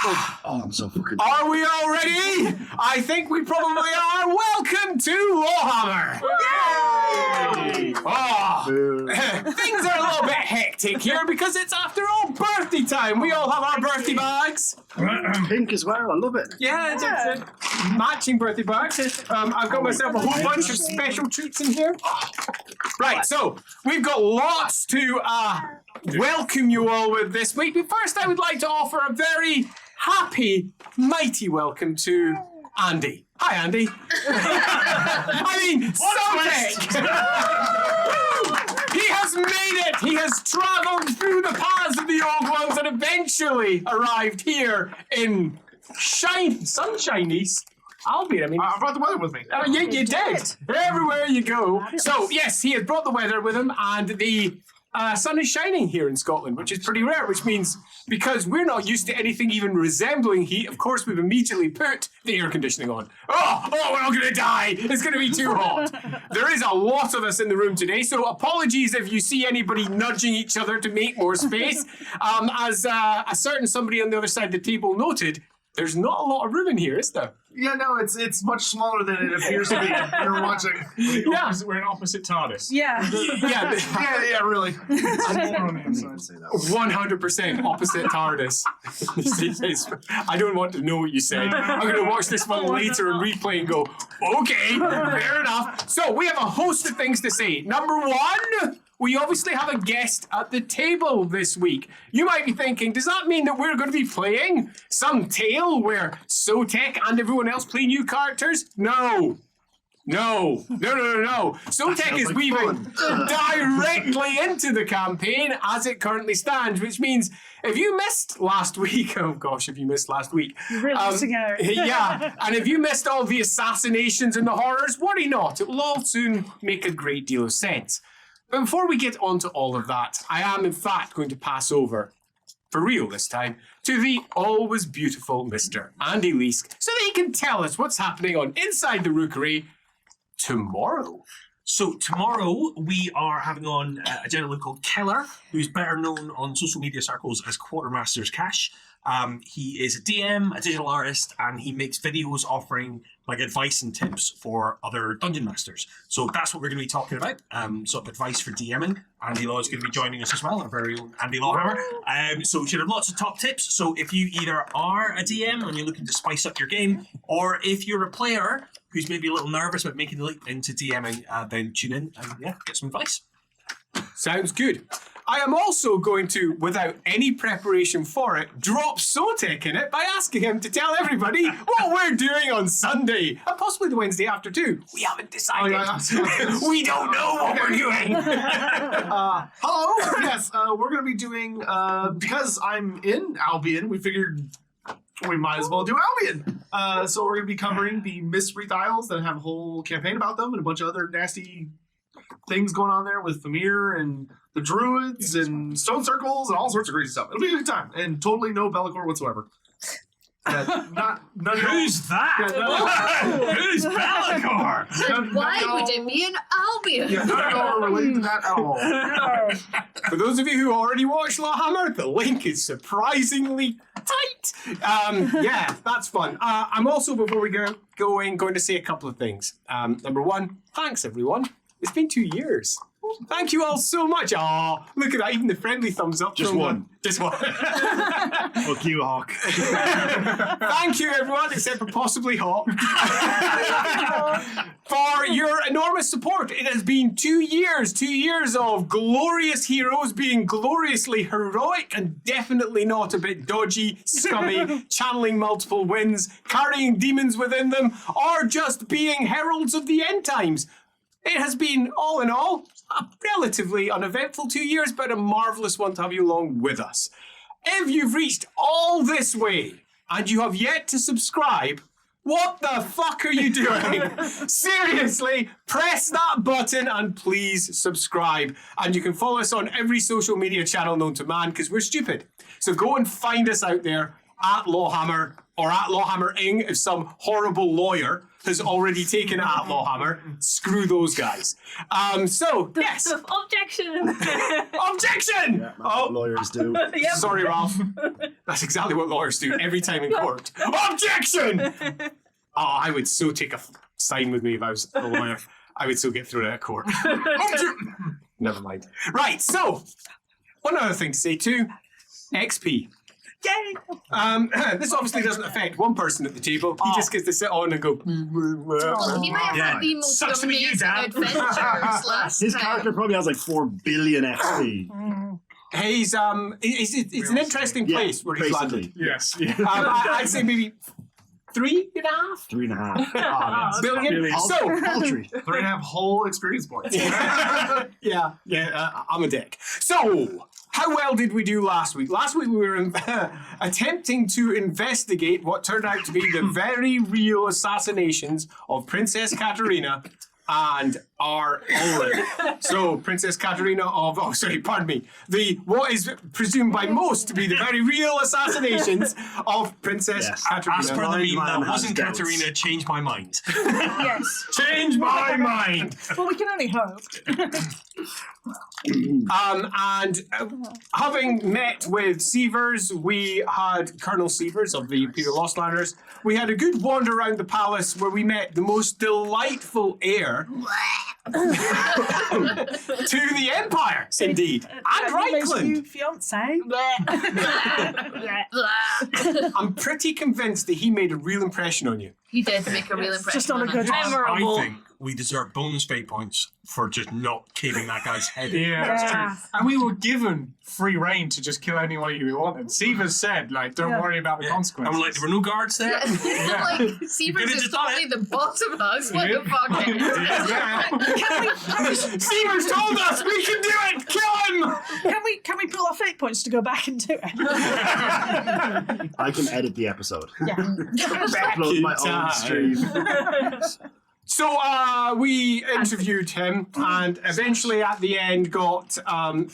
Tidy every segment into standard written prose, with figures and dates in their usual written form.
Oh, I'm so fucking... Are we all ready? I think we probably are. Welcome to LAWhammer. Yay! Oh, things are a little bit hectic here because it's after all birthday time. We all have our birthday bags. Pink as well, I love it. Yeah, it's matching birthday bags. I've got myself a whole bunch of special treats in here. Right, so we've got lots to welcome you all with this week. But first, I would like to offer a very happy, mighty welcome to Andy. Hi, Andy. I mean, Subject. He has made it. He has travelled through the paths of the old ones and eventually arrived here in sunshiny Albion. I mean, I brought the weather with me. Yeah, you did. Everywhere you go. So, yes, he has brought the weather with him, and the sun is shining here in Scotland, which is pretty rare, which means because we're not used to anything even resembling heat, of course, we've immediately put the air conditioning on. Oh, we're all going to die. It's going to be too hot. There is a lot of us in the room today, so apologies if you see anybody nudging each other to make more space. As a certain somebody on the other side of the table noted, there's not a lot of room in here, is there? Yeah, no, it's much smaller than it appears to be. You're watching. Yeah. We're an opposite TARDIS. Yeah. Yeah, really. I'm more on the inside. 100% opposite TARDIS. I don't want to know what you said. I'm going to watch this one later and replay and go, okay, fair enough. So we have a host of things to say. Number one, we obviously have a guest at the table this week. You might be thinking, does that mean that we're going to be playing some tale where Sotek and everyone else play new characters? No. Sotek is weaving directly into the campaign as it currently stands, which means if you missed last week, oh gosh, if you missed last week. You're really missing out. Yeah, and if you missed all the assassinations and the horrors, worry not. It will all soon make a great deal of sense. But before we get on to all of that, I am in fact going to pass over, for real this time, to the always beautiful Mr. Andy Leask, so that he can tell us what's happening on Inside the Rookery tomorrow. So tomorrow we are having on a gentleman called Keller, who's better known on social media circles as Quartermaster's Cash. He is a DM, a digital artist, and he makes videos offering like advice and tips for other dungeon masters. So that's what we're going to be talking about. Sort of advice for DMing. Andy Law is going to be joining us as well, our very own Andy LAWhammer. So we should have lots of top tips. So if you either are a DM and you're looking to spice up your game, or if you're a player who's maybe a little nervous about making the leap into DMing, then tune in and get some advice. Sounds good. I am also going to, without any preparation for it, drop Sotek in it by asking him to tell everybody what we're doing on Sunday, and possibly the Wednesday after too. We haven't decided. We don't know what we're doing. Hello. Yes, we're going to be doing, because I'm in Albion, we figured we might as well do Albion. So we're going to be covering the Mistwreath Isles that have a whole campaign about them and a bunch of other nasty things going on there with Famir and the Druids and Stone Circles and all sorts of crazy stuff. It'll be a good time and totally no Bellicor whatsoever. Who's that? Who's Bellicor? Why would it be an Albion? Yeah, none of y'all are related to that at all. For those of you who already watched LAWhammer, the link is surprisingly tight. Yeah, that's fun. I'm also, before we going to say a couple of things. Number one, thanks everyone. It's been 2 years. Thank you all so much. Oh, look at that. Even the friendly thumbs up. Just one. Just one. Fuck you, Hawk. Thank you, everyone, except for possibly Hawk, for your enormous support. It has been 2 years. 2 years of glorious heroes being gloriously heroic and definitely not a bit dodgy, scummy, channeling multiple winds, carrying demons within them, or just being heralds of the end times. It has been, all in all, a relatively uneventful 2 years, but a marvellous one to have you along with us. If you've reached all this way and you have yet to subscribe, what the fuck are you doing? Seriously, press that button and please subscribe. And you can follow us on every social media channel known to man because we're stupid. So go and find us out there at LAWhammer or at LAWhammer if some horrible lawyer has already taken it at LAWhammer. Screw those guys. Yes. Objection! Objection! Yeah, that's what lawyers do. Yep. Sorry, Ralph. That's exactly what lawyers do every time in court. Objection! Oh, I would so take a sign with me if I was a lawyer. I would so get thrown out of court. Never mind. Right, so, one other thing to say too. XP. Yay! This obviously doesn't affect one person at the table. He just gets to sit on and go. Well, he might have had the most Sucks to be you, amazing Dad. adventures last His time. character probably has like 4 billion XP. He's it's an interesting place where he's landed. Basically. Yes. Yeah. I'd say maybe 3.5 3.5. billion. So, Paltry. 3.5 whole experience points. yeah, I'm a dick. So, how well did we do last week? Last week we were attempting to investigate what turned out to be the very real assassinations of Princess Katerina and our Ulrich. So, Princess Katerina of, what is presumed by most to be the very real assassinations of Princess Yes. Katerina. As per the Blind meme, man that has wasn't doubts. Katerina, changed my mind. Yes. Change my mind! Well, we can only hope. Having met with Sievers, we had Colonel Sievers of the Imperial Lostlanders. We had a good wander around the palace where we met the most delightful heir to the Empire, indeed. And His new Reichland. fiance. I'm pretty convinced that he made a real impression on you. He did make a real impression. Just on a us. good I think we deserve bonus fate points for just not caving that guy's head in. Yeah, that's Yeah. true. And we were given free reign to just kill anyone we wanted. Sievers said, like, don't Yeah. worry about the And consequences. we're like, there were no guards there. Yeah. Like, Sievers Good is into probably the boss of us. What the fuck? Sievers told us we can do it! Kill him! Can we pull our fate points to go back and do it? I can edit the episode. Yeah. Upload my own stream. So we interviewed him and eventually at the end got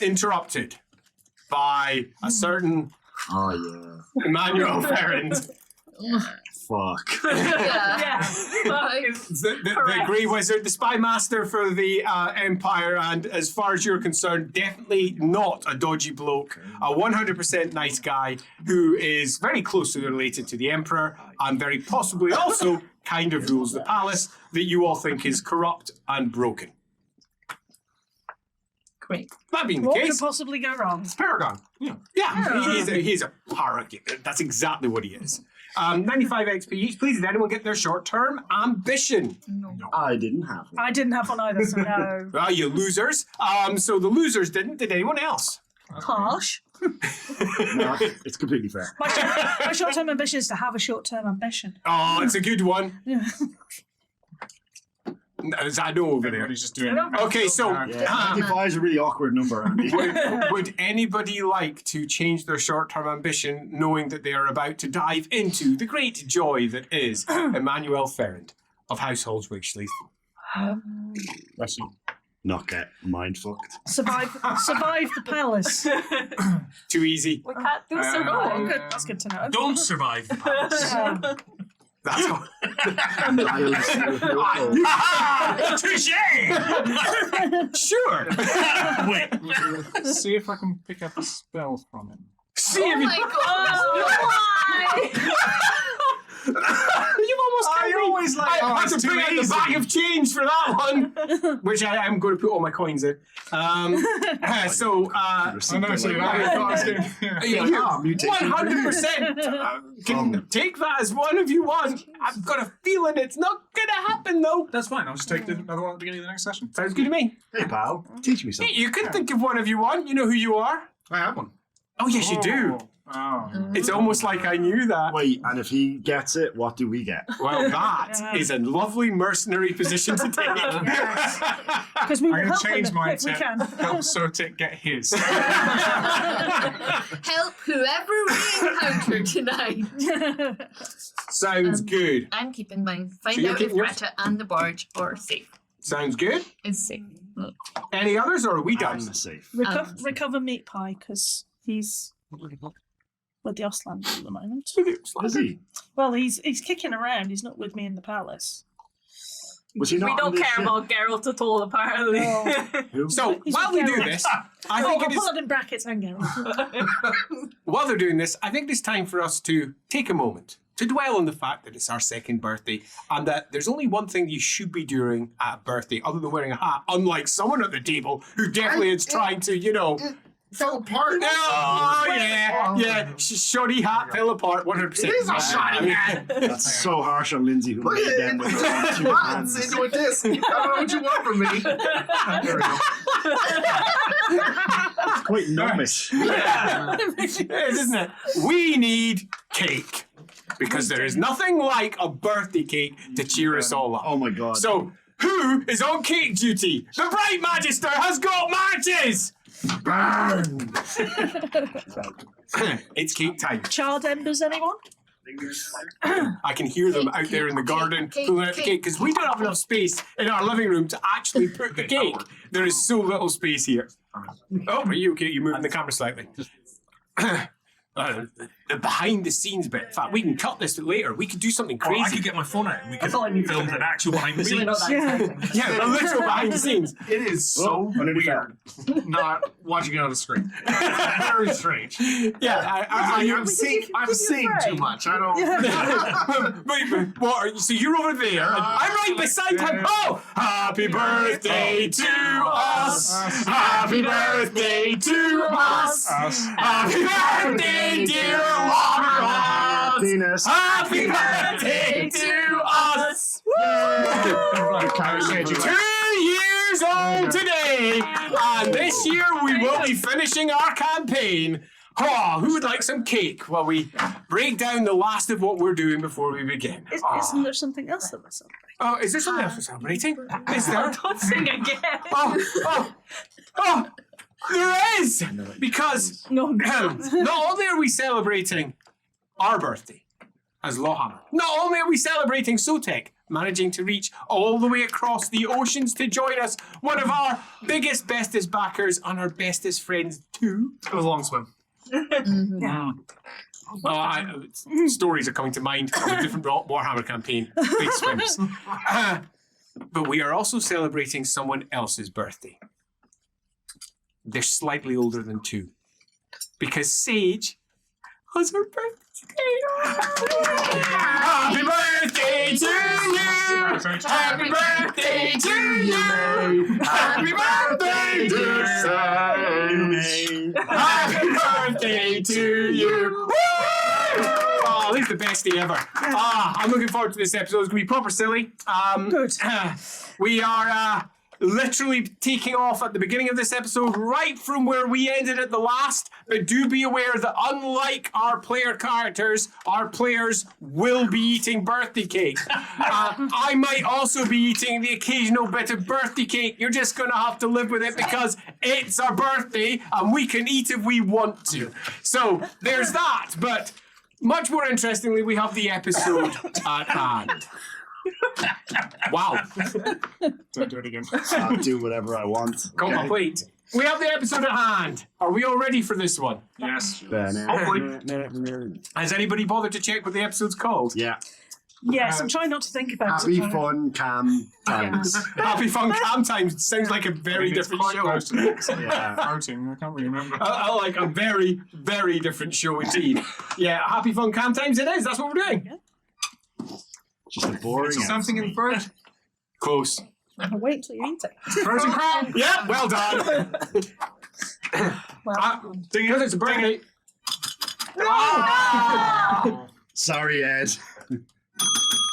interrupted by a certain Oh yeah. Emmanuel Ferrand, Fuck. Yeah. Like, the Grey Wizard, the Spy Master for the Empire, and as far as you're concerned, definitely not a dodgy bloke, a 100% nice guy who is very closely related to the Emperor and very possibly also kind of rules the palace that you all think is corrupt and broken. Great. That being the What could case, possibly go wrong? Paragon. He's a paragon. That's exactly what he is. 95 XP each. Please, did anyone get their short-term ambition? I didn't have one. I didn't have one either, so no. Well, you losers. So the losers didn't. Did anyone else? Harsh. No, it's completely fair. My short-term ambition is to have a short-term ambition. Oh, it's a good one. Yeah. I know over there. Everybody's just doing it. Okay, so Yeah, 95 is a really awkward number, Andy. would anybody like to change their short-term ambition knowing that they are about to dive into the great joy that is Emmanuel Ferrand of Households Wigsley? Bless you. Not get mind fucked. Survive the palace. Too easy. we can't do so Oh, wrong. good. That's good to know. Don't survive the palace. That's all. Touche! Sure. Wait. See if I can pick up a spell from him. See Oh if you... my god. You've almost I killed me. always like, I oh, had it's to too bring out the easy. bag of change for that one, which I am going to put all my coins in. I know, so I thought I was going Yeah, Ah, mutation. 100% can take that as one if you want. I've got a feeling it's not gonna happen though. That's fine, I'll just take another one at the beginning of the next session. Sounds good to me. Hey, pal, teach me something. You can think of one if you want. You know who you are. I have one. Oh yes, you do. Oh. It's almost like I knew that. Wait, and if he gets it, what do we get? Well, that is a lovely mercenary position to take. Because we I'm will going help to change him mine if we to can. help Sotik get his. Help whoever we encounter tonight. Sounds good. I'm keeping mine. Find So you're out if keeping yours? Greta and the barge are safe. Sounds good. It's safe. Any others, or are we I'm done? safe. Recover meat pie because he's with the Ostlanders at the moment. Was he? Well, he's kicking around. He's not with me in the palace. Was he not We on don't this care ship? about Geralt at all, apparently. No. Who? So He's while with we do Geralt. this, I Oh, think I'll it put is. it in brackets and Geralt. While they're doing this, I think it's time for us to take a moment to dwell on the fact that it's our second birthday and that there's only one thing you should be doing at a birthday other than wearing a hat, unlike someone at the table who definitely is trying to, It fell apart. Oh, yeah. Shoddy hat fell apart 100%. It is a shoddy hat. That's so harsh on Lindsay who Look made at them it. with her own two Buttons hands. into a disc. I don't know what you want from me. There we go. It's quite gnomish. It is, isn't it? We need cake. Because there is nothing like a birthday cake to cheer us all up. Oh my god. So, who is on cake duty? The Bright Magister has got matches! Burn! It's cake time. Charred embers, anyone? I can hear them out there in the garden pulling out the cake because we don't have enough space in our living room to actually put the cake. There is so little space here. Oh, are you okay? You're moving the camera slightly. The behind the scenes bit. In fact, we can cut this later. We could do something Oh, I crazy. could get my phone out and we could all I need film to do. an actual behind the Really scenes. not that exciting. Yeah, a literal behind the scenes. It is so I nearly weird not watching it on the screen. Very strange. Yeah, I'm seeing too much. I don't. Wait, what? So you're over there. And I'm right beside him. Oh, happy birthday to us. Happy birthday to us. Happy birthday, dear Laura. Venus. Happy birthday to us. 2 years old today, and this year we will be finishing our campaign. Oh, who would like some cake while we break down the last of what we're doing before we begin? Isn't there something else that we're celebrating? Oh, is there something else we're celebrating? Is there? Don't sing again. Oh, there is! Because No. not only are we celebrating our birthday as LAWhammer, not only are we celebrating Sotek managing to reach all the way across the oceans to join us, one of our biggest, bestest backers and our bestest friends too. It was a long swim. Stories are coming to mind of a different Warhammer campaign. Big swims. But we are also celebrating someone else's birthday. They're slightly older than 2. Because Sage has her birthday today. Happy birthday to you! Happy birthday to you! Happy birthday, dear Sage! Happy birthday to you! Woo! Oh, this is the best day ever. I'm looking forward to this episode. It's going to be proper silly. Good. We are literally taking off at the beginning of this episode right from where we ended at the last, but do be aware that unlike our player characters, our players will be eating birthday cake. I might also be eating the occasional bit of birthday cake. You're just going to have to live with it because it's our birthday and we can eat if we want to. So there's that, but much more interestingly, we have the episode at hand. Wow. Don't do it again. I'll do whatever I want. Got my plate. We have the episode at hand. Are we all ready for this one? Yes. Has anybody bothered to check what the episode's called? Yeah. Yes, I'm trying not to think about Happy, it. fun, calm times. Happy Fun Cam Times sounds like a very different show. Yeah. Outing, I can't really remember. I like a very, very different show indeed. Yeah, Happy Fun Cam Times it is. That's what we're doing. Just a boring Something in the throat. Close. I'll wait till you eat it. Frozen crab. Yeah, well done. Well, Because it's a birthday. Sorry, Ed.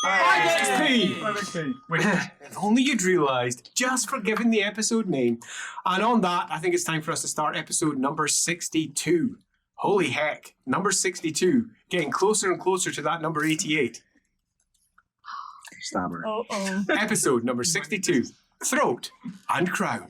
5 XP. Wait, If only you'd realised, just for giving the episode name. And on that, I think it's time for us to start episode number 62. Holy heck, number 62. Getting closer and closer to that number 88. Stabber. uh-oh. Episode number 62. Throat and Crown.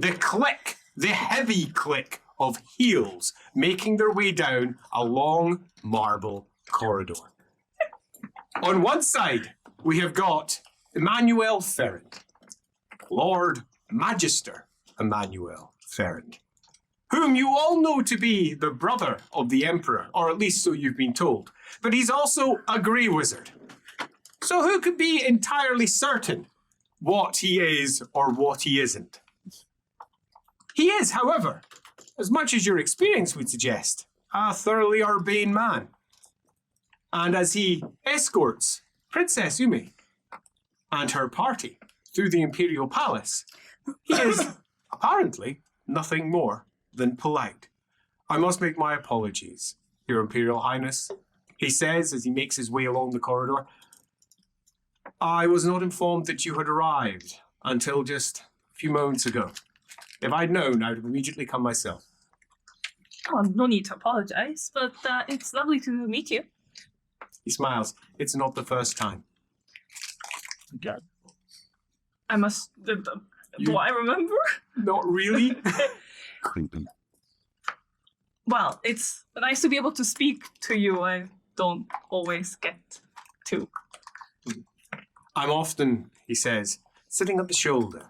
the click, the heavy click of heels making their way down a long marble corridor. On one side, we have got Emmanuel Ferrand, Lord Magister Emmanuel Ferrand, whom you all know to be the brother of the Emperor, or at least so you've been told. But he's also a grey wizard. So who could be entirely certain what he is or what he isn't? He is, however, as much as your experience would suggest, a thoroughly urbane man. And as he escorts Princess Umi and her party through the Imperial Palace, he is apparently nothing more than polite. I must make my apologies, Your Imperial Highness, he says as he makes his way along the corridor. I was not informed that you had arrived until just a few moments ago. If I'd known, I would have immediately come myself. Oh, no need to apologize, but it's lovely to meet you. He smiles. It's not the first time. I must... do I remember? Not really. Creepy. Well, it's nice to be able to speak to you. I don't always get to. I'm often, he says, sitting at the shoulder,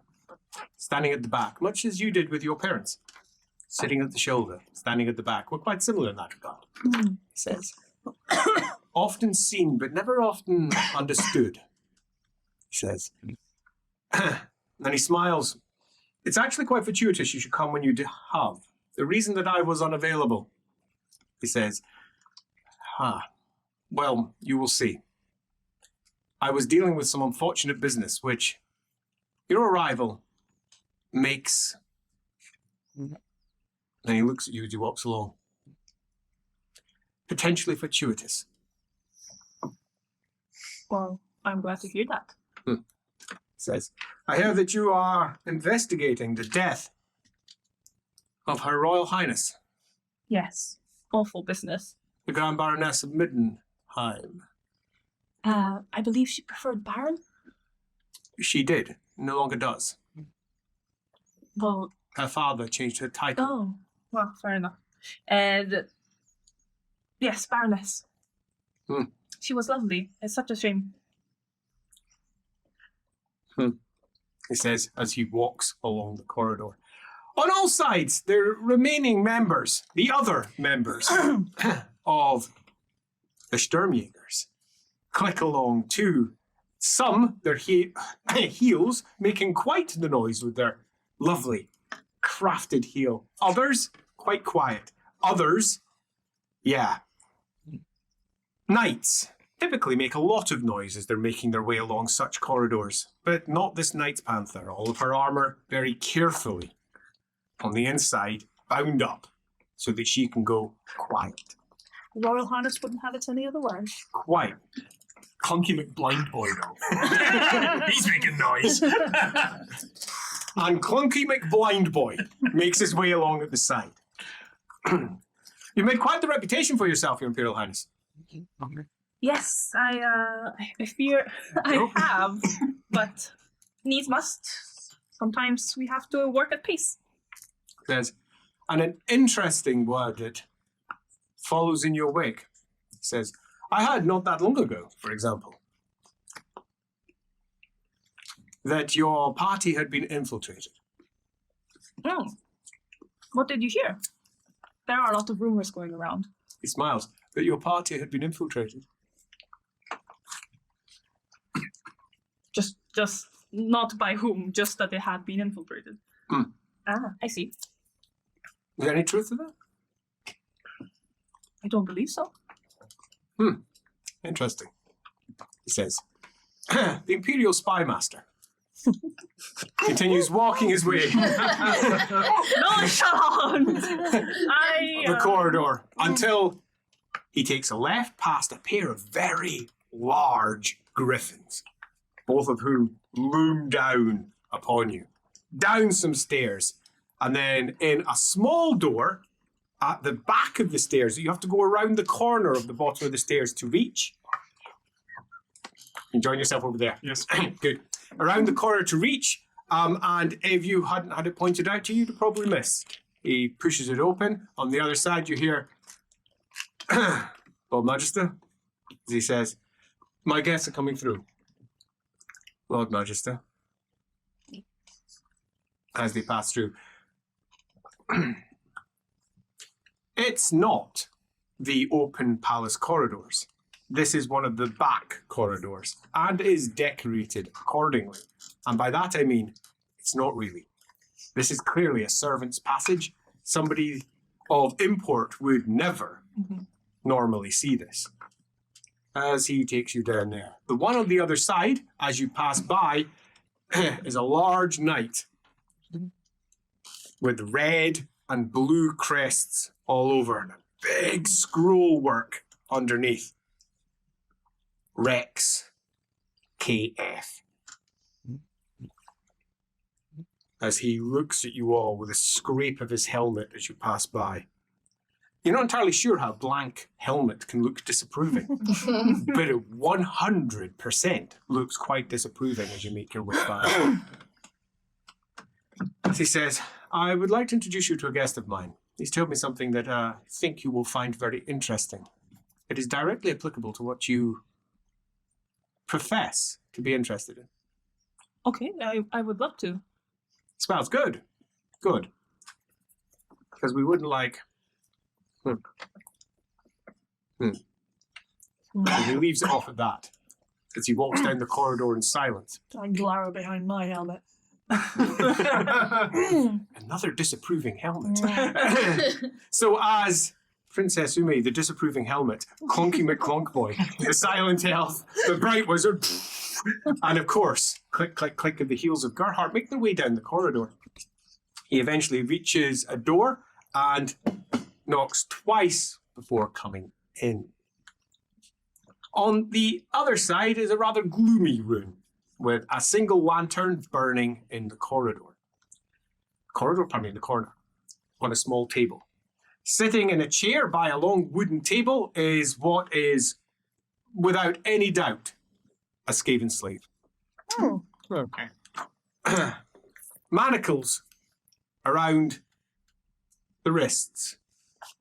standing at the back, much as you did with your parents. Sitting at the shoulder, standing at the back. We're quite similar in that regard, he says. Often seen, but never often understood, he says. And he smiles. It's actually quite fortuitous you should come when you have. The reason that I was unavailable, he says. Well, you will see. I was dealing with some unfortunate business, which your arrival makes... And he looks at you as he walks along. Potentially fortuitous. Well, I'm glad to hear that. Says, I hear that you are investigating the death of Her Royal Highness, Yes. Awful business. the Grand Baroness of Middenheim. I believe she preferred Baron? She did, no longer does. Well, Her father changed her title. oh, well, fair enough. And yes, Baroness. She was lovely. It's such a shame. He says as he walks along the corridor. On all sides, the remaining members, the other members of the Sturmjägers, click along too. Some, their heels, making quite the noise with their lovely crafted heel. Others, quite quiet. Others, yeah. Knights typically make a lot of noise as they're making their way along such corridors, but not this Knight's Panther. All of her armor very carefully on the inside, bound up, so that she can go quiet. Royal Highness wouldn't have it any other way. Quiet. Clunky McBlind Boy, though. He's making noise. And Clunky McBlind Boy makes his way along at the side. You've made quite the reputation for yourself, Your Imperial Highness. Yes, I fear I have, but needs must. Sometimes we have to work at pace. There's an interesting word that follows in your wake. It says, I heard not that long ago, for example, that your party had been infiltrated. Oh, what did you hear? There are a lot of rumors going around. He smiles. That your party had been infiltrated. Just not by whom, just that they had been infiltrated. Ah, I see. Is there any truth to that? I don't believe so. Interesting. He says, the Imperial Spy Master continues walking his way Nonchalant! the corridor until he takes a left past a pair of very large griffins, both of whom loom down upon you, down some stairs, and then in a small door at the back of the stairs that you have to go around the corner of the bottom of the stairs to reach. You can join yourself over there. Yes. Good. Around the corner to reach, And if you hadn't had it pointed out to you, you'd probably miss. He pushes it open. On the other side, you hear Lord Magister, as he says, "My guests are coming through." Lord Magister, as they pass through. It's not the open palace corridors. This is one of the back corridors and is decorated accordingly. And by that I mean, it's not really. This is clearly a servant's passage. Somebody of import would never normally see this. As he takes you down there. The one on the other side, as you pass by, is a large knight with red and blue crests all over and a big scroll work underneath. Rex KF. As he looks at you all with a scrape of his helmet as you pass by. You're not entirely sure how a blank helmet can look disapproving, but it 100% looks quite disapproving as you make your way by. As he says, "I would like to introduce you to a guest of mine. He's told me something that I think you will find very interesting. It is directly applicable to what you profess to be interested in." Okay, I would love to. Smells good. Good. Because we wouldn't like... And he leaves it off at that as he walks down the corridor in silence. I glower behind my helmet. Another disapproving helmet. So as Princess Ume, the disapproving helmet, Clonky McClonkboy, the silent elf, the bright wizard, and of course, click, click, click of the heels of Gerhardt make their way down the corridor. He eventually reaches a door and knocks twice before coming in. On the other side is a rather gloomy room with a single lantern burning in the corner, on a small table. Sitting in a chair by a long wooden table is what is, without any doubt, a Skaven slave. Oh. Okay. Manacles around the wrists.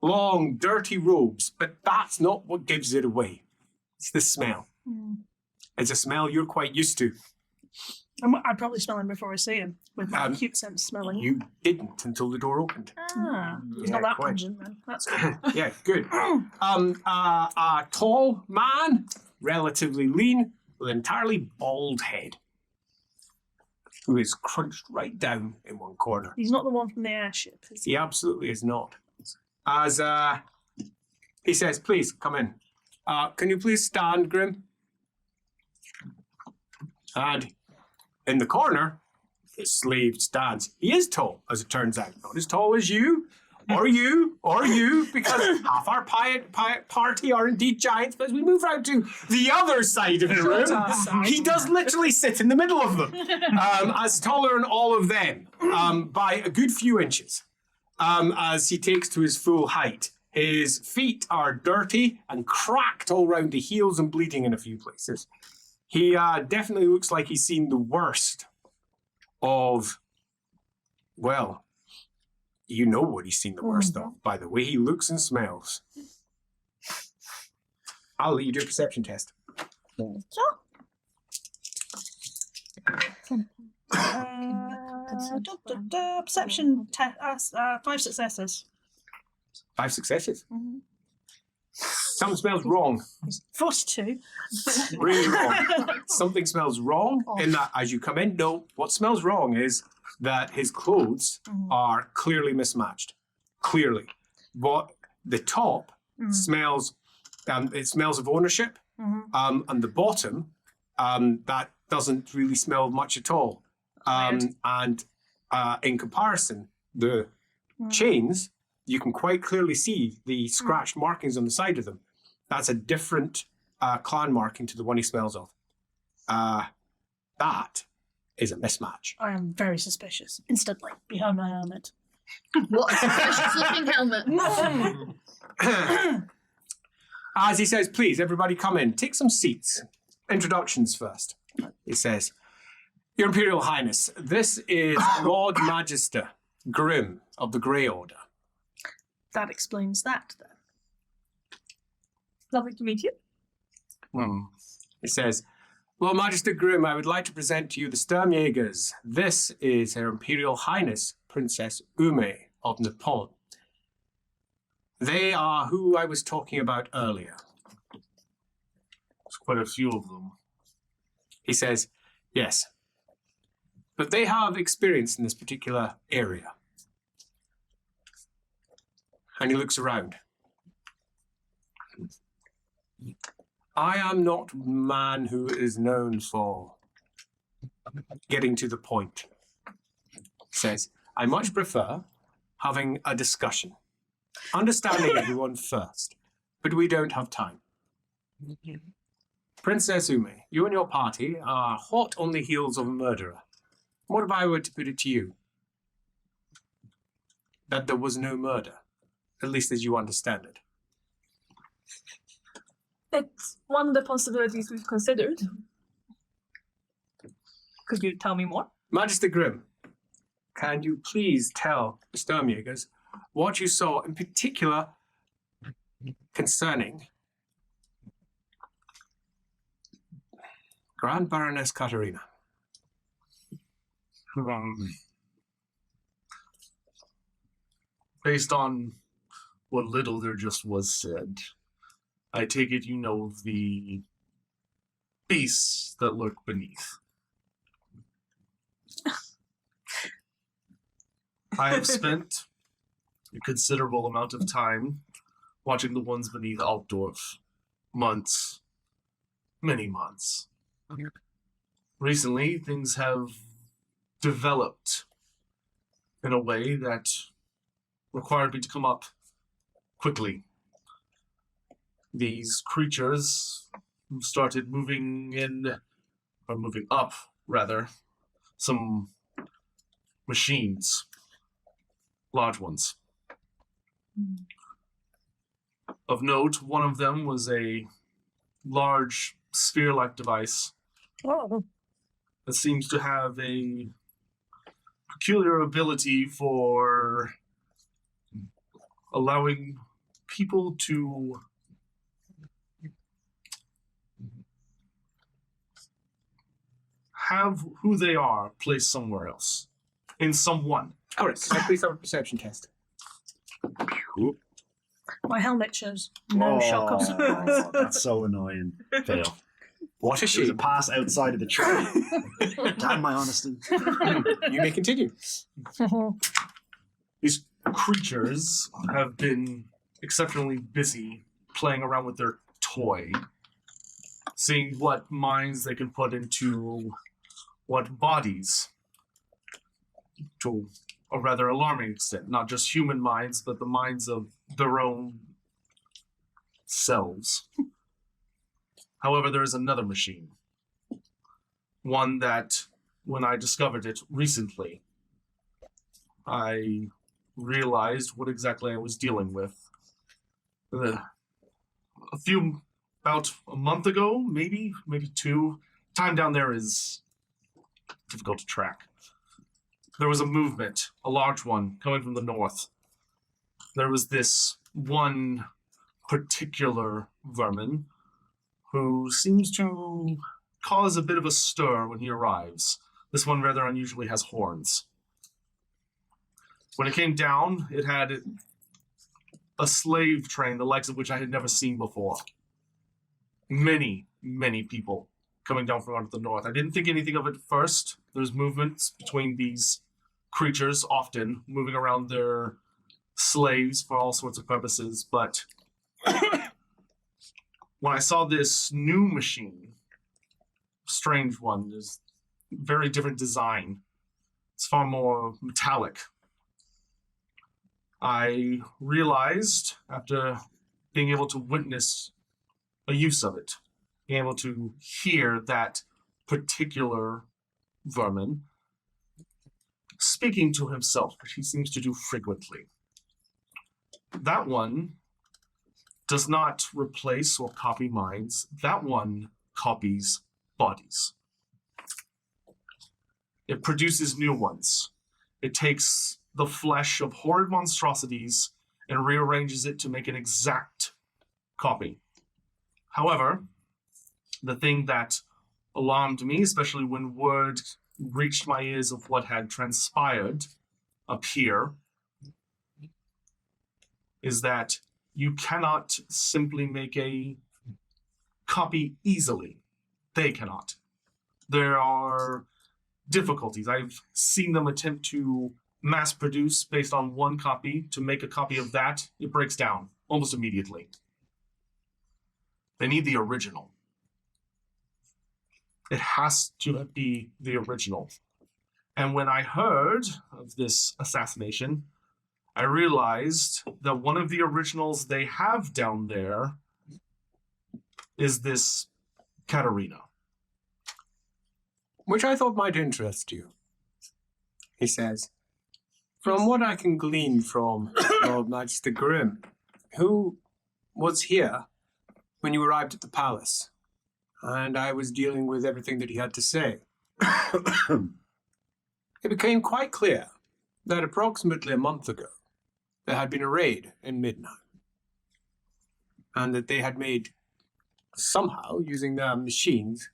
Long, dirty robes, but that's not what gives it away. It's the smell. It's a smell you're quite used to. I'd probably smell him before I see him, with my cute sense of smelling. You didn't until the door opened. He's not that pungent, then. That's good. Yeah, good. A tall man, relatively lean, with an entirely bald head, who is crunched right down in one corner. He's not the one from the airship, is he? He absolutely is not. As he says, "Please come in. Can you please stand, Grim?" And in the corner, the slave stands. He is tall, as it turns out. Not as tall as you, or you, or you, because half our party are indeed giants, but as we move round to the other side of the room, he does literally sit in the middle of them, as taller than all of them, by a good few inches, as he takes to his full height. His feet are dirty and cracked all round the heels and bleeding in a few places. He definitely looks like he's seen the worst of, well, you know what he's seen the worst of, by the way he looks and smells. I'll let you do a perception test. Perception test, 5 successes. 5 successes. Something smells wrong. 42. Really wrong. Something smells wrong in that as you come in. No, what smells wrong is that his clothes are clearly mismatched. Clearly. What the top smells, it smells of ownership. And the bottom, that doesn't really smell much at all. And in comparison, the chains, you can quite clearly see the scratched markings on the side of them. That's a different clan marking to the one he smells of. That is a mismatch. I am very suspicious. Instantly, behind my helmet. What a suspicious looking helmet. As he says, "Please, everybody come in. Take some seats. Introductions first." He says, Your Imperial Highness, this is Lord Magister Grimm of the Grey Order. That explains that, then. Lovely to meet you. He says, Lord Magister Grimm, I would like to present to you the Sturmjägers. This is Her Imperial Highness, Princess Ume of Nippon. They are who I was talking about earlier. There's quite a few of them. He says, yes. But they have experience in this particular area. And he looks around. I am not a man who is known for getting to the point. He says, I much prefer having a discussion, understanding everyone first, but we don't have time. Princess Ume, you and your party are hot on the heels of a murderer. What if I were to put it to you? That there was no murder, at least as you understand it. It's one of the possibilities we've considered. Could you tell me more? Magister Grimm, can you please tell the Sturmjägers what you saw in particular concerning Grand Baroness Katarina? Based on what little there just was said, I take it you know of the beasts that lurk beneath. I have spent a considerable amount of time watching the ones beneath Altdorf. Months. Many months. Recently, things have developed in a way that required me to come up quickly. These creatures started moving up, rather, some machines, large ones. Of note, one of them was a large sphere-like device Oh, that seems to have a peculiar ability for allowing people to have who they are placed somewhere else. In someone. All right, can I please have a perception test? my helmet shows no shock of surprise. That's so annoying. Fail. What a It was a shame. pass outside of the tree. Damn my honesty. You may continue. These creatures have been exceptionally busy playing around with their toy, seeing what minds they can put into what bodies, to a rather alarming extent. Not just human minds, but the minds of their own selves. However, there is another machine. One that, when I discovered it recently, I realized what exactly I was dealing with. About a month ago, maybe two. Time down there is difficult to track. There was a movement, a large one, coming from the north. There was this one particular vermin who seems to cause a bit of a stir when he arrives. This one rather unusually has horns. When it came down, it had a slave train, the likes of which I had never seen before. Many, many people coming down from out of the north. I didn't think anything of it first. There's movements between these creatures, often moving around their slaves for all sorts of purposes, but when I saw this new machine, strange one, there's very different design. It's far more metallic. I realized, after being able to witness a use of it, being able to hear that particular vermin speaking to himself, which he seems to do frequently. That one does not replace or copy minds. That one copies bodies. it produces new ones. It takes the flesh of horrid monstrosities and rearranges it to make an exact copy. However, the thing that alarmed me, especially when word reached my ears of what had transpired up here, is that you cannot simply make a copy easily. They cannot. There are difficulties. I've seen them attempt to mass produce based on one copy. To make a copy of that, it breaks down almost immediately. They need the original. It has to be the original. And when I heard of this assassination, I realized that one of the originals they have down there is this Katarina. Which I thought might interest you, he says. From what I can glean from Lord Magister Grimm, who was here when you arrived at the palace, and I was dealing with everything that he had to say. It became quite clear that approximately a month ago, there had been a raid in Midnight, and that they had made, somehow, using their machines,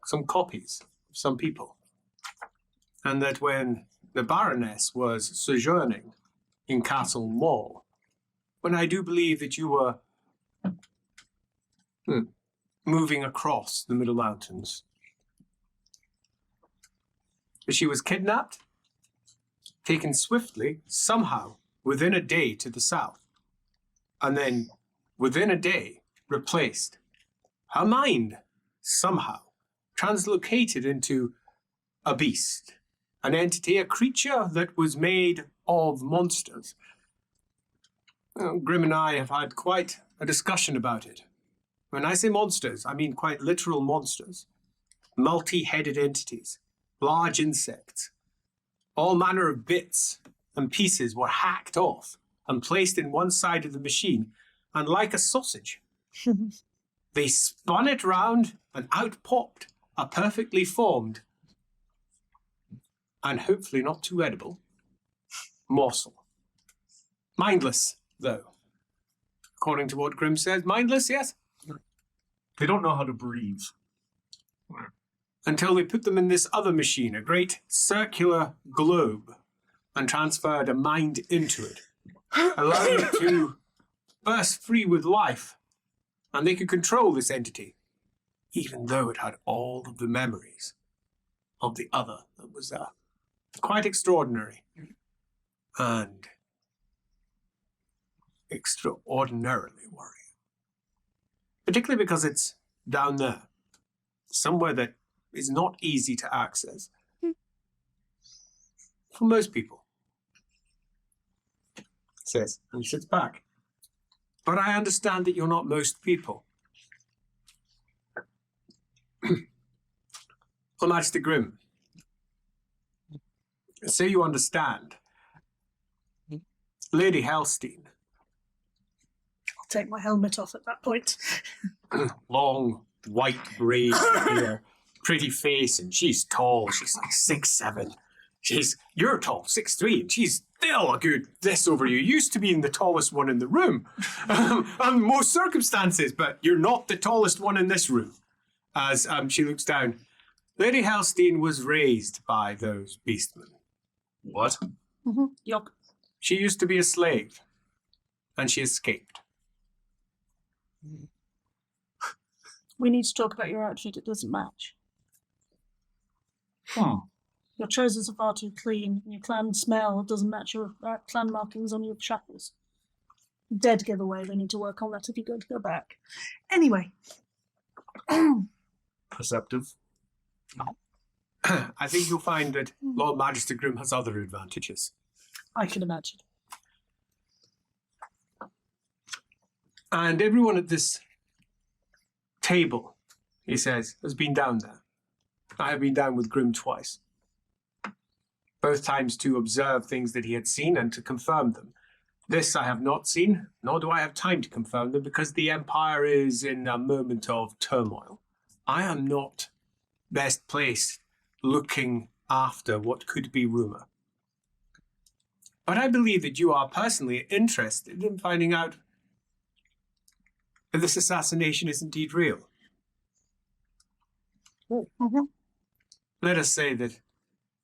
some copies of some people. And that when the Baroness was sojourning in Castle Mall, when I do believe that you were moving across the Middle Mountains, she was kidnapped, taken swiftly, somehow, within a day to the south, and then, within a day, replaced. Her mind, somehow, translocated into a beast, an entity, a creature that was made of monsters. Grimm and I have had quite a discussion about it. When I say monsters, I mean quite literal monsters. Multi-headed entities, large insects. All manner of bits and pieces were hacked off and placed in one side of the machine, and like a sausage, they spun it round and out popped a perfectly formed and hopefully not too edible morsel. Mindless, though. According to what Grimm says, mindless, yes? They don't know how to breathe. Until they put them in this other machine, a great circular globe, and transferred a mind into it, allowing it to burst free with life, and they could control this entity, even though it had all of the memories of the other that was there. Quite extraordinary. And extraordinarily worrying. Particularly because it's down there, somewhere that is not easy to access for most people. Says, and he sits back. But I understand that you're not most people. Well, Master Grimm, so you understand. Lady Helstein. I'll take my helmet off at that point. Long, white braids hair, pretty face, and she's tall. She's like 6'7". You're tall, 6'3", and she's still a good this over you. Used to being the tallest one in the room, under most circumstances, but you're not the tallest one in this room. As she looks down, Lady Helstein was raised by those beastmen. What? Mm-hmm. Yup. She used to be a slave, and she escaped. We need to talk about your outfit. It doesn't match. Your trousers are far too clean, and your clan smell doesn't match your clan markings on your shackles. Dead giveaway. We need to work on that if you're going to go back. Anyway. Perceptive. I think you'll find that Lord Magister Grimm has other advantages. I can imagine. And everyone at this table, he says, has been down there. I have been down with Grimm twice. Both times to observe things that he had seen and to confirm them. This I have not seen, nor do I have time to confirm them, because the Empire is in a moment of turmoil. I am not best placed looking after what could be rumor. But I believe that you are personally interested in finding out if this assassination is indeed real. Let us say that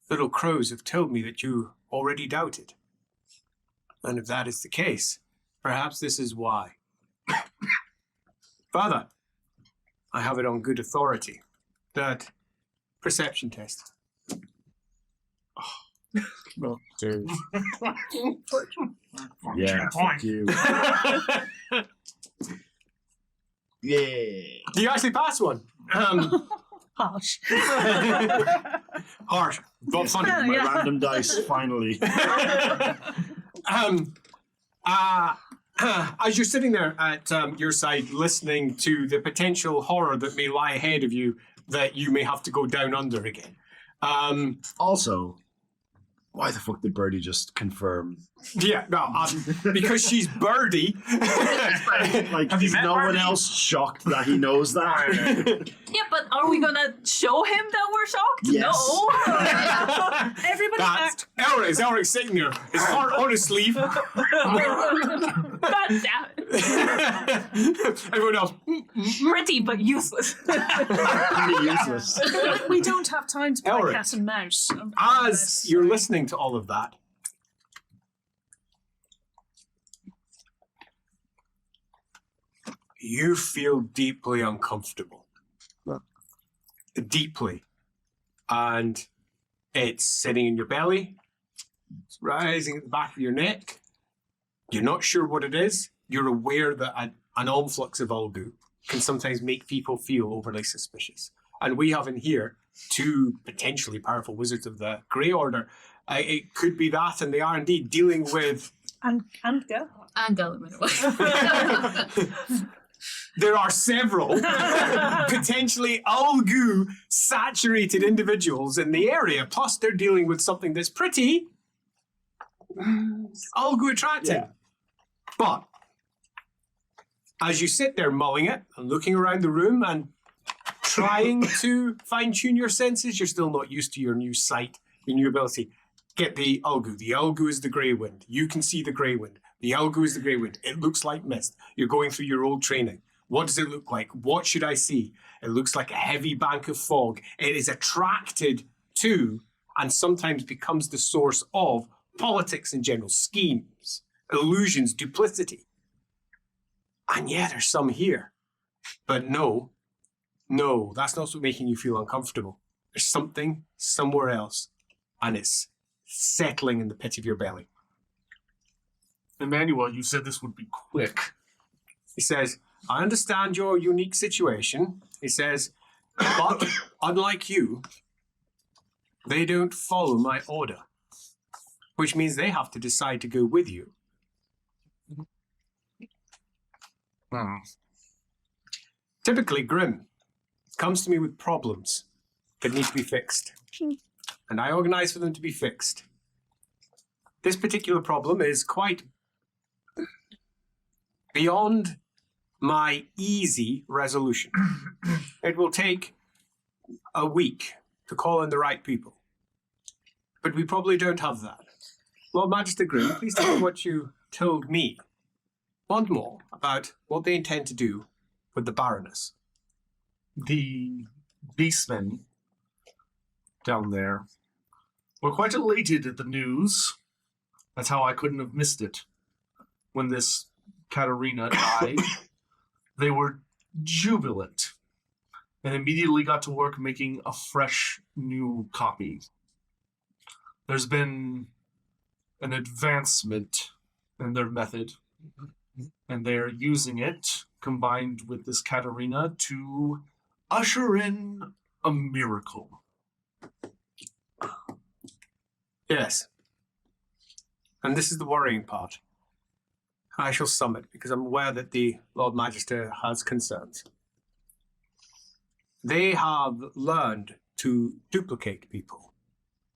little crows have told me that you already doubted. And if that is the case, perhaps this is why. Further, I have it on good authority that perception test. Oh, dude. Yeah, Fuck you. Yeah. You actually passed one. Harsh. Harsh, but funny. Yeah, My yeah. random dice, finally. As you're sitting there at your side listening to the potential horror that may lie ahead of you that you may have to go down under again. Also, why the fuck did Birdie just confirm? Yeah, no, because she's Birdie. Like, Have you is met no one Birdie? else shocked that he knows that? Yeah, but are we gonna show him that we're shocked? Yes. No. Everybody That's act. Elric. Elric's sitting there, his heart on his sleeve. God damn it. Everyone else. Pretty but useless. Pretty useless. We don't have time to play Elric. cat and mouse. As you're listening to all of that, you feel deeply uncomfortable. Deeply. And it's sitting in your belly. It's rising at the back of your neck. You're not sure what it is. You're aware that an influx of Ulgu can sometimes make people feel overly suspicious. And we have in here two potentially powerful wizards of the Grey Order. It could be that, and they are indeed dealing with... And go. And element. There are several potentially Ulgu saturated individuals in the area. Plus, they're dealing with something that's pretty Ulgu attracting. Yeah. But as you sit there mulling it and looking around the room and trying to fine-tune your senses, you're still not used to your new sight, your new ability. Get the Ulgu. The Ulgu is the grey wind. You can see the grey wind. The Ulgu is the grey wind. It looks like mist. You're going through your old training. What does it look like? What should I see? It looks like a heavy bank of fog. It is attracted to and sometimes becomes the source of politics in general, schemes, illusions, duplicity. And yeah, there's some here. But no, that's not what's making you feel uncomfortable. There's something somewhere else, and it's settling in the pit of your belly. Emmanuel, you said this would be quick. He says, I understand your unique situation. He says, but unlike you, they don't follow my order, which means they have to decide to go with you. Typically, Grim comes to me with problems that need to be fixed, and I organize for them to be fixed. This particular problem is quite beyond my easy resolution. It will take a week to call in the right people, but we probably don't have that. Lord Magister Grim, please tell me what you told me and more about what they intend to do with the Baroness. The beastmen down there were quite elated at the news. That's how I couldn't have missed it. When this Katarina died, they were jubilant and immediately got to work making a fresh new copy. There's been an advancement in their method, and they're using it, combined with this Katarina, to usher in a miracle. Yes. And this is the worrying part. I shall sum it because I'm aware that the Lord Magister has concerns. They have learned to duplicate people.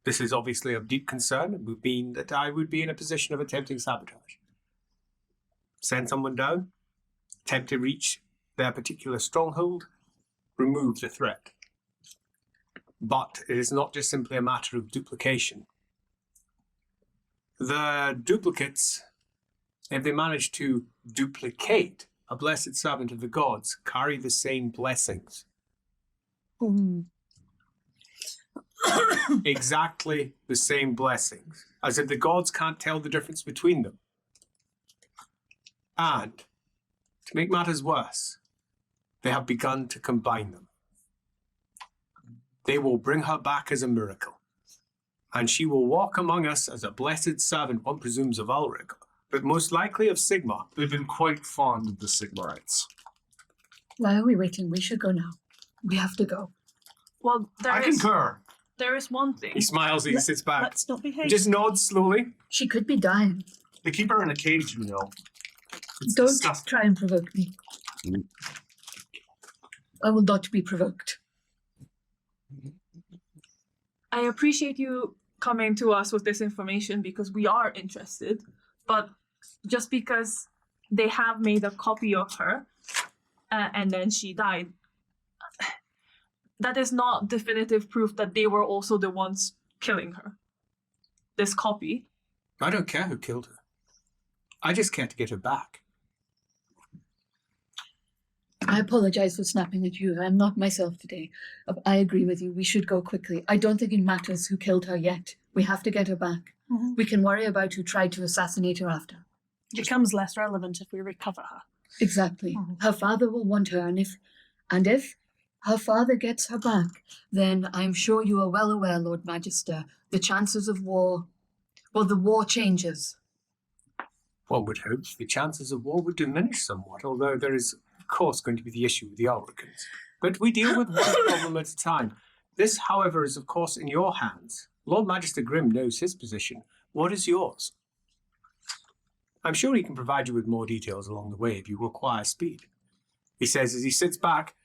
This is obviously of deep concern. It would mean that I would be in a position of attempting sabotage. Send someone down, attempt to reach their particular stronghold, remove the threat. But it is not just simply a matter of duplication. The duplicates, if they manage to duplicate a blessed servant of the gods, carry the same blessings. Exactly the same blessings, as if the gods can't tell the difference between them. And, to make matters worse, they have begun to combine them. They will bring her back as a miracle, and she will walk among us as a blessed servant, one presumes of Ulrich, but most likely of Sigmar. They've been quite fond of the Sigmarites. Why are we waiting? We should go now. We have to go. Well, I concur. there is one thing. He smiles and he sits back. Let's not behave. Just nods slowly. She could be dying. They keep her in a cage, you know. It's Don't disgusting. try and provoke me. I will not be provoked. I appreciate you coming to us with this information because we are interested, but just because they have made a copy of her and then she died, that is not definitive proof that they were also the ones killing her. This copy. I don't care who killed her. I just care to get her back. I apologize for snapping at you. I'm not myself today. I agree with you. We should go quickly. I don't think it matters who killed her yet. We have to get her back. Mhm. We can worry about who tried to assassinate her after. It becomes less relevant if we recover her. Exactly. Mhm. Her father will want her, and if her father gets her back, then I'm sure you are well aware, Lord Magister, the chances of war, well, the war changes. One would hope the chances of war would diminish somewhat, although there is, of course, going to be the issue with the Ulrichans. But we deal with one problem at a time. This, however, is, of course, in your hands. Lord Magister Grimm knows his position. What is yours? I'm sure he can provide you with more details along the way if you require speed. He says as he sits back,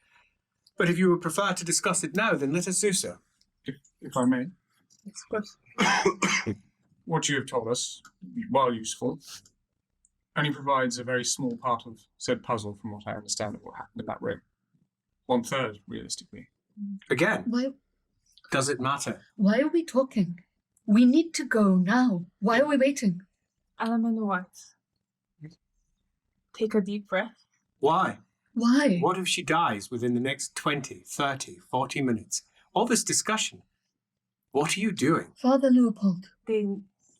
but if you would prefer to discuss it now, then let us do so. If I may. Of course. What you have told us, while useful, only provides a very small part of said puzzle from what I understand of what happened in that room. 1/3, realistically. Again, Why does it matter? are we talking? We need to go now. Why are we waiting? Element White. Take a deep breath. Why? Why? What if she dies within the next 20, 30, 40 minutes? All this discussion. What are you doing? Father Leopold. They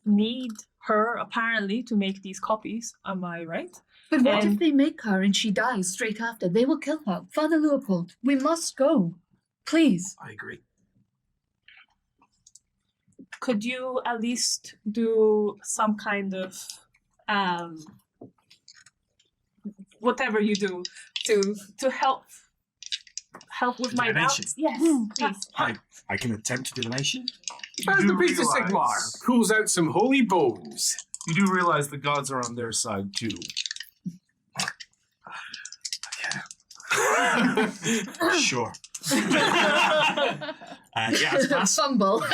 need her, apparently, to make these copies. Am I right? But what if And- they make her and she dies straight after? They will kill her. Father Leopold, we must go. Please. I agree. Could you at least do some kind of whatever you do to help with my Divination. doubts? Yes, please. I can attempt divination. As do the priest of realize- Sigmar pulls out some holy bones. You do realize the gods are on their side too. Sure. Yeah, it's a pass. Fumble. It's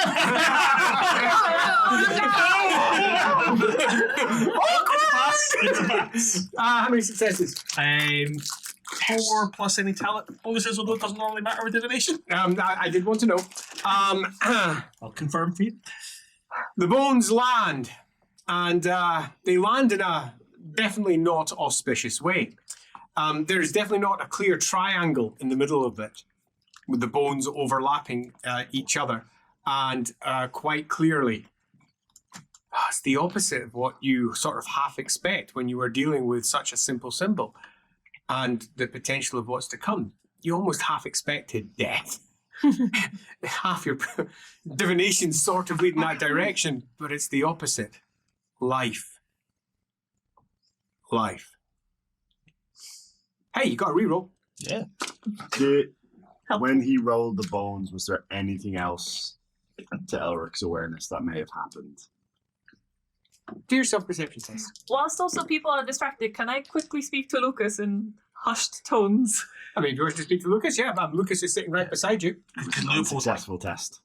a pass. How many successes? 4 plus any talent bonuses, although it doesn't normally matter with divination. I did want to know. I'll confirm for you. The bones land, and they land in a definitely not auspicious way. There is definitely not a clear triangle in the middle of it, with the bones overlapping each other, and quite clearly, it's the opposite of what you sort of half expect when you are dealing with such a simple symbol, and the potential of what's to come. You almost half expected death. Half your divination sort of lead in that direction, but it's the opposite. Life. Life. Hey, you got a reroll. Yeah. When he rolled the bones, was there anything else to Elric's awareness that may have happened? Do your self-perception test. Whilst also people are distracted, can I quickly speak to Lucas in hushed tones? I mean, if you wish to speak to Lucas, yeah, but Lucas is sitting right beside you. Unsuccessful test.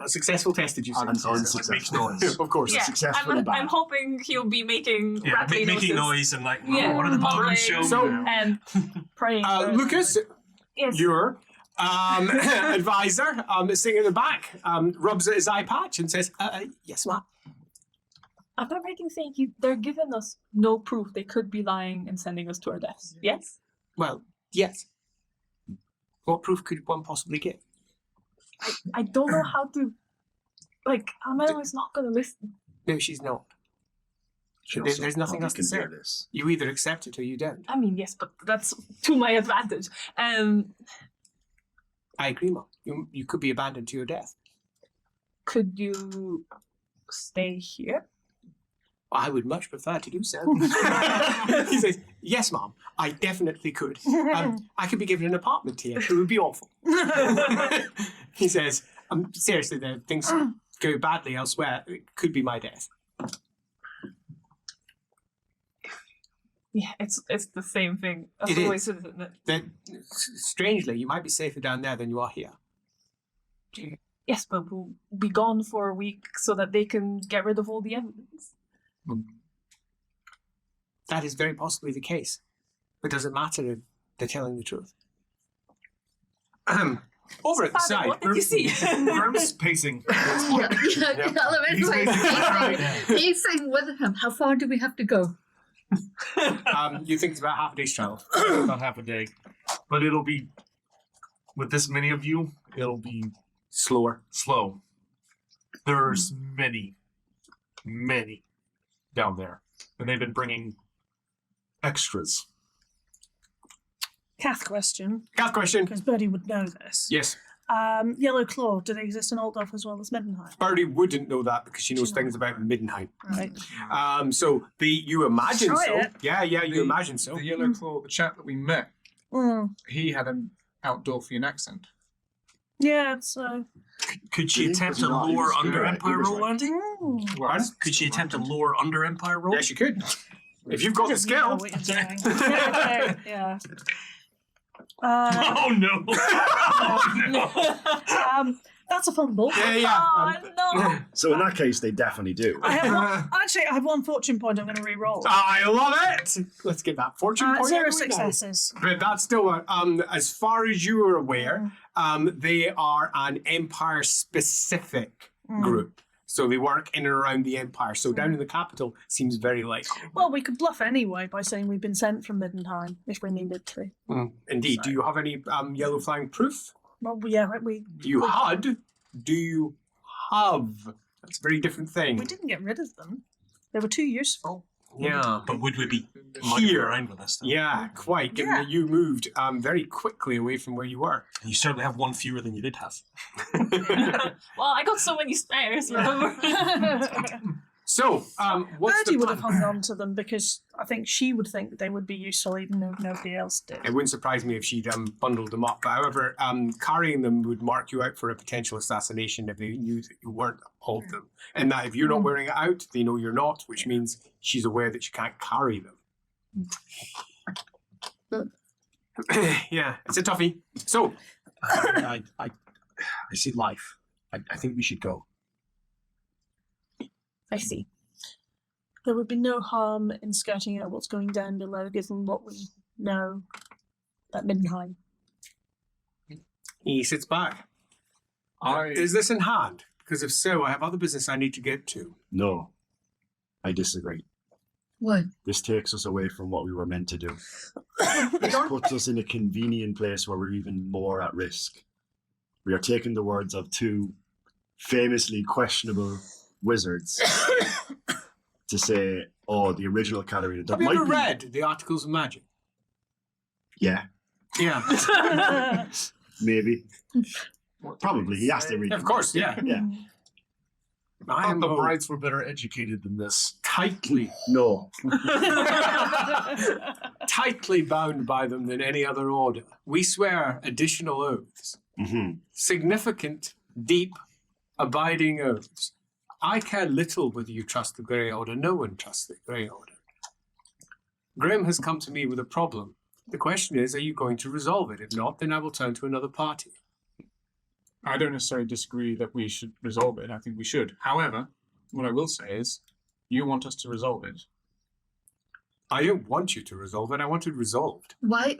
A successful test, did you say? An unsuccessful. Of course. Yeah, Successfully bad. I'm hoping he'll be making Yeah, rattly making noises. noise and like, Yeah, what are the mumbling bones show? So- and praying. for Lucas, yes. you're Advisor, sitting at the back, rubs at his eye patch and says, yes, ma'am. Am I right in saying they're giving us no proof they could be lying and sending us to our deaths? Yes? Well, yes. What proof could one possibly get? I don't know how to... Like, Amelio's not going to listen. No, she's not. She There's also nothing probably else to can say. hear this. You either accept it or you don't. I mean, yes, but that's to my advantage. I agree, Mom. You could be abandoned to your death. Could you stay here? I would much prefer to do so. He says, yes, Mom, I definitely could. I could be given an apartment here. It would be awful. He says, seriously, though, things go badly elsewhere. It could be my death. Yeah, it's the same thing. As It always, is. isn't it? Then, strangely, you might be safer down there than you are here. Yes, but we'll be gone for a week so that they can get rid of all the evidence. That is very possibly the case. But does it matter if they're telling the truth? Over at the Father, side. what did you see? Grim's pacing. Yeah, He's pacing. Pacing with him. How far do we have to go? You think it's about half a day's travel. About half a day. But it'll be, with this many of you, it'll be Slower. slow. There's many down there. And they've been bringing extras. Cath question, Got a question? because Birdie would know this. Yes. Yellow Claw, do they exist in Altdorf as well as Middenheim? Birdie wouldn't know that because she knows She things knows. about Middenheim. Right. So you imagine Try so. it. Yeah, you The- imagine so. The Yellow Claw, the chap that we met, he had an Altdorfian accent. Yeah, so. Could she He attempt was a not, he lower was under good. He Empire was roll right. landing? Pardon? Could she attempt a lower under Empire roll? Yes, you could. If you've got the Doesn't know skill. what you're doing. Yeah, okay, yeah. Oh no! Oh, no. That's a fumble. Yeah. Oh, no! So in that case, they definitely do. I have one fortune point I'm going to re-roll. I love it. Let's get that fortune point. 0 out of the way now. successes. But that's still, as far as you are aware, they are an Empire-specific group. So they work in and around the Empire. So down in the capital seems very likely. Well, we could bluff anyway by saying we've been sent from Middenheim if we needed to. Indeed. Do you have any yellow flying proof? Well, yeah, we You had. Do you have? That's a very different thing. didn't get rid of them. They were too useful. Yeah. But would we be mucking Here. around with this? Though? Yeah, quite. Given Yeah. that you moved very quickly away from where you were. You certainly have one fewer than you did have. Well, I got so many spares, remember? So, what's Birdie the would have plan? hung on to them because I think she would think they would be useful even if nobody else did. It wouldn't surprise me if she'd bundled them up. However, carrying them would mark you out for a potential assassination if they knew that you weren't of them. And that if you're not wearing it out, they know you're not, which means she's aware that she can't carry them. Yeah, it's a toughie. So, I see life. I think we should go. I see. There would be no harm in scouting out what's going down below, given what we know about Middenheim. he sits back. Is this in hand? Because if so, I have other business I need to get to. No, I disagree. What? This takes us away from what we were meant to do. This puts us in a convenient place where we're even more at risk. We are taking the words of two famously questionable wizards to say, oh, the original Katarina. That Have you might ever be... read the Articles of Magic? Yeah, Yeah. maybe. Probably. He asked to read. Of course, yeah. Yeah. I I thought am the brides were better educated than this. tightly No. tightly bound by them than any other order. We swear additional oaths, significant, deep, abiding oaths. I care little whether you trust the Grey Order. No one trusts the Grey Order. Grim has come to me with a problem. The question is, are you going to resolve it? If not, then I will turn to another party. I don't necessarily disagree that we should resolve it. I think we should. However, what I will say is, you want us to resolve it. I don't want you to resolve it. I want it resolved. Why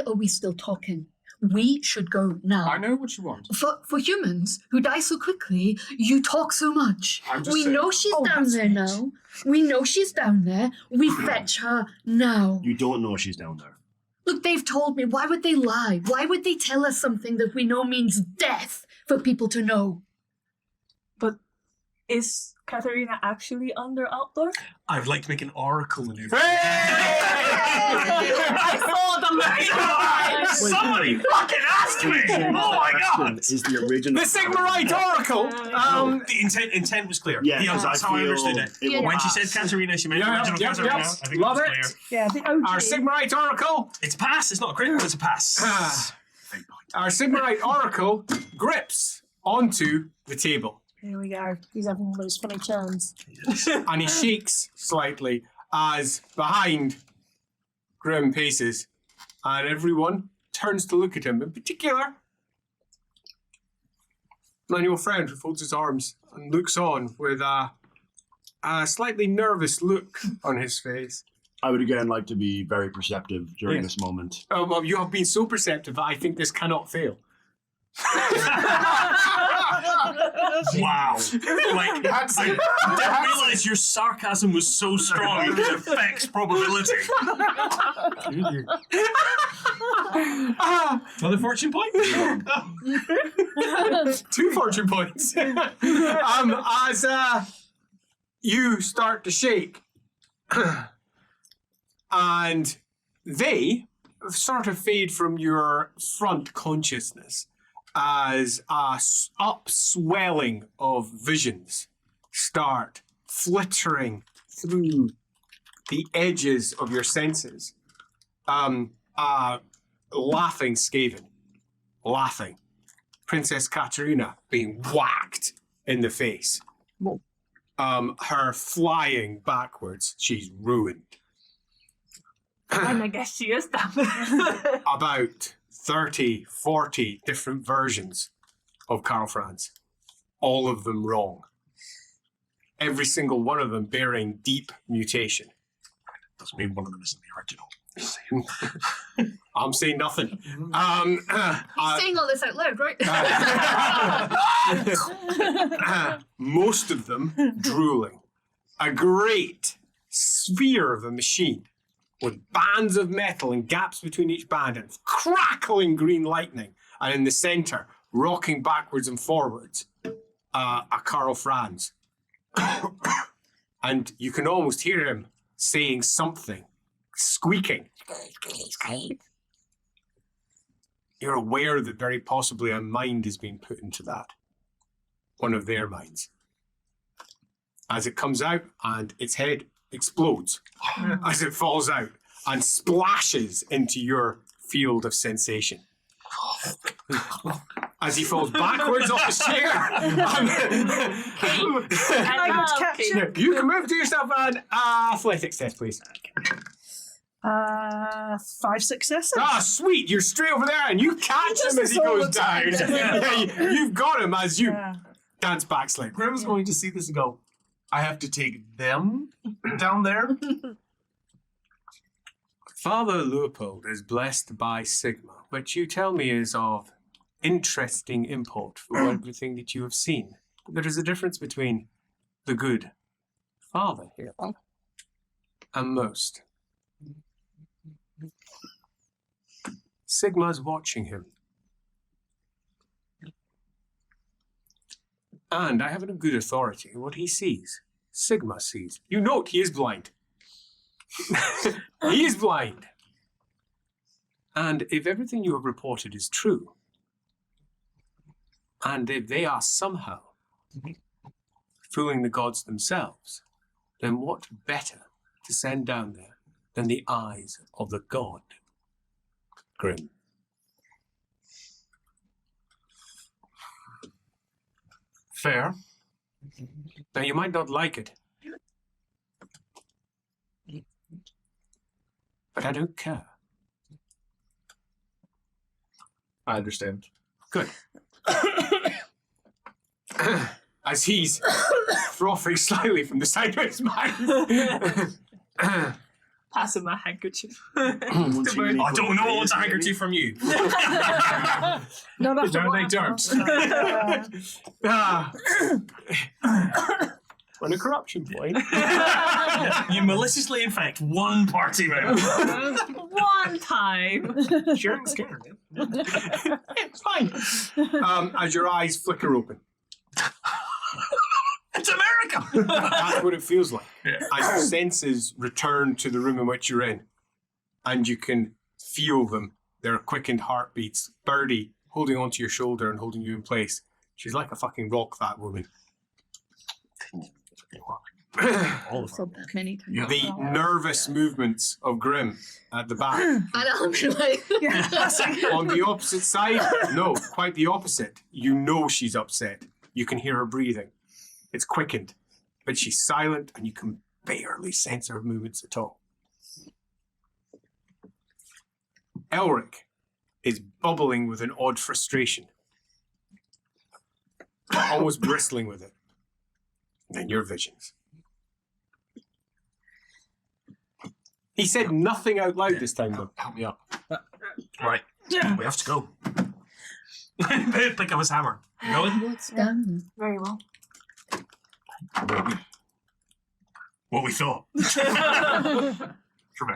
are we still talking? We should go now. I know what you want. For humans who die so quickly, you talk so much. I'm just We saying. know she's Oh, down that's there right. now. We know she's down there. We fetch her now. You don't know she's down there. Look, they've told me. Why would they lie? Why would they tell us something that we know means death for people to know? But is Katharina actually under Altdorf? I would like to make an oracle maneuver. I saw the man! Somebody fucking ask me! Oh my god! Is the original The Sigmarite Oracle! The intent was clear. Yeah, Yeah, because that's I how I feel understood it. it will When she said pass. Katarina, she meant the original Katarina. I think Love it it. was clear. Yeah, the OG. Our Sigmarite Oracle, It's a pass. It's not a crit, but it's a pass. our Sigmarite Oracle grips onto the table. Here we go. He's having all those funny turns. And he shakes slightly as behind Grim paces, and everyone turns to look at him. In particular, Manuel Friend, who folds his arms and looks on with a slightly nervous look on his face. I would again like to be very perceptive during Yes. this moment. Oh, well, you have been so perceptive that I think this cannot fail. Wow. Like, That's I it. didn't realise your sarcasm was so strong it affects probability. Another fortune point? 2 fortune points. As you start to shake, and they sort of fade from your front consciousness as a upswelling of visions start flittering through the edges of your senses. Laughing Skaven, laughing. Princess Katarina being whacked in the face. Her flying backwards. She's ruined. And I guess she is down. About 30, 40 different versions of Karl Franz. All of them wrong. Every single one of them bearing deep mutation. Doesn't mean one of them isn't the original. I'm saying nothing. Saying all this out loud, right? Most of them drooling. A great sphere of a machine with bands of metal and gaps between each band and crackling green lightning. And in the center, rocking backwards and forwards, a Karl Franz. And you can almost hear him saying something, squeaking. You're aware that very possibly a mind is being put into that. One of their minds. As it comes out and its head explodes as it falls out and splashes into your field of sensation. As he falls backwards off his chair. You can move to yourself an athletics test, please. 5 successes. Ah, sweet! You're straight over there, and you catch does him as this he all goes the down. time. Yeah, you've got him as you Yeah. dance back slightly. Grim's going to see this and go, I have to take them down there. Father Leopold is blessed by Sigma, which you tell me is of interesting import for everything that you have seen. There is a difference between the good father here and most. Sigma's watching him. And I have it on good authority. What he sees, Sigma sees. You note he is blind. He is blind. And if everything you have reported is true, and if they are somehow fooling the gods themselves, then what better to send down there than the eyes of the god? Grim. Fair. Now you might not like it, but I don't care. I understand. Good. As he's frothing slightly from the side of his mouth. Pass him a handkerchief. Once you I don't know what's a maybe. handkerchief from you. Not after No, what they happened. don't. Ah. On a corruption point. You maliciously infect one party member. One time. Sharing scared. It's fine. As your eyes flicker open. It's America. That's what it feels like. Yeah. And your senses return to the room in which you're in. And you can feel them. Their quickened heartbeats. Birdie holding onto your shoulder and holding you in place. She's like a fucking rock, that woman. I've said that many times. The nervous movements of Grim at the back. And I'll be like, On the opposite side, no, quite the opposite. You know she's upset. You can hear her breathing. It's quickened, but she's silent and you can barely sense her movements at all. Elric is bubbling with an odd frustration, almost bristling with it. And then your visions. He said nothing out loud this time, though. Help me up. Right. We have to go. Pick up his hammer. You going? what's done? Very well. What we thought.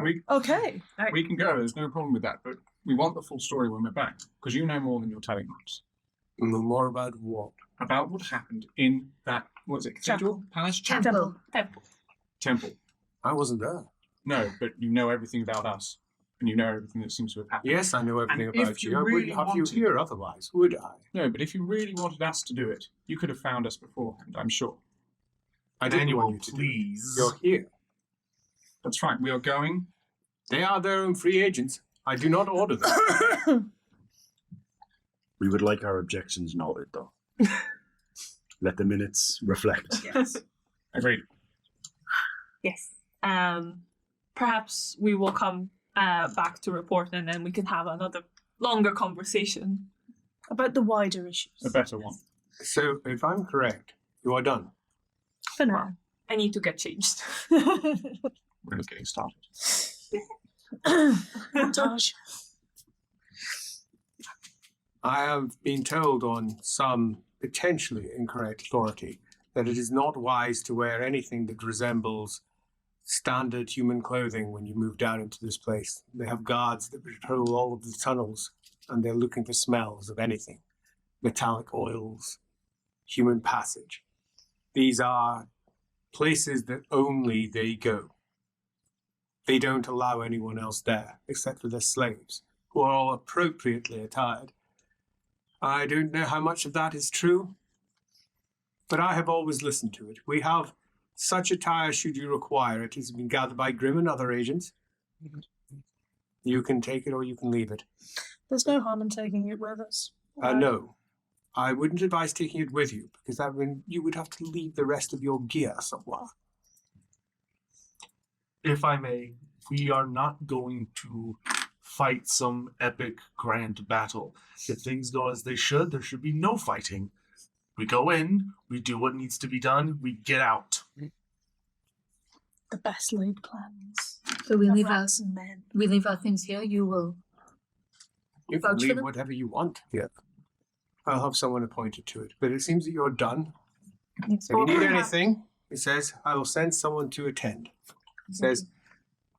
We, Okay. we can go, there's no problem with that, but we want the full story when we're back, because you know more than you're telling us. More about what? About what happened in that, what is it, cathedral? Palace? Temple. Temple. I wasn't there. No, but you know everything about us, and you know everything that seems to have happened. Yes, I know everything And about if you. you I really wouldn't have you wanted- here otherwise, would I? No, but if you really wanted us to do it, you could have found us beforehand, I'm sure. I didn't Manual, want you to do it. please. You're here. That's right, we are going. They are their own free agents. I do not order them. We would like our objections noted, though. Let the minutes reflect. Yes. Agreed. Yes. Perhaps we will come back to report and then we can have another longer conversation. About the wider issues. A better one. So, if I'm correct, you are done. For now. I need to get changed. We're just getting started. Montage. I have been told on some potentially incorrect authority that it is not wise to wear anything that resembles standard human clothing when you move down into this place. They have guards that patrol all of the tunnels, and they're looking for smells of anything. Metallic oils, human passage. These are places that only they go. They don't allow anyone else there, except for their slaves, who are all appropriately attired. I don't know how much of that is true, but I have always listened to it. We have such attire should you require it. It has been gathered by Grimm and other agents. You can take it or you can leave it. There's no harm in taking it with us. No, I wouldn't advise taking it with you, because that means you would have to leave the rest of your gear somewhere. If I may, we are not going to fight some epic grand battle. If things go as they should, there should be no fighting. We go in, we do what needs to be done, we get out. The best laid plans. So we of leave our rats and men. things here. You will. You can Vouch for leave them? whatever you want here. I'll have someone appointed to it, but it seems that you're done. If you need anything, it says, I will send someone to attend. It says,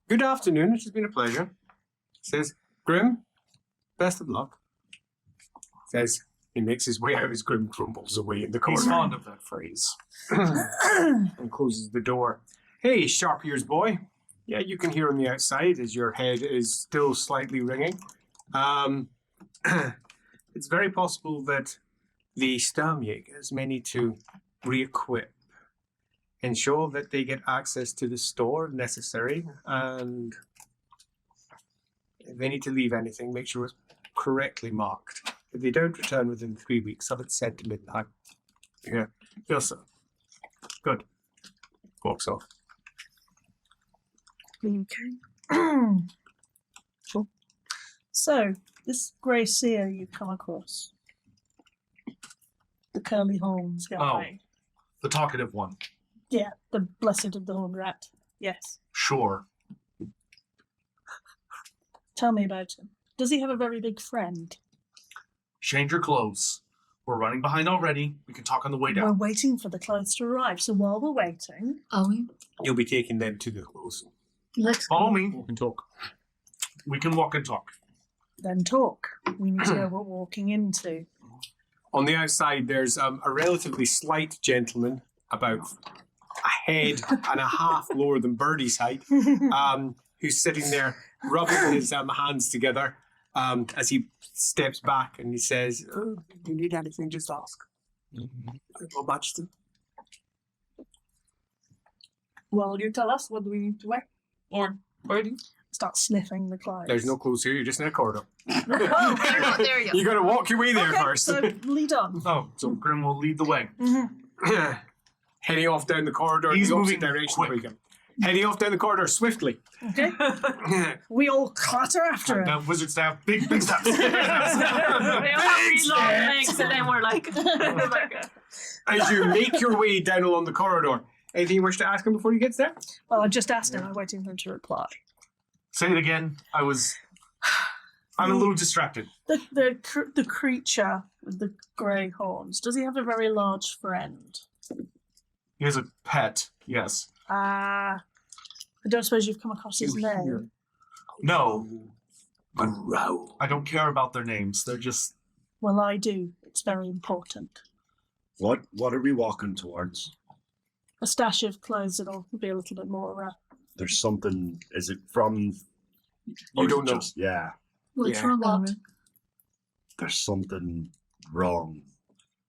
good afternoon, it has been a pleasure. It says, Grim, best of luck. It says, he makes his way out as Grim crumbles away in the corner. He's fond of that phrase. And closes the door. Hey, sharp ears boy. Yeah, you can hear on the outside as your head is still slightly ringing. It's very possible that the Sturmjägers may need to re-equip. Ensure that they get access to the store if necessary, and if they need to leave anything, make sure it's correctly marked. If they don't return within 3 weeks, have it sent to midnight. Yeah, yes, sir. Good. Walks off. Okay. Cool. So, this grey seer you've come across. The curly horns guy. The talkative one. Yeah, the blessed of the horned rat. Yes. Sure. Tell me about him. Does he have a very big friend? Change your clothes. We're running behind already. We can talk on the way We're down. waiting for the clothes to arrive, so while we're waiting... Are we? You'll be taking them to the clothes. Let's Follow go. me. We can talk. We can walk and talk. Then talk. We need to know what we're walking into. On the outside, there's a relatively slight gentleman, about a head and a half lower than Birdie's height, who's sitting there rubbing his hands together as he steps back and he says, "Oh, if you need anything, just ask. Your Majesty." Well, you tell us what do we need to wear? Or Birdie? Start sniffing the clothes. There's no clothes here, you're just in a corridor. Oh, we're not there yet. You gotta walk your way there Okay, first. so lead on. Oh, so Grim will lead the way. Heading off down the corridor He's in the opposite moving direction quick. where you go. Heading off down the corridor swiftly. Okay? We all clatter after him. Wizard staff, big steps. We all have really long legs and then we're like... As you make your way down along the corridor, anything you wish to ask him before he gets there? Well, I just asked him. I'm waiting for him to reply. Say it again. I'm a little distracted. The creature with the grey horns, does he have a very large friend? He has a pet, yes. I don't suppose you've come across his name. No. I don't care about their names. They're just... Well, I do. It's very important. What are we walking towards? A stash of clothes that'll be a little bit more... There's something. Is it from? You don't know. Yeah. What's Yeah. wrong, Laura? There's something wrong.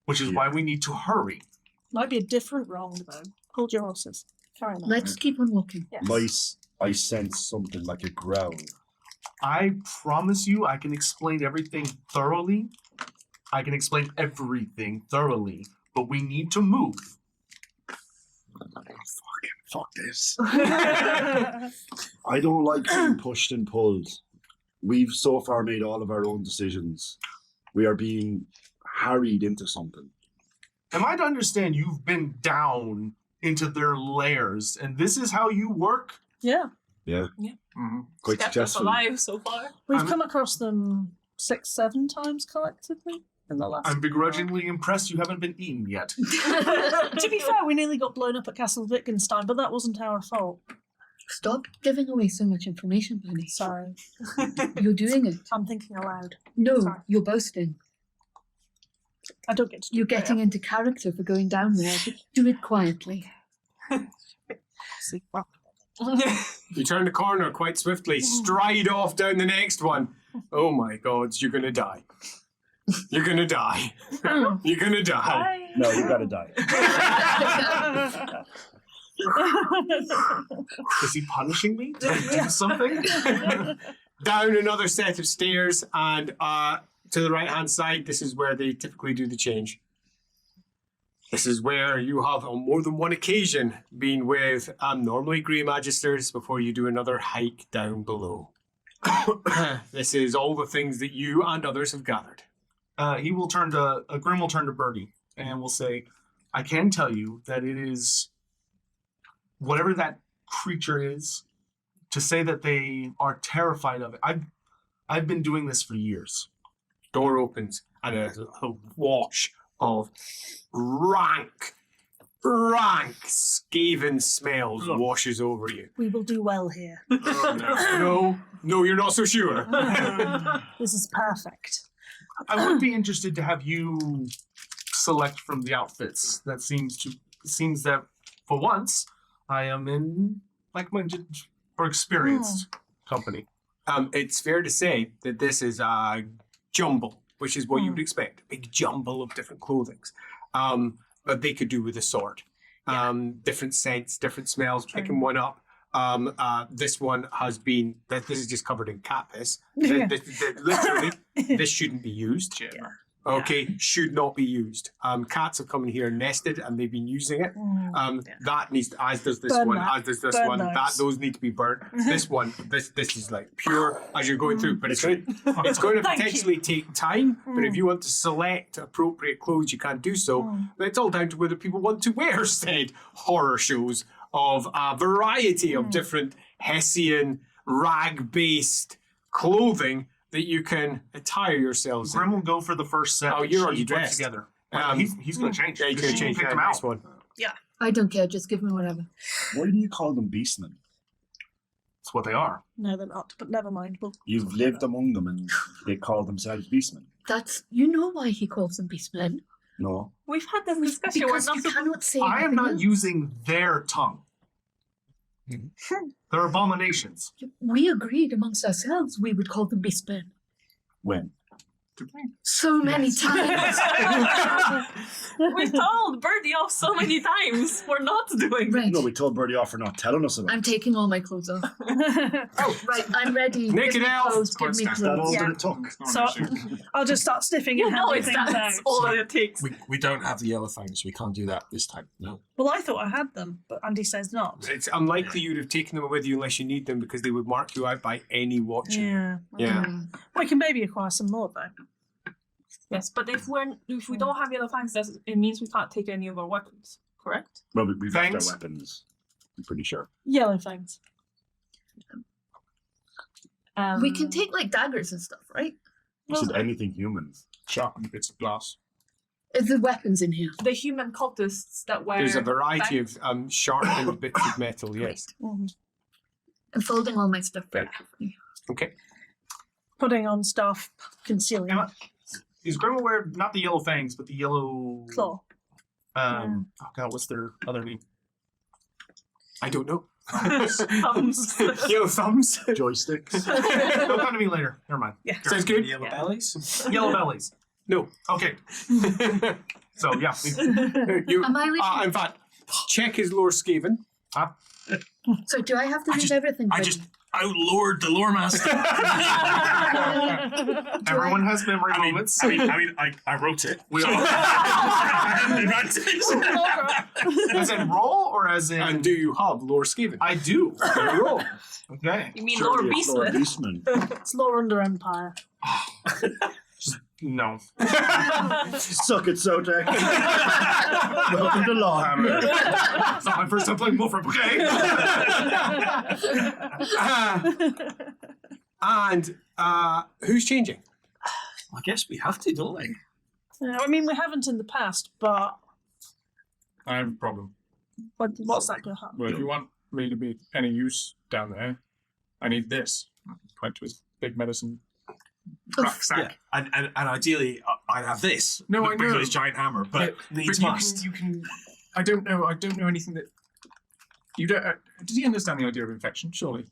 Which is why we need to hurry. Might be a different wrong, though. Hold your horses. Carry on. Let's keep on walking. Yes. I sense something like a growl. I promise you I can explain everything thoroughly. I can explain everything thoroughly. But we need to move. Fuck this. I don't like being pushed and pulled. We've so far made all of our own decisions. We are being harried into something. Am I to understand you've been down into their lairs and this is how you work? Yeah. Yeah. Mm-hmm. Quite Kept us successful. alive so far. We've come across them 6-7 times collectively in the last... I'm begrudgingly impressed you haven't been eaten yet. To be fair, we nearly got blown up at Castle Wittgenstein, but that wasn't our fault. Stop giving away so much information, Penny. Sorry. You're doing it. I'm thinking aloud. No, Sorry. you're boasting. I don't get to You're getting into character for going down there. Do it quietly. see. Well, You turn the corner quite swiftly, stride off down the next one. Oh my God, you're gonna die. You're gonna die. You're gonna die. No, you gotta die. Is he punishing me? Did I do something? Down another set of stairs, and to the right-hand side, this is where they typically do the change. This is where you have, on more than one occasion, been with normally Grey Magisters before you do another hike down below. This is all the things that you and others have gathered. Grim will turn to Birdie and will say, I can tell you that it is whatever that creature is, to say that they are terrified of it. I've been doing this for years. Door opens, and a wash of rank Skaven smells washes over you. we will do well here. No, you're not so sure. This is perfect. I would be interested to have you select from the outfits. That seems that for once I am in like-minded or experienced company. It's fair to say that this is a jumble, which is what you would expect. A big jumble of different clothings. But they could do with a sword. Different scents, different smells, picking one up. This one has been, this is just covered in cat piss. Literally, this shouldn't be used. Okay, should not be used. Cats have come in here and nested, and they've been using it. That needs, as does this Burn one, that. as does this Burn one. those. Those need to be burnt. This one, this is like pure as you're going through. But it's going to Thank potentially take time. But if you want to select appropriate clothes, you can do so. But it's all down to whether people want to wear said horror shows of a variety of different Hessian rag-based clothing that you can attire yourselves Grim in. will go for the first set. Oh, that you're she already put dressed. together. He's going to change. Yeah, you because can she change. picked Yeah, him nice out. one. I don't care. Just give me whatever. Why do you call them beastmen? That's what they are. No, they're not. But never mind. You've lived among them and they call themselves beastmen. You know why he calls them beastmen. No. We've had this discussion. We're Because not you supposed cannot say I am anything not else. using their tongue. They're abominations. We agreed amongst ourselves we would call them beastmen. When? So many times. We've told Birdie off so many times. We're not doing Right. No, we told Birdie off for not telling us about it. I'm taking all my clothes off. Oh, right. I'm ready. Naked Give me elf. clothes, give me Is that all clothes. that it took? So I'll just start sniffing and No, handing it's things that's out. all that it takes. We don't have the yellow fangs, so we can't do that this time. No. Well, I thought I had them, but Andy says not. It's unlikely you'd have taken them with you unless you need them because they would mark you out by any watching. Yeah. Yeah. We can maybe acquire some more though. Yes, but if we don't have yellow fangs, it means we can't take any of our weapons. Correct? Well, we've left Thanks. our weapons. I'm pretty sure. Yellow fangs. We can take like daggers and stuff, right? You said anything human. Sharpened bits of glass. Is there weapons in here? the human cultists that wear. There's a variety fangs. of sharpened bits of metal, yes. I'm folding all my stuff very carefully. Okay. Putting on stuff, concealing. Emma, is Grim aware not the yellow fangs, but the yellow Claw. Oh god, what's their other name? I don't know. Thumbs. Yellow thumbs. Joysticks. They'll come to me later. Never mind. Yeah. Sounds good. Yellow bellies? Yellow bellies. No. Okay. So yeah. You, Am I leaving? in fact, check his lore Skaven. So do I have to leave everything? I ready? just outlord the lore master. Everyone has memory I mean, moments. I wrote it. We all as in roll or as in And do you have lore Skaven? I do. There you go. Okay. You mean Surely Lord it's Lord Beastman? Beastman. It's lore under Empire. No. Suck it, Sotek. Welcome to LAWhammer. It's not my first time playing Wolfram, okay? And who's changing? I guess we have to, don't we? Yeah, I mean, we haven't in the past, but I have a problem. what's that going to happen? Well, if you want me to be any use down there, I need this. Point to his big medicine rucksack. Yeah. And ideally, I'd have this. No, I because know. it's giant hammer, but needs you must. can. I don't know anything that. You don't. Does he understand the idea of infection? Surely.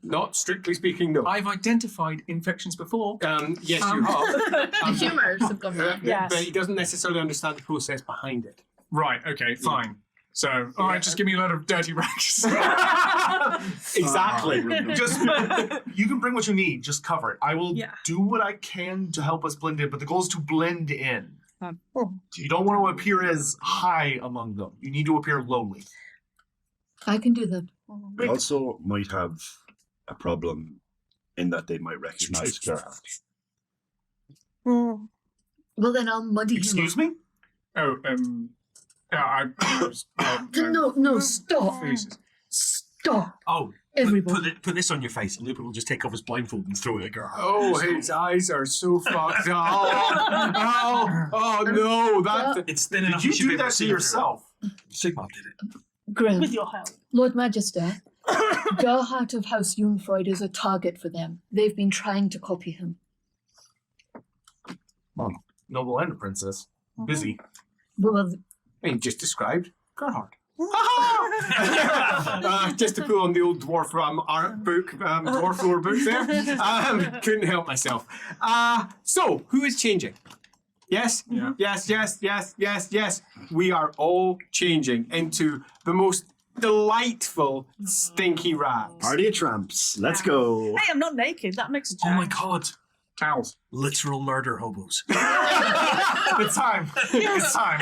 Not strictly speaking, no. I've identified infections before. Yes, you have. The humors have gone wrong. Yes. But he doesn't necessarily understand the process behind it. Right. Okay. Fine. So, all right, just give me a load of dirty rags. Exactly. Just you can bring what you need, just cover it. I will Yeah. do what I can to help us blend in, but the goal is to blend in. Oh. You don't want to appear as high among them. You need to appear lowly. I can do that. We also might have a problem in that they might recognize Gerhardt. Mm. Well, then I'll muddy him Excuse me? Oh, yeah, No, stop. faces. Stop. Oh, Everybody. put this on your face, and Lupin will just take off his blindfold and throw it at Gerhardt. Oh, his eyes are so fucked up. Oh, no. That. It's thin Did enough. you should be do able that see to it. yourself? Sigmar did it. Grim. With your help. Lord Magister, Gerhardt of House Jungfreud is a target for them. They've been trying to copy him. Noble and a princess. Busy. Well, I mean, just described Gerhardt. Just to pull on the old dwarf art book, dwarf lore book there. Couldn't help myself. So, who is changing? Yes? Yeah. Yes. We are all changing into the most delightful stinky rags. Party of tramps. Let's go. Hey, I'm not naked. That makes a Oh change. my god. Towels. Literal murder hobos. It's time. It's time.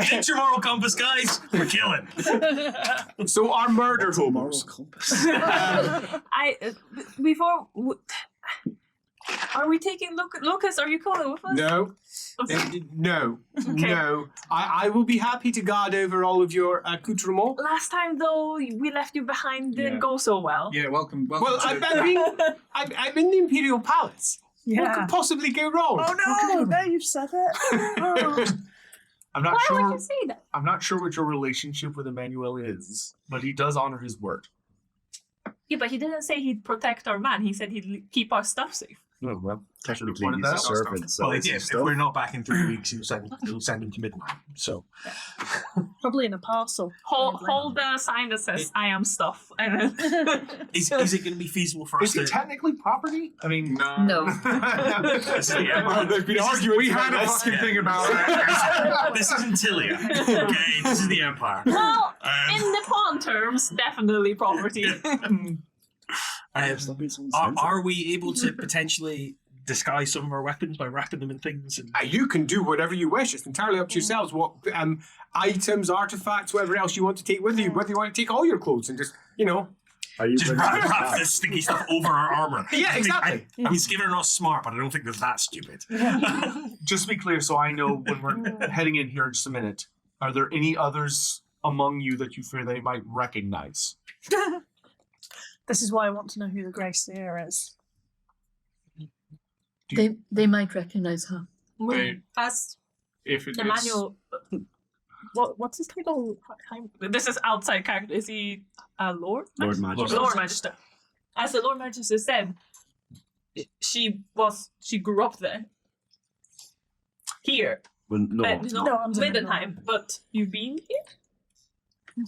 Get your moral compass, guys. We're killing. So, our murder Moral hobos. compass. Before Are we taking Lucas? Are you coming with us? No. No. Okay. No. I will be happy to guard over all of your accoutrements. Last time though, we left you behind. Didn't Yeah. go so well. Yeah, welcome. Well, I'm in the Imperial Palace. What Yeah. could possibly go wrong? Oh no! Now you've said it. Oh. I'm not Why sure. would you say that? I'm not sure what your relationship with Emmanuel is, but he does honor his word. Yeah, but he didn't say he'd protect our man. He said he'd keep our stuff safe. Oh, well, technically What he's did a that- servant, so Well, it's if his stuff. we're not back in 3 weeks, he'll send him to midnight. So Probably in a parcel. Hold the sign that says "I am stuff," and then is it going to be feasible for us Is he to? technically property? I mean, No. This is the Empire. They've been arguing. we had a about this. fucking thing about it. This isn't Tilia. Okay, this is the Empire. well, Um, in the pawn terms, definitely property. Are we able to potentially disguise some of our weapons by wrapping them in things? And You can do whatever you wish. It's entirely up to yourselves. What items, artifacts, whatever else you want to take with you. Whether you want to take all your clothes and just, Are you just bringing wrap, this wrap back? this sticky stuff over our armor. Yeah, exactly. I mean, Skaven are not smart, but I don't think they're that stupid. Just to be clear, so I know when we're heading in here in just a minute, are there any others among you that you fear they might recognize? This is why I want to know who the Grey Seer is. They might recognize her. As If it the is- manual. What's his title? This is outside character. Is he a lord? Lord Magister. Lord Magister. As the Lord Magister said, she grew up there. Here. Well, no. No, I'm sorry. Middenheim. But you've been here?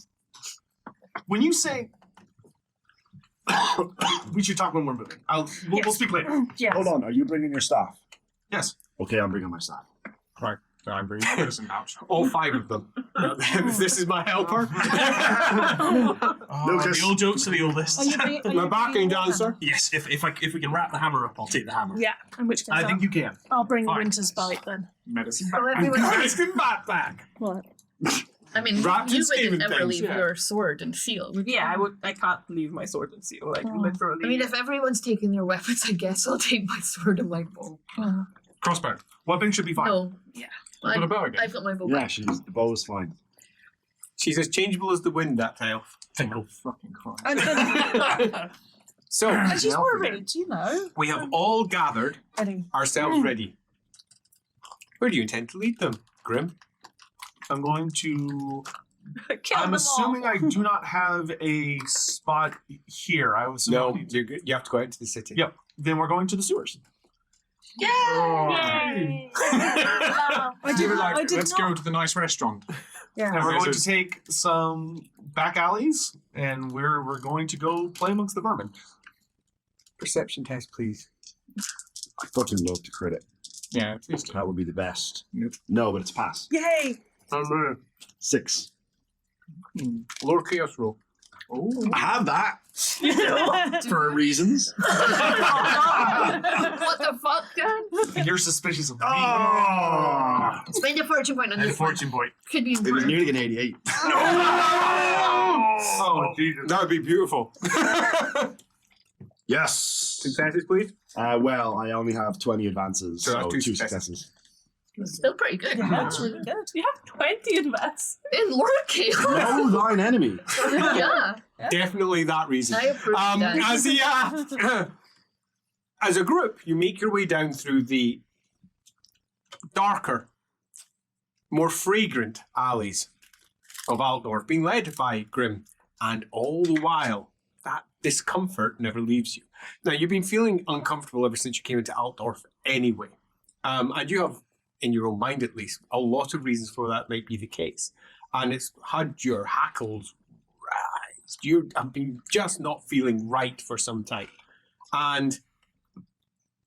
When you say we should talk when we're moving. We'll speak later. Yes. Hold on, are you bringing your staff? Yes. Okay, I'm bringing my staff. Right, I'm bringing this and ouch. all 5 of them. This is my helper. Lucas. The old jokes are the oldest. Are you bringing- are My you backing bringing dancer. Yes, if we can wrap the hammer up, I'll take the hammer. Yeah, in which case I think you can. I'll bring the Fine. Winter's Bite then. Medicine. So everyone Nice and backpack. What? I mean, Wrapped in you wouldn't Skaven ever things, leave yeah. your sword and seal. would you? Yeah, I can't leave my sword and seal. Like, Oh. literally. I mean, if everyone's taking their weapons, I guess I'll take my sword and my bow. Crossbow. Weapon should be fine. No. Yeah. Got a bow again. I've got my bow. Yeah, the bow is fine. She's as changeable as the wind, that elf. Thanquol. Fucking Christ. So, And she's worried, you know. we have all gathered Eddie. ourselves ready. Where do you intend to lead them, Grim? I'm going to. Kill I'm them assuming all. I do not have a spot here. I was No, you're good. You have to go out into the city. Yep. Then we're going to the sewers. Yay! I You were like, I did let's not. go to the nice restaurant. Yeah. And we're Okay, going so- to take some back alleys, and we're going to go play amongst the vermin. Perception test, please. I fucking love to crit it. Yeah, please do. That would be the best. Nope. No, but it's pass. Yay! 6. Lord Chaos roll. I have that. For reasons. What the fuck, Dan? You're suspicious of me. Oh! Spend a fortune point on And a this one. fortune point. Could be It was important. nearly an 88. Oh, Jesus. That would be beautiful. Yes. Successes, please. Well, I only have 20 advances, So so, that's 2 2 successes. Still pretty good. That's really good. You have 20 advance. In Lord Chaos. No thine enemy. Yeah. Definitely that reason. I approve that. As a group, you make your way down through the darker, more fragrant alleys of Altdorf, being led by Grim, and all the while, that discomfort never leaves you. Now, you've been feeling uncomfortable ever since you came into Altdorf anyway, and you have, in your own mind at least, a lot of reasons for that might be the case, and it's had your hackles rise. You have been just not feeling right for some time, and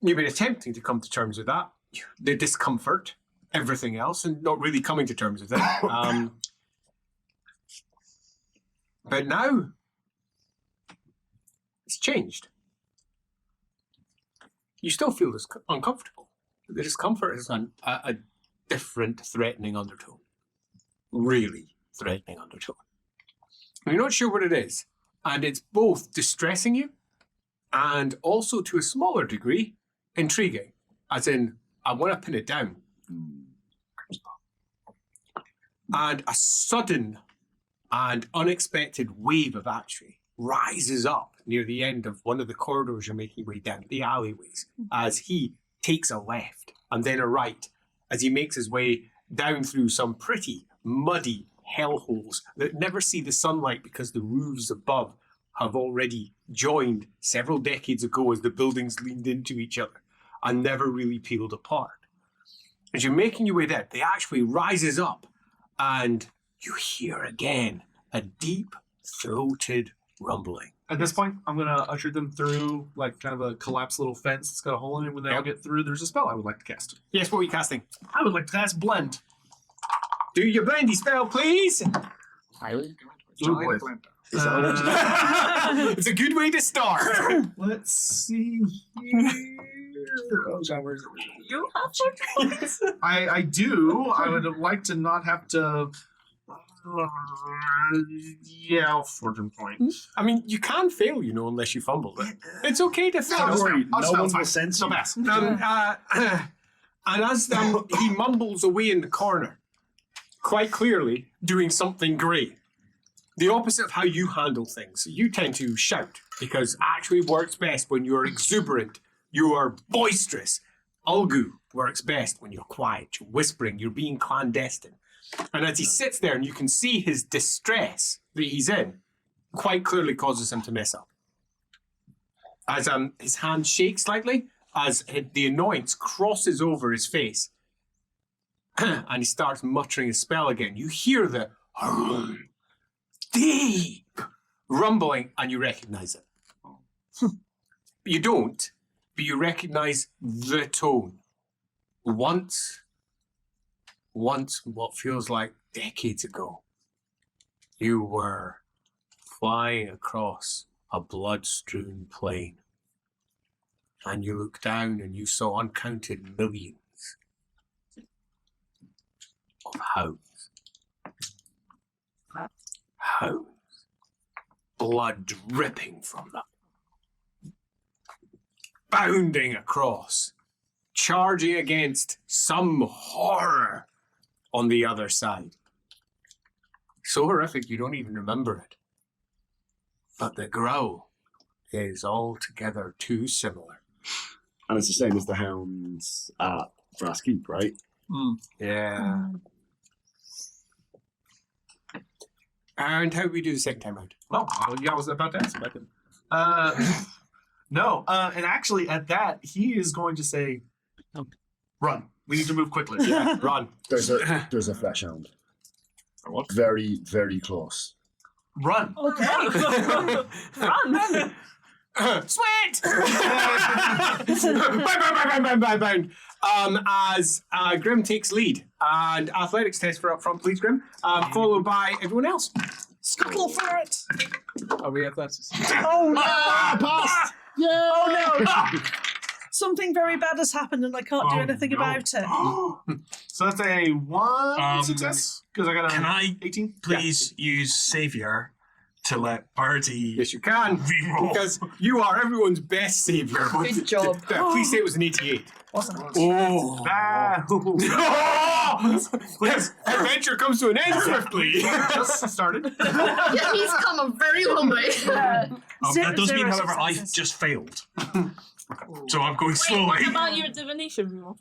you've been attempting to come to terms with that, the discomfort, everything else, and not really coming to terms with it. But now, it's changed. You still feel uncomfortable. The discomfort is a different threatening undertone. Really threatening undertone. And you're not sure what it is. And it's both distressing you and also, to a smaller degree, intriguing. As in, I want to pin it down. And a sudden and unexpected wave of action rises up near the end of one of the corridors you're making your way down, the alleyways, as he takes a left and then a right, as he makes his way down through some pretty muddy hellholes that never see the sunlight because the roofs above have already joined several decades ago as the buildings leaned into each other and never really peeled apart. As you're making your way there, the archway rises up and you hear again a deep-throated rumbling. At this point, I'm going to usher them through like kind of a collapsed little fence. It's got a hole in it. When they all get through, there's a spell I would like to cast. Yes, what are you casting? I would like to cast Blend. Do your blendy spell, please. Oh boy. It's a good way to start. Let's see here. You have points. I do. I would like to not have to. Yeah, fortune point. I mean, you can fail, you know, unless you fumble it. It's okay to fail. Don't worry, no one will fine. sense No you. pass. And as he mumbles away in the corner, quite clearly doing something great, the opposite of how you handle things. You tend to shout because actually works best when you're exuberant, you are boisterous. Ulgu works best when you're quiet, you're whispering, you're being clandestine. And as he sits there and you can see his distress that he's in, quite clearly causes him to mess up. As his hand shakes slightly, as the annoyance crosses over his face, and he starts muttering his spell again, you hear the deep rumbling and you recognize it. You don't, but you recognize the tone. Once, what feels like decades ago, you were flying across a blood-strewn plain. And you looked down and you saw uncounted millions of hounds. Hounds. Blood dripping from them. Bounding across. Charging against some horror on the other side. So horrific you don't even remember it. But the growl is altogether too similar. And it's the same as the hounds at Brass Keep, right? Yeah. And how do we do the second time round? Oh, yeah, I was about to ask if I could. No, and actually at that, he is going to say, run. We need to move quickly. Yeah, run. There's a flesh hound. What? Very, very close. Run. Okay. Run. Sweat! Bound. As Grim takes lead. And athletics test for up front, please, Grim. Followed by everyone else. Scuttle for it. Are we athletics? Oh no! Passed. Yeah. Oh no! Something very bad has happened and I can't do anything about it. So that's a 1 success? Because I got Can a I 18? please use Savior to let Birdie Yes, you can. reroll? Because you are everyone's best savior. Good job. Please say it was an 88. Oh. Yes, adventure comes to an end swiftly. Just started. Yeah, he's come a very long way. That does mean, Zero however, I successes. just failed. So I'm going Wait, slowly. what about your divination roll?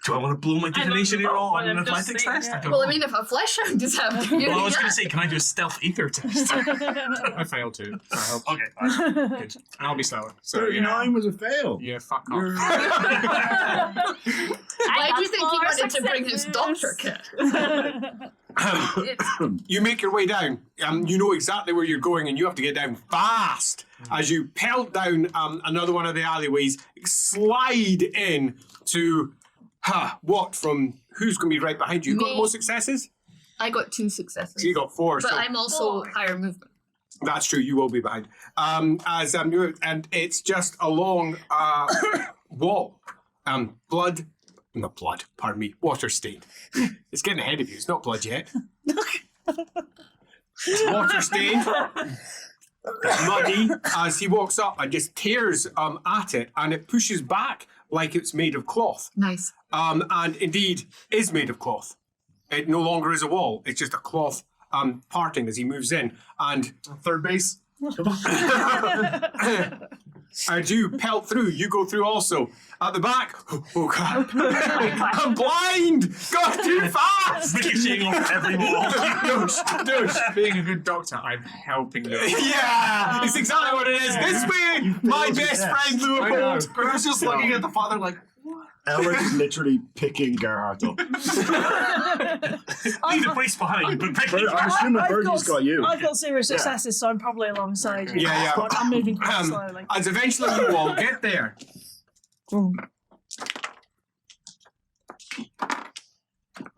Do I want to blow my divination know roll what on an I'm just athletics saying, test? yeah. I don't Well, know. I mean, if a flesh hound is happening, Well, I was going to say, can I do a stealth ether test? I failed too. So I hope. Okay, fine. Good. And I'll be slower. So, yeah. 39 was a fail. Yeah, fuck off. why do you think he wanted to bring his doctor kit? You make your way down. You know exactly where you're going, and you have to get down fast. As you pelt down another one of the alleyways, slide in to what from who's going to be right behind you? You got Me. more successes? I got 2 successes. So you got 4. But so I'm also higher movement. that's true. You will be behind. And it's just a long wall. Blood. Not blood, pardon me, water stained. It's getting ahead of you, it's not blood yet. It's water stained, it's muddy, as he walks up and just tears at it, and it pushes back like it's made of cloth. Nice. And indeed is made of cloth. It no longer is a wall. It's just a cloth parting as he moves in. And Third base. as you pelt through, you go through also. At the back, oh God, I'm blind! God, too fast! Ricocheting off every wall. Being a good doctor, I'm helping them. Yeah, it's exactly what it is. This way, my failed your best test. friend Leopold. Grant's just looking at the father like, Elric is literally picking Gerhardt up. Leave the priest behind, but pick it. I'm assuming Birdie's got you. I've got 0 successes, so I'm probably alongside you. Yeah, yeah. I'm moving quite slowly. As eventually you all get there.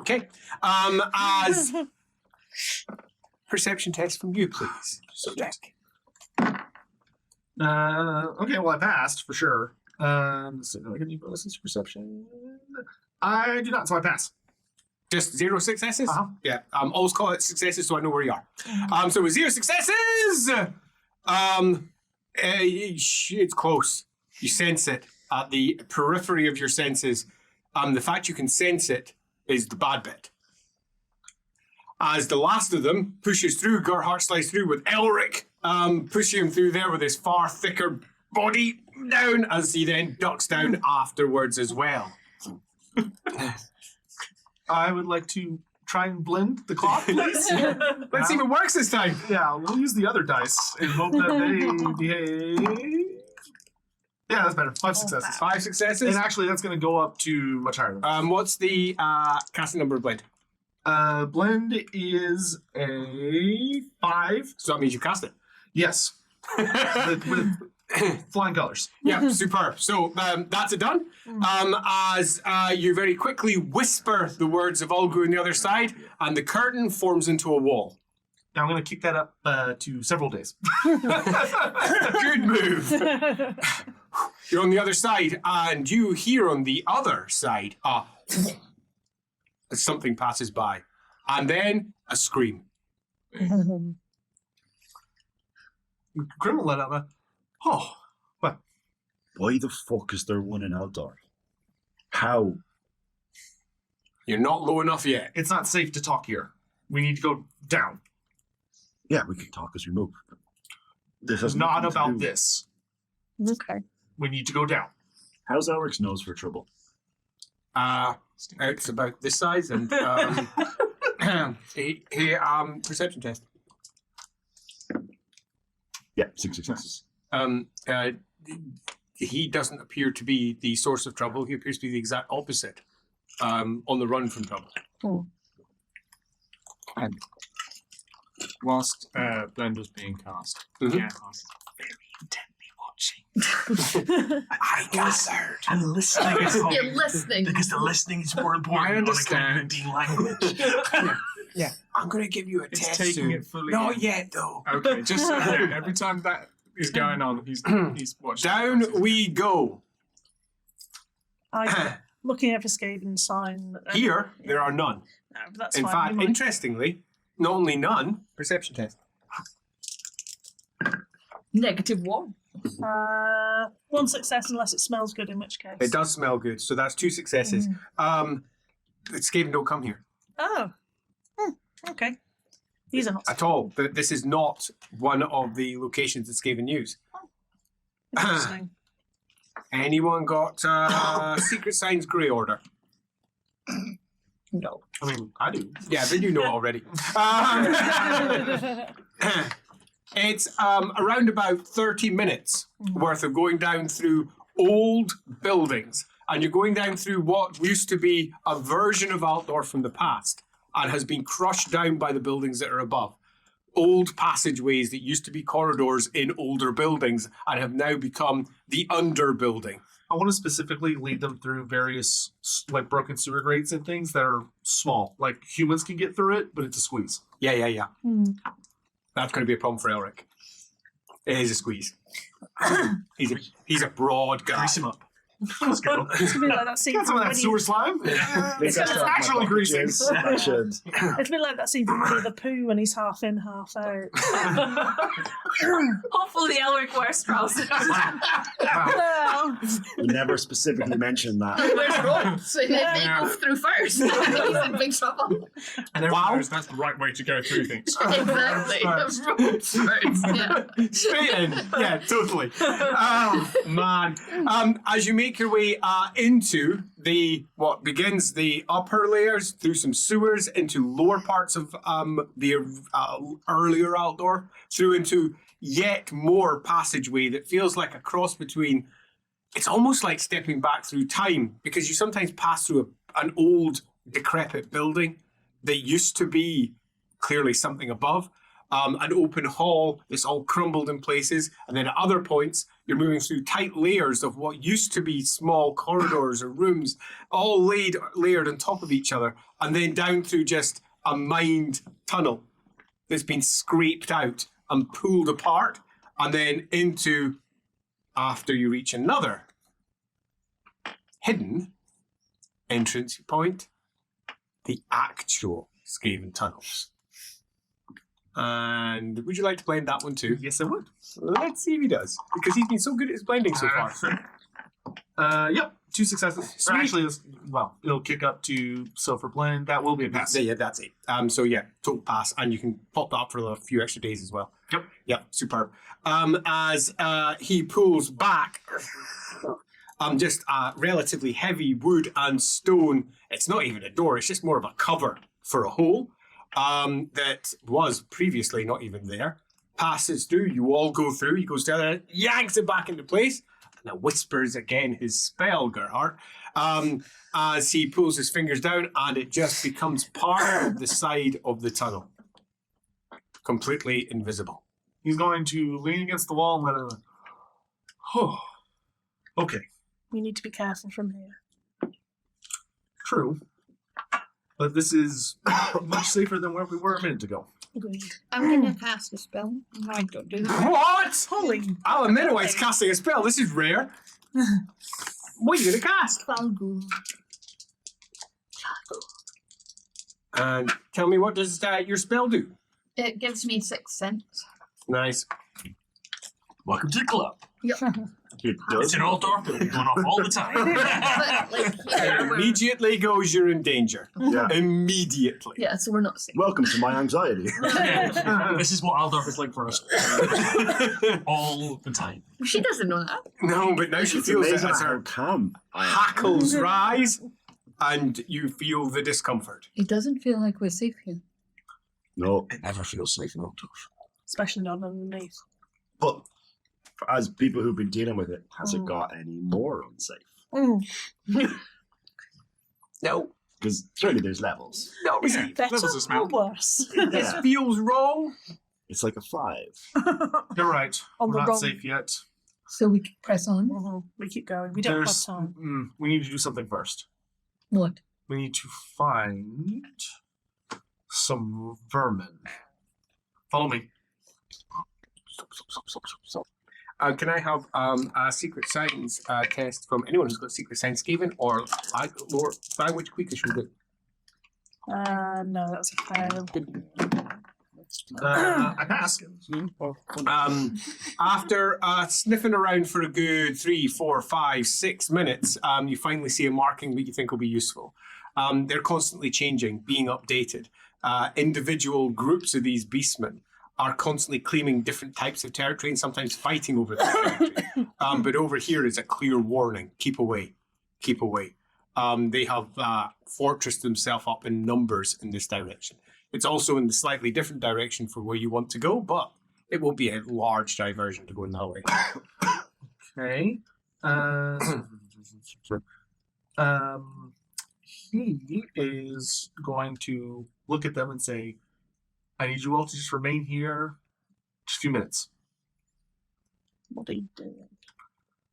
Okay. As perception test from you, please. So Jack. okay, well, I passed for sure. So do I get any bonuses to perception? I do not, so I pass. Just 0 successes? Uh-huh. Yeah. Always call it successes so I know where you are. So with 0 successes, it's close. You sense it at the periphery of your senses. The fact you can sense it is the bad bit. As the last of them pushes through, Gerhardt slides through with Elric pushing him through there with his far thicker body down as he then ducks down afterwards as well. I would like to try and blend the cloth, please. Let's see if it works this time. Yeah, we'll use the other dice and hope that they behave. Yeah, that's better. 5 successes. 5 successes. And actually, that's going to go up to much higher. What's the casting number of blend? Blend is a 5. So that means you cast it. Yes. with flying colors. Yeah, superb. So that's it done. As you very quickly whisper the words of Ulgu on the other side, and the curtain forms into a wall. Now I'm going to kick that up to several days. Good move. You're on the other side, and you hear on the other side as something passes by, and then a scream. Grim will let out a, oh, what? Why the fuck is there one in Altdorf? How? You're not low enough yet. It's not safe to talk here. We need to go down. Yeah, we can talk as we move. This It's has not nothing to about do- this. Okay. We need to go down. How's Elric's nose for trouble? It's about this size, and perception test. Yeah, 6 successes. He doesn't appear to be the source of trouble. He appears to be the exact opposite. On the run from trouble. Whilst Blend was being cast, Mhm. yeah, I was very intently watching. I gathered. And listening is You're listening. because the listening is more important I on a understand. community language. Yeah, I'm going to give you a It's test taking soon. it fully. Not in. yet, though. Okay, just every time that is going on, he's watching. Down we go. I'm looking at the Skaven sign. Here, there are none. No, but that's In fine. fact, we might- interestingly, not only none, perception test. -1. 1 success unless it smells good, in which case. It does smell good, so that's 2 successes. Skaven don't come here Oh. Okay. These are not. at all. This is not one of the locations that Skaven use. Interesting. Anyone got Secret Signs Grey Order? No. I mean, I do. Yeah, but you know it already. It's around about 30 minutes worth of going down through old buildings. And you're going down through what used to be a version of Altdorf from the past and has been crushed down by the buildings that are above. Old passageways that used to be corridors in older buildings and have now become the underbuilding. I want to specifically lead them through various like broken sewer grates and things that are small. Like humans can get through it, but it's a squeeze. Yeah. Hmm. That's going to be a problem for Elric. It is a squeeze. He's a broad guy. Grease him up. Let's go. It's gonna be like that scene Get some from of that Winnie. sewer slime. It's It's actually greasing. I should. It'll be like that scene from Winnie the Pooh when he's half in, half out. Hopefully, Elric wears trousers. Well, You never specifically mentioned that. Where's Rob? So if they go through first, he's in big trouble. And everyone knows that's the right way to go through things. Exactly. Rob's first. Yeah. Straight in. Yeah, totally. Oh, man. As you make your way into what begins the upper layers through some sewers into lower parts of the earlier Altdorf, through into yet more passageway that feels like a cross between, it's almost like stepping back through time, because you sometimes pass through an old decrepit building that used to be clearly something above, an open hall that's all crumbled in places, and then at other points you're moving through tight layers of what used to be small corridors or rooms, all layered on top of each other, and then down through just a mined tunnel that's been scraped out and pulled apart, and then into, after you reach another hidden entrance point, the actual Skaven tunnels. And would you like to blend that one too? Yes, I would. Let's see if he does, because he's been so good at his blending so far. Yep. 2 successes. Or Sweet. actually, it'll kick up to silver blend. That will be a pass. Yeah, that's it. So yeah, total pass, and you can pop that up for a few extra days as well. Yep. Yep, superb. As he pulls back, just relatively heavy wood and stone. It's not even a door, it's just more of a cover for a hole that was previously not even there. Passes through, you all go through, he goes down there, yanks it back into place, and it whispers again his spell, Gerhardt, as he pulls his fingers down, and it just becomes part of the side of the tunnel. Completely invisible. He's going to lean against the wall and let it. Oh. Okay. we need to be careful from here. True. But this is much safer than where we were a minute ago. Agreed. I'm gonna cast a spell. I don't do that. What? Holy. Alan Menowite's casting a spell. This is rare. What are you going to cast? Falgul. And tell me, what does your spell do? It gives me 6 cents. Nice. Welcome to the club. It It's does. an Altdorf, it'll be going off all the time. But, like, here, we're- Immediately goes, you're in danger. Yeah. Immediately. yeah, so we're not safe. Welcome to my anxiety. This is what Altdorf is like for us. All the time. She doesn't know that. No, but now she It's feels it amazing as how her calm I am. hackles rise, and you feel the discomfort. It doesn't feel like we're safe here. No, It never feels safe in Altdorf. Especially not underneath. but as people who've been dealing with it, has it got any more unsafe? No. Because surely there's levels. No, Yeah. Better Levels of or smell. worse? Yeah. This feels wrong. It's like a 5. You're right. On We're the not wrong- safe yet. So we can press on. We keep going. We don't have time. We need to do something first. What? We need to find some vermin. Follow me. Can I have a secret science test from anyone who's got secret science, Skaven or lore language quicker should do? No, that's a fail. I pass. After sniffing around for a good 3, 4, 5, 6 minutes, you finally see a marking that you think will be useful. They're constantly changing, being updated. Individual groups of these beastmen are constantly claiming different types of territory and sometimes fighting over that territory. But over here is a clear warning: keep away, keep away. They have fortressed themselves up in numbers in this direction. It's also in the slightly different direction for where you want to go, but it will be a large diversion to go in that way. Okay. He is going to look at them and say, I need you all to just remain here just a few minutes. What are you doing?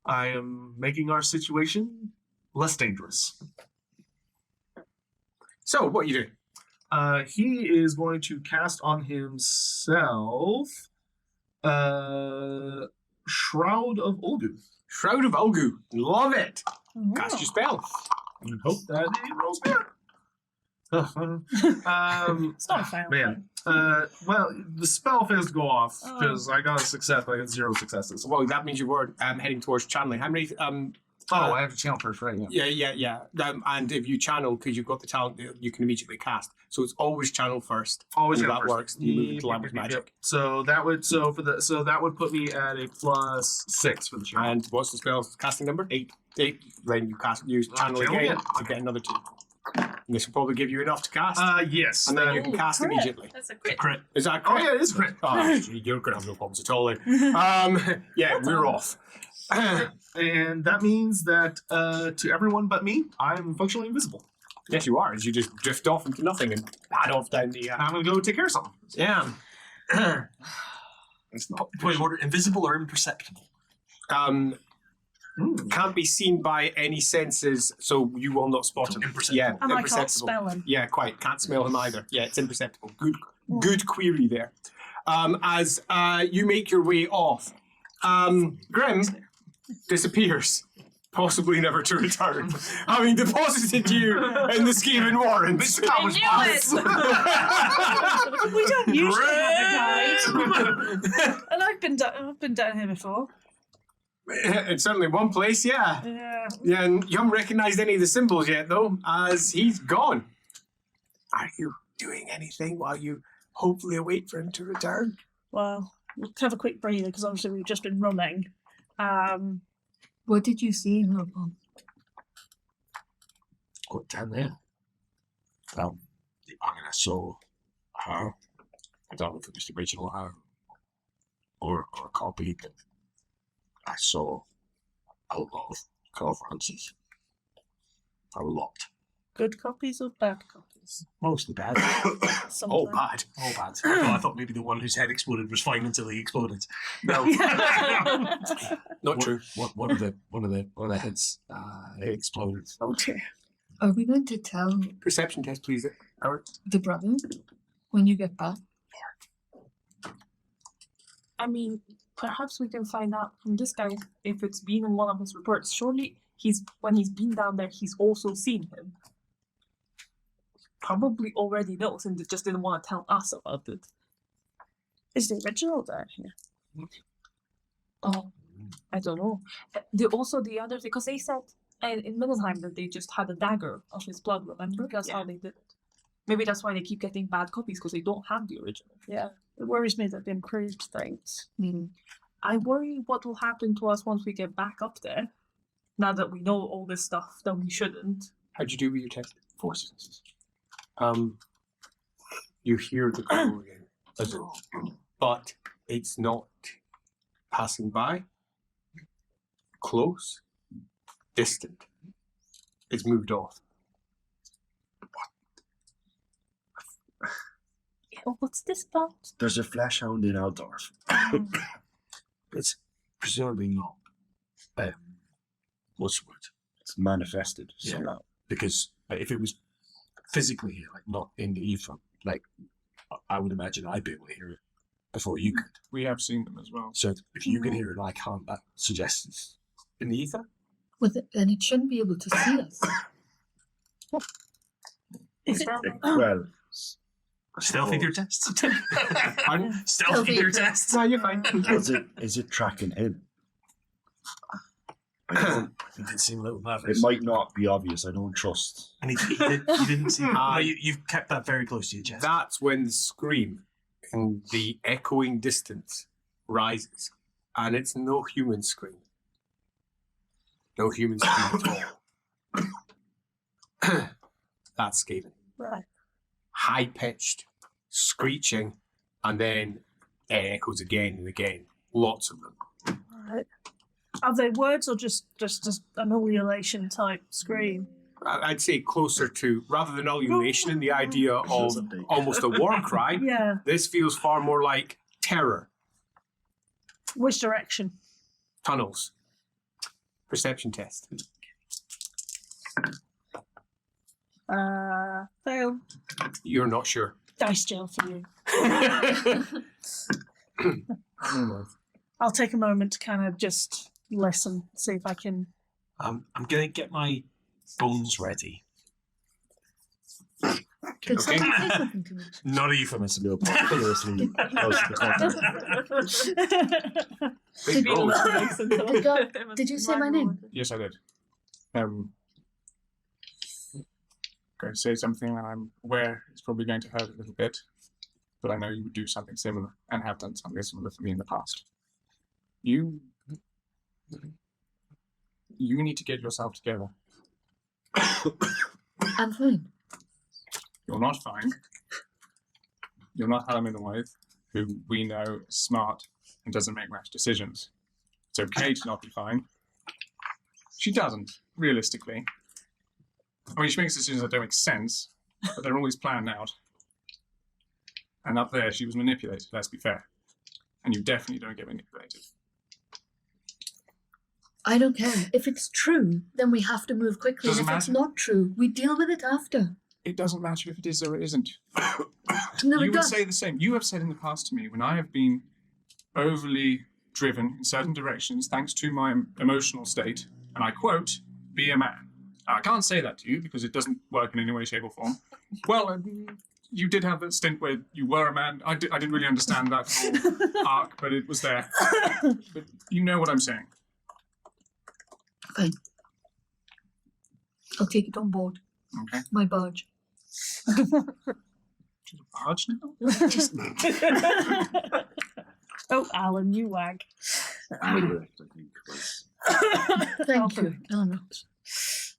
I am making our situation less dangerous. So, what are you doing? He is going to cast on himself Shroud of Ulgu. Shroud of Ulgu. Love it. Oh. Cast your spell. And hope that it rolls better. It's not a fail. Man. Well, the spell fails to go off Oh. because I got a success. I got 0 successes. Well, that means you were heading towards channeling. How many? Oh, I have to channel first, right? Yeah. Yeah. And if you channel, because you've got the talent, you can immediately cast. So it's always channel first. Always And channel that first. works. You move into line with Yep. magic. So that would that would put me at a +6 for the channel. And what's the spell's casting number? 8. Then you channel channel again again. to get another 2. And this will probably give you enough to cast. Yes. and then you that- can cast crit. immediately. That's a crit. crit. Is that Oh correct? yeah, it is crit. Oh, you're going to have no problems at all then. Yeah, we're off. And that means that to everyone but me, I'm functionally invisible. Yes, you are. As you just drift off into nothing and pad off down the... I'm gonna go take care of something. yeah. It's not. Point of order, invisible or imperceptible? Can't be seen by any senses, so you will not spot him. Imperceptible. Yeah, And I can't imperceptible. spell him. Yeah, quite. Can't smell him either. Yeah, it's imperceptible. Good query there. As you make your way off, Grim disappears, possibly never to return, having deposited you in the Skaven warrants. I knew it! We don't usually have a guide. And I've been down here before. In certainly one place, yeah. Yeah, and you haven't recognised any of the symbols yet, though, as he's gone. Are you doing anything while you hopefully wait for him to return? Well, we'll have a quick breather because obviously we've just been running. What did you see, Robo? Got down there. I mean, I saw her. I don't know if it was the original her or a copy, but I saw a lot of conferences. A lot. Good copies or bad copies? Mostly bad. Something. Oh, bad. All bad. I thought maybe the one whose head exploded was fine until he exploded. No. Not true. One of the heads exploded. Okay. Are we going to tell Perception test, please, Howard. the brother when you get back? I mean, perhaps we can find out from this guy if it's been in one of his reports. Surely when he's been down there, he's also seen him. Probably already knows and just didn't want to tell us about it. Is the original down here? Oh, I don't know. The other, because they said in Middlesheim that they just had a dagger of his blood, remember? That's how they did it. Maybe that's why they keep getting bad copies, because they don't have the original. Yeah. It worries me that they improved things. I worry what will happen to us once we get back up there, now that we know all this stuff that we shouldn't. How'd you do with your test? 4 successes. You hear the call again, but it's not passing by, close, distant. It's moved off. Oh, what's this about? There's a flesh hound in Altdorf. It's presumably not. What's the word? It's manifested Yeah. somehow. Because if it was physically here, like not in the ether, like I would imagine I'd be able to hear it before you could. We have seen them as well. So if you can hear it and I can't, that suggests it's in the ether. Well, then it shouldn't be able to see us. Is it? Well, Stealthy your tests. Pardon? Stealthy your tests. No, you're fine. is it tracking him? It did seem a little bad. It might not be obvious. I don't trust. And he didn't see. No, you've kept that very close to your chest. That's when the scream in the echoing distance rises, and it's no human scream. No human scream at all. That's Skaven. Right. High-pitched, screeching, and then it echoes again and again. Lots of them. Right. Are they words or just an ululation type scream? I'd say closer to, rather than ululation and the idea of almost a war cry, Yeah. this feels far more like terror. Which direction? Tunnels. Perception test. Fail. You're not sure. Dice jail for you. I'll take a moment to kind of just listen, see if I can. I'm gonna get my bones ready. Could Okay. someone say something to me? Not a euphemism. Seriously, close to the content. Big roll. Did you say my name? Yes, I did. Going to say something that I'm aware is probably going to hurt a little bit, but I know you would do something similar and have done something similar for me in the past. You need to get yourself together. I'm fine. You're not fine. You're not Helen White, who we know is smart and doesn't make rash decisions. It's okay to not be fine. She doesn't, realistically. I mean, she makes decisions that don't make sense, but they're always planned out. And up there, she was manipulated, let's be fair. And you definitely don't get manipulated. I don't care. If it's true, then we have to move quickly. Doesn't If it's matter. not true, we deal with it after. It doesn't matter if it is or it isn't. No, You it would does. say the same. You have said in the past to me, when I have been overly driven in certain directions thanks to my emotional state, and I quote, be a man. I can't say that to you because it doesn't work in any way, shape or form. Well, you did have that stint where you were a man. I didn't really understand that whole arc, but it was there. But you know what I'm saying. Fine. I'll take it on board. Okay. My barge. Barge now? Oh, Alan, you wag. Correct, I think. was- Thank you, Eleanor.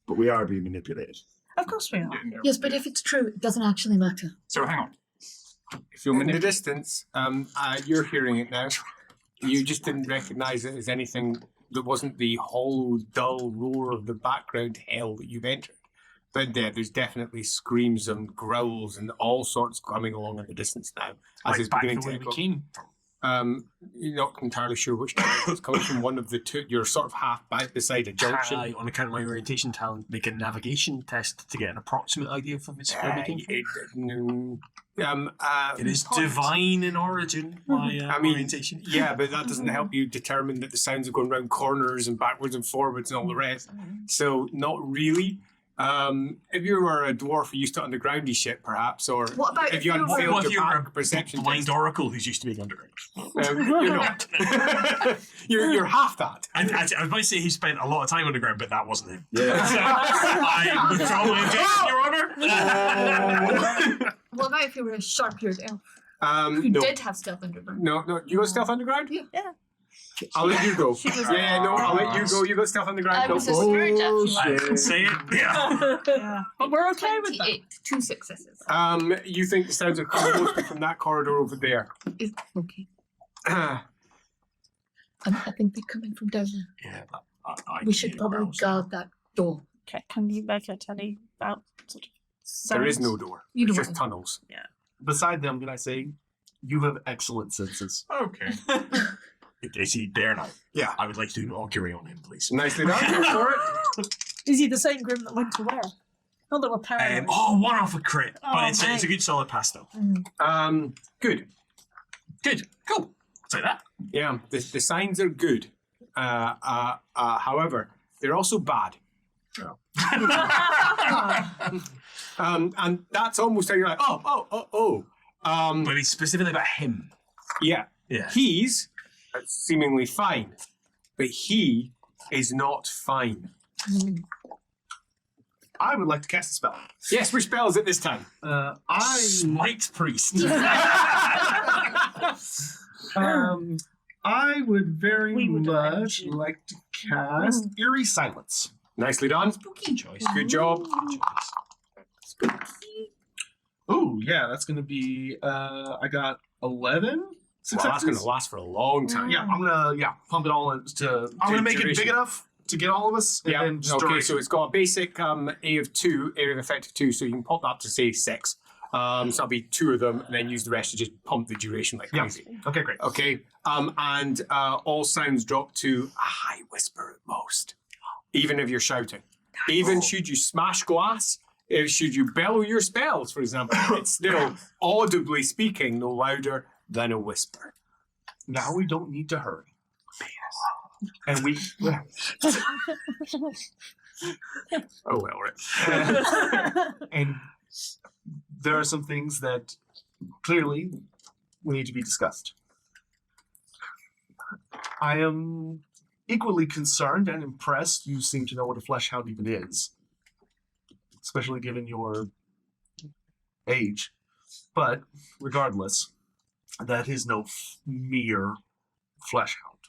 But we are being manipulated. Of course we are. Yes, but if it's true, it doesn't actually matter. So hang on. If you're In the manipulated, distance, you're hearing it now. You just didn't recognise it as anything that wasn't the hollow, dull roar of the background hell that you've entered. But there's definitely screams and growls and all sorts coming along in the distance now. As it's back beginning the way to we echo. came. You're not entirely sure which direction it's coming from. One of the two. You're sort of half back beside a junction. Can I, on account of my orientation talent, make a navigation test to get an approximate idea of its where we came from? It is divine in origin, my orientation. Yeah, but that doesn't help you determine that the sounds are going round corners and backwards and forwards and all the rest. So not really. If you were a dwarf who used to undergroundy shit, perhaps, or What about if you hadn't What failed if your you're a back perception blind test, oracle who's used to being underground? you're not. you're half that. I was about to say he spent a lot of time underground, but that wasn't him. Yeah. I withdraw my objection, Your Honour. What about if you were a sharp-eared elf who No. did have stealth underground? No, you got stealth underground? Yeah. I'll let you go. She was I'll let you go. You got stealth underground. I Go. was a scourge, actually. I didn't say it. Yeah. Yeah. But we're okay with that. 28, 2 successes. You think the sounds are coming mostly from that corridor over there? Okay. I think they're coming from down there. Yeah, We should probably guard that door. Okay, can you make a tell me about sort of There is sounds? no door. You It's know just what? tunnels. Beside them, can I say, you have excellent senses. okay. Is he there now? Yeah. I would like to do an augury on him, please. Nicely done. Go for it. Is he the same grim that went to where? Not that we're paranoid. One off a crit, Oh, but it's a mate. good solid pass though. Good. Good, cool. I'll say that. Yeah, the signs are good. However, they're also bad. And that's almost how you're like, oh. But he's specifically about him. Yeah. Yeah. He's seemingly fine, but he is not fine. I would like to cast a spell. Yes, which spell is it this time? Smite priest. I would very We would much arrange. like to cast Eerie Silence. Nicely done. Spooky choice. Good job. Oh, yeah, that's going to be, I got 11 Well, successes. that's going to last for a long time. Yeah, I'm going to, pump it all in to I'm going to make it duration. big enough to get all of us. And Yeah. then just Okay, duration. so it's got a basic A of 2, area of effect of 2, so you can pop that up to say 6. So that'll be 2 of them, and then use the rest to just pump the duration like Yeah. crazy. Okay, great. Okay, and all sounds drop to a high whisper at most, even if you're shouting. Even should you smash glass, should you bellow your spells, for example, it's still audibly speaking no louder than a whisper. Now we don't need to hurry. And we. Oh well, right. And there are some things that clearly we need to be discussed. I am equally concerned and impressed. You seem to know what a flesh hound even is, especially given your age. But regardless, that is no mere flesh hound.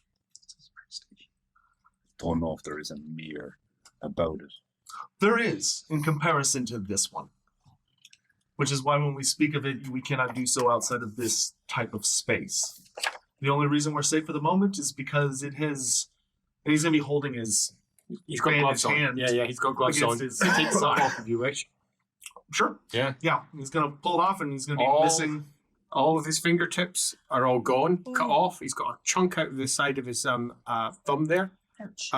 Don't know if there is a mere about it. There is, in comparison to this one. Which is why when we speak of it, we cannot do so outside of this type of space. The only reason we're safe for the moment is because it has... And he's going to be holding his... He's got gloves on. hand Yeah, he's got gloves on. against Take his the glove side. off if you wish. Sure. Yeah. Yeah, he's going to pull it off and he's going to be missing... All of his fingertips are all gone, cut off. He's got a chunk out of the side of his thumb there. Ouch.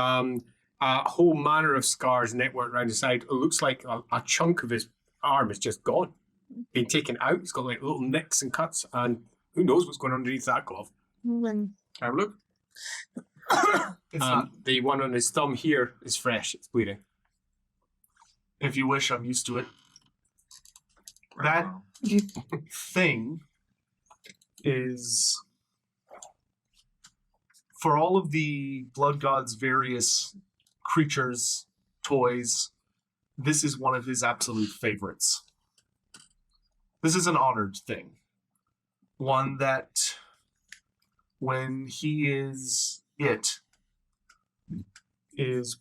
A whole manner of scars networked around his side. It looks like a chunk of his arm is just gone. Been taken out. He's got like little nicks and cuts, and who knows what's going on underneath that glove. When Have a look. It's not... The one on his thumb here is fresh. It's bleeding. If you wish, I'm used to it. That thing is... For all of the Blood God's various creatures, toys, this is one of his absolute favorites. This is an honored thing. One that, when he is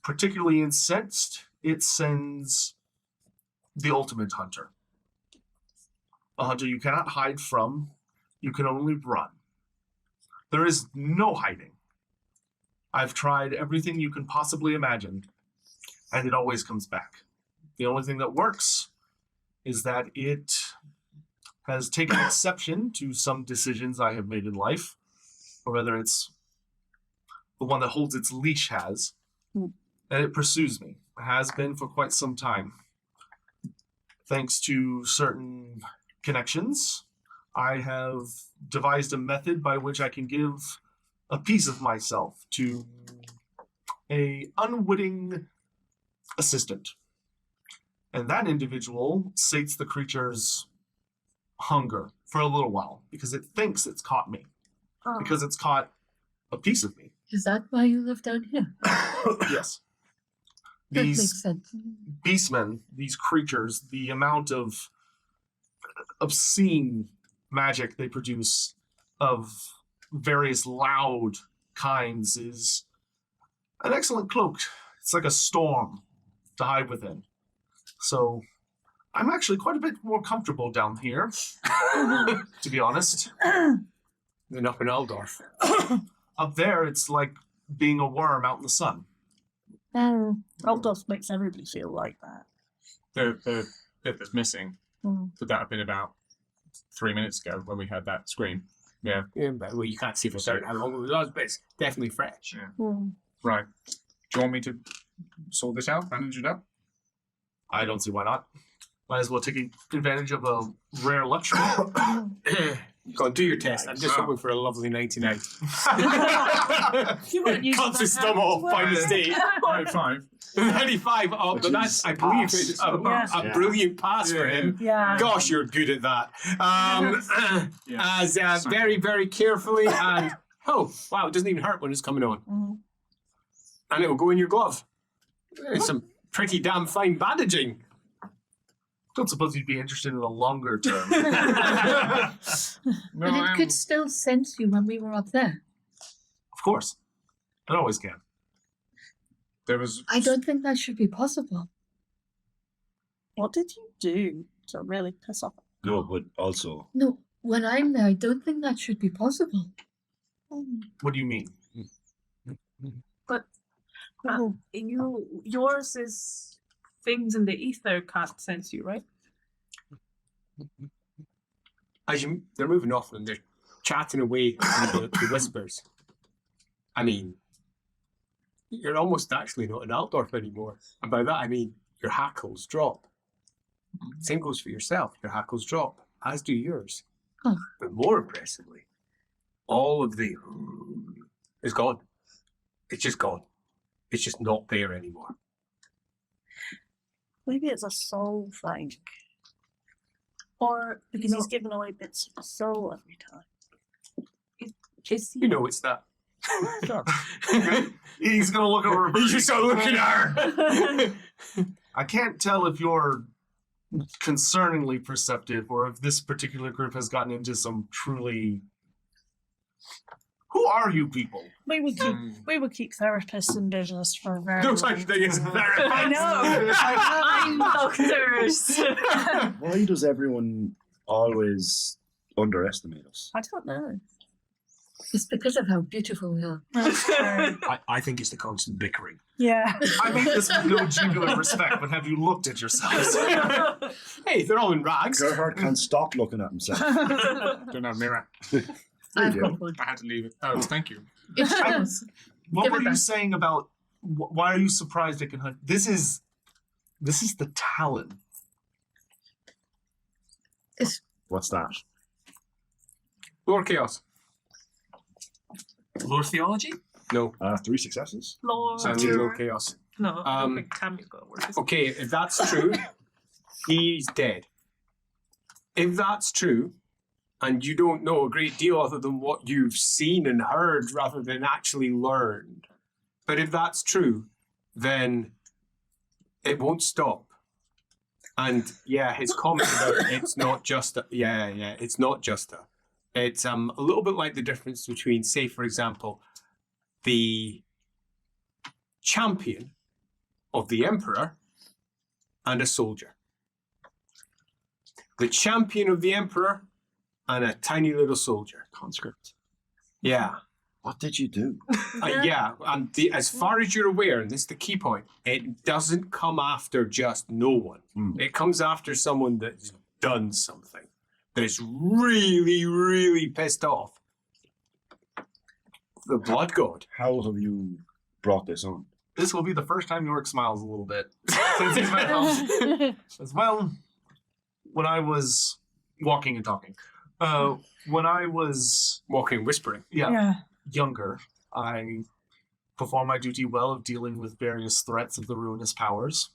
particularly incensed, it sends the ultimate hunter. A hunter you cannot hide from, you can only run. There is no hiding. I've tried everything you can possibly imagine, and it always comes back. The only thing that works is that it has taken exception to some decisions I have made in life, or whether it's the one that holds its leash has, and it pursues me. It has been for quite some time. Thanks to certain connections, I have devised a method by which I can give a piece of myself to a unwitting assistant. And that individual sates the creature's hunger for a little while because it thinks it's caught me. Oh. Because it's caught a piece of me. Is that why you live down here? Yes. That These makes sense. beastmen, these creatures, the amount of obscene magic they produce of various loud kinds is an excellent cloak. It's like a storm to hide within. So I'm actually quite a bit more comfortable down here, to be honest. Than up in Altdorf. Up there, it's like being a worm out in the sun. Altdorf makes everybody feel like that. The bit that's missing, Mm. would that have been about 3 minutes ago when we heard that scream? Yeah. Yeah, but well, you can't see for certain how long it was, but it's definitely fresh. Yeah. Mm. Right. Do you want me to sort this out, bandage it up? I don't see why not. Might as well take advantage of a rare luxury. Go on, do your test. I'm just hoping for a lovely 99. You weren't using Cuts his that thumb hand off, as well. final state. 95. 95. Oh, but that's, I believe, it's a Yeah. brilliant pass for him. Yeah. Gosh, you're good at that. Yeah. As very, very carefully and oh wow, it doesn't even hurt when it's coming on, Mm. and it will go in your glove. It's some pretty damn fine bandaging. Don't suppose you'd be interested in a longer term. No, But it could still sense you when we were up there. Of course. It always can. there was. I don't think that should be possible. What did you do to really piss off? No, but also, No, when I'm there, I don't think that should be possible. What do you mean? Yours is things in the ether can't sense you, right? As they're moving off and they're chatting away in the whispers. I mean, you're almost actually not in Altdorf anymore. And by that I mean your hackles drop. Same goes for yourself. Your hackles drop, as do yours. Oh. But more impressively, all of the is gone. It's just gone. It's just not there anymore. Maybe it's a soul thing. Or because he's giving away bits of his soul every time. Is he? You know it's that. He's gonna look over. You just start looking at her. I can't tell if you're concerningly perceptive or if this particular group has gotten into some truly. Who are you people? We would keep therapists in business for a very No long such thing as time. therapy. I know. I'm doctors. Why does everyone always underestimate us? I don't know. It's because of how beautiful we are. I think it's the constant bickering. Yeah. I mean this with no genuine respect, but have you looked at yourselves? Hey, they're all in rags. Gerhard can't stop looking at himself. Don't have a mirror. I've you got one. I had to leave it. Oh, thank you. It's yours. What Give were it you back. saying about why are you surprised it can hunt? This is the Talon. What's that? Lord Chaos. Lord Theology? No. 3 successes? Lord. Sounds like Lord Chaos. No, I don't Um, think Tammy's got to work. Okay, if that's true, he's dead. If that's true, and you don't know a great deal other than what you've seen and heard rather than actually learned, but if that's true, then it won't stop. And yeah, his comment about it's not just a, it's not just a. It's a little bit like the difference between, say, for example, the champion of the emperor and a soldier. The champion of the emperor and a tiny little soldier. Conscript. Yeah. What did you do? And as far as you're aware, and this is the key point, it doesn't come after just no one. It comes after someone that's done something, that's really, really pissed off. The blood god. How have you brought this on? This will be the first time York smiles a little bit since he's met home. As well, when I was walking and talking, when I was Walking and whispering. younger, I performed my duty well of dealing with various threats of the ruinous powers.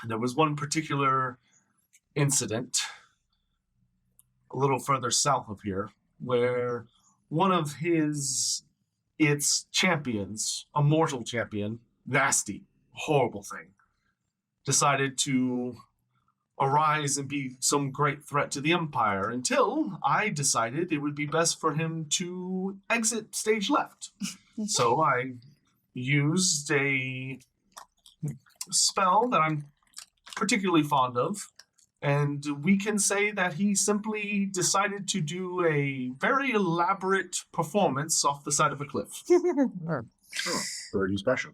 And there was one particular incident a little further south of here where one of its champions, a mortal champion, nasty, horrible thing, decided to arise and be some great threat to the Empire until I decided it would be best for him to exit stage left. So I used a spell that I'm particularly fond of, and we can say that he simply decided to do a very elaborate performance off the side of a cliff. Pretty special.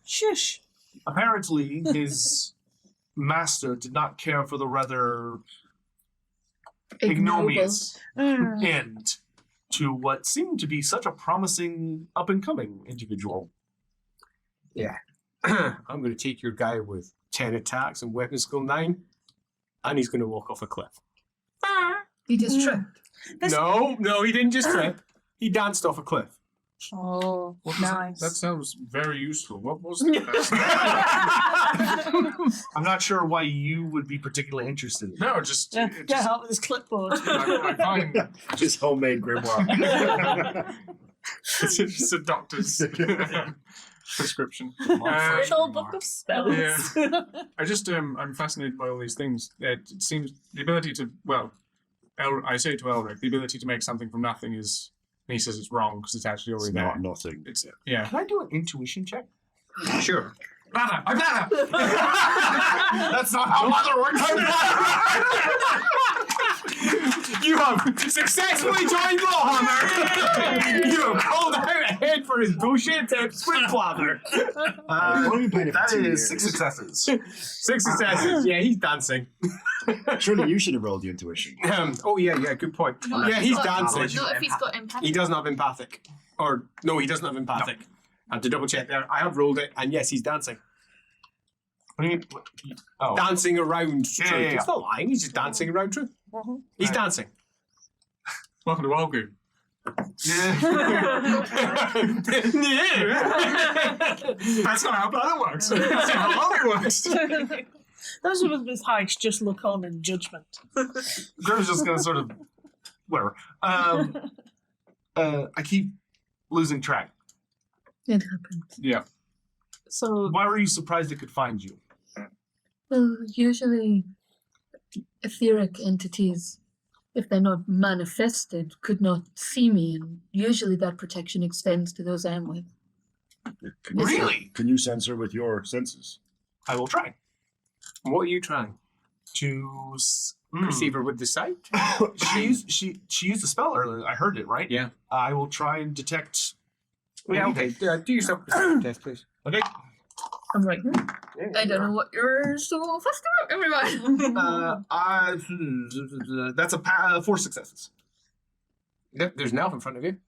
Shush. Apparently, his master did not care for the rather ignominious end to what seemed to be such a promising up-and-coming individual. Yeah. I'm going to take your guy with 10 attacks and weapon skill 9, and he's going to walk off a cliff. He just tripped. No, he didn't just trip. He danced off a cliff. Oh, What was nice. That sounds very useful. What was that? I'm not sure why you would be particularly interested in it. No, just, Yeah, it get just out with his clipboard. I find Just homemade grimoire. it's just a doctor's prescription. Little book of spells. Yeah. I just I'm fascinated by all these things. It seems the ability to I say to Elric, the ability to make something from nothing is. And he says it's wrong because it's actually It's already there. not nothing. It's yeah. Can I do an intuition check? Sure. Bladder, I'm bladder. That's not how mother works. You have successfully joined LAWhammer. You have called out ahead for his bullshit tips with Blather. I've only been playing it for That 2 is years. 6 successes. 6 successes. Yeah, he's dancing. Surely you should have rolled the intuition. Oh, yeah, good point. Not Yeah, if he's got dancing. knowledge. Not if he's got empathy. He doesn't have empathic. Or, no, he doesn't have empathic. I have to double check there. I have rolled it, and yes, he's dancing. What do you mean? Oh. Dancing around truth. Yeah. He's not lying, he's just dancing around truth. He's dancing. Welcome to Walgoon. That's not how plan works. That's not how it works. Those of us with heights just look on in judgment. Grim's just gonna sort of whatever. I keep losing track. It happened. Yeah. So Why were you surprised it could find you? Well, usually etheric entities, if they're not manifested, could not see me, and usually that protection extends to those I'm with. Can you, Really? Can you censor with your senses? I will try What are you trying? to. Perceive her with the sight? She used a spell earlier. I heard it right. Yeah. I will try and detect. Yeah, okay. Do yourself a perception test, please. Okay. I'm right here. I don't know what you're so fussed about, everyone. That's a 4 successes. There's an elf in front of you.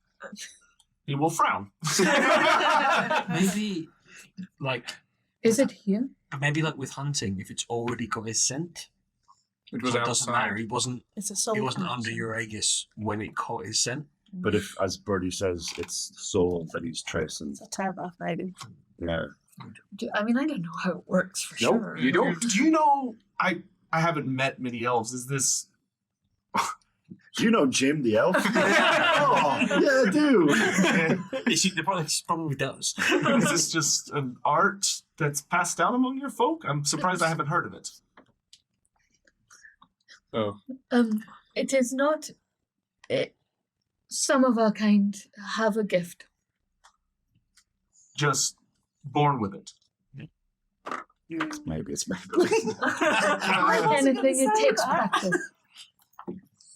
He will frown. Maybe, like, Is it here? with hunting, if it's already got his scent, It so it doesn't matter. He wasn't it's a soul. under your Aegis when it caught his scent. But if, as Birdie says, it's the soul that he's tracing. It's a terror, maybe. Yeah. I mean, I don't know how it works for Nope, sure. you don't. Do you know? I haven't met many elves. Is this? Do you know Jim the elf? Oh, yeah, I do. She probably does. Is this just an art that's passed down among your folk? I'm surprised I haven't heard of it. Oh. It is not. Some of our kind have a gift. Just born with it. Maybe it's Like anything, it takes practice.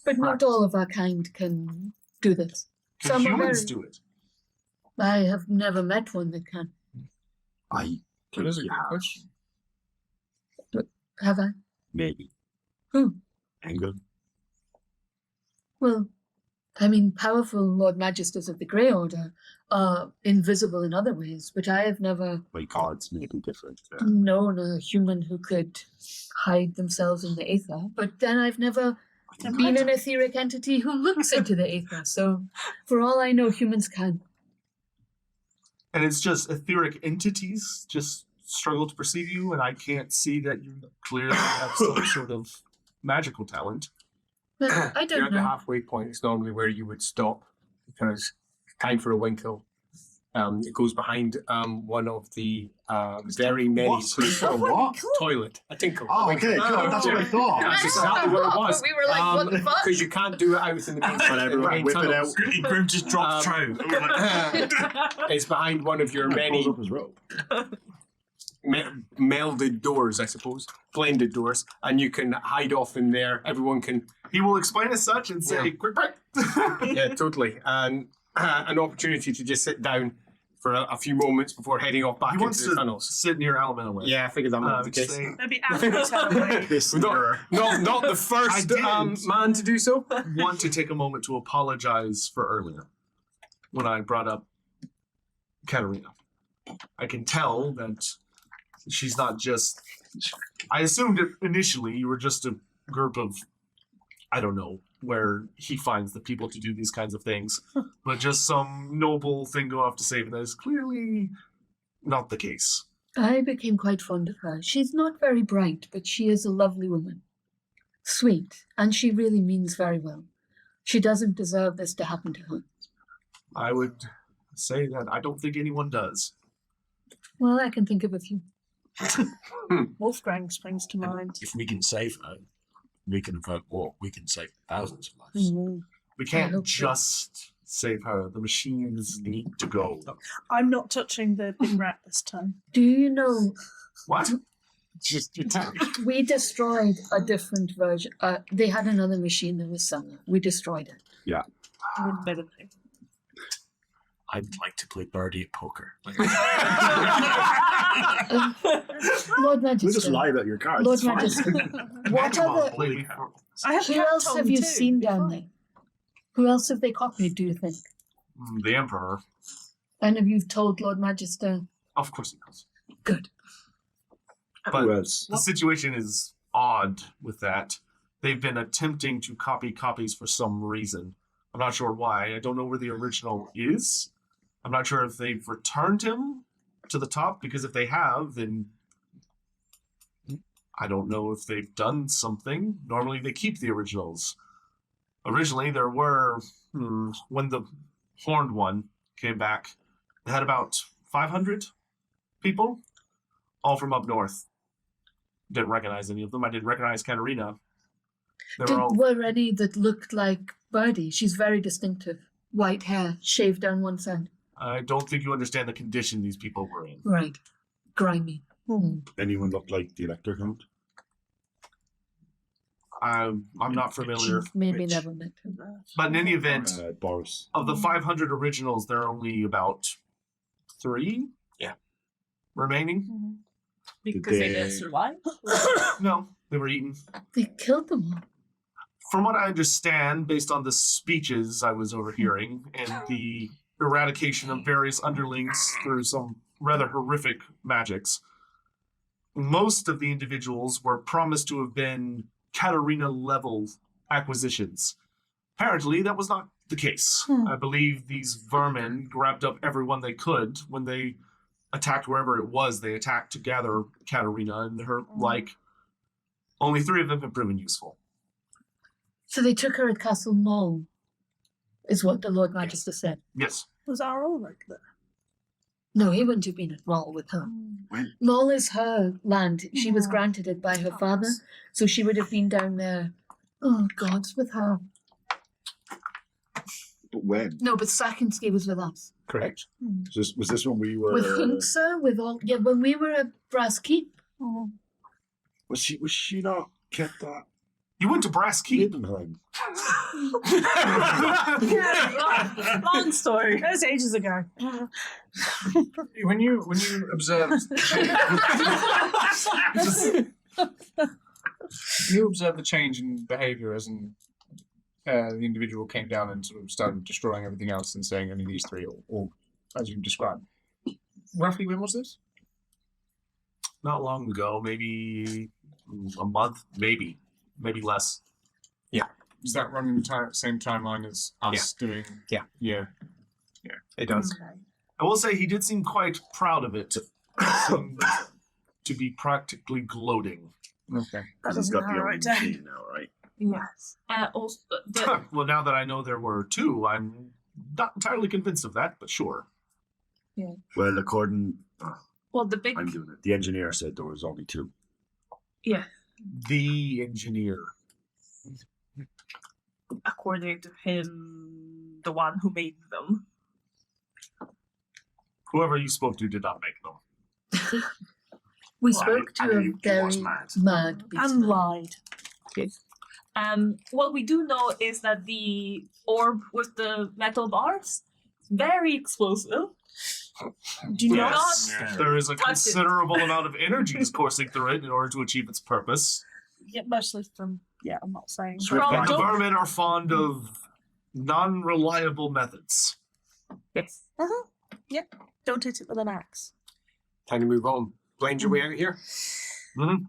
But not all of our kind can do this. Can Some are humans very- do it? I have never met one that can. I That is a good question. Have I? maybe. Who? Angle. Well, I mean, powerful Lord Magisters of the Grey Order are invisible in other ways, but I have never My cards may be different. known a human who could hide themselves in the aether. But then I've never been an etheric entity who looks into the aether. So, for all I know, humans can. And it's just etheric entities just struggle to perceive you, and I can't see that you clearly have some sort of magical talent. But I You're don't at the know. halfway point. It's normally where you would stop because time for a winkle. It goes behind one of the very many What? toilet. A tinkle. Oh, okay, cool. That's what I thought. That's exactly what it was. We were like, what the fuck? Because you can't do it out in the main, But everyone main whip it tunnels. Grim just dropped trout. It's behind one of your many Pulls up his rope. melded doors, I suppose, blended doors, and you can hide off in there. Everyone can, He will explain as such and say, Yeah. quick break. yeah, totally, and an opportunity to just sit down for a few moments before heading off back He into wants the to tunnels. sit near Elemental with. Yeah, I figured that might be the case. Say, Maybe after the ceremony. Piss Not, mirror. not the I first didn't. man to do so. want to take a moment to apologize for earlier when I brought up Katerina. I can tell that she's not just. I assumed it initially you were just a group of, I don't know, where he finds the people to do these kinds of things, but just some noble thing go off to save, and that is clearly not the case. I became quite fond of her. She's not very bright, but she is a lovely woman. Sweet, and she really means very well. She doesn't deserve this to happen to her. I would say that I don't think anyone does. Well, I can think of a few. Wolfgang springs to mind. If we can save her, we can avert war. We can save thousands of lives. We I can't hope so. just save her. The machines need to go. I'm not touching the bin rat this time. Do you know, What? Just your time. we destroyed a different version. They had another machine that was similar. We destroyed it. Wouldn't better thing. I'd like to play birdie at poker. Lord You just Magister. lie about your cards. Lord it's fine. Magister. What other... I have Who cat else have tongue you too, seen it'd be down fine. there? Who else have they copied, do you think? The Emperor. And have you told Lord Magister? Of course he knows. Good. But Who else? the situation is odd with that. They've been attempting to copy copies for some reason. I'm not sure why. I don't know where the original is. I'm not sure if they've returned him to the top, because if they have, then I don't know if they've done something. Normally they keep the originals. Originally there were, when the horned one came back, they had about 500 people, all from up north. Didn't recognize any of them. I didn't recognize Katarina. Were any that looked like Birdie? She's very distinctive. White hair, shaved down one side. I don't think you understand the condition these people were in. Right. Grimy. Anyone look like the Elector Count? I'm not familiar. Maybe Which? never met her. But in any event, Boris. of the 500 originals, there are only about 3 remaining. Because they they- didn't survive. No, they were eaten. They killed them all. From what I understand, based on the speeches I was overhearing and the eradication of various underlings through some rather horrific magics, most of the individuals were promised to have been Katarina-level acquisitions. Apparently, that was not the case. I believe these vermin grabbed up everyone they could when they attacked wherever it was they attacked to gather Katarina and her like. Only 3 of them have proven useful. So they took her at Castle Mall, is what the Lord Magister said. Yes. Was our Ulrich there? No, he wouldn't have been at Mall with her. When? Mall is her land. She was Yeah. granted it by her father, so she would have been down there. Oh, God, with her. But when? No, but Sakinski was with us. Correct. Was this when we were... With Hunksa, with all... Yeah, when we were at Brass Keep. Was she not kept at You went to Brass Keep. Liebenheim? Long story. That was ages ago. When you observe you observe the change in behaviour as the individual came down and sort of started destroying everything else and saying only these 3, or as you described. Roughly when was this? Not long ago, maybe a month, maybe less. Is that running the same timeline as us doing? Yeah. Yeah. It does. I will say he did seem quite proud of it. Seemed to be practically gloating. Okay. That He's doesn't got the matter old right down. key now, right? Yes. Also, Well, now that I know there were 2, I'm not entirely convinced of that, but sure. Well, according... well, the big I'm doing it. The engineer said there was only 2. The engineer. according to him, the one who made them. Whoever you spoke to did not make them. We Well, spoke I to a mean, he very was mad. mad And beastman. lied. What we do know is that the orb with the metal bars is very explosive. Do not. Yes, there is a Touch it. considerable amount of energy coursing through it in order to achieve its purpose. Yeah, mostly from. Yeah, I'm not saying. Sure. but And the don't- vermin are fond of non-reliable methods. Yes. Yeah, don't hit it with an axe. Time to move on. Blend your way out of here. Mm-hmm.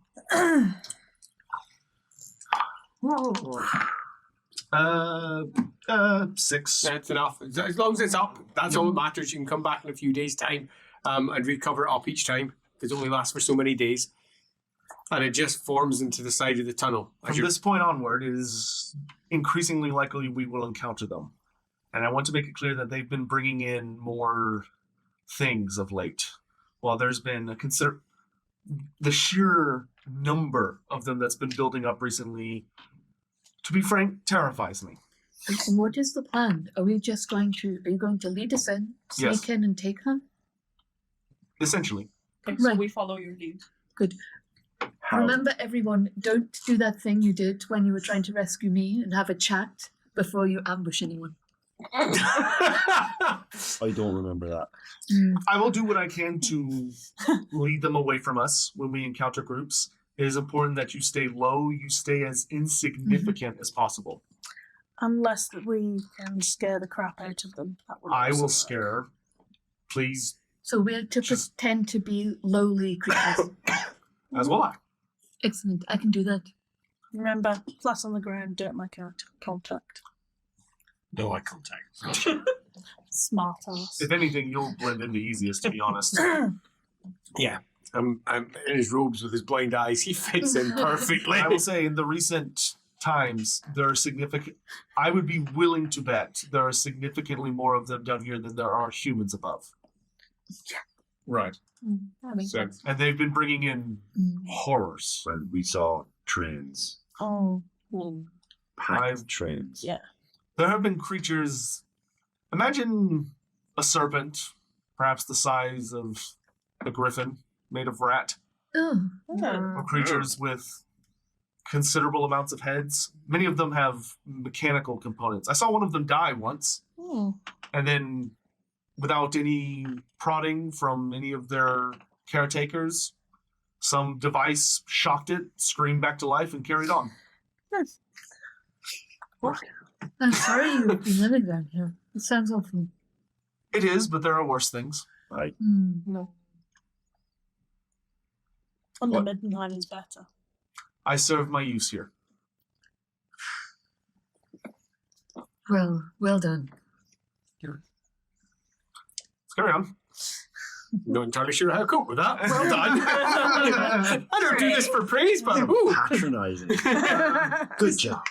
6. That's enough. As long as it's up, that's all that matters. You can come back in a few days' time and recover it up each time, because it only lasts for so many days. And it just forms into the side of the tunnel. As From you're- this point onward, it is increasingly likely we will encounter them. And I want to make it clear that they've been bringing in more things of late. While there's been the sheer number of them that's been building up recently, to be frank, terrifies me. And what is the plan? Are you going to lead us in, sneak Yes. in and take her? Essentially. Okay, so Right. we follow your lead. Good. How? Remember, everyone, don't do that thing you did when you were trying to rescue me and have a chat before you ambush anyone. I don't remember that. I will do what I can to lead them away from us when we encounter groups. It is important that you stay low, you stay as insignificant as possible. Unless that we can scare the crap out of them. That would I also will work. scare. Please, So we're to Just- pretend to be lowly creatures. as will I. Excellent. I can do that. Remember, flat on the ground, don't make eye contact. No eye contact. Smart ass. If anything, you'll blend in the easiest, to be honest. Yeah. In his robes with his blind eyes, he fits in perfectly. I will say, in the recent times, there are significant. I would be willing to bet there are significantly more of them down here than there are humans above. Right. That makes So sense. And they've been bringing in horrors. Well, we saw trains, Oh, well, packed trains. yeah. There have been creatures. Imagine a serpent, perhaps the size of a griffin, made of rat, Oh, or creatures with considerable amounts of heads. Many of them have mechanical components. I saw one of them die once, and then without any prodding from any of their caretakers, some device shocked it, screamed back to life, and carried on. Nice. I'm sorry you've been living down here. It sounds awful. It is, but there are worse things. No. Under Middenheim is better. I serve my use here. Well done. Let's carry on. Not entirely sure how to cope with that. Well done. I don't do this for praise, but ooh. Patronizing. Good job.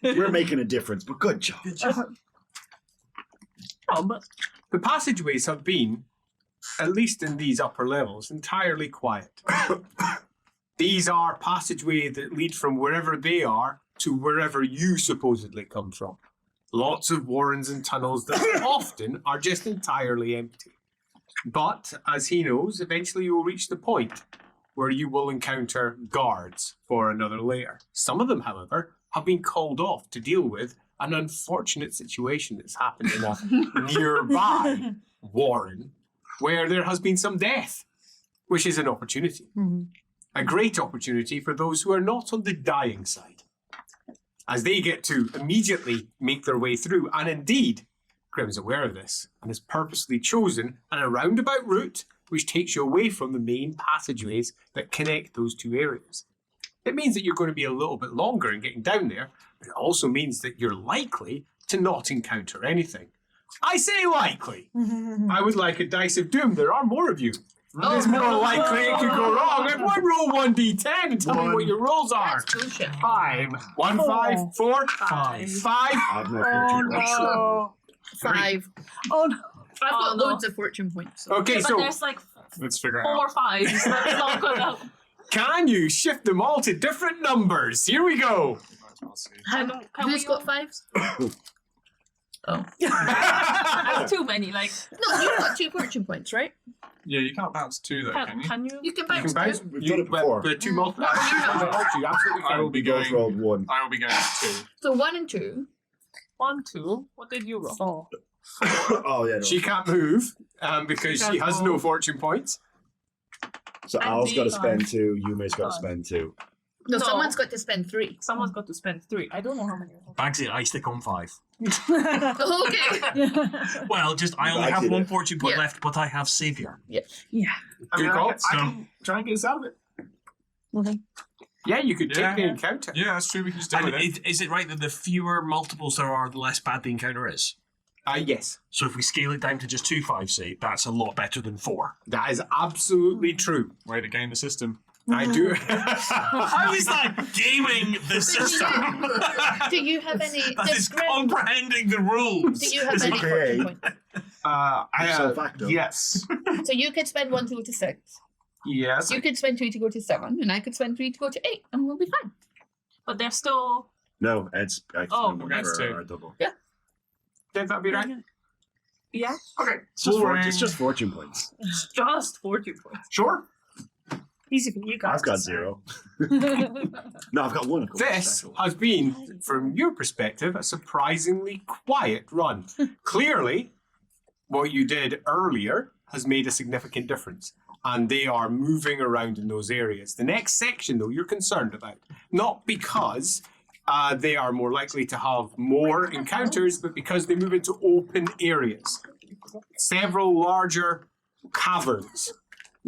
We're making a difference, but good job. Oh, but the passageways have been, at least in these upper levels, entirely quiet. These are passageways that lead from wherever they are to wherever you supposedly come from. Lots of warrens and tunnels that often are just entirely empty. But, as he knows, eventually you will reach the point where you will encounter guards for another layer. Some of them, however, have been called off to deal with an unfortunate situation that's happened in a nearby warren where there has been some death, which is an opportunity. A great opportunity for those who are not on the dying side, as they get to immediately make their way through. And indeed, Grim's aware of this and has purposely chosen a roundabout route which takes you away from the main passageways that connect those two areas. It means that you're going to be a little bit longer in getting down there, but it also means that you're likely to not encounter anything. I say likely. I would like a dice of doom. There are more of you. It's more likely it could go wrong. Everyone roll 1d10 and tell me what your rolls are. That's bullshit. 5. 1, 5, 4, 5. 5. I've no fortune points. no. 5. Oh no. I've got Oh, no. loads of fortune points. So. Okay, But so there's like let's figure it 4 out. or 5, so that's not gonna. can you shift them all to different numbers? Here we go. I'll see. Can Who's we got 5s? Oh. That's too many. Like, No, you've got 2 fortune points, right? Yeah, you can't bounce 2 though, can you? can you? You can You bounce can bounce. 2. We've done it before. But 2 multiple. No, You absolutely I will can. be We both going. rolled 1. I will be going 2. So 1 and 2. 1, 2. What did you roll? 4. Oh, yeah. No. She can't move because she has no fortune points. So And Al's got to the- spend 2. Yume's got to spend 2. No, No. someone's got to spend 3. Someone's got to spend 3. I don't know how many. Bagsy, I stick on 5. Okay. Well, just I only Bagsy have did. 1 fortune point Yeah. left, but I have Savior. I Good mean, call. I can try and get us out of it. Okay. Yeah, you could Yeah. take the encounter. Yeah, that's true. We can stay And with it. is it right that the fewer multiples there are, the less bad the encounter is? Yes, So if we scale it down to just 2 5, say, that's a lot better than 4. that is absolutely true. Way to game the system. I do. How is that gaming the system? Do you have any? That is does Grim- comprehending the rules. Do you have Is it any okay? fortune points? I Ipso have. facto. Yes. So you could spend 1 to go to 6. Yes. You could spend 2 to go to 7, and I could spend 3 to go to 8, and we'll be fine. But they're still. No, Ed's Oh, number that's for 2. our double. Did that be right? Yeah. Okay. It's just fortune points. It's just fortune points. Sure. Easy for you guys. I've got to 0. No, I've got 1. Of course. This Special. has been, from your perspective, a surprisingly quiet run. Clearly, what you did earlier has made a significant difference, and they are moving around in those areas. The next section, though, you're concerned about, not because they are more likely to have more encounters, but because they move into open areas. Several larger caverns.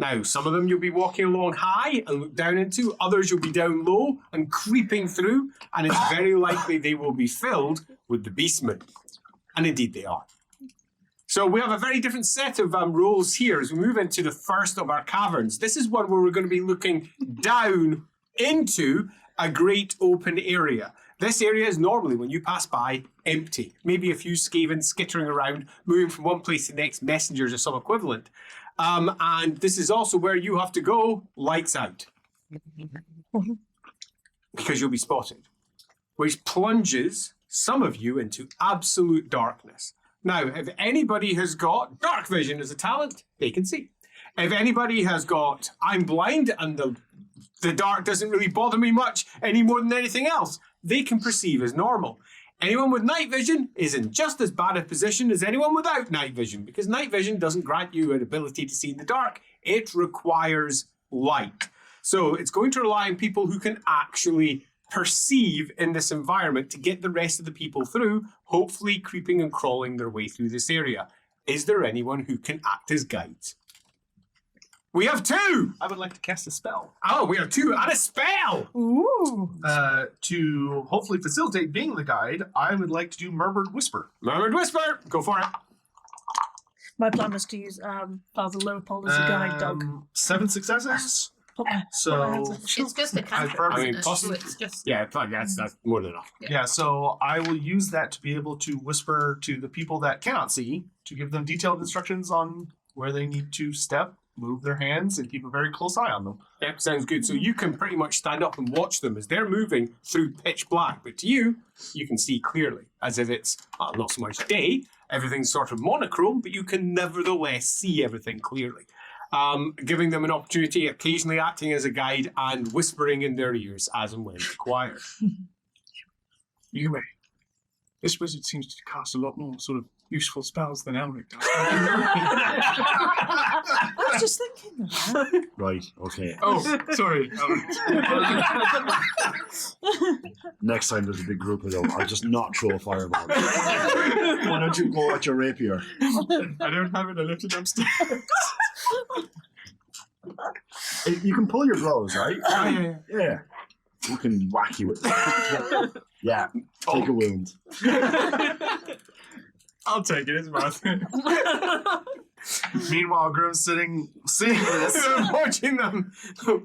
Now, some of them you'll be walking along high and look down into, others you'll be down low and creeping through, and it's very likely they will be filled with the beastmen. And indeed they are. So we have a very different set of roles here as we move into the first of our caverns. This is one where we're going to be looking down into a great open area. This area is normally, when you pass by, empty. Maybe a few Skaven skittering around, moving from one place to the next, messengers or some equivalent. And this is also where you have to go, lights out. Because you'll be spotted. Which plunges some of you into absolute darkness. Now, if anybody has got dark vision as a talent, they can see. If anybody has got I'm blind and the dark doesn't really bother me much any more than anything else, they can perceive as normal. Anyone with night vision is in just as bad a position as anyone without night vision, because night vision doesn't grant you an ability to see in the dark. It requires light. So it's going to rely on people who can actually perceive in this environment to get the rest of the people through, hopefully creeping and crawling their way through this area. Is there anyone who can act as guides? We have two! I would like to cast a spell. Oh, we have two and a spell! Ooh. To hopefully facilitate being the guide, I would like to do Murmured Whisper. Murmured Whisper! Go for it. My plan was to use Father Leopold as a guide dog. 7 successes. Put my So, hands on the It's just a cantrip. I mean, isn't it? possibly- So it's just Yeah, that's more than enough. yeah, so I will use that to be able to whisper to the people that cannot see, to give them detailed instructions on where they need to step, move their hands, and keep a very close eye on them. Yep, sounds good. So you can pretty much stand up and watch them as they're moving through pitch black. But to you, you can see clearly, as if it's not so much day. Everything's sort of monochrome, but you can nevertheless see everything clearly. Giving them an opportunity, occasionally acting as a guide and whispering in their ears as and when required. You may. This wizard seems to cast a lot more sort of useful spells than Elric does. I was just thinking that. Right, okay. Oh, sorry. Next time there's a big group of them, I'll just not throw a fireball. Why don't you go at your rapier? I don't have it. I left it upstairs. You can pull your blows, right? Yeah. You can whack you with yeah, take a wound. I'll take it. It's worth it. Meanwhile, Groom's seeing this. Watching them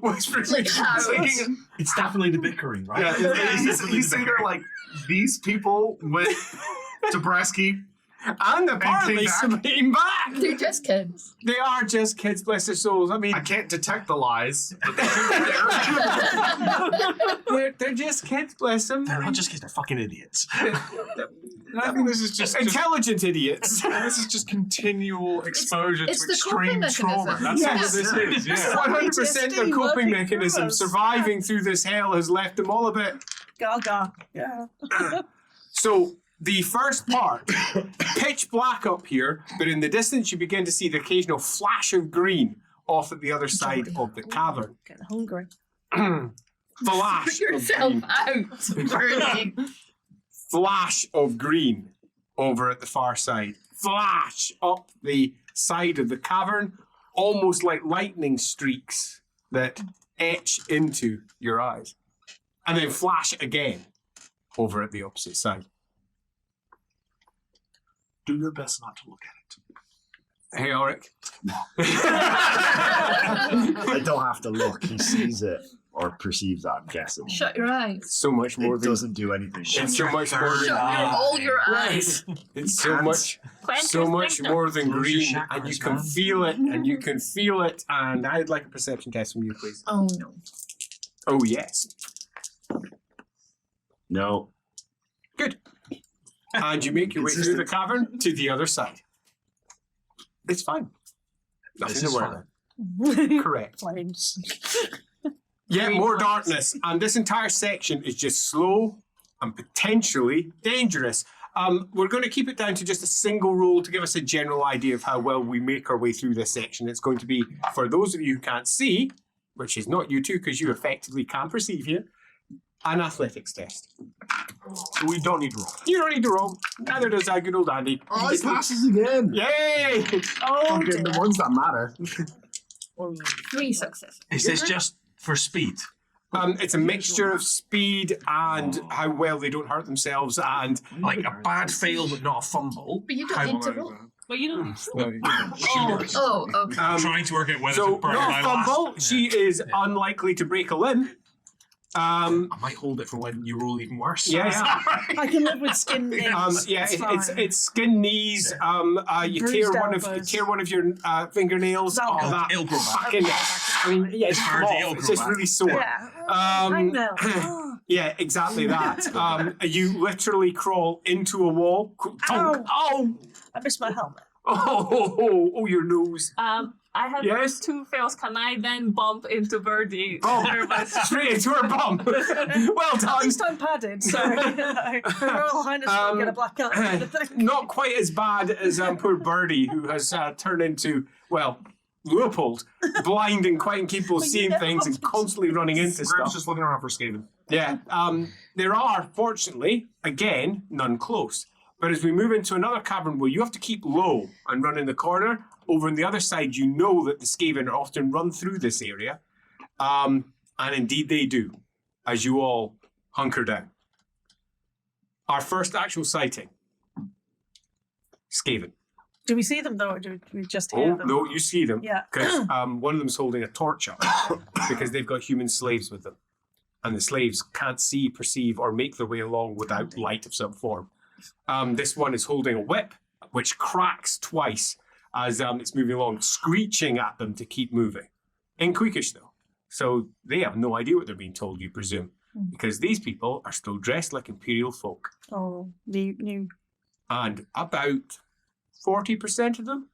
whispering. Singing, It's definitely the bickering, right? yeah, he's sitting there like, these people went to Brasky. And apparently came back. came back. they're just kids. They are just kids, bless their souls. I mean, I can't detect the lies, but they're there. they're just kids, bless them. They're not just kids, they're fucking idiots. I think this is just Intelligent idiots. this is just continual exposure it's to the coping extreme trauma. mechanism. That's Yes. all this is. Yeah. 100% their coping working mechanism. through us. Surviving through this hell has left them all a bit. Gaga. Yeah. So the first part, pitch black up here, but in the distance you begin to see the occasional flash of green off at the other side of the cavern. Getting hungry. Flash Put yourself of green. out. Burning. Flash of green over at the far side. Flash up the side of the cavern, almost like lightning streaks that etch into your eyes. And then flash again over at the opposite side. Do your best not to look at it. Hey, Ulrich. I don't have to look. He sees it or perceives that, I'm guessing. Shut your eyes. So much more It than doesn't do anything. it's so much more Shut than all your eyes. it's so much more than Close your green, and you chakras, can man. feel it, and you can feel it. And I'd like a perception test from you, please. Oh no. Oh yes, No. good. And you make your way through the cavern to the other side. It's fine. Nothing This to is worry about. Correct. Flames. Yeah, Green more flames. darkness, and this entire section is just slow and potentially dangerous. We're going to keep it down to just a single roll to give us a general idea of how well we make our way through this section. It's going to be, for those of you who can't see, which is not you two because you effectively can't perceive here, an athletics test. So we don't need to roll. You don't need to roll. Neither does our good old Andy. Oh, he passes again. Yay! Oh, Fucking the ones that matter. 3 successes. Is this just for speed? It's a mixture of speed and how well they don't hurt themselves, and Like a bad fail, but not a fumble. But you don't need to roll. But you don't. Oh, okay. I'm trying to work out whether so to burn not my a fumble. last. She is unlikely to break a limb. I might hold it for when you roll even worse. Yes. I can live with skin knees. It's skin knees. You Bruised tear one of your fingernails. That'll go. That It'll grow back. fucking. I mean, yeah, it's Hard, off. it'll It's grow just back. really sore. Yeah. Um, yeah, exactly that. You literally crawl into a wall. Ow. Oh, I missed my helmet. oh, your nose. I have Yes? 2 fails. Can I then bump into Birdie? Straight into her bum. Well At done. least I'm padded, so Her Royal Highness won't get a black eye. kind of thing. Not quite as bad as poor Birdie, who has turned into, well, Leopold, blind and quite incapable of Well, you seeing never things and want to- constantly running into Graham's stuff. just looking around for Skaven. Yeah, there are, fortunately, again, none close. But as we move into another cavern where you have to keep low and run in the corner, over on the other side, you know that the Skaven are often run through this area. And indeed they do, as you all hunker down. Our first actual sighting. Skaven. Do we see them though, or do we just hear Oh, them? no, you see them. Yeah. Because one of them's holding a torch up because they've got human slaves with them. And the slaves can't see, perceive, or make their way along without light of some form. This one is holding a whip, which cracks twice as it's moving along, screeching at them to keep moving. In Queekish, though. So they have no idea what they're being told, you presume. Because these people are still dressed like imperial folk. Oh, new. And about 40% of them,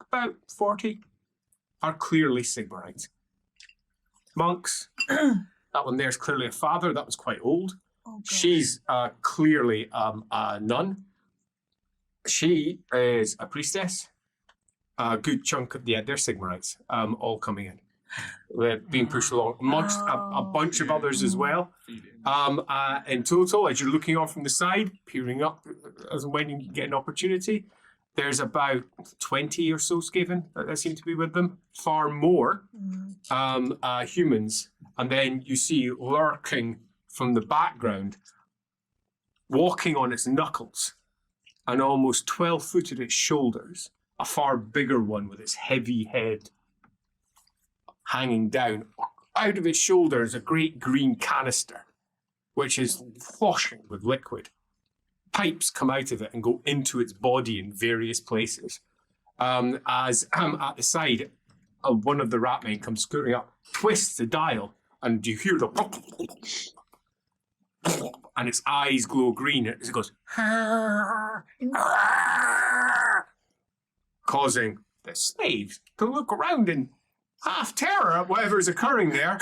about 40, are clearly Sigmarites. Monks. That one there's clearly a father. That was quite old. Oh, God. She's clearly a nun. She is a priestess. A good chunk of, they're Sigmarites, all coming in. They're being pushed along amongst a bunch of others as well. In total, as you're looking on from the side, peering up as and when you get an opportunity, there's about 20 or so Skaven that seem to be with them. Far more humans. And then you see lurking from the background, walking on its knuckles, and almost 12 foot at its shoulders, a far bigger one with its heavy head hanging down. Out of its shoulder is a great green canister, which is washing with liquid. Pipes come out of it and go into its body in various places. As at the side, one of the rat men comes scooting up, twists the dial, and you hear the and its eyes glow green as it goes, causing the slaves to look around in half terror at whatever is occurring there.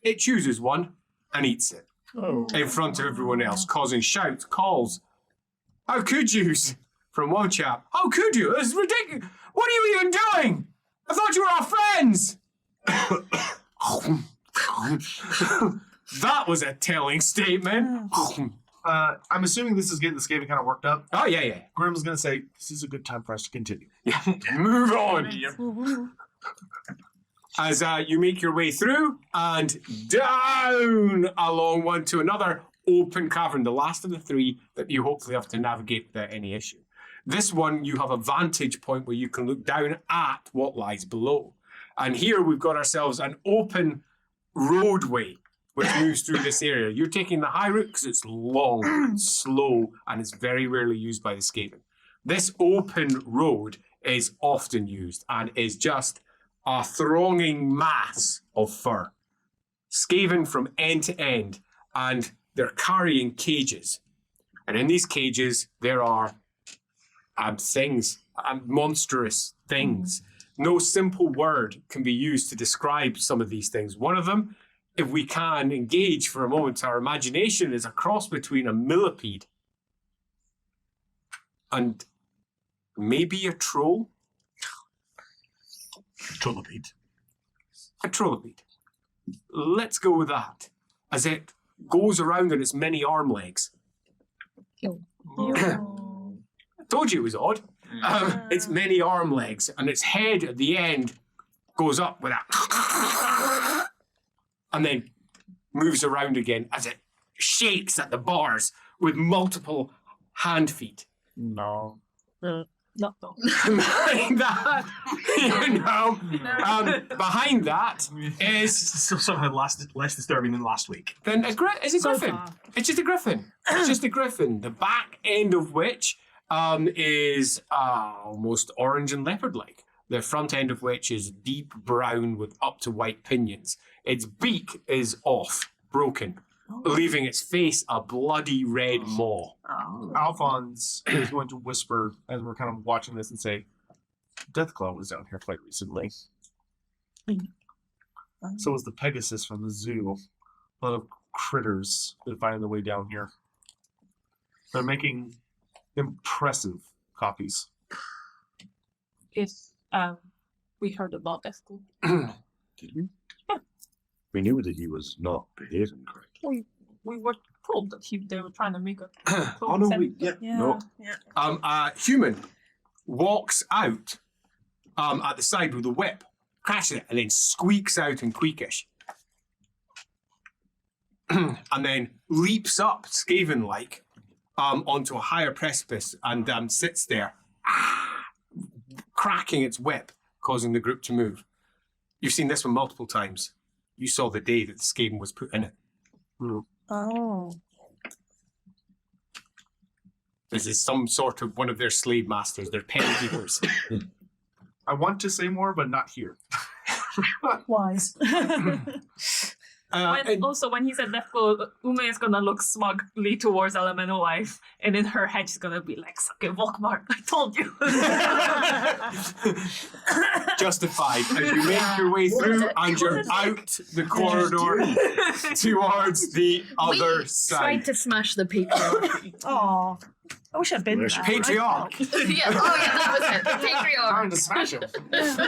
It chooses one and eats it in front of everyone else, causing shouts, calls. How could you? From one chap. How could you? This is ridiculous. What are you even doing? I thought you were our friends. That was a telling statement. I'm assuming this is getting the Skaven kind of worked up. Oh, yeah. Grim's going to say, this is a good time for us to continue. Move on. As you make your way through and down along one to another open cavern, the last of the 3 that you hopefully have to navigate without any issue. This one, you have a vantage point where you can look down at what lies below. And here we've got ourselves an open roadway which moves through this area. You're taking the high route because it's long and slow and it's very rarely used by the Skaven. This open road is often used and is just a thronging mass of fur. Skaven from end to end, and they're carrying cages. And in these cages, there are things, monstrous things. No simple word can be used to describe some of these things. One of them, if we can engage for a moment, our imagination is a cross between a millipede and maybe a troll. Trollipede. A trollipede. Let's go with that. As it goes around on its many arm legs. I told you it was odd. Its many arm legs, and its head at the end goes up with that. and then moves around again as it shakes at the bars with multiple hand feet. No. No. Behind that, behind that is So somehow less disturbing than last week. then is a So griffin. far. It's just a griffin. It's just a griffin. The back end of which is almost orange and leopard-like. The front end of which is deep brown with up to white pinions. Its beak is off, broken, leaving its face a bloody red maw. Alphonse is going to whisper as we're kind of watching this and say, Deathclaw was down here quite recently. So was the Pegasus from the zoo. A lot of critters that find their way down here. They're making impressive copies. It's we heard about Esco. Did we? We knew that he was not behaving correctly. We were told that they were trying to make a Oh no, yeah, no. A human walks out at the side with a whip, crashes it, and then squeaks out in Queekish. And then leaps up, Skaven-like, onto a higher precipice and sits there, cracking its whip, causing the group to move. You've seen this one multiple times. You saw the day that the Skaven was put in it. Oh. This is some sort of one of their slave masters, their pen keepers. I want to say more, but not here. Wise. Also, when he said Defco, Ume is gonna look smugly towards Elemental Wife, and in her head she's gonna be like, "Suck it, Volkmar, I told you." Justified as you make your way through and you're out the corridor towards the other We side. tried to smash the patriarch. Oh, I wish I'd been there. Patriarch. Yeah, that was it. The patriarch. Trying to smash him. Well,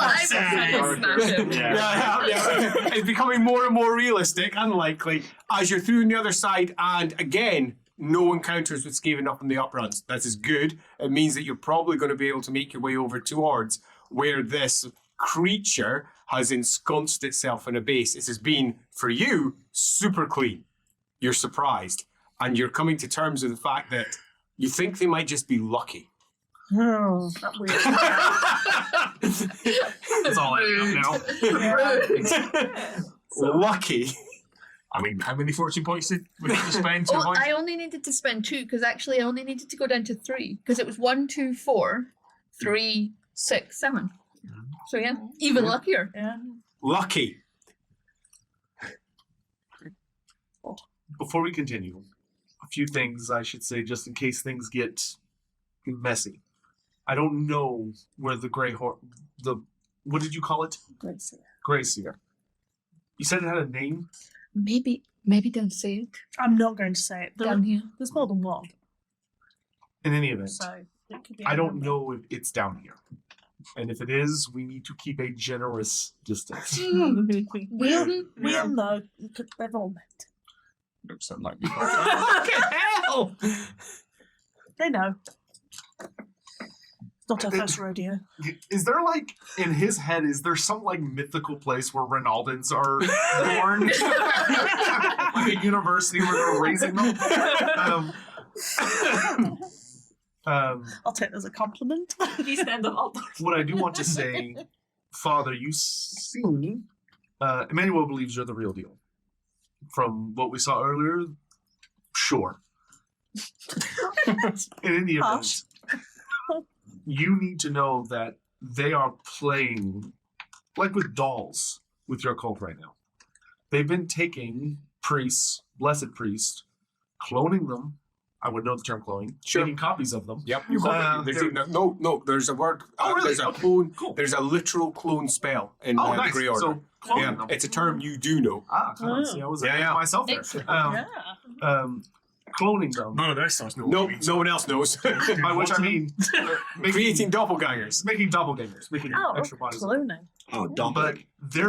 I was trying to smash him. Yeah. It's becoming more and more realistic and likely as you're through on the other side, and again, no encounters with Skaven up in the upruns. That is good. It means that you're probably going to be able to make your way over towards where this creature has ensconced itself in a base. It has been, for you, super clean. You're surprised. And you're coming to terms with the fact that you think they might just be lucky. Oh, that's weird. That's all I know now. Lucky. I mean, how many fortune points did we have to spend? 2 Oh, points? I only needed to spend 2 because actually I only needed to go down to 3 because it was 1, 2, 4, 3, 6, 7. So yeah, even luckier. Yeah. Lucky. Before we continue, a few things I should say just in case things get messy. I don't know where the what did you call it? Grey Seer. You said it had a name? Maybe don't say it I'm not going to say it. down here. There's more than one. In any event, So it could be I don't anyone. know if it's down here. And if it is, we need to keep a generous distance. We'll know. They've all met. Looks unlikely. Hell! They know. It's not our first rodeo. Is there like, in his head, is there some like mythical place where Ronaldans are born? Like a university where they're raising them? I'll take it as a compliment. East end of Altdorf. What I do want to say, Father, you seem, Emmanuel believes you're the real deal. From what we saw earlier, sure. In any event, you need to know that they are playing like with dolls with your cult right now. They've been taking priests, blessed priests, cloning them. I would know the term cloning. Sure. Making copies of them. Yep, you got it. There's a word. Oh, really? There's a Okay, clone. cool. There's a literal clone spell in Oh, the nice. Grey Order. So, cloning Yeah, them. it's a term you do know. Come on, see, I was Yeah, ahead of yeah. myself there. Yeah. Cloning them. None of the rest of us know. No, what it means. no one else knows. By which I mean Creating doppelgangers. making doppelgangers, making Oh, extra bodies. cloning. Oh, But Dominic. they've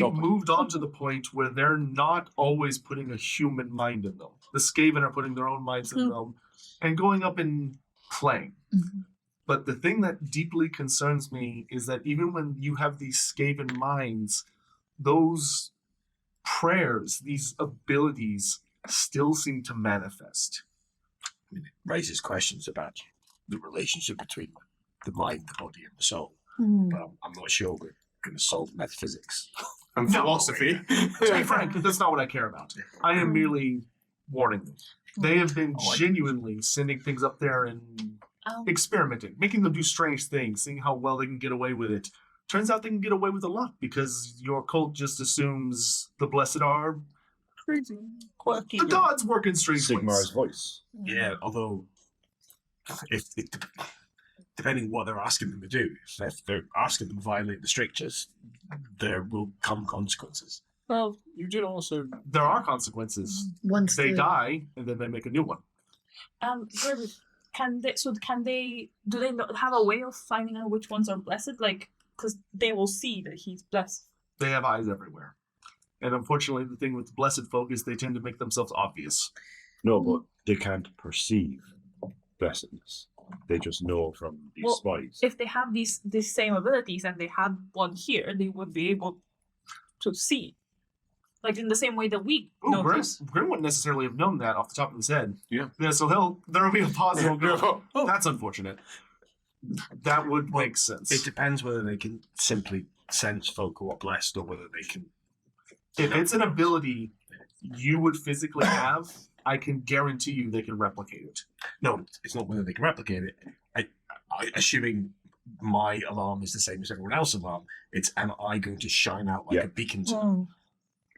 Doppler. moved on to the point where they're not always putting a human mind in them. The Skaven are putting their own minds in them and going up and playing. But the thing that deeply concerns me is that even when you have these Skaven minds, those prayers, these abilities still seem to manifest. I mean, it raises questions about the relationship between the mind, the body, and the soul. Hmm. But I'm not sure we're going to solve metaphysics. And philosophy. To be frank, that's not what I care about. I am merely warning them. They have been genuinely sending things up there and experimenting, making them do strange things, seeing how well they can get away with it. Turns out they can get away with a lot because your cult just assumes the blessed are Crazy. Quirky. the gods work in strange Sigmar's ways. voice. Yeah, although, depending what they're asking them to do, if they're asking them to violate the strictures, there will come consequences. Well, You did also. There are consequences. Once They the- die, and then they make a new one. Really, do they not have a way of finding out which ones are blessed? Like, because they will see that he's blessed. They have eyes everywhere. And unfortunately, the thing with the blessed folk is they tend to make themselves obvious. No, but they can't perceive blessedness. They just know from these Well, spies. If they have these same abilities and they had one here, they would be able to see. Like in the same way that we Ooh, Grim, notice. Grim wouldn't necessarily have known that off the top of his head. Yeah. So there will be a pause. And he'll go, Oh. that's unfortunate. That would make sense. It depends whether they can simply sense folk who are blessed or whether they can. If it's an ability you would physically have, I can guarantee you they can replicate it. No, it's not whether they can replicate it. Assuming my alarm is the same as everyone else's alarm, it's am I going to shine out like Yeah. a beacon to them? Hmm.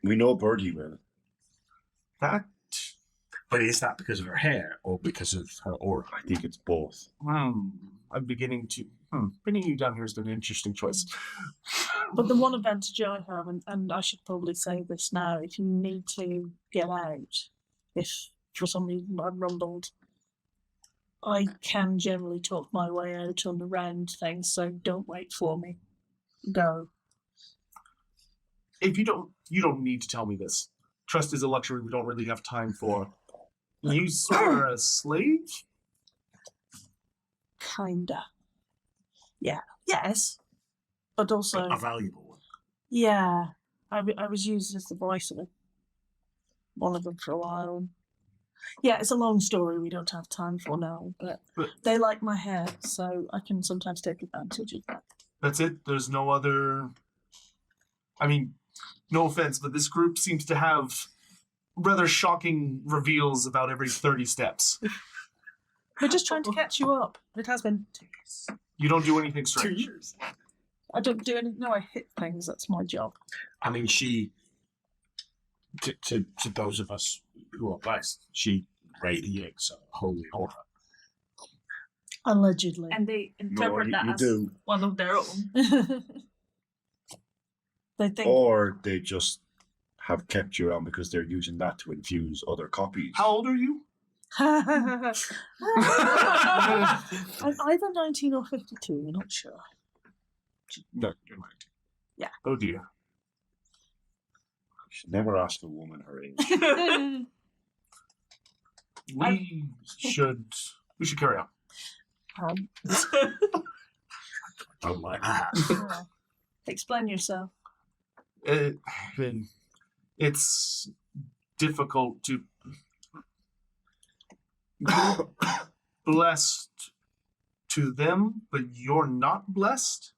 We know Birdie will. That, But is that because of her hair or because of her aura? I think it's both. I'm beginning to... Bringing you down here has been an interesting choice. but the one advantage I have, and I should probably say this now, if you need to get out, if for some reason I'm rumbled, I can generally talk my way out and around things, so don't wait for me. Go. If you don't need to tell me this. Trust is a luxury we don't really have time for. You are a slave? Kinda. Yeah. Yes. But also, A valuable one. yeah, I was used as the voice of one of them for a while. Yeah, it's a long story we don't have time for now, but they like my hair, so I can sometimes take advantage of that. That's it? There's no other... I mean, no offense, but this group seems to have rather shocking reveals about every 30 steps. We're just trying to catch you up. It has been 2 years. You don't do anything 2 strange. years. I don't do anything. No, I hit things. That's my job. I mean, she, to those of us who are blessed, she radiates a holy aura. Allegedly. And they interpret that you as do. one of their own. They think. Or they just have kept you around because they're using that to infuse other copies. How old are you? I'm either 19 or 52. You're not sure. No, you're right. Yeah. Oh dear. You should never ask a woman her age. We should carry on. Oh my God. Explain yourself. It's difficult to blessed to them, but you're not blessed?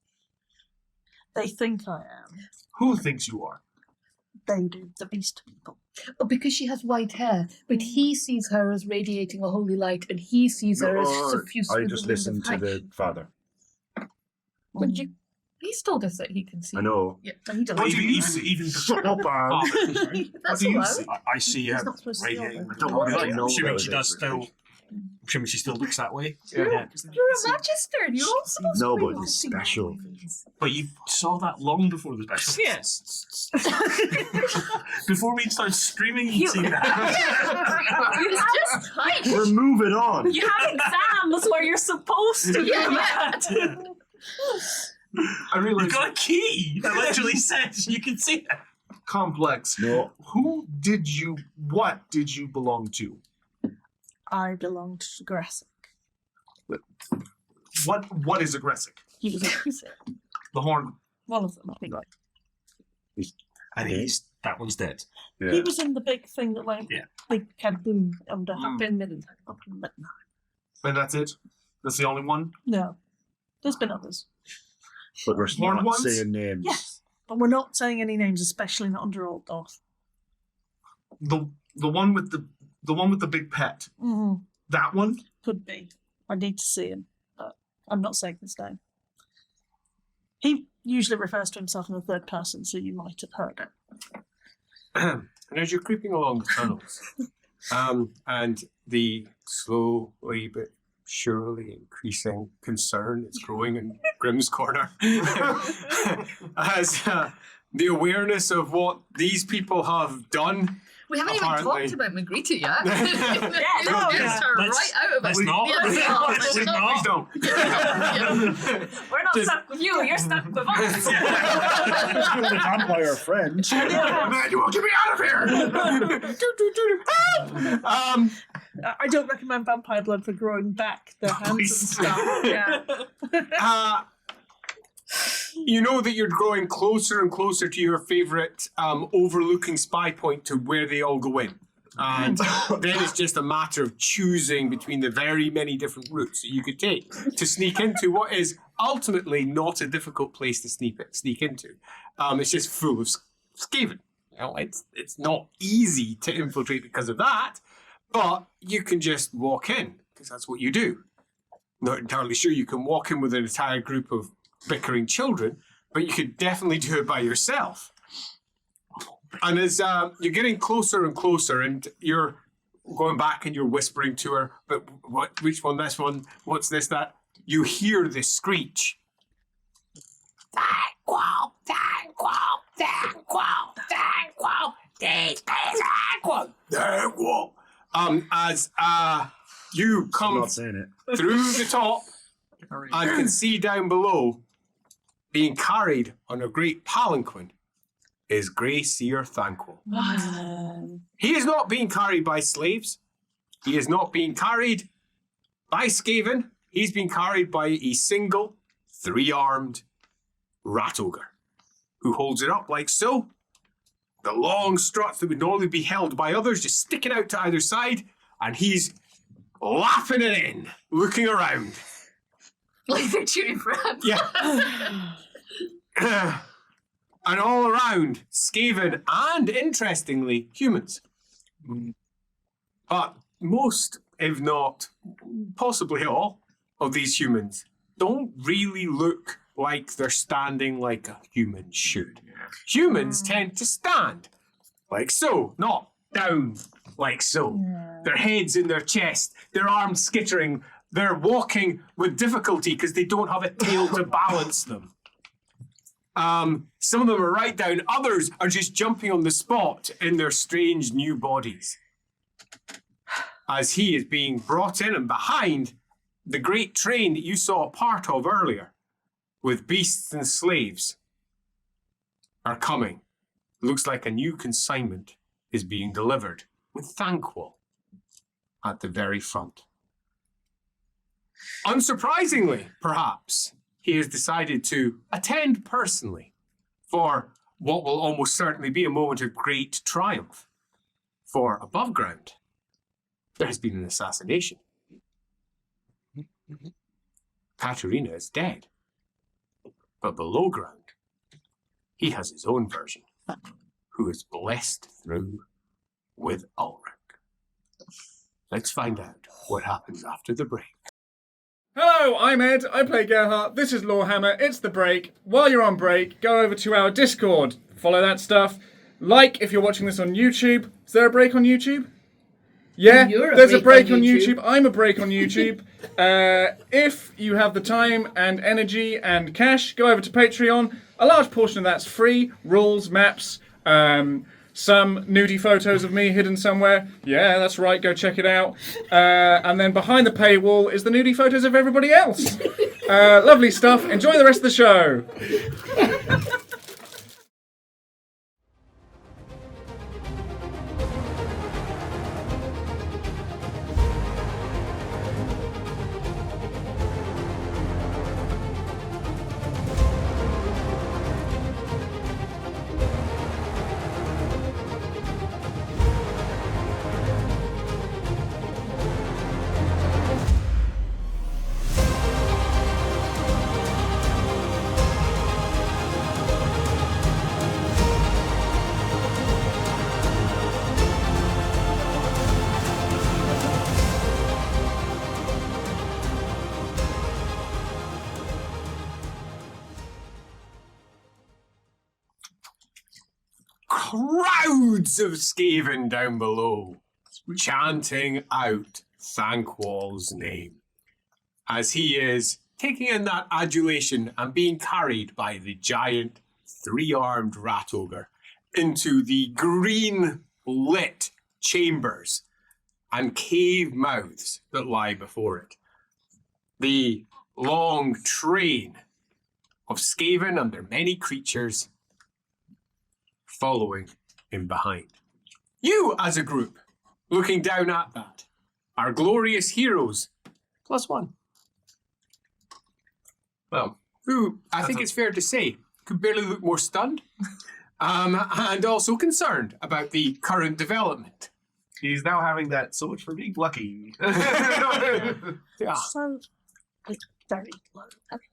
They think I am. Who thinks you are? They do. The beast people. Oh, because she has white hair, but he sees her as radiating a holy light, and he sees her as suffused I with just the wind of listened to light. the father. But you, he's told us that he can see. I know. Yeah, He doesn't. What do you even Shut up, Anne. that's do you allowed. see? I see her He's not supposed to see all radiating. that. Don't worry, I know Assuming about she it. does still. Assuming she still looks that way. You're a magister, and you're all supposed No, to be but able to it's see special. But you saw that long before the special. Yes. Before we start screaming, you You- see that. It's just tight. We're moving on. You have exams where you're supposed to do Yeah. that. I realize You've got a key that literally says you can see it. complex. No, What did you belong to? I belonged to Gressic. What is aggressive? He was aggressive. The horn. One of them, I think. Right. And that one's dead. Yeah. He was in the big thing that went Yeah. big kind of boom under Mm. minute. And that's it? That's the only one? No. There's been others. But we're Horned not ones? saying names. Yes. But we're not saying any names, especially not under Altdorf. The one with the big pet. Mm-hmm. That one? Could be. I need to see him, but I'm not saying his name. He usually refers to himself in the third person, so you might have heard it. And as you're creeping along the tunnels, and the slowly but surely increasing concern is growing in Grimm's corner, as the awareness of what these people have done. We haven't even Apparently. talked about Magritte yet. no, Just her let's- right out of it. let's not. Yeah, Let's let's not. Please don't. We're not Just- stuck with you. You're stuck with us. The vampire friend. Emmanuel, get me out of here! I don't recommend vampire blood for growing back their hands Please. and stuff. Yeah. You know that you're growing closer and closer to your favourite overlooking spy point to where they all go in. And then it's just a matter of choosing between the very many different routes that you could take to sneak into what is ultimately not a difficult place to sneak into. It's just full of Skaven. You know, it's not easy to infiltrate because of that, but you can just walk in because that's what you do. Not entirely sure you can walk in with an entire group of bickering children, but you could definitely do it by yourself. And as you're getting closer and closer, and you're going back and you're whispering to her, but which one, this one, what's this, that, you hear this screech. Thanquol, Thanquol, Thanquol, Thanquol, Thanquol, Thanquol. As you I'm come not saying it. through the top and can see down below, being carried on a great palanquin, is Grey Seer Thanquol. He is not being carried by slaves. He is not being carried by Skaven. He's being carried by a single, three-armed rat ogre who holds it up like so. The long struts that would normally be held by others just sticking out to either side, and he's laughing it in, looking around. Like they're cheering for him. Yeah. And all around, Skaven and, interestingly, humans. But most, if not possibly all, of these humans don't really look like they're standing like a human should. Humans tend to stand like so, not down like so. Their heads in their chest, their arms skittering. They're walking with difficulty because they don't have a tail to balance them. Some of them are right down. Others are just jumping on the spot in their strange new bodies. As he is being brought in, and behind the great train that you saw a part of earlier, with beasts and slaves, are coming. Looks like a new consignment is being delivered, with Thanquol at the very front. Unsurprisingly, perhaps, he has decided to attend personally for what will almost certainly be a moment of great triumph. For above ground, there has been an assassination. Katerina is dead. But below ground, he has his own version, who is blessed through with Ulrich. Let's find out what happens after the break. Hello, I'm Ed. I play Gerhardt. This is LAWhammer. It's the break. While you're on break, go over to our Discord. Follow that stuff. Like if you're watching this on YouTube. Is there a break on YouTube? Yeah, You're a there's a break break on on YouTube. YouTube. I'm a break on YouTube. If you have the time and energy and cash, go over to Patreon. A large portion of that's free. Rules, maps, some nudie photos of me hidden somewhere. Yeah, that's right, go check it out. And then behind the paywall is the nudie photos of everybody else. Lovely stuff. Enjoy the rest of the show. crowds of Skaven down below chanting out Thanquol's name as he is taking in that adulation and being carried by the giant three-armed rat ogre into the green lit chambers and cave mouths that lie before it. The long train of Skaven and their many creatures following in behind. You, as a group, looking down at that, are glorious heroes, +1. Well, who, I think it's fair to say, could barely look more stunned, and also concerned about the current development. He's now having that so much for being lucky. Yeah. So, it's very low.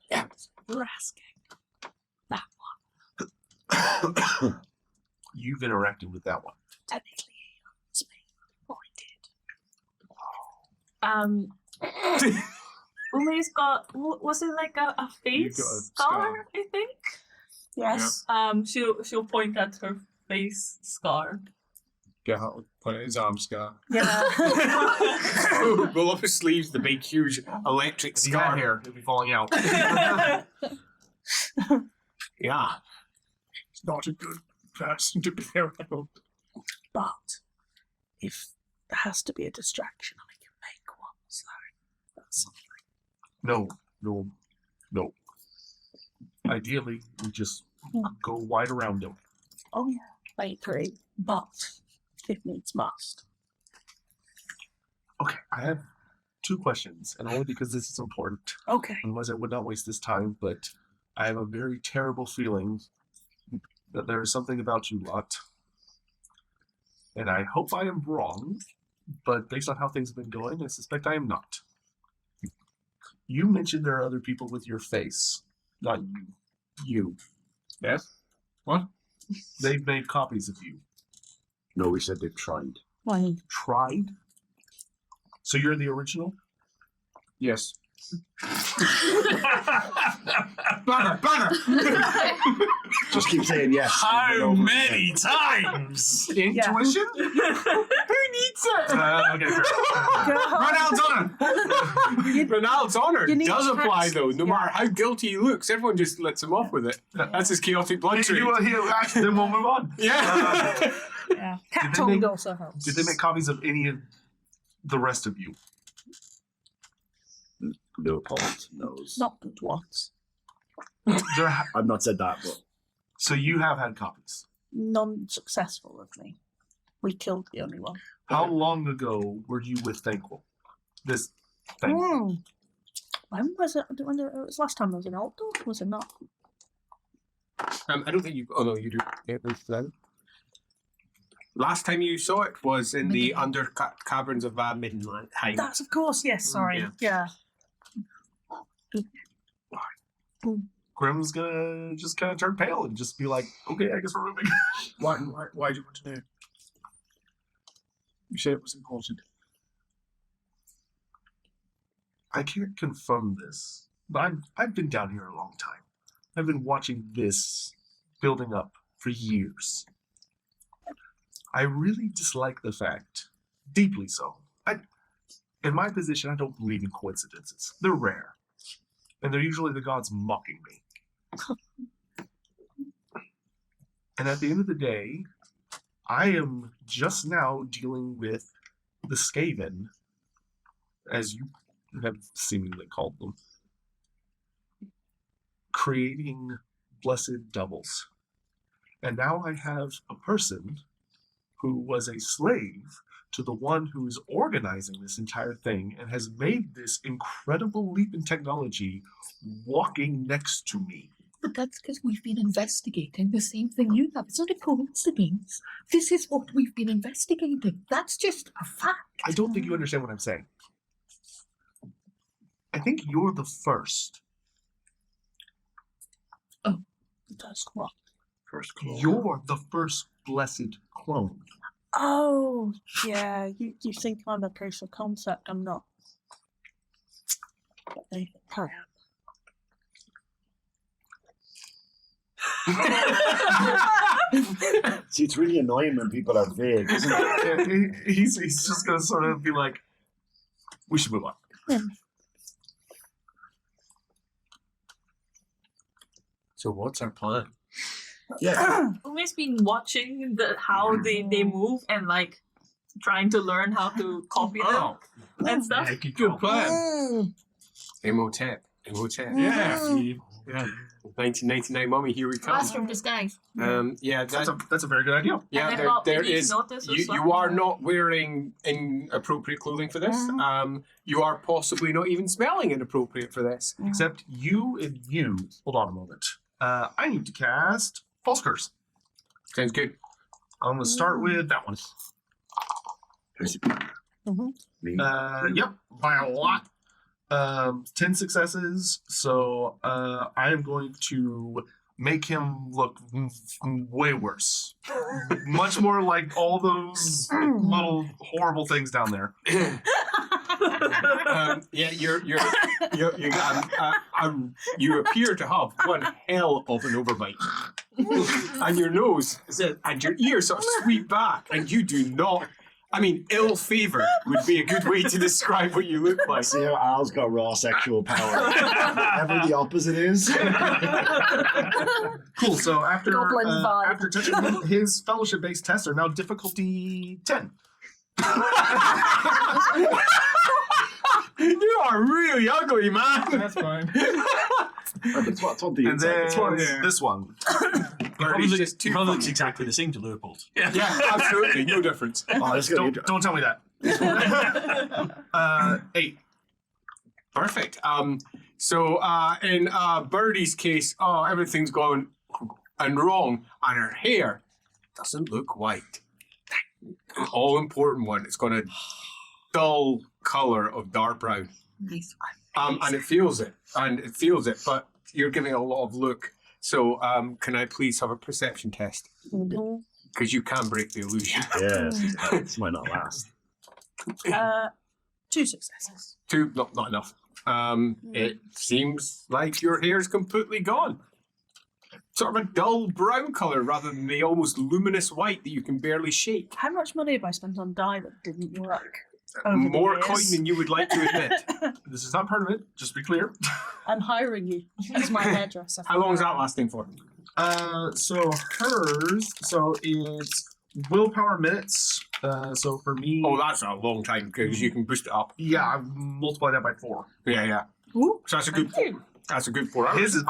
Yeah. We're asking. That one. You've interacted with that one. Technically, it's me. Or I did. Ume's got, was it like a face got a scar, I think? Yes. She'll point at her face scar. Get out, point at his arm scar. Yeah. Roll up his sleeves, the big, huge electric If he had scar. hair, it'd be falling out. Yeah. He's not a good person to be around. But if there has to be a distraction, I can make one. So that's something. No. Ideally, we just go wide around him. Oh yeah, I agree. But if needs must. Okay, I have 2 questions, and only because this is important. Okay. Otherwise, I would not waste this time, but I have a very terrible feeling that there is something about you lot. And I hope I am wrong, but based on how things have been going, I suspect I am not. You mentioned there are other people with your face. Not you. You. Yes? What? They've made copies of you. No, we said they've tried. Why? Tried? So you're the original? Yes. Banner! Just keep saying yes. How many times? Intuition? Who needs it? Okay, fair. Ronald's honor! Ronald's honor You need does apply, hacks. though. No matter how guilty he looks, everyone just lets him off with it. That's his chaotic blood trait. Then we'll move on. Yeah. Yeah. Cat Did they tongue make- also helps. Did they make copies of any of the rest of you? Leopold knows. Not good ones. I've not said that, but So you have had copies. Non-successful of me. We killed the only one. How long ago were you with Thanquol? This thing. When was it? When it was last time I was in Altdorf, was it not? I don't think you. Oh no, you do. Yeah, then. Last time you saw it was in the caverns of Midnight. That's of course, yes, sorry. Yeah. Grim's gonna just kind of turn pale and just be like, okay, I guess we're moving. Why do you want to know? You said it was important. I can't confirm this, but I've been down here a long time. I've been watching this building up for years. I really dislike the fact, deeply so. In my position, I don't believe in coincidences. They're rare. And they're usually the gods mocking me. And at the end of the day, I am just now dealing with the Skaven, as you have seemingly called them, creating blessed doubles. And now I have a person who was a slave to the one who is organizing this entire thing and has made this incredible leap in technology walking next to me. But that's because we've been investigating the same thing you have. It's not a coincidence. This is what we've been investigating. That's just a fact. I don't think you understand what I'm saying. I think you're the first. That's what? First clone. You're the first blessed clone. Oh, yeah. You think I'm a proof of concept? I'm not. But they carry on. See, it's really annoying when people are vague, isn't it? Yeah, he's just gonna sort of be like, we should move on. So what's our plan? Yeah. Ume's been watching how they move and like trying to learn how to copy them and stuff. Good plan. Imhotep. Yeah. 1999 mummy, here we come. Master of disguise. Yeah, That's a very good idea. yeah. And There, about there maybe is. notice or You something. are not wearing inappropriate clothing for this. You are possibly not even smelling inappropriate for this. Except you and you. Hold on a moment. I need to cast False Curse. Sounds good. I'm gonna start with that one. Me. Yep, by a lot. 10 successes. So I am going to make him look way worse. Much more like all those little horrible things down there. Yeah, you appear to have one hell of an overbite, and your nose and your ears sort of sweep back, and you do not. I mean, ill favor would be a good way to describe what you look like. See how Al's got raw sexual power. Whatever the opposite is. Cool. So after Goblin vibe. after touching him, his fellowship-based tests are now difficulty 10. You are really ugly, man. That's fine. It's what's on the And inside. then this one. He's just too Probably looks fucking- exactly the same to Leopold. Yeah, absolutely, no difference. Oh, this is gonna be Don't tell me that. 8. Perfect. So in Birdie's case, everything's going and wrong, and her hair doesn't look white. An all-important one. It's got a dull color of dark brown. Nice. And it feels it, but you're giving a lot of look. So can I please have a perception test? Because you can break the illusion. Yeah, this might not last. 2 successes. 2, not enough. It seems like your hair's completely gone. Sort of a dull brown color rather than the almost luminous white that you can barely shake. How much money have I spent on dye that didn't work? over the More years? coin than you would like to admit. This is not part of it, just to be clear. I'm hiring you as my hairdresser. How long is that lasting for? So hers, it's willpower minutes. So for me, Oh, that's a long time because you can boost it up. yeah, I've multiplied that by 4. Yeah. Ooh, So that's a good. That's a good 4 hours. His is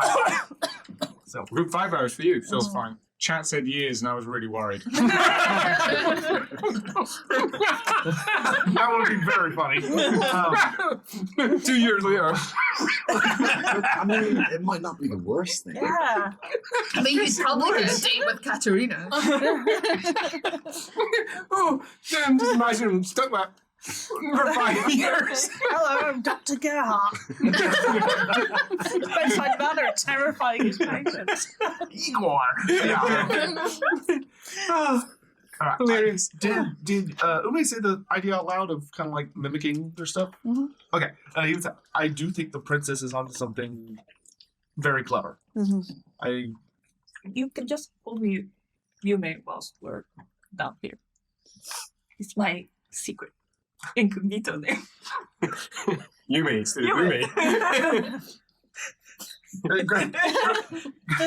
so Good 5 hours for you. So That's fine. Chat said years, and I was really worried. that would be very funny. 2 years later. I mean, it might not be the worst thing. yeah. I mean, he's probably going to date with Katerina. Oh, damn, just imagine him stuck that for 5 years. Hello, I'm Dr. Gerhardt. Bedside manner, terrifying his patients. Igor. Yeah. All right. Hilarious. Did Ume say the idea out loud of kind of like mimicking their stuff? Mhm. Okay. He was, I do think the princess is onto something very clever. You can just call me Yume whilst we're down here. It's my secret incognito name. Yume instead of Yume. Ume.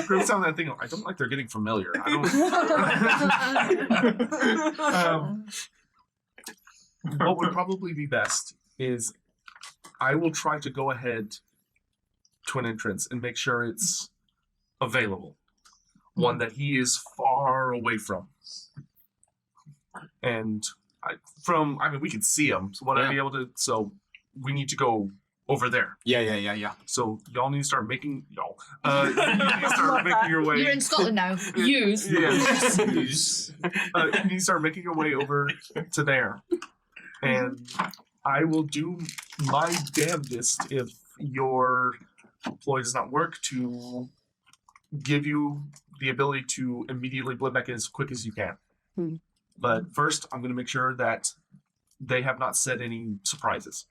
Graham sound that thing. I don't like they're getting familiar. I don't. What would probably be best is I will try to go ahead to an entrance and make sure it's available. One that he is far away from. And we can see him. So would I be able to? So we need to go over there. Yeah. So y'all need to start making you need to start making your way. You're in Scotland now. Use. You need to start making your way over to there, and I will do my damnedest if your ploy does not work to give you the ability to immediately blend back in as quick as you can. But first, I'm going to make sure that they have not set any surprises.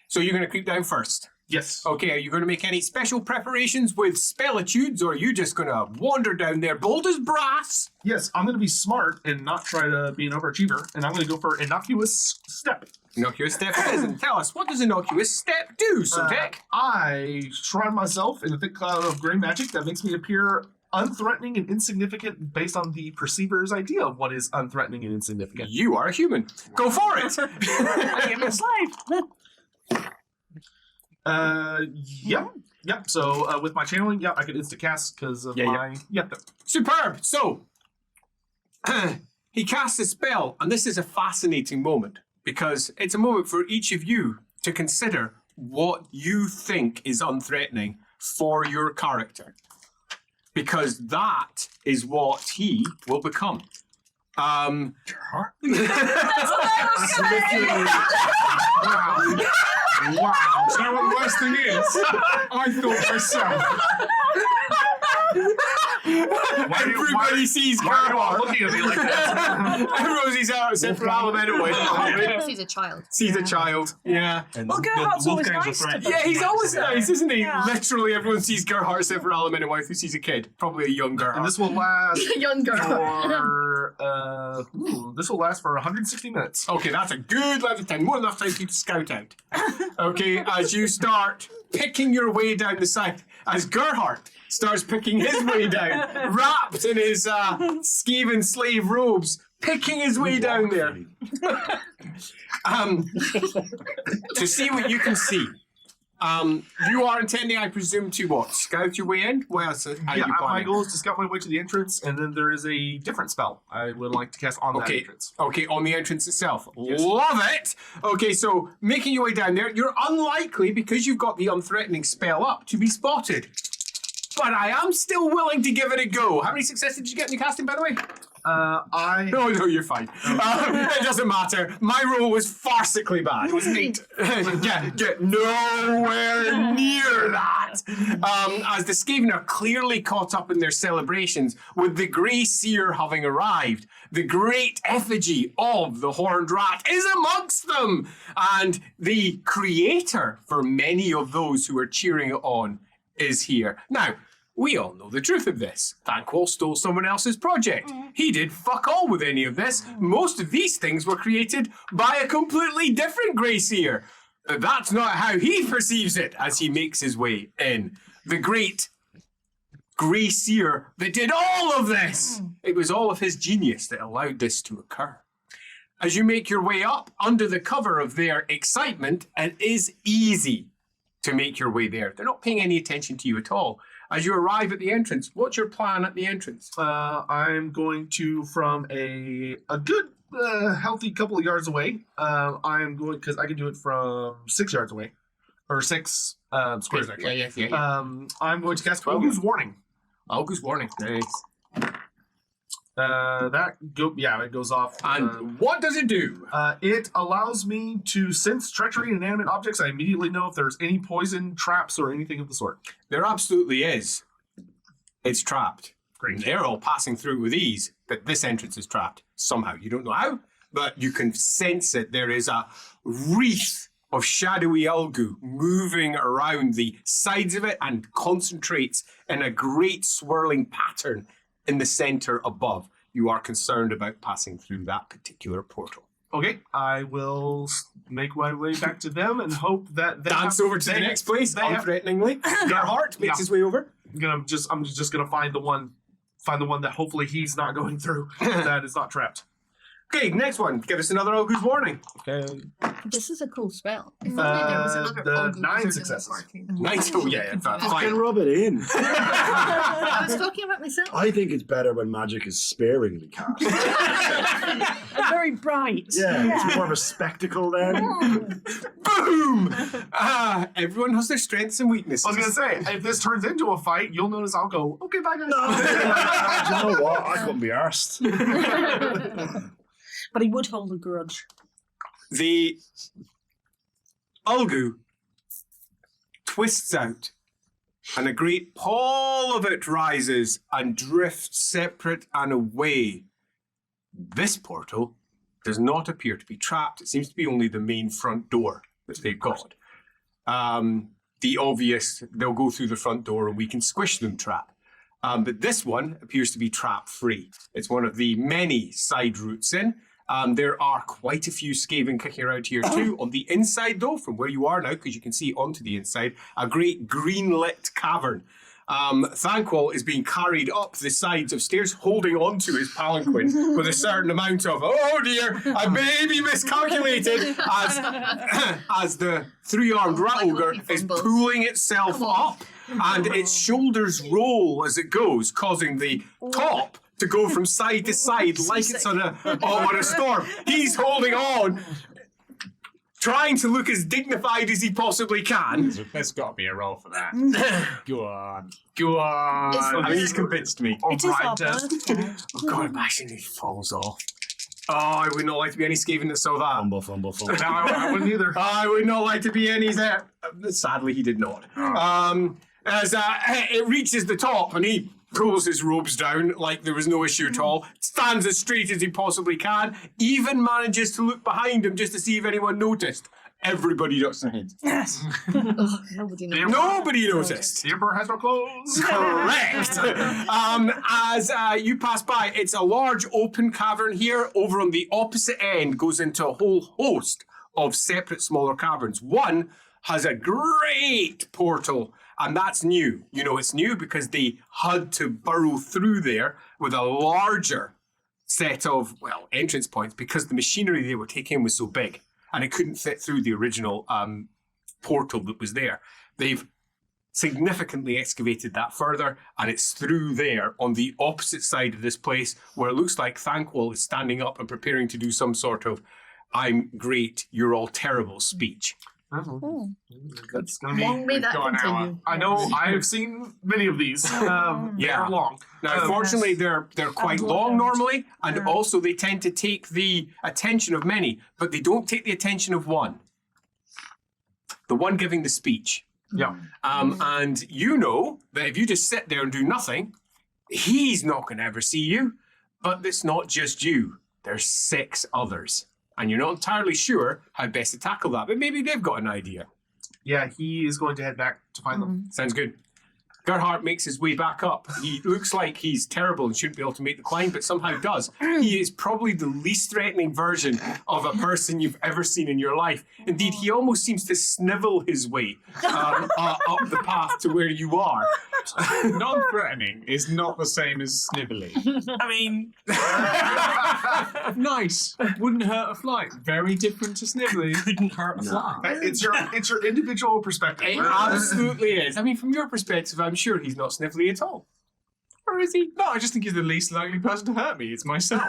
So you're going to creep down first. Yes. Okay, are you going to make any special preparations with spellitudes, or are you just going to wander down there bold as brass? Yes, I'm going to be smart and not try to be an overachiever, and I'm going to go for innocuous step. Innocuous step it is, and tell us, what does innocuous step do, Sotek? I shroud myself in a thick cloud of gray magic that makes me appear unthreatening and insignificant based on the perceiver's idea of what is unthreatening and insignificant. You are a human. Go for it! I am a slave. Yep. So with my channeling, I could insta cast because of my. Yep. Superb! So, he casts a spell, and this is a fascinating moment, because it's a moment for each of you to consider what you think is unthreatening for your character. Because that is what he will become. That's what I was saying. Wow. Do you know what the worst thing is? I thought myself. Everybody sees Why are you all Gerhardt. looking at me like that? Everybody sees out except for Alaman. He's a child. Sees a child. Yeah. And Well, Gerhardt's always nice to them. Yeah, he's always nice, isn't he? Yeah. Literally everyone sees Gerhardt except for Alaman who sees a kid. Probably a young And Gerhardt. this will last Young girl. for this will last for 160 minutes. Okay, that's a good length of time. More than enough time for you to scout out. Okay, as you start picking your way down the side, as Gerhardt starts picking his way down, wrapped in his Skaven slave robes, picking his way down there. To see what you can see. You are intending, I presume, to what? Scout your way in? What else are you My planning? goal is to scout my way to the entrance, and then there is a different spell I would like to cast on that entrance. Okay, on the entrance itself. Yes. Love it! Okay, so making your way down there, you're unlikely, because you've got the unthreatening spell up, to be spotted. But I am still willing to give it a go. How many successes did you get in your casting, by the way? No, you're fine. It doesn't matter. My roll was farcically bad. It was 8. Get nowhere near that. As the Skaven are clearly caught up in their celebrations, with the Grey Seer having arrived, the great effigy of the Horned Rat is amongst them, and the creator for many of those who are cheering it on is here. Now, we all know the truth of this. Thanquol stole someone else's project. He did fuck all with any of this. Most of these things were created by a completely different Grey Seer. But that's not how he perceives it as he makes his way in. The great Grey Seer that did all of this. It was all of his genius that allowed this to occur. As you make your way up under the cover of their excitement, it is easy to make your way there. They're not paying any attention to you at all. As you arrive at the entrance, what's your plan at the entrance? I'm going to, from a good, healthy couple of yards away, I'm going, because I can do it from 6 yards away, or 6 squares, actually. Yeah. I'm going to cast Ogre's Warning. Ogre's Warning. Nice. It goes off. And what does it do? It allows me to sense treachery in inanimate objects. I immediately know if there's any poison, traps, or anything of the sort. There absolutely is. It's trapped. Great. They're all passing through with ease, but this entrance is trapped. Somehow. You don't know how, but you can sense it. There is a wreath of shadowy algae moving around the sides of it and concentrates in a great swirling pattern in the center above. You are concerned about passing through that particular portal. Okay, I will make my way back to them and hope that they Dance over to the next place, unthreateningly. Gerhardt makes his way over. I'm just gonna find the one that hopefully he's not going through, that is not trapped. Okay, next one. Give us another Ogre's Warning. Okay. This is a cool spell. If only there was another the ogre 9 wizard in the successes. party. Nice. Oh, yeah, Just can fine. rub it in. I was talking about myself. I think it's better when magic is sparingly cast. And very bright. Yeah, it's more of a spectacle then. Boom! Everyone has their strengths and weaknesses. I was gonna say, if this turns into a fight, you'll notice I'll go, okay, bye guys. Do you know what? I couldn't be arsed. But he would hold a grudge. The Ulgu twists out, and a great pall of it rises and drifts separate and away. This portal does not appear to be trapped. It seems to be only the main front door that they've got. the obvious, they'll go through the front door and we can squish them trap. But this one appears to be trap-free. It's one of the many side routes in. There are quite a few Skaven kicking around here too. On the inside though, from where you are now, because you can see onto the inside, a great green-lit cavern. Thanquol is being carried up the sides of stairs, holding onto his palanquin with a certain amount of, oh dear, I maybe miscalculated, as the three-armed rat ogre is pulling itself up, and its shoulders roll as it goes, causing the top to go from side to side like it's on a storm. He's holding on, trying to look as dignified as he possibly can. There's got to be a roll for that. Go on. Go on. I mean, he's convinced me. It is our birthday. Oh God, imagine he falls off. Oh, I would not like to be any Skaven that saw that. Fumble. No, I wouldn't either. I would not like to be any there. Sadly, he did not. As it reaches the top and he pulls his robes down like there was no issue at all, stands as straight as he possibly can, even manages to look behind him just to see if anyone noticed. Everybody ducks their heads. Yes. Nobody knows. Nobody noticed. The Emperor has no clothes. Correct. As you pass by, it's a large open cavern here. Over on the opposite end goes into a whole host of separate smaller caverns. One has a great portal, and that's new. You know it's new because they had to burrow through there with a larger set of, well, entrance points because the machinery they were taking was so big and it couldn't fit through the original portal that was there. They've significantly excavated that further, and it's through there on the opposite side of this place where it looks like Thanquol is standing up and preparing to do some sort of "I'm great, you're all terrible" speech. That's gonna be. Long may that Go an hour. continue. I know. I have seen many of these. They're long. Now, unfortunately, they're quite long normally, and also they tend to take the attention of many, but they don't take the attention of one. The one giving the speech. Yeah. And you know that if you just sit there and do nothing, he's not going to ever see you. But it's not just you. There's 6 others. And you're not entirely sure how best to tackle that, but maybe they've got an idea. Yeah, he is going to head back to find them. Sounds good. Gerhardt makes his way back up. He looks like he's terrible and shouldn't be able to make the climb, but somehow does. He is probably the least threatening version of a person you've ever seen in your life. Indeed, he almost seems to snivel his way up the path to where you are. Non-threatening is not the same as snivelly. I mean, Nice. Wouldn't hurt a fly. Very different to snivelly. couldn't hurt a fly. It's your individual perspective. It absolutely is. I mean, from your perspective, I'm sure he's not snivelly at all. Or is he? No, I just think he's the least likely person to hurt me. It's myself.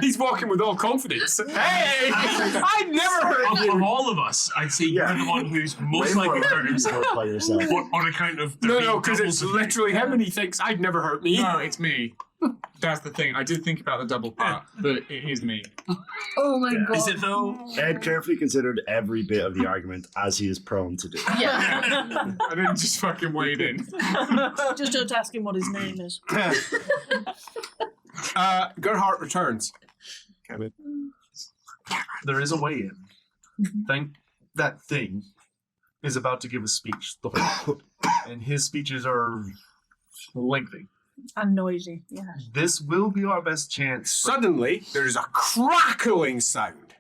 He's walking with all confidence. Hey! I'd never heard Of you. all of us, I'd say you're the one who's most Way more likely to hurt likely to himself. hurt by yourself. On account of there No, being because it's doubles of you. literally him and he thinks I'd never hurt me. No, it's me. That's the thing. I did think about the double part, but it is me. Oh my god. Is it though? Ed carefully considered every bit of the argument, as he is prone to do. Yeah. I didn't just fucking wade in. Just don't ask him what his name is. Gerhardt returns. There is a way in. Think that thing is about to give a speech, and his speeches are lengthy. And noisy, yeah. This will be our best chance. Suddenly, there's a crackling sound.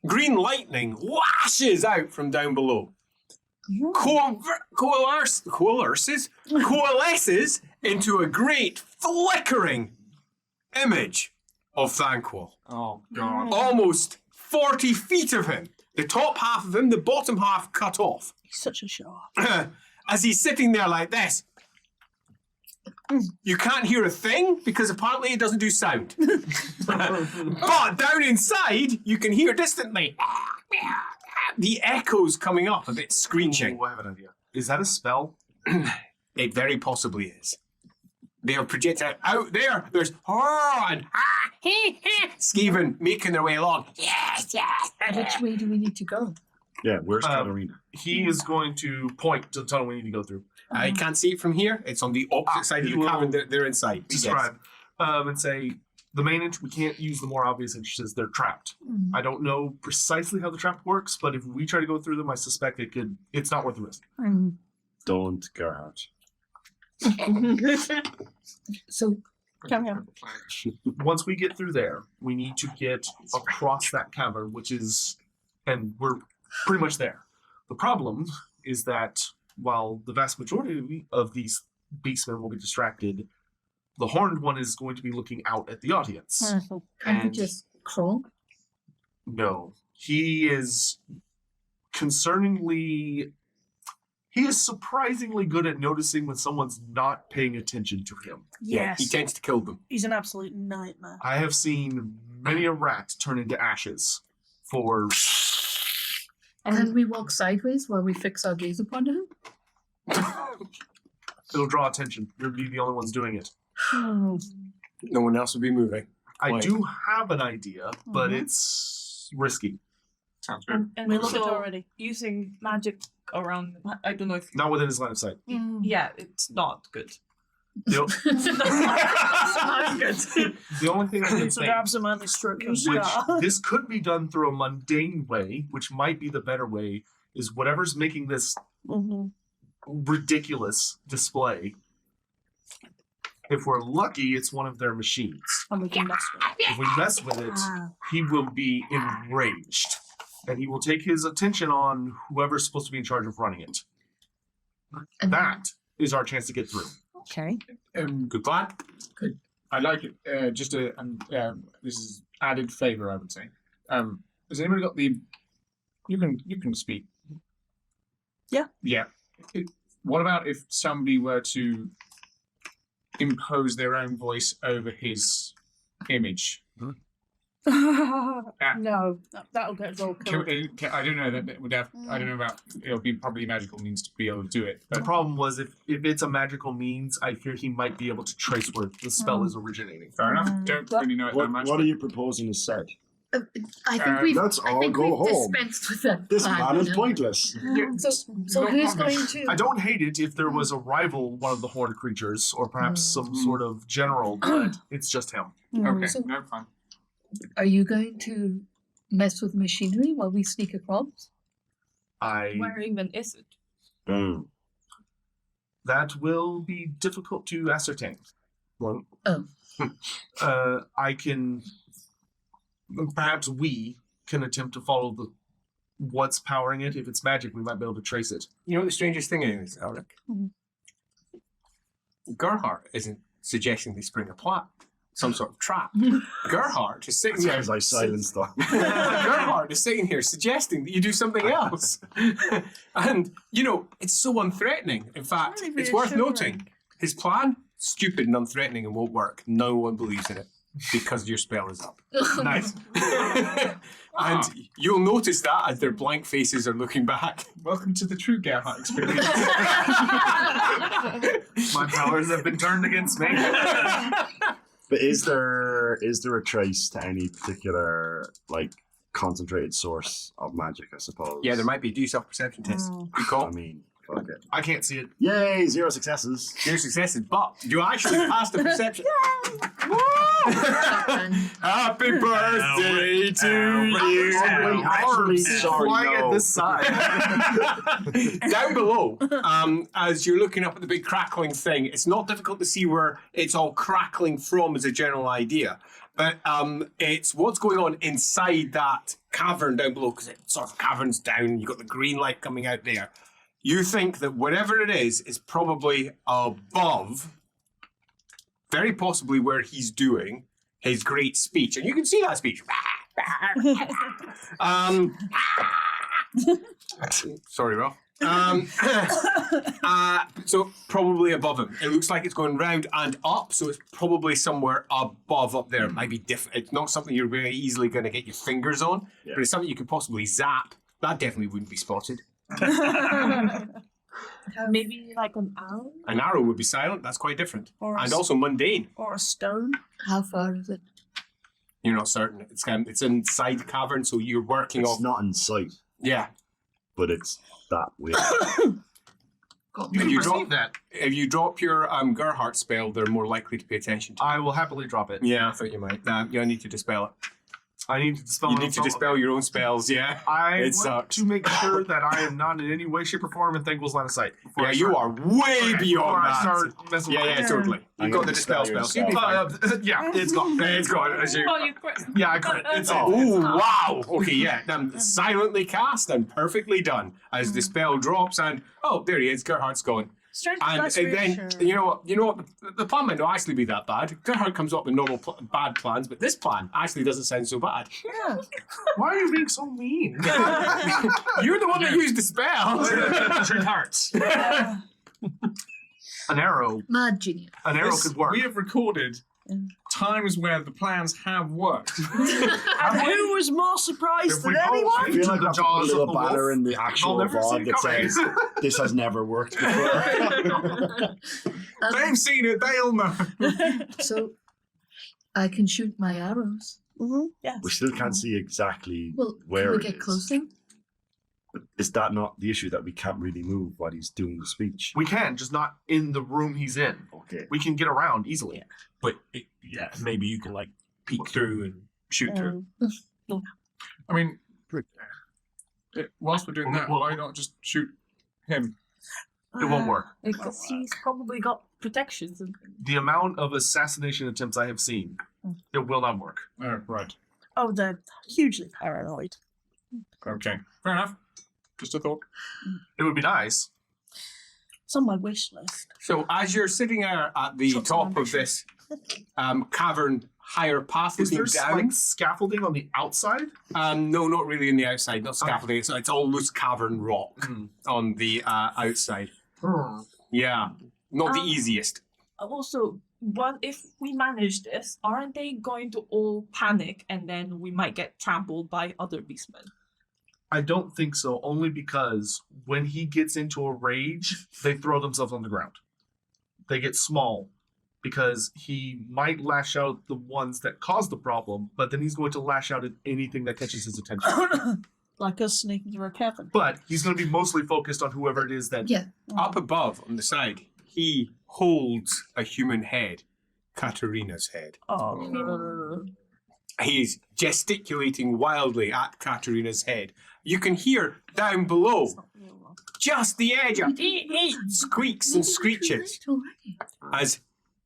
Green lightning lashes out from down below. Coalesces into a great flickering image of Thanquol. Oh, God. Almost 40 feet of him. The top half of him, the bottom half cut off. He's such a show. As he's sitting there like this. You can't hear a thing because apparently it doesn't do sound. But down inside, you can hear distantly the echoes coming up, a bit screeching. Oh, I have an idea. Is that a spell? It very possibly is. They have projected out there. There's and Skaven making their way along. Yes. Which way do we need to go? Yeah, where's Katarina? He is going to point to the tunnel we need to go through. I can't see it from here. It's on the opposite side of the cavern. They're inside. Describe. And say, The main we can't use the more obvious entrances. They're trapped. I don't know precisely how the trap works, but if we try to go through them, I suspect it's not worth the risk. Don't, Gerhard. So, Carry on. Once we get through there, we need to get across that cavern, and we're pretty much there. The problem is that while the vast majority of these beastmen will be distracted, the horned one is going to be looking out at the audience. can we just crawl? No, he is surprisingly good at noticing when someone's not paying attention to him. Yes. He tends to kill them. He's an absolute nightmare. I have seen many a rat turn into ashes for... Can we walk sideways while we fix our gaze upon him? It'll draw attention. You'll be the only ones doing it. No one else will be moving. I do have an idea, but it's risky. Sounds good. And We looked at it also already. using magic around. I don't know if. Not within his line of sight. Yeah, it's not good. The, It's not good. the only thing I can So think, grab some early stroke your which scar. this could be done through a mundane way, which might be the better way, is whatever's making this ridiculous display. If we're lucky, it's one of their machines. And we can mess with it. If we mess with it, he will be enraged. And he will take his attention on whoever's supposed to be in charge of running it. And That is our chance to get through. Okay. Good plan. I like it. Just this is added flavor, I would say. Has anybody got the? You can speak. Yeah. Yeah. What about if somebody were to impose their own voice over his image? No, that'll get all killed. I don't know that would have. I don't know about. It'll be probably magical means to be able to do it. The But problem was if it's a magical means, I fear he might be able to trace where the spell is originating. fair enough. Don't really know it that What, much. what are you proposing to set? I think we've, let's I all think go we've home. dispensed with that. This plan, man is you know. pointless. So who's going to? I don't hate it if there was a rival, one of the horned creatures, or perhaps some sort of general, but it's just him. Okay, So- no fine. Are you going to mess with machinery while we sneak across? Where even is it? Boom. That will be difficult to ascertain. Well, I can. Perhaps we can attempt to follow what's powering it. If it's magic, we might be able to trace it. You know what the strangest thing is, Alec? Gerhard isn't suggesting they spring a plot, some sort of trap. Gerhard is sitting there. because I silenced them. Gerhard is sitting here suggesting that you do something else. And, it's so unthreatening. In fact, Really it's worth reassuring. noting his plan, stupid and unthreatening and won't work. No one believes in it because your spell is up. Nice. And you'll notice that as their blank faces are looking back. Welcome to the true Gerhard experience. My powers have been turned against me. But is there a trace to any particular concentrated source of magic? I suppose. Yeah, there might be. Do self-perception tests. Good call. I mean, fuck it. I can't see it. Yay! 0 successes. Zero successes, but you actually passed the perception. Happy birthday to you. Wait, actually, sorry, Flying no. at this side. Down below, as you're looking up at the big crackling thing, it's not difficult to see where it's all crackling from as a general idea. But it's what's going on inside that cavern down below, because it sort of caverns down, you've got the green light coming out there. You think that whatever it is probably above, very possibly where he's doing his great speech. And you can see that speech. Sorry, Ralph. So probably above him. It looks like it's going round and up, so it's probably somewhere above up there. It might be different. It's not something you're very easily going to get your fingers on, but it's something you could possibly zap. That definitely wouldn't be spotted. Maybe like an arrow An arrow would be silent. That's quite different. Or a And s- also mundane. or a stone. How far is it? You're not certain. It's inside the cavern, so you're working It's off. not in sight, Yeah. but it's that way. got You If can you perceive drop that. if you drop your Gerhardt spell, they're more likely to pay attention to it. I will happily drop it. Yeah, I thought you might. You need to dispel it. I need to dispel. You my need own to spell. dispel your own spells, yeah. I It want sucks. to make sure that I am not in any way, shape, or form in Thanquol's line of sight. before Yeah, I you start- are way Okay, beyond before I that. start messing Yeah, with yeah, totally. I'm You've got gonna the dispel dispel spell. So you'll be fine. Yeah, it's gone. It's gone. As you- Oh, you crit. Yeah, I crit. It's Oh, wow. Okay, yeah. Silently cast and perfectly done. As the spell drops and, oh, there he is. Gerhardt's gone. Strength And plus then, reassuring. you know what, the plan might not actually be that bad. Gerhard comes up with normal bad plans, but this plan actually doesn't sound so bad. Yeah. Why are you being so mean? You're the one that used the spell. It hurts. An arrow. Mad genius. An arrow This- could work. We have recorded times where the plans have worked. And who was more surprised If we than go anyone? I feel like the I have to put a jaws of little the banner wolf, in the they'll actual never see VOD it that coming. says this has never worked before. They've seen it, they'll know. So I can shoot my arrows. Yes. We still can't see exactly Well, where can we it get is. closer? Is that not the issue that we can't really move while he's doing the speech? We can, just not in the room he's in. Okay. We can get around easily. But yeah, maybe you can like peek through and shoot through. I mean, whilst we're doing that, why not just shoot him? It won't work. Because he's probably got protections. The amount of assassination attempts I have seen, it will not work. Oh, right. Oh, they're hugely paranoid. Okay. Fair enough. Just a thought. It would be nice. It's on my wish list. So as you're sitting there at the Shots top of of this cavern higher path Is looking there down, like scaffolding on the outside? no, not really in the outside, not scaffolding. It's all loose cavern rock on the outside. Yeah, not the easiest. Also, what if we manage this? Aren't they going to all panic and then we might get trampled by other beastmen? I don't think so, only because when he gets into a rage, they throw themselves on the ground. They get small because he might lash out at the ones that cause the problem, but then he's going to lash out at anything that catches his attention. Like us sneaking through a cavern. But he's going to be mostly focused on whoever it is that. Yeah. Up above on the side, he holds a human head, Katerina's head. Oh. He's gesticulating wildly at Katerina's head. You can hear down below, just the edge of squeaks and screeches Already. as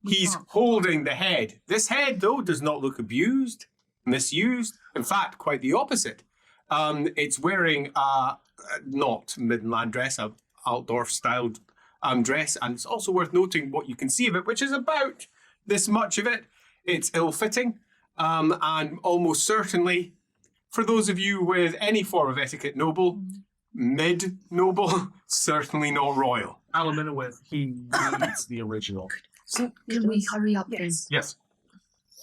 he's holding the head. This head, though, does not look abused, misused. In fact, quite the opposite. It's wearing a not Midland dress, a Altdorf styled dress, and it's also worth noting what you can see of it, which is about this much of it. It's ill-fitting, and almost certainly, for those of you with any form of etiquette noble, mid-noble, certainly not royal. Alamina with, he needs the original. So can we hurry up Yes.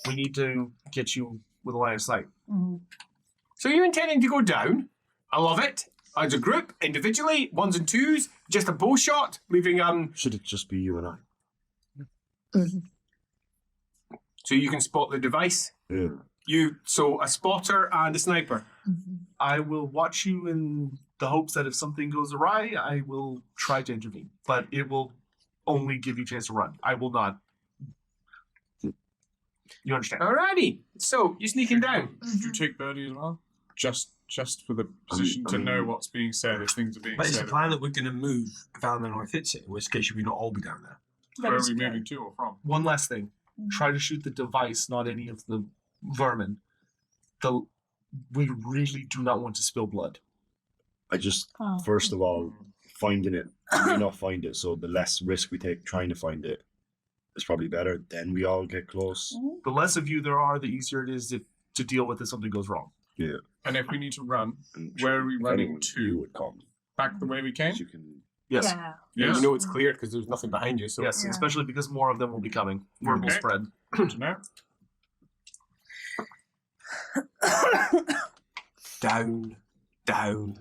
We need to get you with a line of sight. So you're intending to go down. I love it. As a group, individually, ones and twos, just a bow shot, leaving Should it just be you and I? so you can spot the device. Yeah. So a spotter and a sniper. I will watch you in the hopes that if something goes awry, I will try to intervene. But it will only give you a chance to run. I will not. You understand? Alrighty. So you're sneaking down. Did you take Birdie as well? Just for the position to know what's being said if things are being But it's the said. plan that we're going to move Valor North hits it, in which case you will not all be down there. Where are we moving to or from? One last thing. Try to shoot the device, not any of the vermin. We really do not want to spill blood. I just, Oh. first of all, finding it, we may not find it, so the less risk we take trying to find it is probably better. Then we all get close. The less of you there are, the easier it is to deal with if something goes wrong. Yeah. And if we need to run, And where are we if running anyone, to? You would come. Back the way we came? You can. Yes. Yeah. Yes. You know it's clear because there's nothing behind you. So Yes, Yeah. especially because more of them will be coming. Word will Okay. spread. Good to know. down, down,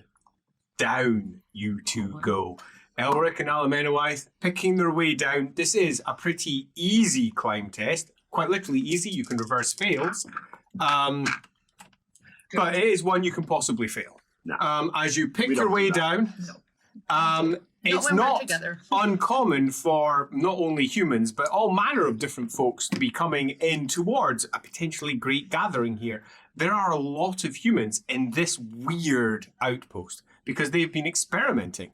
down you two go. Elric and Alamenawaith picking their way down. This is a pretty easy climb test. Quite literally easy. You can reverse fails. But it is one you can possibly fail. No. As you pick We your don't way do that. down, It's when we're not together. uncommon for not only humans, but all manner of different folks to be coming in towards a potentially great gathering here. There are a lot of humans in this weird outpost because they've been experimenting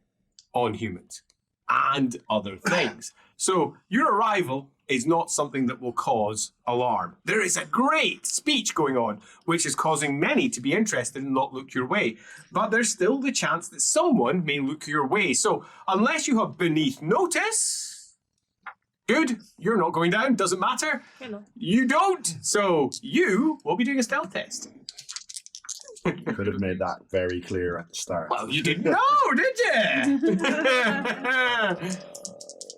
on humans and other things. So your arrival is not something that will cause alarm. There is a great speech going on, which is causing many to be interested and not look your way. But there's still the chance that someone may look your way. So unless you have beneath notice, good, you're not going down, doesn't matter. Hello. You don't, so you will be doing a stealth test. Could have made that very clear at the start. Well, you didn't know, did you?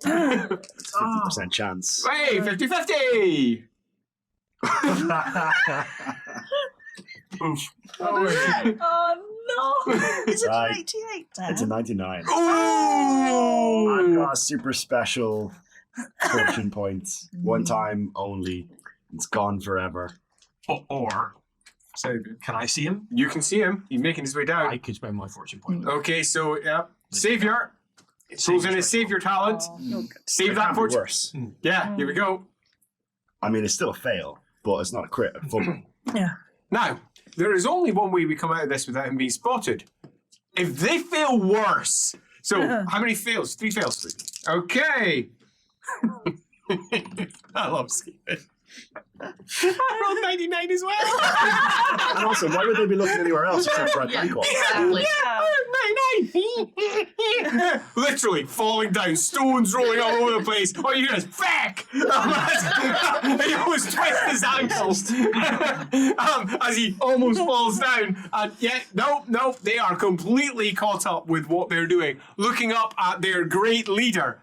50% chance. Hey, 50-50! Oh no! Is it Right. an 88 It's a 99. Oh! I've got a super special fortune point. One time only. It's gone forever. Or So can I see him? you can see him. He's making his way down. I could spend my fortune point. Okay, so yeah, savior. Pulls in his savior talent. Oh, no good. Save It that can't be fortune. worse. Yeah, here we go. I mean, it's still a fail, but it's not a crit. A fumble. Now, there is only one way we come out of this without him being spotted. If they fail worse. So, how many fails? 3 fails. Okay. I love Skaven. I rolled 99 as well. And also, why would they be looking anywhere else except for a Thanquol? Exactly. Literally falling down, stones rolling all over the place. All you hear is feck! He almost twists his ankles as he almost falls down. And yet, nope, they are completely caught up with what they're doing, looking up at their great leader,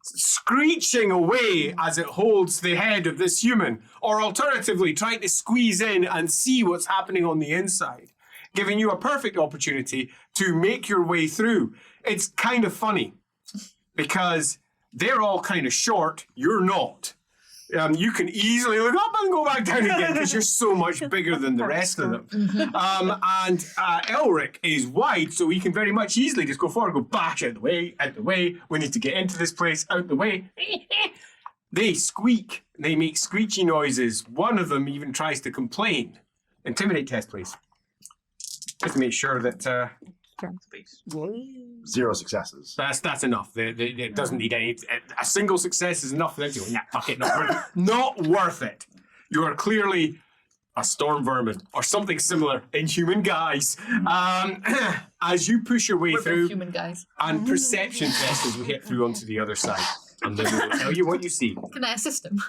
screeching away as it holds the head of this human, or alternatively trying to squeeze in and see what's happening on the inside, giving you a perfect opportunity to make your way through. It's kind of funny because they're all kind of short, you're not. You can easily look up and go back down again because you're so much bigger than the rest of them. And Elric is wide, so he can very much easily just go forward, go back, out the way. We need to get into this place, out the way. They squeak. They make screechy noises. One of them even tries to complain. Intimidate test, please. Just to make sure that... 0 successes. That's enough. It doesn't need any. A single success is enough for them to go, nah, fuck it, not worth it. Not worth it. You are clearly a storm vermin or something similar in human guise. As you push your way We're both through, human guys. and perception test as we get through onto the other side. And then we'll tell you what you see. Can I assist him?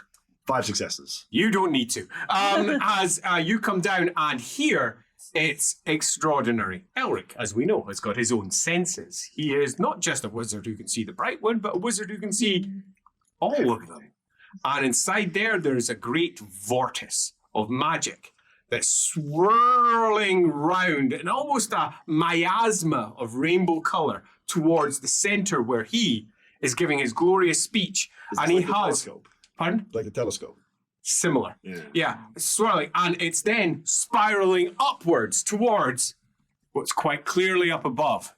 5 successes. You don't need to. As you come down and here, it's extraordinary. Elric, as we know, has got his own senses. He is not just a wizard who can see the bright one, but a wizard who can see all of them. And inside there's a great vortice of magic that's swirling round in almost a miasma of rainbow colour towards the centre where he is giving his glorious speech. Is And this he like a has... telescope? Pardon? Like a telescope. Similar. Yeah. Swirling. And it's then spiraling upwards towards what's quite clearly up above.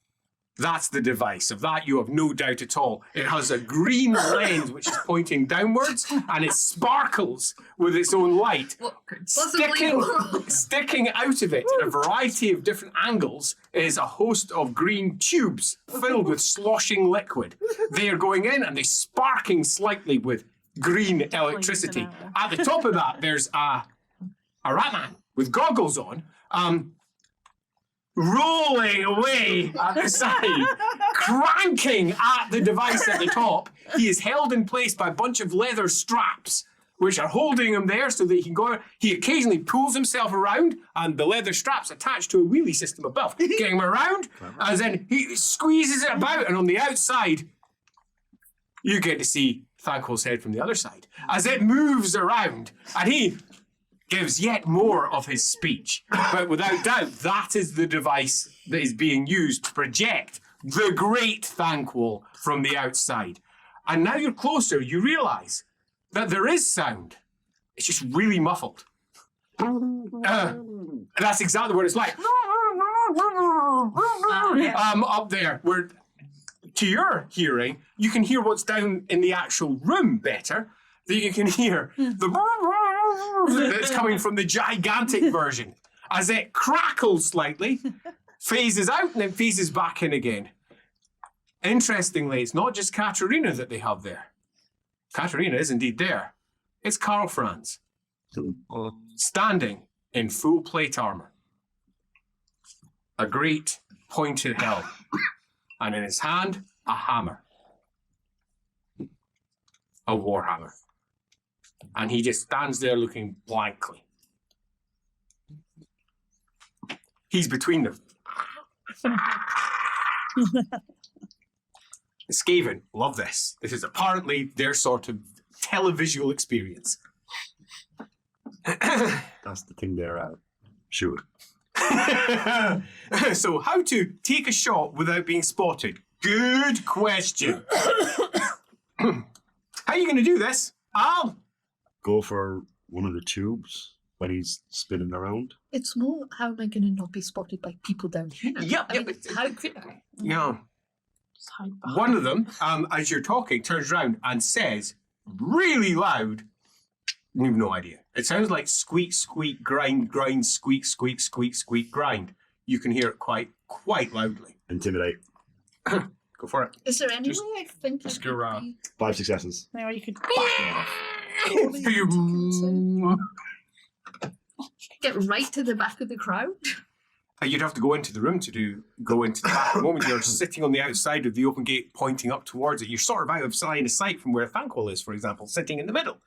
That's the device. Of that, you have no doubt at all. It has a green lens which is pointing downwards, and it sparkles with its own light. What could possibly go wrong? Sticking out of it in a variety of different angles is a host of green tubes filled with sloshing liquid. They are going in and they're sparking slightly with green electricity. At the top of that, there's a rat man with goggles on, rolling away at the side, cranking at the device at the top. He is held in place by a bunch of leather straps, which are holding him there so that he can go. He occasionally pulls himself around, and the leather straps attached to a wheelie system above, getting him around, and then he squeezes it about, and on the outside, you get to see Thanquol's head from the other side as it moves around, and he gives yet more of his speech. But without doubt, that is the device that is being used to project the great Thanquol from the outside. And now you're closer, you realise that there is sound. It's just really muffled. That's exactly what it's like. Up there, where to your hearing, you can hear what's down in the actual room better. You can hear the that's coming from the gigantic version as it crackles slightly, phases out, and then phases back in again. Interestingly, it's not just Katerina that they have there. Katerina is indeed there. It's Karl Franz, standing in full plate armor. A great pointed helm, and in his hand, a hammer. A warhammer. And he just stands there looking blankly. He's between them. The Skaven love this. This is apparently their sort of televisual experience. That's the thing they're at. Sure. So, how to take a shot without being spotted? Good question. How are you going to do this, Al? Go for one of the tubes when he's spinning around. It's more, how am I going to not be spotted by people down here? Yep, I mean, how could I? Yeah. Just hide behind. One of them, as you're talking, turns around and says, really loud, you've no idea. It sounds like squeak, squeak, grind, grind, squeak, squeak, squeak, squeak, grind. You can hear it quite loudly. Intimidate. Go for it. Is there any way I think I Just could go around. be- 5 successes. Now you could get right to the back of the crowd? You'd have to go into the room to go into the back. At the moment, you're sitting on the outside of the open gate, pointing up towards it. You're sort of out of line of sight from where Thanquol is, for example, sitting in the middle.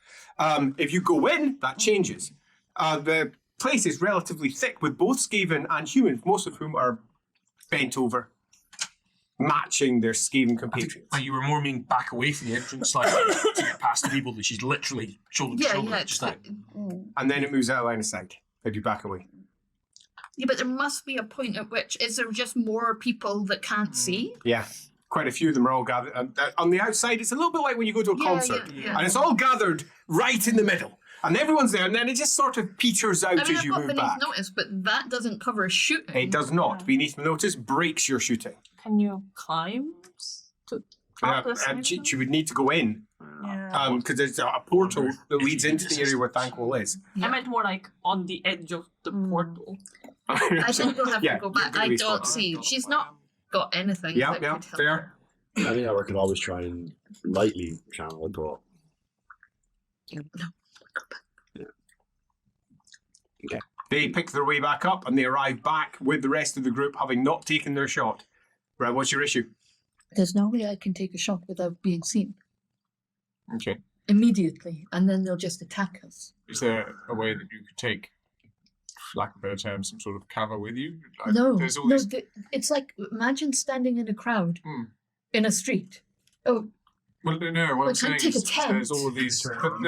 If you go in, that changes. The place is relatively thick with both Skaven and humans, most of whom are bent over, matching their Skaven compatriots. Like you were more meaning back away from the entrance, like to get past the people that she's literally shoulder to shoulder just now. And then it moves out of line of sight. If you back away. Yeah, but there must be a point at which, is there just more people that can't see? Yeah. Quite a few of them are all gathered. On the outside, it's a little bit like when you go to a concert. Yeah. And it's all gathered right in the middle. And everyone's there, and then it just sort of peters out I mean, as I've you got move beneath back. notice, but that doesn't cover shooting. It does not. Beneath notice breaks your shooting. Can you climb to up the And side? she would need to go in. Yeah. Because there's a portal that leads into the area where Thanquol is. I meant more like on the edge of the portal. I think we'll have Yeah, to go back. you're I gonna be don't spotted. see. She's not got anything. Yeah, that yeah, could help fair. her. I think I could always try and lightly channel it, but They pick their way back up and they arrive back with the rest of the group having not taken their shot. Right, what's your issue? There's no way I can take a shot without being seen Okay. immediately, and then they'll just attack us. Is there a way that you could take, for lack of a better term, some sort of cover with you? Like, No, There's all no. these... It's like, imagine standing in a crowd Hmm. in a street. Oh, Well, no. What I'm We saying can't take is a tent. there's all of these. But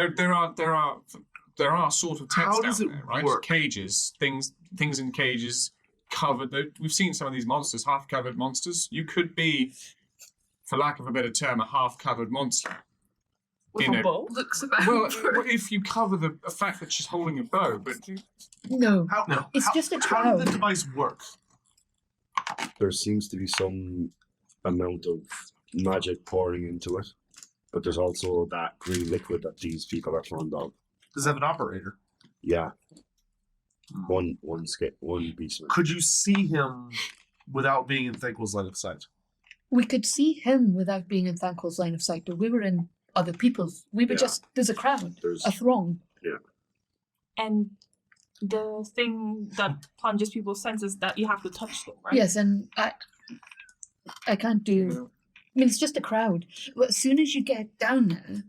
there are sort of tents How down does it there, right? work? Cages, things in cages, covered. We've seen some of these monsters, half-covered monsters. You could be, for lack of a better term, a half-covered monster. With In a a- bow? looks about. Well, if you cover the fact that she's holding a bow, but No, How, No. it's just a How did the crowd. device work? there seems to be some amount of magic pouring into it. But there's also that green liquid that these people are fond of. Does it have an operator? Yeah. One beastman. Could you see him without being in Thanquol's line of sight? We could see him without being in Thanquol's line of sight, but we were in other people's. We were Yeah. just, there's a crowd, There's a throng. And the thing that plunges people's senses that you have to touch them, right? Yes, and I can't do. I mean, it's just a crowd. But as soon as you get down there,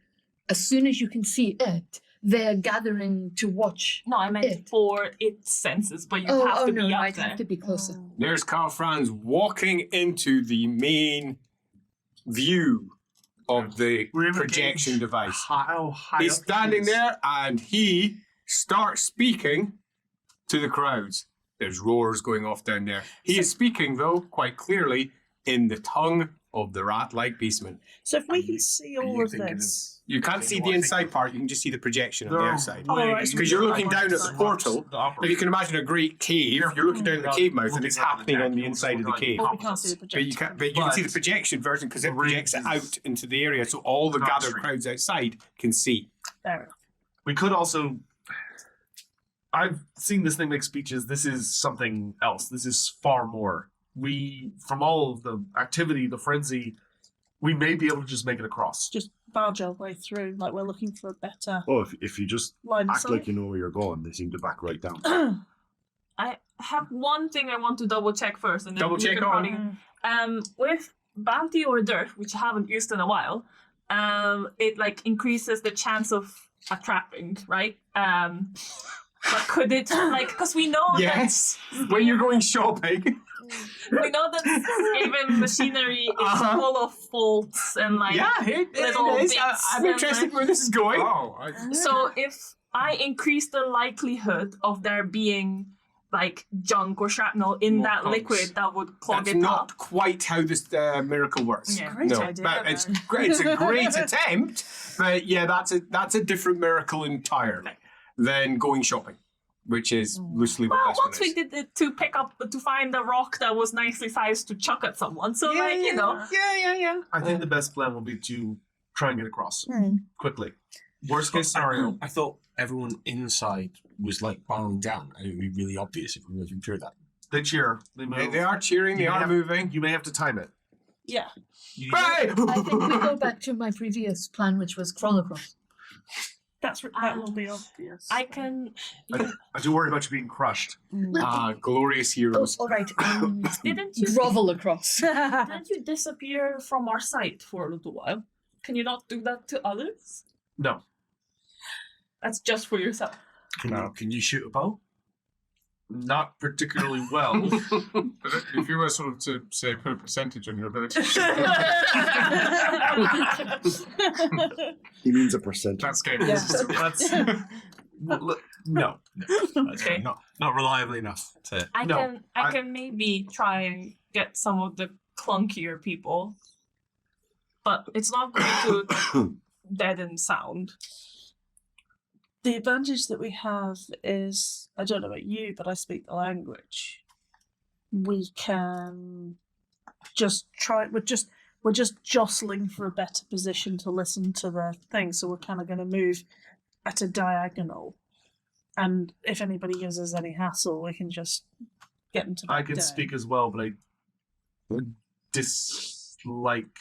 as soon as you can see it, they're gathering to watch. No, I meant It. for its senses, but you have to no, be up I'd there. have to be closer. There's Karl Franz walking into the main view of the We're able to projection gauge device. How high He's up he standing is. there and he starts speaking to the crowds. There's roars going off down there. He is speaking, though, quite clearly in the tongue of the rat-like beastman. So if we can see all of this, You can't see the inside part, you can just see the projection on the outside. Oh, right, so Because you're looking we down can at the portal. If you can imagine a great cave, you're looking down at the cave mouth and it's happening on the inside of the cave. but we can't see the But projection. you can see the projection version because it projects it out into the area so all the gathered crowds outside can see. Fair enough. We could also. I've seen this thing make speeches. This is something else. This is far more. From all of the activity, the frenzy, we may be able to just make it across. Just barge our way through, like we're looking for a better Oh, if you just line of act sight. like you know where you're going, they seem to back right down. I have one thing I want to double check first, and then Double we check can on. probably- with bounty or dirt, which I haven't used in a while, it like increases the chance of a trapping, right? But could it like because we know Yes, when you're going shopping. we know that Skaven machinery is full of faults and like little it is. bits I'm and, interested where this is going. Oh, So if I increase the likelihood of there being like junk or shrapnel in More that cogs. liquid that would clog That's it not up. quite how this miracle works. Yeah. Great no, idea, but it's though. great. It's a great attempt, but yeah, that's a different miracle entirely than going shopping, which is loosely what Well, this one once we is. did it to find a rock that was nicely sized to chuck at someone. So like, you know. Yeah. I think the best plan will be to try and get across quickly. Worst case scenario. I thought everyone inside was like bowing down, and it would be really obvious if we were through that. They cheer. They move. They are cheering. They You may are have- moving. You may have to time it. Yeah. Hey! I think we go back to my previous plan, which was crawl across. That will be obvious. I can. I do worry about you being crushed. Glorious heroes. All right. Didn't you? Grovel across. Didn't you disappear from our sight for a little while? Can you not do that to others? No. That's just for yourself. Can you shoot a bow? Not particularly well. If you were sort of to say put a percentage on your ability, He means a percentage. that's game. That's no. Okay. Not reliably enough to. I I- can maybe try and get some of the clunkier people, but it's not going to deaden sound. The advantage that we have is, I don't know about you, but I speak the language. We can just try. We're just jostling for a better position to listen to the thing. So we're kind of going to move at a diagonal, and if anybody gives us any hassle, we can just get them to. I back can down. speak as well, but I dislike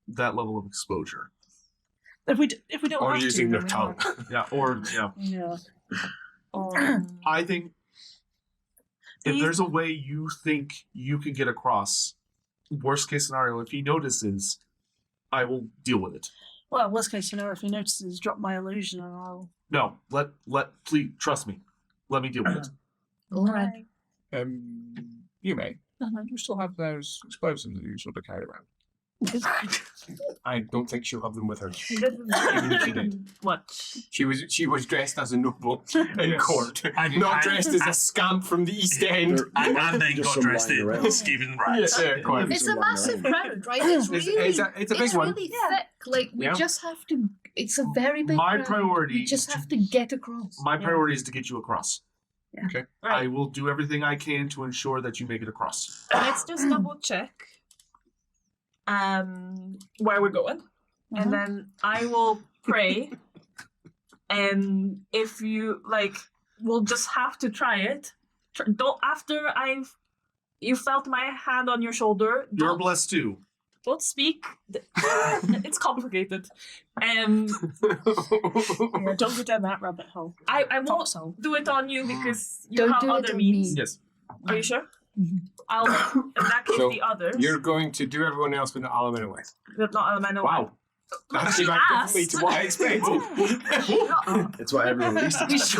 that level of exposure. If we don't Or have using to, their then we tongue. Yeah, or yeah. won't. Or I think if These- there's a way you think you can get across, worst case scenario, if he notices, I will deal with it. Well, worst case scenario, if he notices, drop my illusion, and I'll. No, please trust me. Let me deal with it. All right. You may. You still have those explosives that you sort of carry around. I don't think she'll have them with her. what? She was dressed as a noble in Yes. court, And- not and- dressed as a scamp from the East End. And then Just got some dressed lying in around. Skaven rags. Yeah, quite. It's a massive crowd, right? It's really, It's a big it's one. really thick. Like we Yeah. just have to. It's a very big. My crowd. priority We just is to- have to get across. My priority is to get you across. Okay. I will do everything I can to ensure that you make it across. Let's just double check where we're going, and then I will pray. And if you like, we'll just have to try it. Don't after you felt my hand on your shoulder. You're blessed too. Don't speak. It's complicated. Yeah, don't go down that rabbit hole. I won't Foxhole. do it on you because you Don't have do it other on means. me. Yes. Are you sure? Mhm. I'll in that case So, the others. You're going to do everyone else with the element away. Not elemental. Wow. That came out differently to what I expected. It's what everyone at least expects.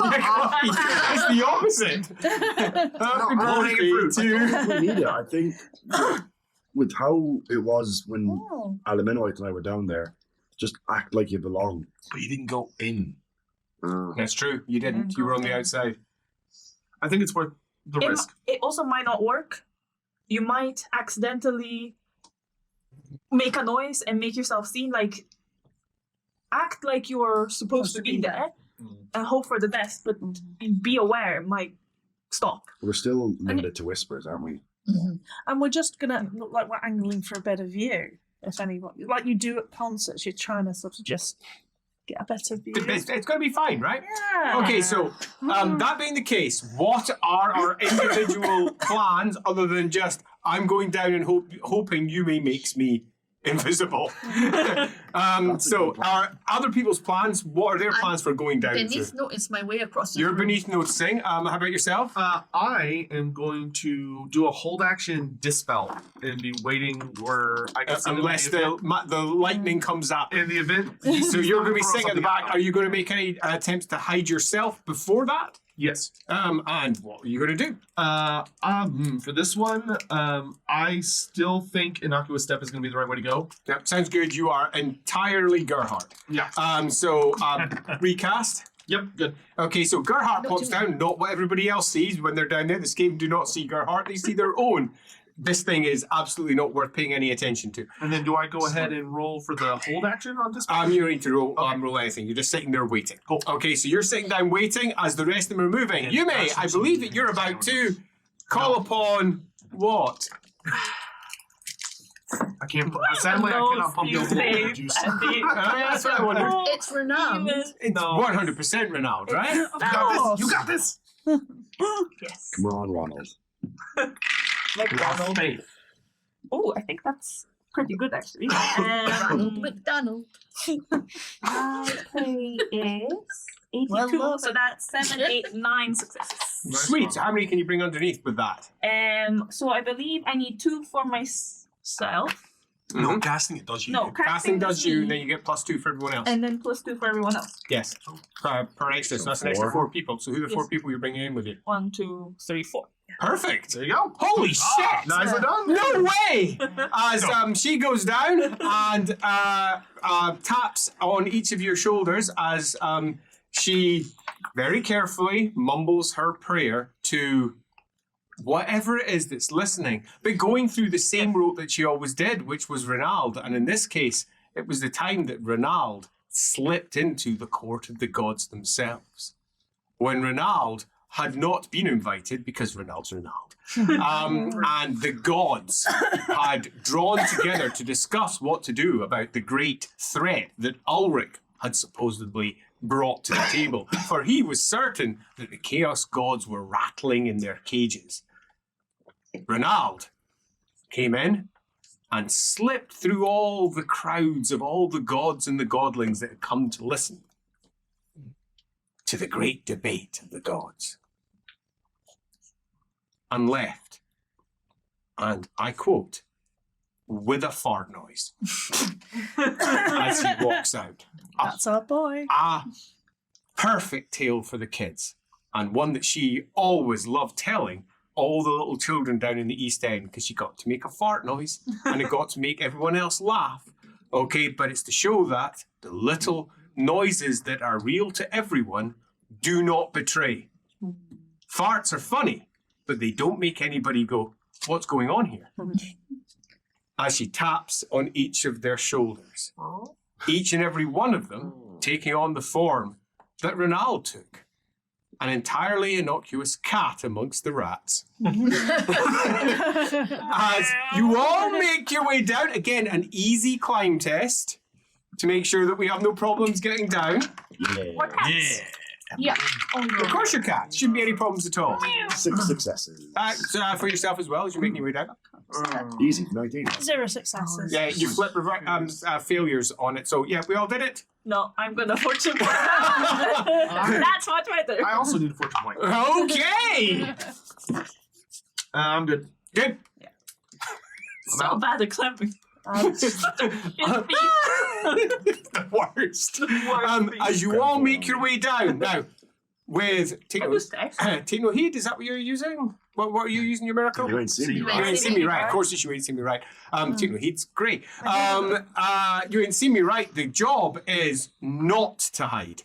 It's the opposite. low-hanging fruit. We need it. I think with how it was when Oh. Alamenoid and I were down there, just act like you belong. But you didn't go in. That's true. You didn't. You were on the outside. I think it's worth the risk. It also might not work. You might accidentally make a noise and make yourself seen. Like, act like you're supposed to be there and hope for the best, but be aware it might stop. We're still limited to whispers, aren't we? And we're just gonna look like we're angling for a better view. If anyone, like you do at concerts, you're trying to sort of just get a better view. It's going to be fine, right? Yeah. Okay, so that being the case, what are our individual plans other than just I'm going down and hoping Yume makes me invisible? So are other people's plans? What are their plans for going down? Beneath notice my way across the You're room. beneath noticing. How about yourself? I am going to do a hold action dispel and be waiting where I guess Unless the lightning comes up. in the event. So you're going to be Throw sitting at the something back. out. Are you going to make any attempts to hide yourself before that? Yes. And what are you going to do? For this one, I still think innocuous step is going to be the right way to go. Yep, sounds good. You are entirely Gerhardt. Yeah. So recast. Yep. Good. Okay, so Gerhardt Not pops too down, not what everybody else sees when they're down there. The Skaven do not see Gerhardt, they see their own. This thing is absolutely not worth paying any attention to. And then do I go ahead and roll for the hold action on this? You don't need to roll anything. You're just sitting there waiting. Cool. Okay, so you're sitting down waiting as the rest of them are moving. You may, I believe that you're about to call upon what? I can't. Sadly, I cannot pump Those the few whole saves juice. and the- That's what I wondered. It's renowned. It's 100% Renaud, right? You got this. You got this. Yes. Come on, Ronald. McDonald. Oh, I think that's pretty good actually. Ronald McDonald. My pay is 82, so that's 7, 8, 9 successes. Sweet. So how many can you bring underneath with that? So I believe I need 2 for myself. No, casting it does you. No, Casting does you, me, and then you get +2 for everyone else. and then +2 for everyone else. Yes. Per extra. So that's an extra 4 people. So who are the 4 people you're bringing in with you? 1, 2, 3, 4. Perfect. There you go. Holy shit! Nicely done. No way! As she goes down and taps on each of your shoulders as she very carefully mumbles her prayer to whatever it is that's listening, but going through the same route that she always did, which was Renald. And in this case, it was the time that Renald slipped into the court of the gods themselves. When Renald had not been invited, because Renald's Renald, and the gods had drawn together to discuss what to do about the great threat that Ulrich had supposedly brought to the table, for he was certain that the Chaos Gods were rattling in their cages. Renald came in and slipped through all the crowds of all the gods and the godlings that had come to listen to the great debate of the gods, and left, and I quote, with a fart noise as he walks out. That's our boy. A perfect tale for the kids, and one that she always loved telling all the little children down in the East End, because she got to make a fart noise and it got to make everyone else laugh. Okay, but it's to show that the little noises that are real to everyone do not betray. Farts are funny, but they don't make anybody go, what's going on here? As she taps on each of their shoulders, each and every one of them taking on the form that Renald took. An entirely innocuous cat amongst the rats. As you all make your way down, again, an easy climb test to make sure that we have no problems getting down. What cats? Yeah. Of course, your cat. Shouldn't be any problems at all. 6 successes. For yourself as well as you're making your way down. Easy, 19. 0 successes. Yeah, you flip failures on it. So, yeah, we all did it. No, I'm gonna fortune point. That's much better. I also need a fortune point. Okay. I'm good. Good. So bad at climbing. The worst. As you all make your way down now, with Tino Heed, is that what you're using? What are you using your miracle? You ain't seen me, You right? ain't seen me right. Of course you ain't seen me right. Tino Heed's great. You ain't seen me right. The job is not to hide.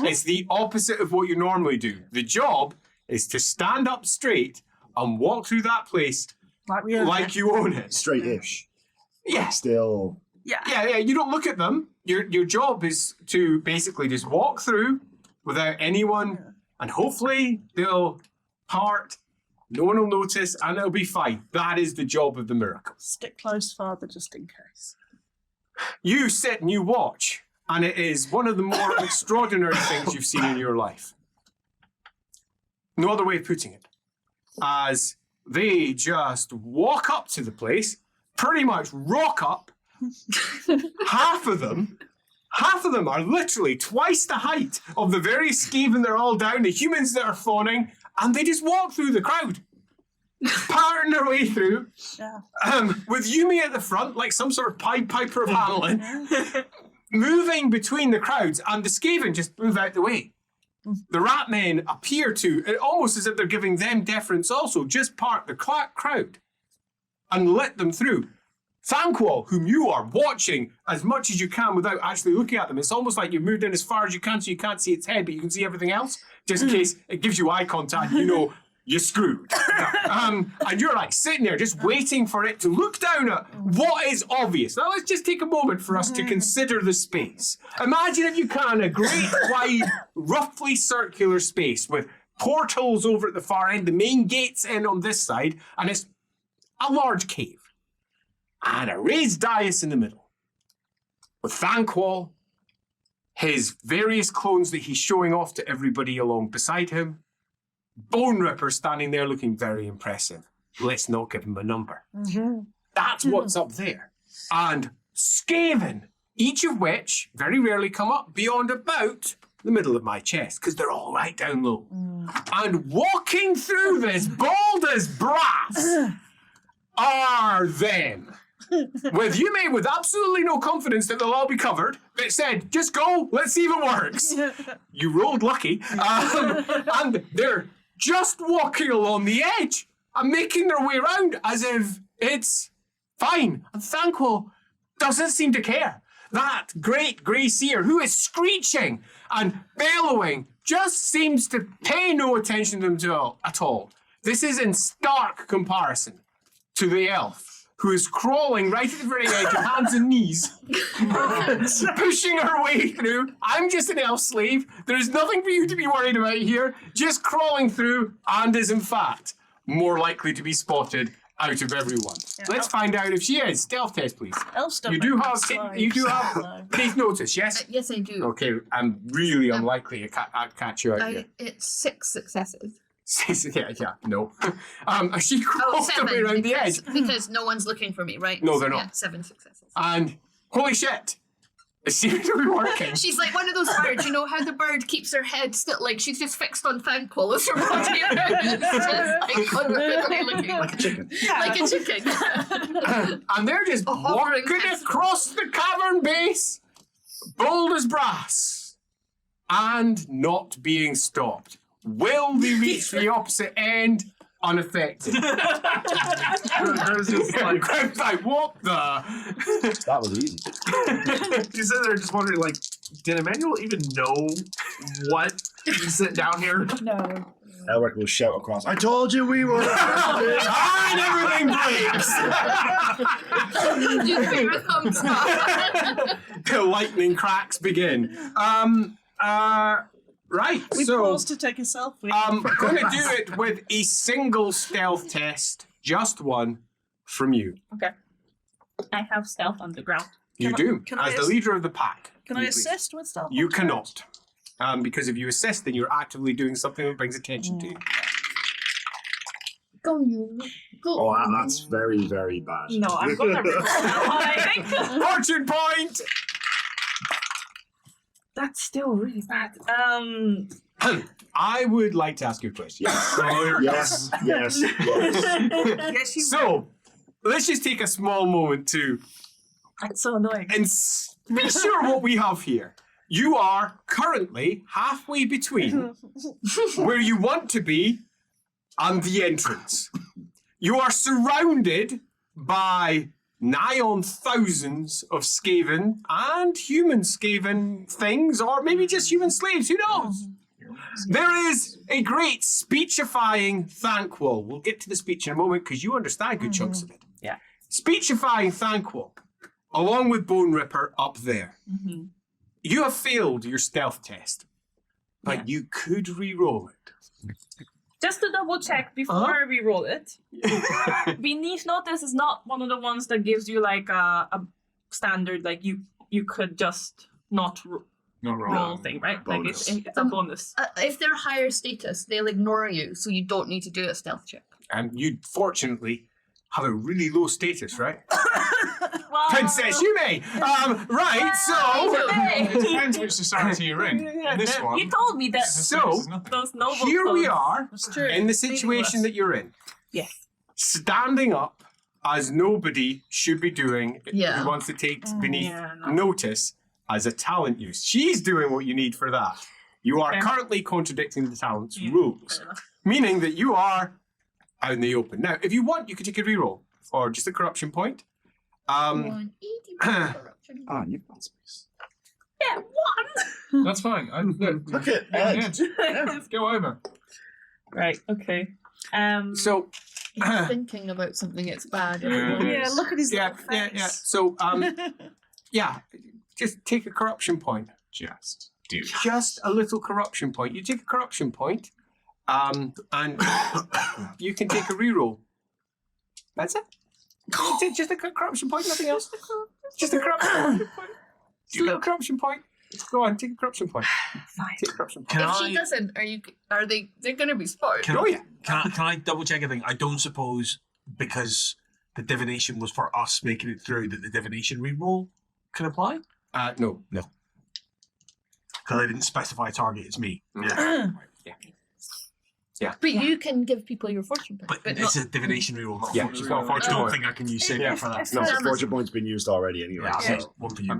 It's the opposite of what you normally do. The job is to stand up straight and walk through that place Like we own like you own it. Straight-ish. Yeah. Still. Yeah, you don't look at them. Your job is to basically just walk through without anyone, and hopefully they'll part, no one will notice, and it'll be fine. That is the job of the miracle. Stick close, Father, just in case. You sit and you watch, and it is one of the more extraordinary things you've seen in your life. No other way of putting it. As they just walk up to the place, pretty much rock up. Half of them are literally twice the height of the various Skaven that are all down, the humans that are fawning, and they just walk through the crowd, parting their way through, with Yumi at the front, like some sort of Pied Piper of Hamelin, moving between the crowds, and the Skaven just move out the way. The rat men appear to, almost as if they're giving them deference also, just part the crowd and let them through. Thanquol, whom you are watching as much as you can without actually looking at them. It's almost like you've moved in as far as you can so you can't see its head, but you can see everything else, just in case it gives you eye contact, you know you're screwed. And you're like sitting there just waiting for it to look down at what is obvious. Now let's just take a moment for us to consider the space. Imagine if you can, a great wide, roughly circular space with portals over at the far end, the main gates in on this side, and it's a large cave. And a raised dais in the middle. With Thanquol, his various clones that he's showing off to everybody along beside him. Bone Ripper standing there looking very impressive. Let's not give him a number. That's what's up there. And Skaven, each of which very rarely come up beyond about the middle of my chest, because they're all right down low. And walking through this bold as brass are them. With Yume with absolutely no confidence that they'll all be covered, but said, just go, let's see if it works. You rolled lucky. And they're just walking along the edge and making their way around as if it's fine. And Thanquol doesn't seem to care. That great grey seer who is screeching and bellowing just seems to pay no attention to them at all. This is in stark comparison to the elf, who is crawling right at the very edge on hands and knees, pushing her way through. I'm just an elf slave. There's nothing for you to be worried about here. Just crawling through, and is in fact more likely to be spotted out of everyone. Let's find out if she is. Stealth test, please. Elves don't You do make have. slaves, You do have. so- Please notice. Yes. Yes, I do. Okay. I'm really unlikely to catch you out here. It's 6 successes. No. She crawls her way around the edge. Because no one's looking for me, right? No, they're Yeah, not. 7 successes. And holy shit, it seems to be working. She's like one of those birds, you know how the bird keeps her head still, like she's just fixed on Thanquol as her body around. It's just like unreally looking Like a chicken. like a chicken. And they're just hovering walking festival. across the cavern base, bold as brass, and not being stopped. Will they reach the opposite end unaffected? There's just like, Crowd's like, what the? That was easy. you sit there just wondering, like, did Emmanuel even know what is sitting down here? No. Elric will shout across, I told you we were. And everything breaks. You put your thumbs up. The lightning cracks begin. Right, We so paused to take a selfie. I'm going to do it with a single stealth test, just one from you. Okay. I have stealth underground. You Can I- do, can I as the ass- leader of the pack. Can I You please. assist with stealth? You cannot. Because if you assist, then you're actively doing something that brings attention to you. Go you. Go. Oh, that's very, very bad. No, I'm gonna roll that one, I think. Fortune point! That's still really bad. I would like to ask you a question. Yes, yes, yes. Yes, you So, let's just take a small moment to That's so annoying. be sure what we have here. You are currently halfway between where you want to be and the entrance. You are surrounded by nigh on thousands of Skaven and human Skaven things, or maybe just human slaves, who knows? There is a great speechifying Thanquol. We'll get to the speech in a moment because you understand good chunks of it. Yeah. Speechifying Thanquol, along with Bone Ripper up there. Mm-hmm. You have failed your stealth test, but you could re-roll it. Just to double check before we roll it, Beneath Notice is not one of the ones that gives you like a standard, like you could just not roll thing, right? Bonus. Like it's a bonus. If they're higher status, they'll ignore you, so you don't need to do a stealth check. And you, fortunately, have a really low status, right? Well, Princess Yume! Right, so... It depends which society you're in. In this one. You told me that So, those noble here we clothes- are, true. in the situation that you're in. Yes. Standing up, as nobody should be doing Yeah. who wants to take Beneath no. Notice as a talent use. She's doing what you need for that. You are Okay. currently contradicting the talent's rules, meaning that you are out in the open. Now, if you want, you could take a reroll or just a corruption point. You've got space. Yeah, one. That's fine. Look at Ed. Let's go over. Right. Okay. So, He's thinking about something, it's bad. Yeah, look at his little face. So, yeah, just take a corruption point. Just do. Just a little corruption point. You take a corruption point, and you can take a reroll. That's it. Just a corruption point, nothing else. Just a corruption point. Just a little corruption point. Go on, take a corruption point. Take a corruption point. If she doesn't, they're gonna be spotted? Oh yeah. Can I double check a thing? I don't suppose because the divination was for us making it through that the divination reroll can apply? No. Because I didn't specify target, it's me. But you can give people your fortune point. But it's a divination reroll, not Yeah, fortune. it's not a I fortune don't point. think I can use saving for that. No, the fortune point's been used already anyway. Yeah, so- so one for you.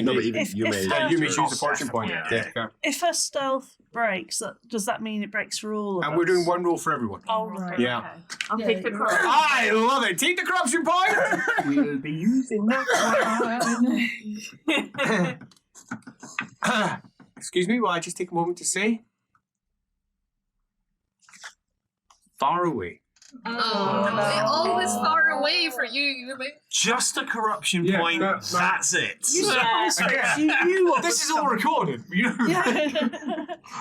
No, but even If- you if may. the- You may choose a fortune point. Yeah. Yeah. If her stealth breaks, does that mean it breaks for all of us? And we're doing one roll for everyone. Oh, right. Yeah. Okay. I'll take the cross. I love it. Take the corruption point. We'll be using that. Excuse me, will I just take a moment to say? Far away. They're always far away for you. Just a corruption Yeah, point, that's- that's it. Yeah. This is all recorded.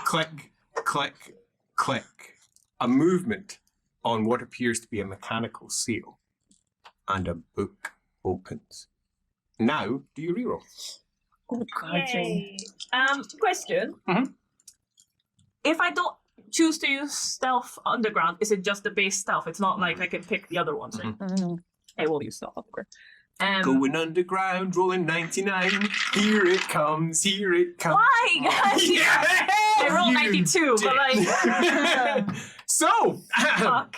Click, click, click. A movement on what appears to be a mechanical seal. And a book opens. Now, do you reroll? Oh, crikey. Question. Mhm. If I don't choose to use stealth underground, is it just the base stealth? It's not like I can pick the other ones, right? I will use stealth underground. Going underground, rolling 99. Here it comes, here it comes. Why, guys? Yeah! I rolled You 92, but like, So, fuck.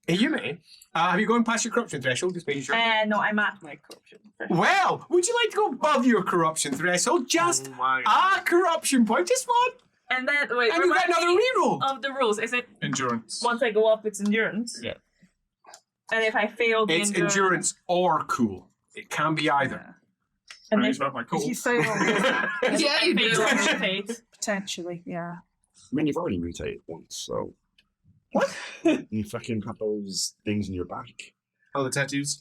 you may. Have you gone past your corruption threshold? Just making sure. No, I'm at my corruption. Well, would you like to go above your corruption threshold? Just a corruption point, just one. And then, wait, And you get remind another me reroll. of the rules. Is it Endurance. once I go up, it's endurance? Yeah. And if I fail the It's endurance or cool. It can be either. And I then use about my If cool. you fail, Yeah, you do. fail on mutate. potentially, yeah. I mean, you've already mutated once, so. What? You fucking got those things in your back. Oh, the tattoos?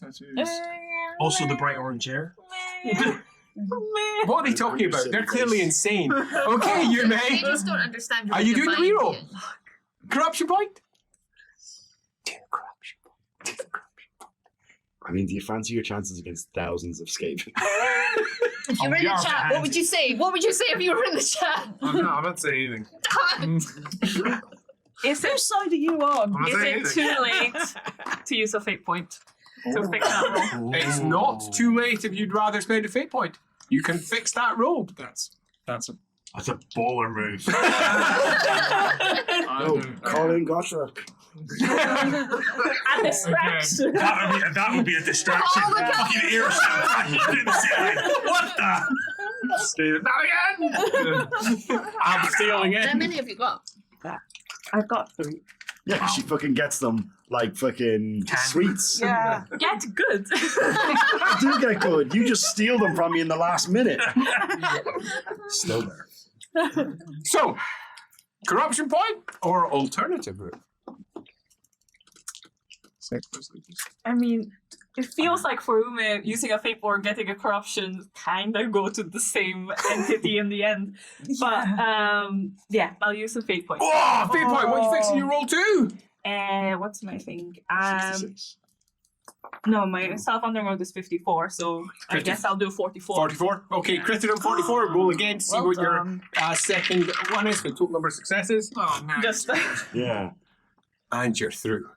Also the bright orange hair. What are they talking about? They're clearly insane. Okay, you They may. just don't understand. Are you doing the divine reroll? being. Corruption point? Take a corruption point. Take a corruption point. I mean, do you fancy your chances against thousands of Skaven? If you were in the chat, what would you say? What would you say if you were in the chat? I'm not saying anything. Is Whose side are you on? I'm not Is saying it anything. too late to use a fate point to fix that roll? It's not too late if you'd rather spend a fate point. You can fix that roll. That's a. That's a baller move. No, Colin Gottschalk. And distraction. That would be a distraction. Oh, look out. Fucking ear What the? Steve, not again! I'm stealing How it. many have you got? I've got 3. Yeah, she fucking gets them like fucking sweets. Yeah. Get good. I do get good. You just steal them from me in the last minute. Still there. So, corruption point or alternative route? I mean, it feels like for Ume, using a fate or getting a corruption kind of go to the same entity in the end. But yeah, I'll use a fate point. Oh, fate point. What are you fixing? You roll 2. What's my thing? 66. No, my self underworld is 54, so I guess I'll do 44. 44. Okay, critted on 44. Roll again to see Well what your done. second one is for total number of successes. Oh, nice. Just Yeah. And you're through.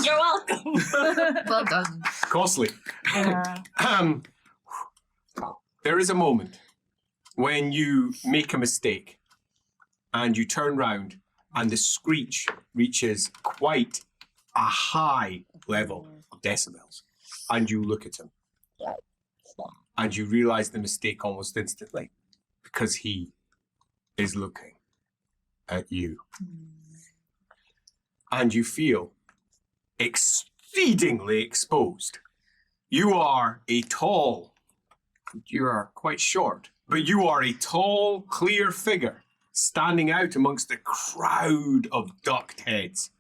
you're welcome. Well done. Costly. There is a moment when you make a mistake and you turn round and the screech reaches quite a high level of decibels, and you look at him and you realize the mistake almost instantly because he is looking at you. And you feel exceedingly exposed. You are you are quite short, but you are a tall, clear figure standing out amongst the crowd of ducked heads.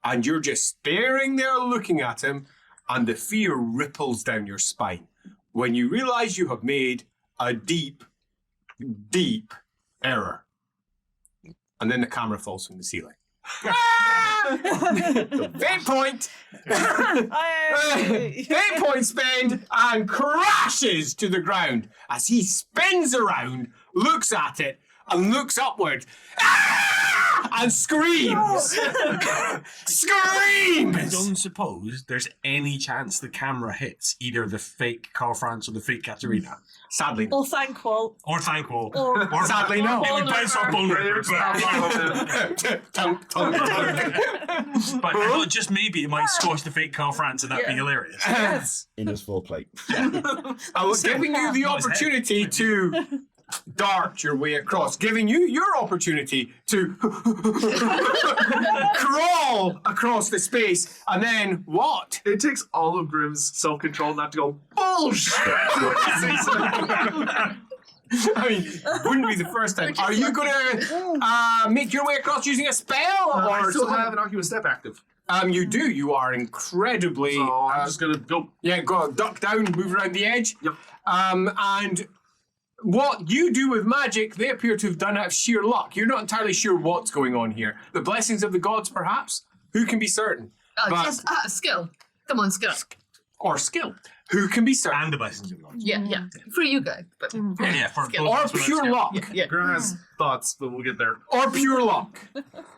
And you're just staring there looking at him, and the fear ripples down your spine when you realize you have made a deep, deep error. And then the camera falls from the ceiling. Fate point! Fate point spend and crashes to the ground as he spins around, looks at it, and looks upward. And screams! I Screams! don't suppose there's any chance the camera hits either the fake Carl Franz or the fake Katerina. Sadly, Or Thanquol. Or Thanquol. Or sadly no. It would bounce off Bone Ripper, Tunk, tunk, tunk. but I thought just maybe it might squash the fake Carl Franz and that'd be hilarious. Yes. In his full plate. I was giving you the Not his head. opportunity to dart your way across, giving you your opportunity to crawl across the space, and then what? It takes all of Grimm's self-control not to go, bullshit! I mean, wouldn't be the first time. Are you going to make your way across using a spell? I still something? have an Oculus Step active. You do. You are incredibly... So I'm just going to go. Yeah, go duck down, move around the edge. Yep. And what you do with magic, they appear to have done out of sheer luck. You're not entirely sure what's going on here. The blessings of the gods, perhaps? Who can be certain? But- Just skill. Come on, skill. Or skill. Who can be certain? And the blessings of God. Yeah. For you guys. But Yeah, for Skill. Or both of us, pure yeah. luck. yeah. Grim has thoughts, but we'll get there. Or pure luck.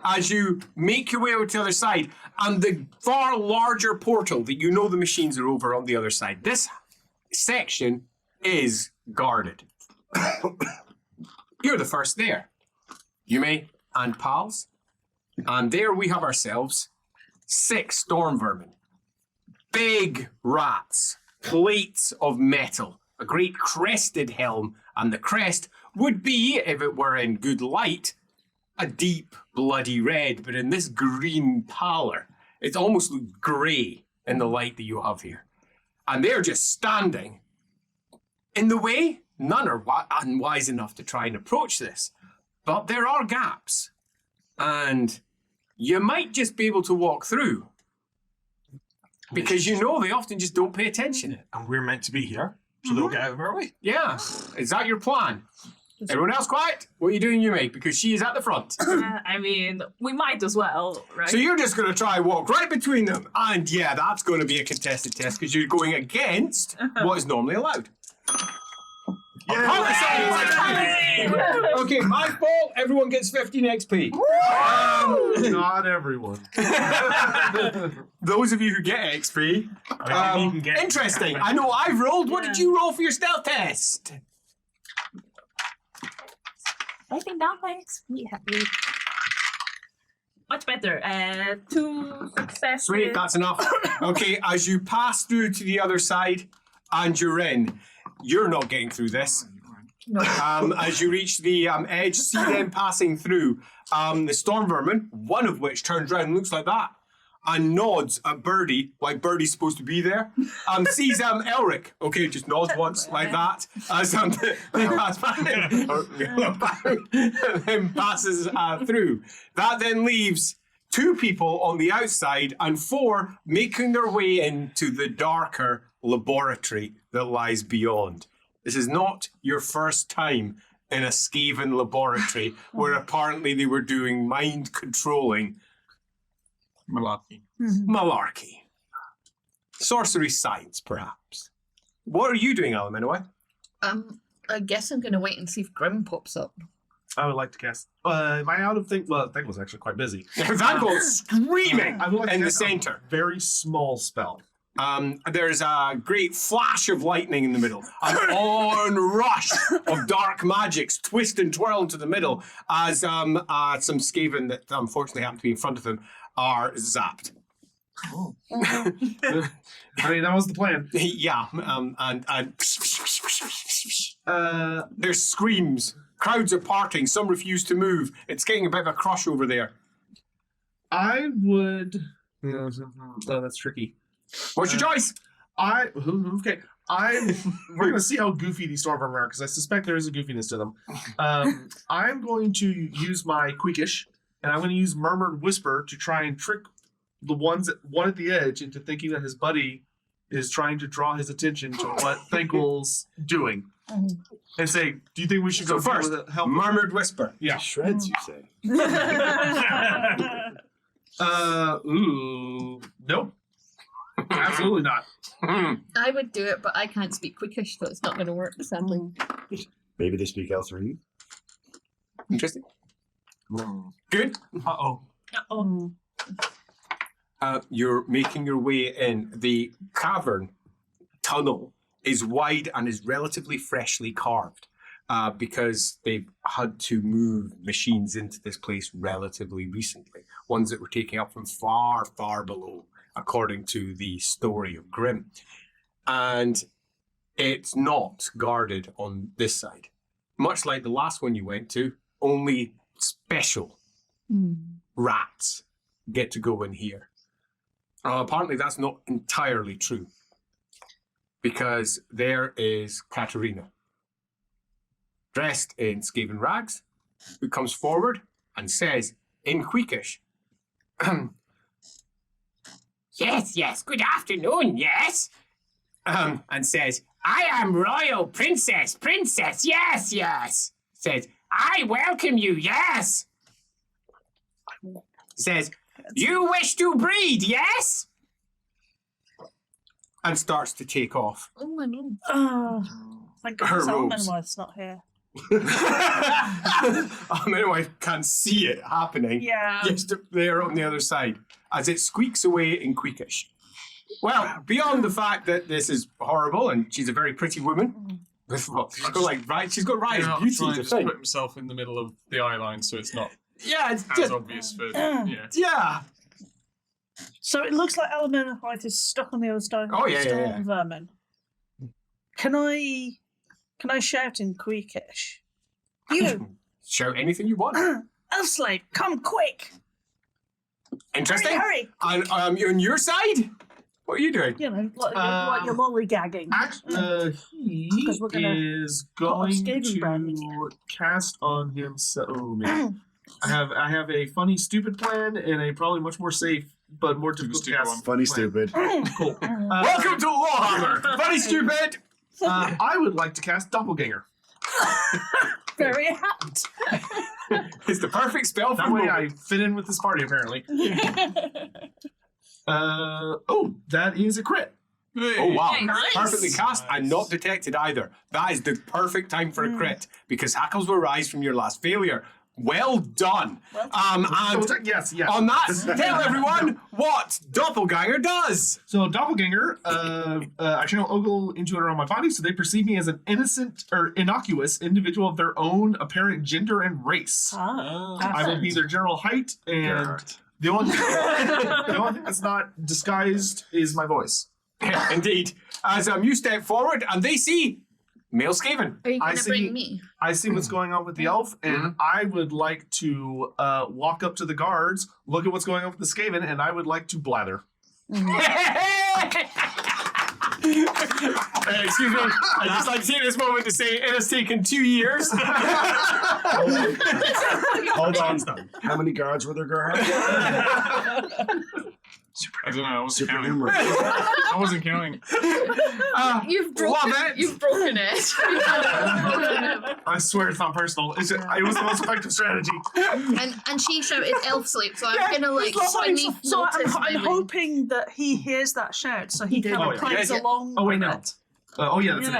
As you make your way over to the other side, and the far larger portal that you know the machines are over on the other side. This section is guarded. You're the first there. Yume and pals. And there we have ourselves 6 storm vermin. Big rats. Plates of metal. A great crested helm. And the crest would be, if it were in good light, a deep bloody red. But in this green pallor, it almost looks grey in the light that you have here. And they're just standing in the way. None are unwise enough to try and approach this, but there are gaps, and you might just be able to walk through because you know they often just don't pay attention. And we're meant to be here, so they'll get out of our way. Yeah, is that your plan? Everyone else quiet? What are you doing, Yume? Because she is at the front. I mean, we might as well, right? So you're just going to try and walk right between them, and yeah, that's going to be a contested test because you're going against what is normally allowed. Okay, my fault. Everyone gets 15 XP. Not everyone. Those of you who get XP, I think you can get interesting. I know I've rolled. What did you roll for your stealth test? I think that makes me happy. Much better. 2 successes. Sweet, that's enough. Okay, as you pass through to the other side and you're in, you're not getting through this. No. As you reach the edge, see them passing through. The storm vermin, one of which turns around and looks like that and nods at Birdie, like Birdie's supposed to be there. Sees Elric, okay, just nods once like that as they pass by, and then passes through. That then leaves 2 people on the outside, and 4 making their way into the darker laboratory that lies beyond. This is not your first time in a Skaven laboratory where apparently they were doing mind controlling Malarkey. malarkey. Sorcery science, perhaps. What are you doing, Alaminaway? I guess I'm gonna wait and see if Grim pops up. I would like to cast. Am I out of think? Well, Thanquol's actually quite busy. Thanquol's screaming I would like in to the cast a center. very small spell. There's a great flash of lightning in the middle, an onrush of dark magics twist and twirl into the middle as some Skaven that unfortunately happen to be in front of him are zapped. Oh. I mean, that was the plan. Yeah, and there's screams. Crowds are parting. Some refuse to move. It's getting a bit of a crush over there. I would. Oh, that's tricky. What's your choice? Okay. We're gonna see how goofy these Stormvermin are because I suspect there is a goofiness to them. I'm going to use my Queakish, and I'm going to use Murmured Whisper to try and trick the one at the edge into thinking that his buddy is trying to draw his attention to what Thanquol's doing, and say, "Do you think we should go first? Help? Murmured Whisper. Yeah. Shreds, you say? Nope. Absolutely not. I would do it, but I can't speak Quickish, so it's not going to work, sadly. Maybe they speak L3. Interesting. Good. Uh-oh. You're making your way in. The cavern tunnel is wide and is relatively freshly carved because they've had to move machines into this place relatively recently. Ones that were taking up from far, far below, according to the story of Grimm. And it's not guarded on this side. Much like the last one you went to, only special rats get to go in here. Apparently that's not entirely true. Because there is Katerina, dressed in Skaven rags, who comes forward and says in Queakish, Yes, good afternoon, yes. And says, I am royal princess, yes. Says, I welcome you, yes. Says, you wish to breed, yes? And starts to take off. Oh, my God. Oh, thank goodness Her robes. Almanwife's not here. I can't see it happening. Yeah. Just there on the other side as it squeaks away in Queakish. Well, beyond the fact that this is horrible and she's a very pretty woman, she's got Raya's beauty trying to to think. put himself in the middle of the eye line so it's not Yeah, it's as just obvious for yeah. yeah. So it looks like Almanwife's is stuck on the other side. Oh, yeah. Storm vermin. Can I shout in Queakish? You, Shout anything you want. elf slave, come quick! Interesting. Hurry! And on your side, what are you doing? You know, like you're lollygagging. He 'Cause we're gonna is put a going Skaven brand to cast on himself. Oh man, I have a funny, stupid plan and a probably much more safe but more difficult to stupid cast. one. Funny, plan. stupid. Cool. Welcome to LAWhammer. Funny stupid. I would like to cast Doppelganger. Very apt. It's the perfect spell for That the way moment. I fit in with this party, apparently. That is a crit. Oh wow. Nice. Perfectly cast and not detected either. That is the perfect time for a crit because hackles will rise from your last failure. Well done. And Yes. on that, tell everyone what Doppelganger does. So Doppelganger, I channel Ogle into and around my body, so they perceive me as an innocent or innocuous individual of their own apparent gender and race. I will be their general height, and the only thing that's not disguised is my voice. Yeah, indeed. As you step forward and they see male Skaven. Are you I going to see- bring me? I see what's going on with the elf, and I would like to walk up to the guards, look at what's going on with the Skaven, and I would like to blather. Excuse me. I'd just like to take this moment to say it has taken 2 years. Hold on. How many guards were there, Gerhard? I don't know. I wasn't counting. Supernumerary. I wasn't counting. You've broken love it. You've broken it. I swear it's not personal. It was the most effective strategy. and she shouted elf sleep, so I'm gonna like slightly So notice I'm my ring. hoping that he hears that shout, so he did. kind Oh, of yeah. plays Yeah, yeah. along. Oh, wait, with no. it. That's Yeah. an 8.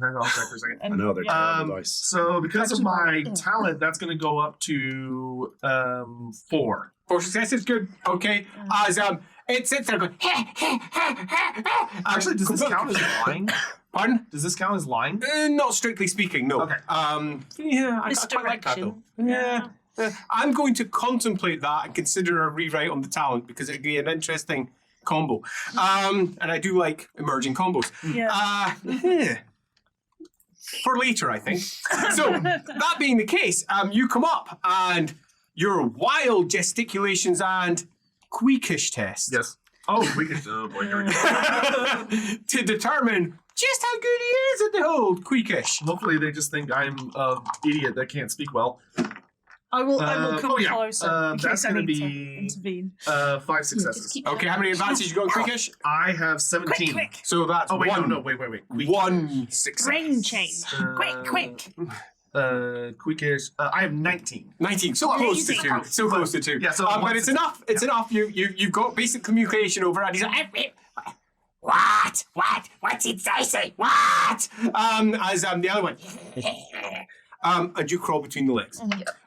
I'll check for a second. I know they're terrible dice. So because of my talent, that's going to go up to 4. 4 successes, good. Okay. As it sits there going. Actually, does this count as lying? Pardon? Does this count as lying? Not strictly speaking, no. Okay. Yeah, I quite like that though. Yeah. I'm going to contemplate that and consider a rewrite on the talent because it'd be an interesting combo. And I do like emerging combos. Yeah. For later, I think. So, that being the case, you come up and your wild gesticulations and queakish test. Yes. Oh, we can. Oh boy, here we go. To determine just how good he is at the hold, queakish. Hopefully, they just think I'm an idiot that can't speak well. I will come oh, yeah. closer in That's case I gonna need to be- intervene. 5 successes. Okay, how many advances you got in queakish? I have 17. Quick. So that's Oh wait, one. no, wait. Quick. 1 success. Ring change. Uh, Quick. Quickish. I have 19. 19, so close to 2. So close to 2. Yeah, so but one it's success. enough. It's enough. You've got basic communication over, and he's like, what? What did I say? What? As the other one. And you crawl between the legs.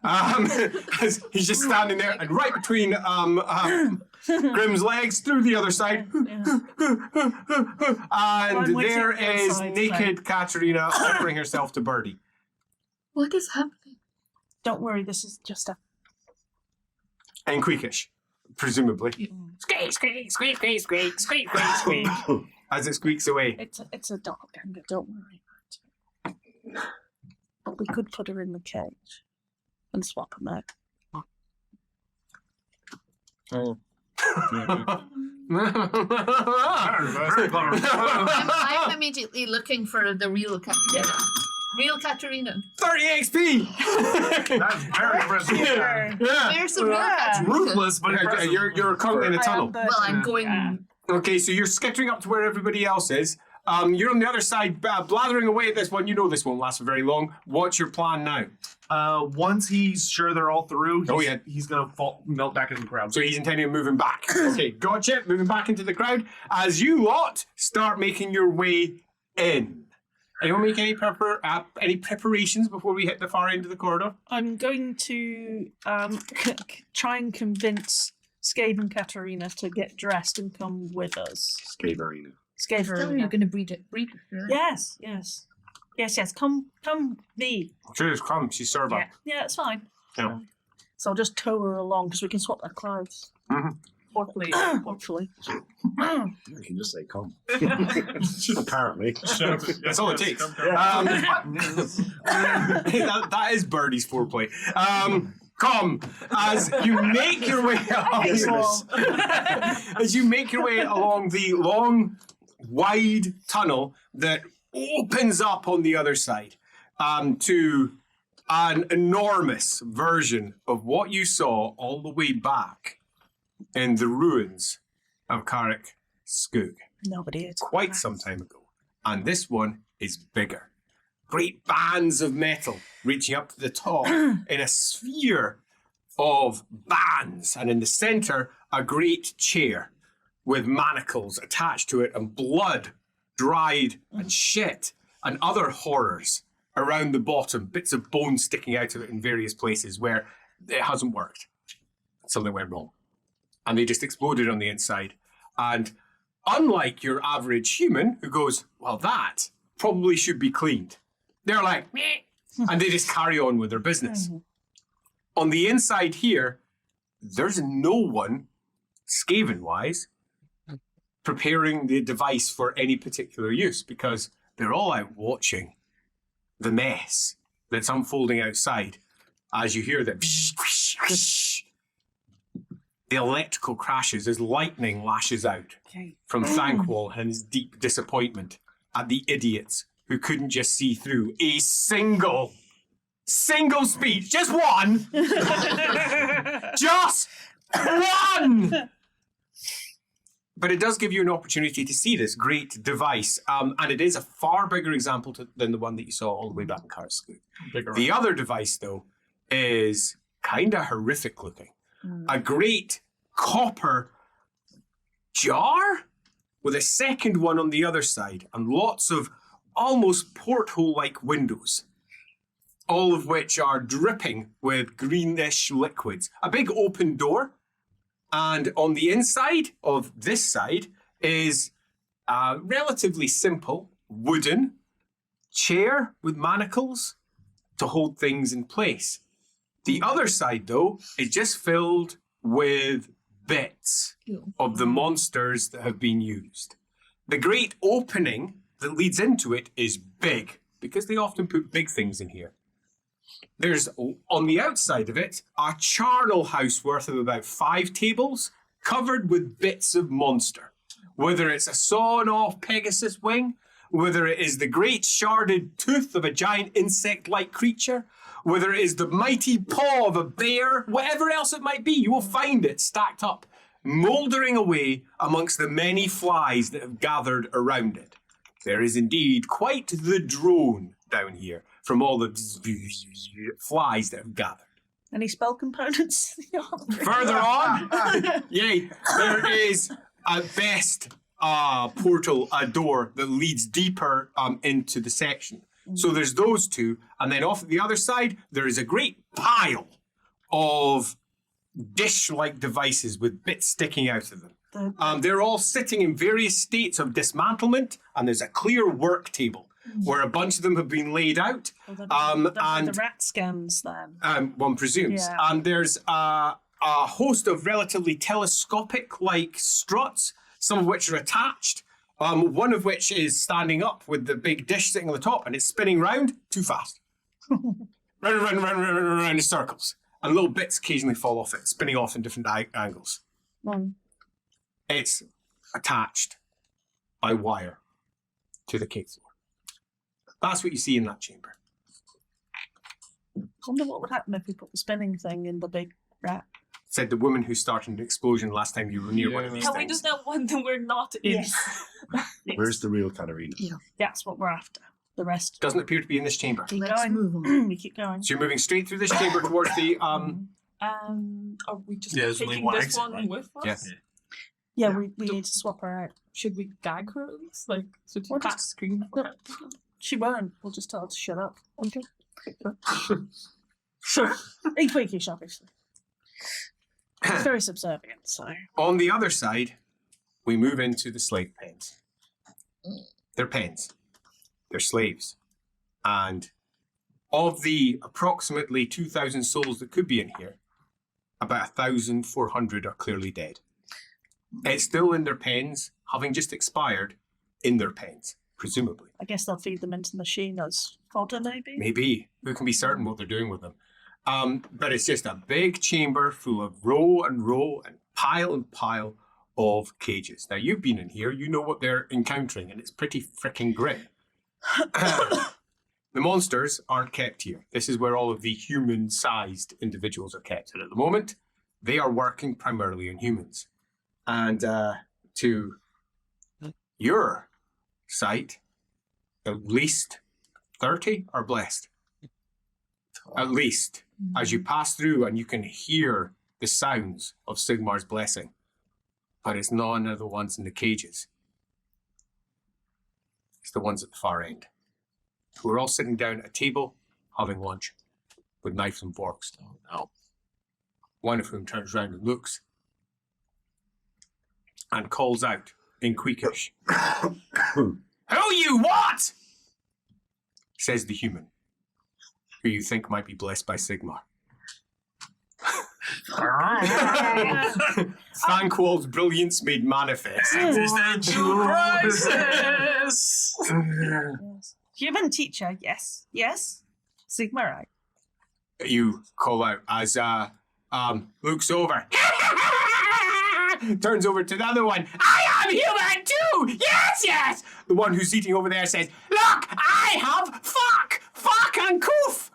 As he's just standing there, and right between Grim's legs, through the other side. And One waiting there on the is outside, naked Katerina offering herself to Birdie. What is happening? Don't worry, this is just a. And Queakish, presumably. Squeak. As it squeaks away. It's a doppelganger. Don't worry about it. But we could put her in the cage and swap them out. Oh. I'm immediately looking for the real Katerina. Real Katerina. 30 XP! That's very impressive. Yeah. Where's the real Katerina? Ruthless, but Yeah, impressive. you're currently in a tunnel. Well, I'm going. Okay, so you're skittering up to where everybody else is. You're on the other side, blathering away at this one. You know this won't last for very long. What's your plan now? Once he's sure they're all through, he's going to melt back into the crowd. So he's intending on moving back. Okay, gotcha. Moving back into the crowd. As you lot start making your way in. Anyone make any preparations before we hit the far end of the corridor? I'm going to try and convince Skaven Katerina to get dressed and come with us. Skaverina. Tell her Skaverina. you're going to breed it. Yes. Come me. Sure, just come. She's served up. Yeah, it's fine. Yeah. So I'll just tow her along because we can swap their clothes. Mhm. Hopefully. You can just say come. Apparently. That's all it takes. That is Birdie's foreplay. Come as you make your way along the long, wide tunnel that opens up on the other side to an enormous version of what you saw all the way back in the ruins of Carrick Skoog Nobody is. quite some time ago. And this one is bigger. Great bands of metal reaching up to the top in a sphere of bands. And in the center, a great chair with manacles attached to it and blood, dried and shit and other horrors around the bottom, bits of bone sticking out of it in various places where it hasn't worked. Something went wrong. And they just exploded on the inside. And unlike your average human who goes, well, that probably should be cleaned. They're like, meh, and they just carry on with their business. On the inside here, there's no one, Skaven-wise, preparing the device for any particular use because they're all out watching the mess that's unfolding outside as you hear the the electrical crashes as lightning lashes out Okay. from Thanquol and his deep disappointment at the idiots who couldn't just see through a single speech. Just one. Just one. But it does give you an opportunity to see this great device. And it is a far bigger example than the one that you saw all the way back in Karlskoog. The other device, though, is kind of horrific looking. A great copper jar with a second one on the other side and lots of almost porthole-like windows, all of which are dripping with greenish liquids. A big open door, and on the inside of this side is a relatively simple wooden chair with manacles to hold things in place. The other side, though, is just filled with bits of the monsters that have been used. The great opening that leads into it is big, because they often put big things in here. There's, on the outside of it, a charnel house worth of about 5 tables, covered with bits of monster. Whether it's a sawn-off Pegasus wing, whether it is the great sharded tooth of a giant insect-like creature, whether it is the mighty paw of a bear, whatever else it might be, you will find it stacked up, mouldering away amongst the many flies that have gathered around it. There is indeed quite the drone down here from all the flies that have gathered. Any spell components? Further on, there is at best a portal, a door that leads deeper into the section. So there's those two, and then off at the other side, there is a great pile of dish-like devices with bits sticking out of them. They're all sitting in various states of dismantlement, and there's a clear work table where a bunch of them have been laid out. And the rat scans then. One presumes. Yeah. And there's a host of relatively telescopic-like struts, some of which are attached. One of which is standing up with the big dish sitting on the top, and it's spinning round too fast. round in circles. And little bits occasionally fall off it, spinning off in different angles. It's attached by wire to the cave floor. That's what you see in that chamber. I wonder what would happen if we put the spinning thing in the big rat. Said the woman who started an explosion last time you were near one of these Can we things. just have one that we're not in? Yes. Where's the real Katarina? Yeah. That's what we're after. The rest. Doesn't appear to be in this chamber. Keep Let's going. move on. We keep going. So you're moving straight through this chamber towards the Are we just Yeah, there's only taking one this exit, one right? with us? Yes. Yeah, we need to swap her out. Should we gag her at least? Like, so Or to just- scream? No, she won't. We'll just tell her to shut up. Okay. Sure. Equally, obviously. It's very subservient, so. On the other side, we move into the slave pens. They're pens. They're slaves. And of the approximately 2,000 souls that could be in here, about 1,400 are clearly dead. It's still in their pens, having just expired in their pens, presumably. I guess they'll feed them into the machine as fodder, maybe? Maybe. Who can be certain what they're doing with them? But it's just a big chamber full of row and pile of cages. Now, you've been in here, you know what they're encountering, and it's pretty freaking grim. The monsters aren't kept here. This is where all of the human-sized individuals are kept. And at the moment, they are working primarily on humans. And to your sight, at least 30 are blessed. At least, as you pass through and you can hear the sounds of Sigmar's blessing. But it's none of the ones in the cages. It's the ones at the far end, who are all sitting down at a table having lunch with knives and forks. Oh, no. One of whom turns around and looks and calls out in Queekish. Who you what? Says the human, who you think might be blessed by Sigmar. Thanquol's brilliance made manifest. Existential crisis! Yes. Human teacher, yes. Yes. Sigma, right? You call out as looks over. Turns over to the other one. I am human too! Yes, yes! The one who's eating over there says, look, I have fuck and coof!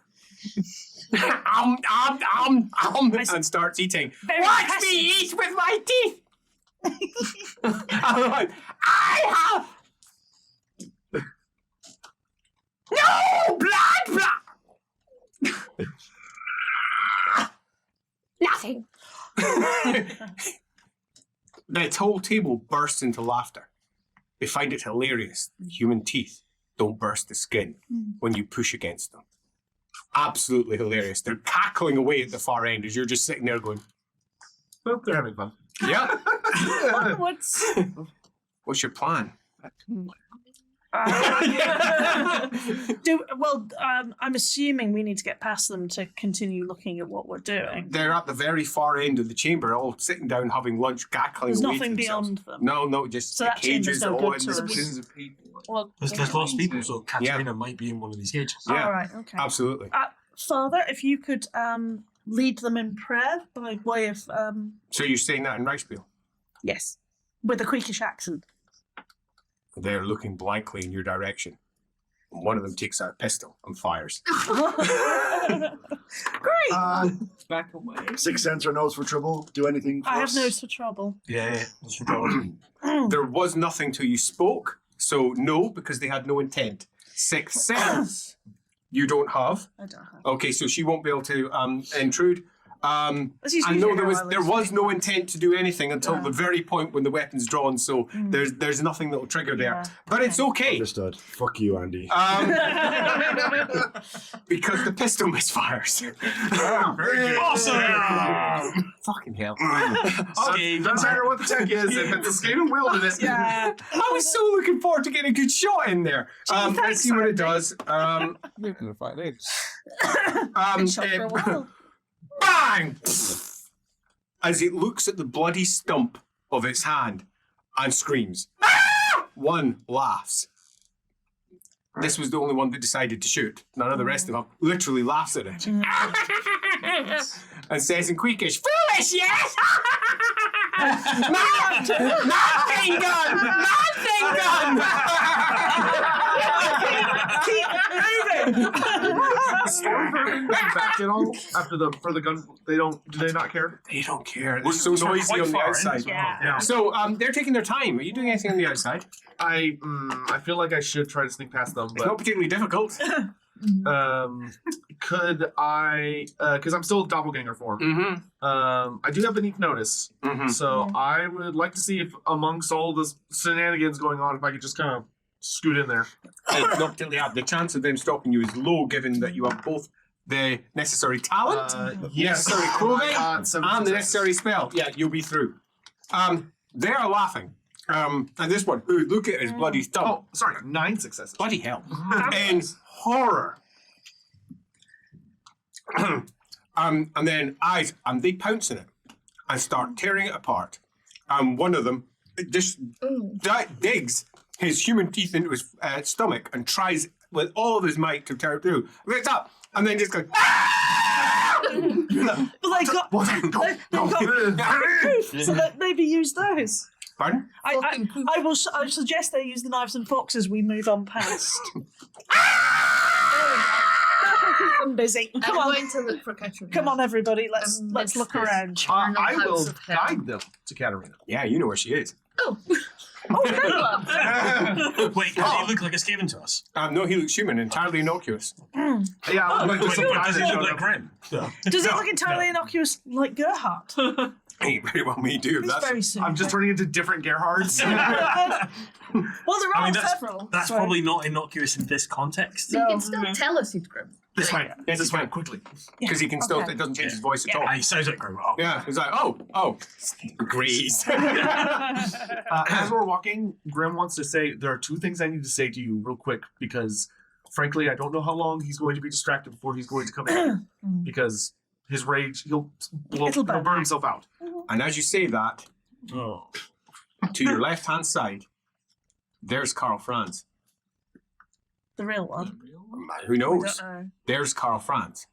And starts eating. Watch me eat with my teeth! I have... No! Blood! Nothing. The whole table bursts into laughter. They find it hilarious. Human teeth don't burst the skin when you push against them. Absolutely hilarious. They're cackling away at the far end as you're just sitting there going, Well, they're having fun. yeah. What's What's your plan? I'm assuming we need to get past them to continue looking at what we're doing. They're at the very far end of the chamber, all sitting down having lunch, cackling There's away nothing to themselves. beyond them. No, just So the that chamber's cages no all good in to the us. Billions of people. Well, There's lots of people, so Katarina might be in one of these cages. Yeah. all right, okay. Absolutely. Father, if you could lead them in prayer by way of So you're saying that in Reichspiel? yes, with a Quakish accent. They're looking blankly in your direction. And one of them takes out a pistol and fires. Great. Back away. Sixth sense or nose for trouble. Do anything for I have us? nose for trouble. Yeah, that's right. There was nothing till you spoke, so no, because they had no intent. Sixth sense, you don't have. I don't have. Okay, so she won't be able to intrude. Let's use I know there Future was no intent to do anything until Yeah. the very point when the weapon's drawn. So there's nothing that will trigger there, Yeah. but it's okay. Understood. Fuck you, Andy. Because the pistol misfires. Awesome! Fucking hell! Okay, Doesn't matter what the tech is, if it's a Skaven wielded it. Yeah. I was so looking forward to getting a good shot in there. Thanks, Let's see what it Andy. does. Lived in a fight later. Been shot for a while. Bang! As it looks at the bloody stump of its hand and screams. Ah! One laughs. This was the only one that decided to shoot. None of the rest of them literally laughs at it. And says in Quakish, foolish, yes! Nothing done! Nothing done! Keep moving. Back at all after for the gun. Do they not care? They don't care. It's so noisy on the outside. Yeah. So they're taking their time. Are you doing anything on the outside? I feel like I should try to sneak past them, It's not but particularly difficult. could I? Because I'm still doppelganger form. Mm-hmm. I do have beneath notice, Mm-hmm. so I would like to see if amongst all the shenanigans going on, if I could just kind of scoot in there. It's not particularly hard. The chance of them stopping you is low, given that you have both the necessary talent, necessary clothing, and the necessary spell. Yeah, you'll be through. They are laughing. And this one, look at his bloody stump. Oh, sorry, 9 successes. Bloody hell. In horror. And then eyes, and they pounce on it and start tearing it apart. And one of them just digs his human teeth into his stomach and tries with all of his might to tear it through. Lifts up and then just goes. But they got. So that maybe use those. Pardon? I suggest they use the knives and forks as we move on past. I'm busy. I'm Come on. going to look for Katrina. Come on, everybody. Let's Let's look this. around. I will House of Hell. guide them to Katarina. Yeah, you know where she is. Oh, Wait, does he look like a Skaven to us? No, he looks human, entirely innocuous. Yeah, I would like to Wait, surprise does he him. look like Grim? No. Does it look entirely innocuous like Gerhardt? He very well may do. It's That's very soon. I'm just turning into different Gerhards. Well, there are I mean, several. That's so- probably not innocuous in this context. so you can still tell us he's Grim. This way. Yes, This it's way, fine. quickly. because he can still. Okay. It doesn't change his voice at all. Ah, he sounds like Grim. Oh. Yeah, he's like, oh, agrees. As we're walking, Grim wants to say, there are 2 things I need to say to you real quick because, frankly, I don't know how long he's going to be distracted before he's going to come in. Because his rage, he'll burn himself out. And as you say that, Oh. to your left-hand side, there's Karl Franz. The real one. Who I knows? don't know. There's Karl Franz,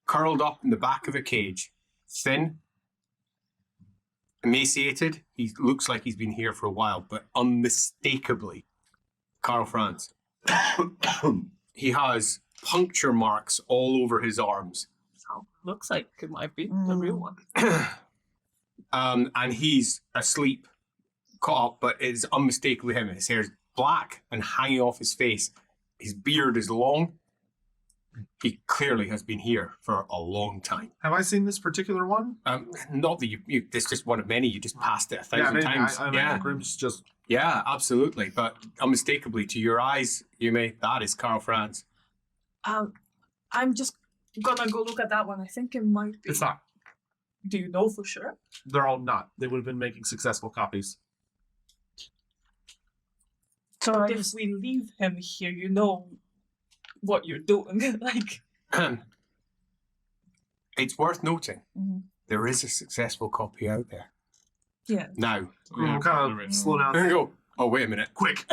curled up in the back of a cage, thin emaciated. He looks like he's been here for a while, but unmistakably Karl Franz. He has puncture marks all over his arms. Looks like it might be the real one. And he's asleep, caught up, but it's unmistakably him. His hair's black and hanging off his face. His beard is long. He clearly has been here for a long time. Have I seen this particular one? Not that you this is just one of many. You just passed it 1,000 times. Yeah, Grimm's just... Yeah, absolutely. But unmistakably, to your eyes, that is Karl Franz. I'm just gonna go look at that one. I think it might be. It's not. Do you know for sure? They're all not. They would have been making successful copies. So If we leave him here, you know what you're doing. Like, It's worth noting there is a successful copy out there. yeah. Now, We'll kind of slow down. there you go. Oh, wait a minute. Quick.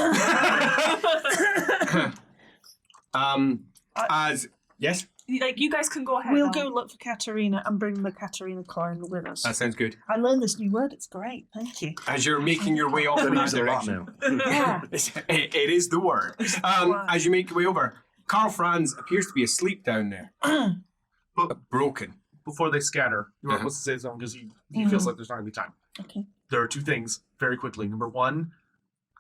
Yes, Like, you guys can go ahead. we'll go look for Katerina and bring the Katerina coin with us. that sounds good. I learned this new word. It's great. Thank you. As you're making your way off in that There's a lot direction, now. Yeah. it is the word. As you make your way over, Karl Franz appears to be asleep down there, broken. Before they scatter, you are supposed to say something because he feels like there's not going to be time. Okay. There are two things very quickly. Number one,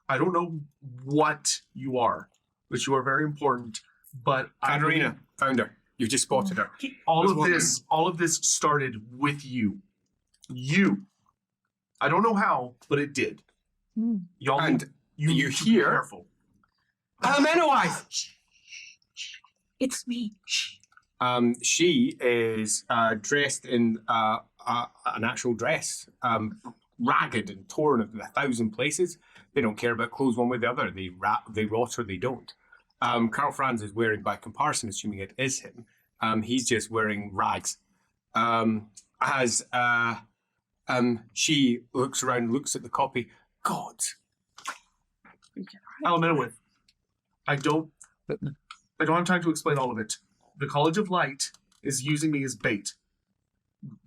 I don't know what you are, but you are very important. But Katerina, found her. You've just spotted her. all of this started with you. You. I don't know how, but it did. Y'all And you need to be hear- careful. Menowise! It's me. She is dressed in an actual dress, ragged and torn in 1,000 places. They don't care about clothes one way or the other. They rot or they don't. Karl Franz is wearing, by comparison, assuming it is him, he's just wearing rags. As she looks around, looks at the copy. God. Almenowith, I don't have time to explain all of it. The College of Light is using me as bait.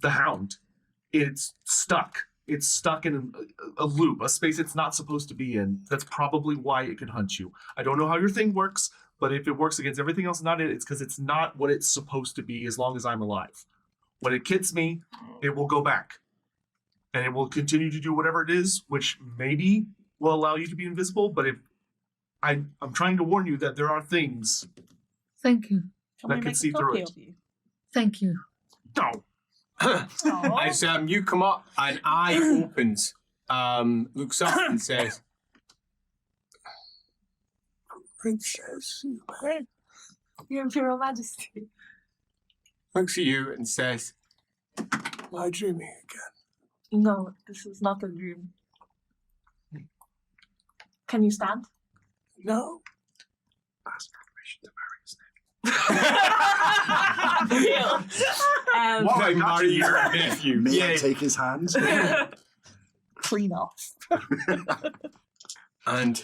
The Hound, it's stuck. It's stuck in a loop, a space it's not supposed to be in. That's probably why it can hunt you. I don't know how your thing works, but if it works against everything else not in it, it's because it's not what it's supposed to be as long as I'm alive. When it kits me, it will go back. And it will continue to do whatever it is, which maybe will allow you to be invisible, but if I'm trying to warn you that there are things. Thank you. Can That we can make see a through copy it. of you? Thank you. No. As you come up, an eye opens, looks up and says, Princess, Your Imperial Majesty. looks at you and says, am I dreaming again? No, this is not a dream. Can you stand? No. Ask permission to Um, I marry your nephew. May I take his hand? Clean off. And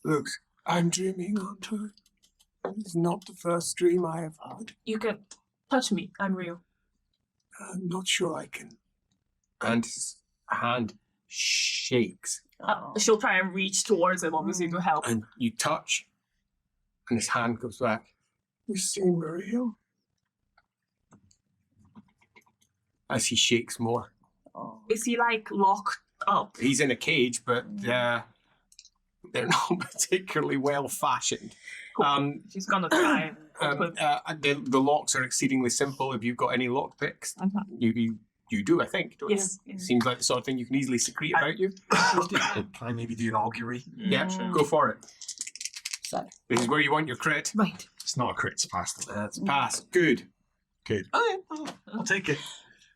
looks, I'm dreaming, aren't I? It's not the first dream I have had. you can touch me. I'm real. I'm not sure I can. And his hand shakes. She'll try and reach towards him, obviously, to help. And you touch, and his hand goes back. You seem real. As he shakes more. Is he, like, locked up? He's in a cage, but they're not particularly well fashioned. She's gonna try and open. The locks are exceedingly simple. If you've got any lock picks, you do, I think. Don't Yes. you? Seems like the sort of thing you can easily secrete about you. Can I maybe do an augury? Yeah, go for it. So, This is where you want your crit. Right. It's not a crit, it's fast. That's pass. Good. I'll take it.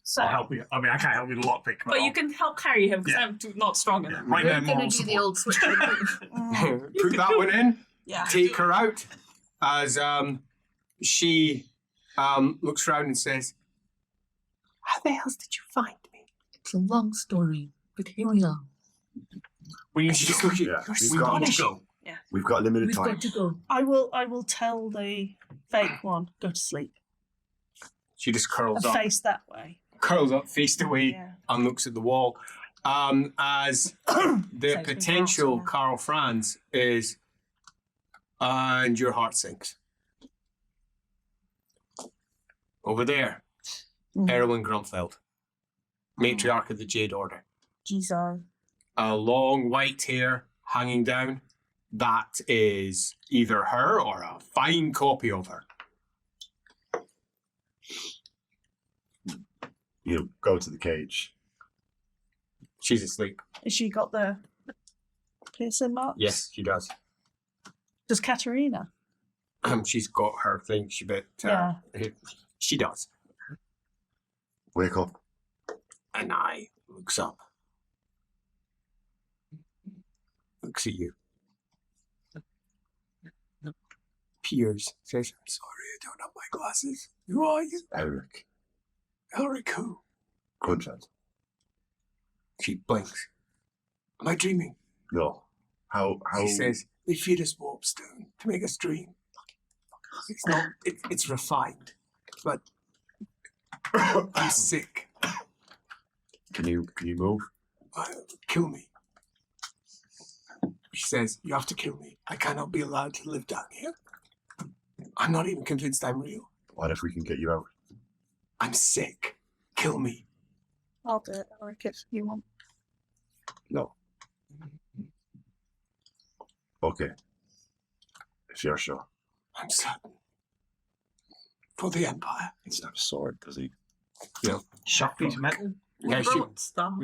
So, I'll help you. I mean, I can't help you with lockpick. but you can help carry him because Yeah. I'm not strong enough. Right We're now, gonna moral do the support. old switch. Put that one in. yeah. Take her out as she looks around and says, how the hell did you find me? It's a long story, but here we are. We need And she just looks at you. Yeah, You're we've got- astonishing. We've got limited We've time. got to go. I will tell the fake one, go to sleep. She just curls And up. face that way. Curls up, faced away, Yeah. and looks at the wall. As the Saves me potential from Karl Franz is, and your heart sinks. Over there, Erwin Grumfeld, matriarch of the Jade Order. Gizo. A long white hair hanging down. That is either her or a fine copy of her. You go to the cage. She's asleep. Has she got the piercing marks? Yes, she does. Does Katerina? She's got her thing. She does. Wake up. And I looks up. Looks at you. Peers. Says, I'm sorry, I don't have my glasses. Who are you? Elric. Elric who? Grunfeld. She blinks. Am I dreaming? No. How? She says, they feed us warpstone to make us dream. It's not, it's refined, but I'm sick. Can you move? Kill me. She says, you have to kill me. I cannot be allowed to live down here. I'm not even convinced I'm real. What if we can get you out? I'm sick. Kill me. I'll do it, Eric, if you want. No. Okay. If you're sure. I'm certain. For the Empire. He's not a sword, does he? Sharp piece of metal. Yeah, she, Stuff.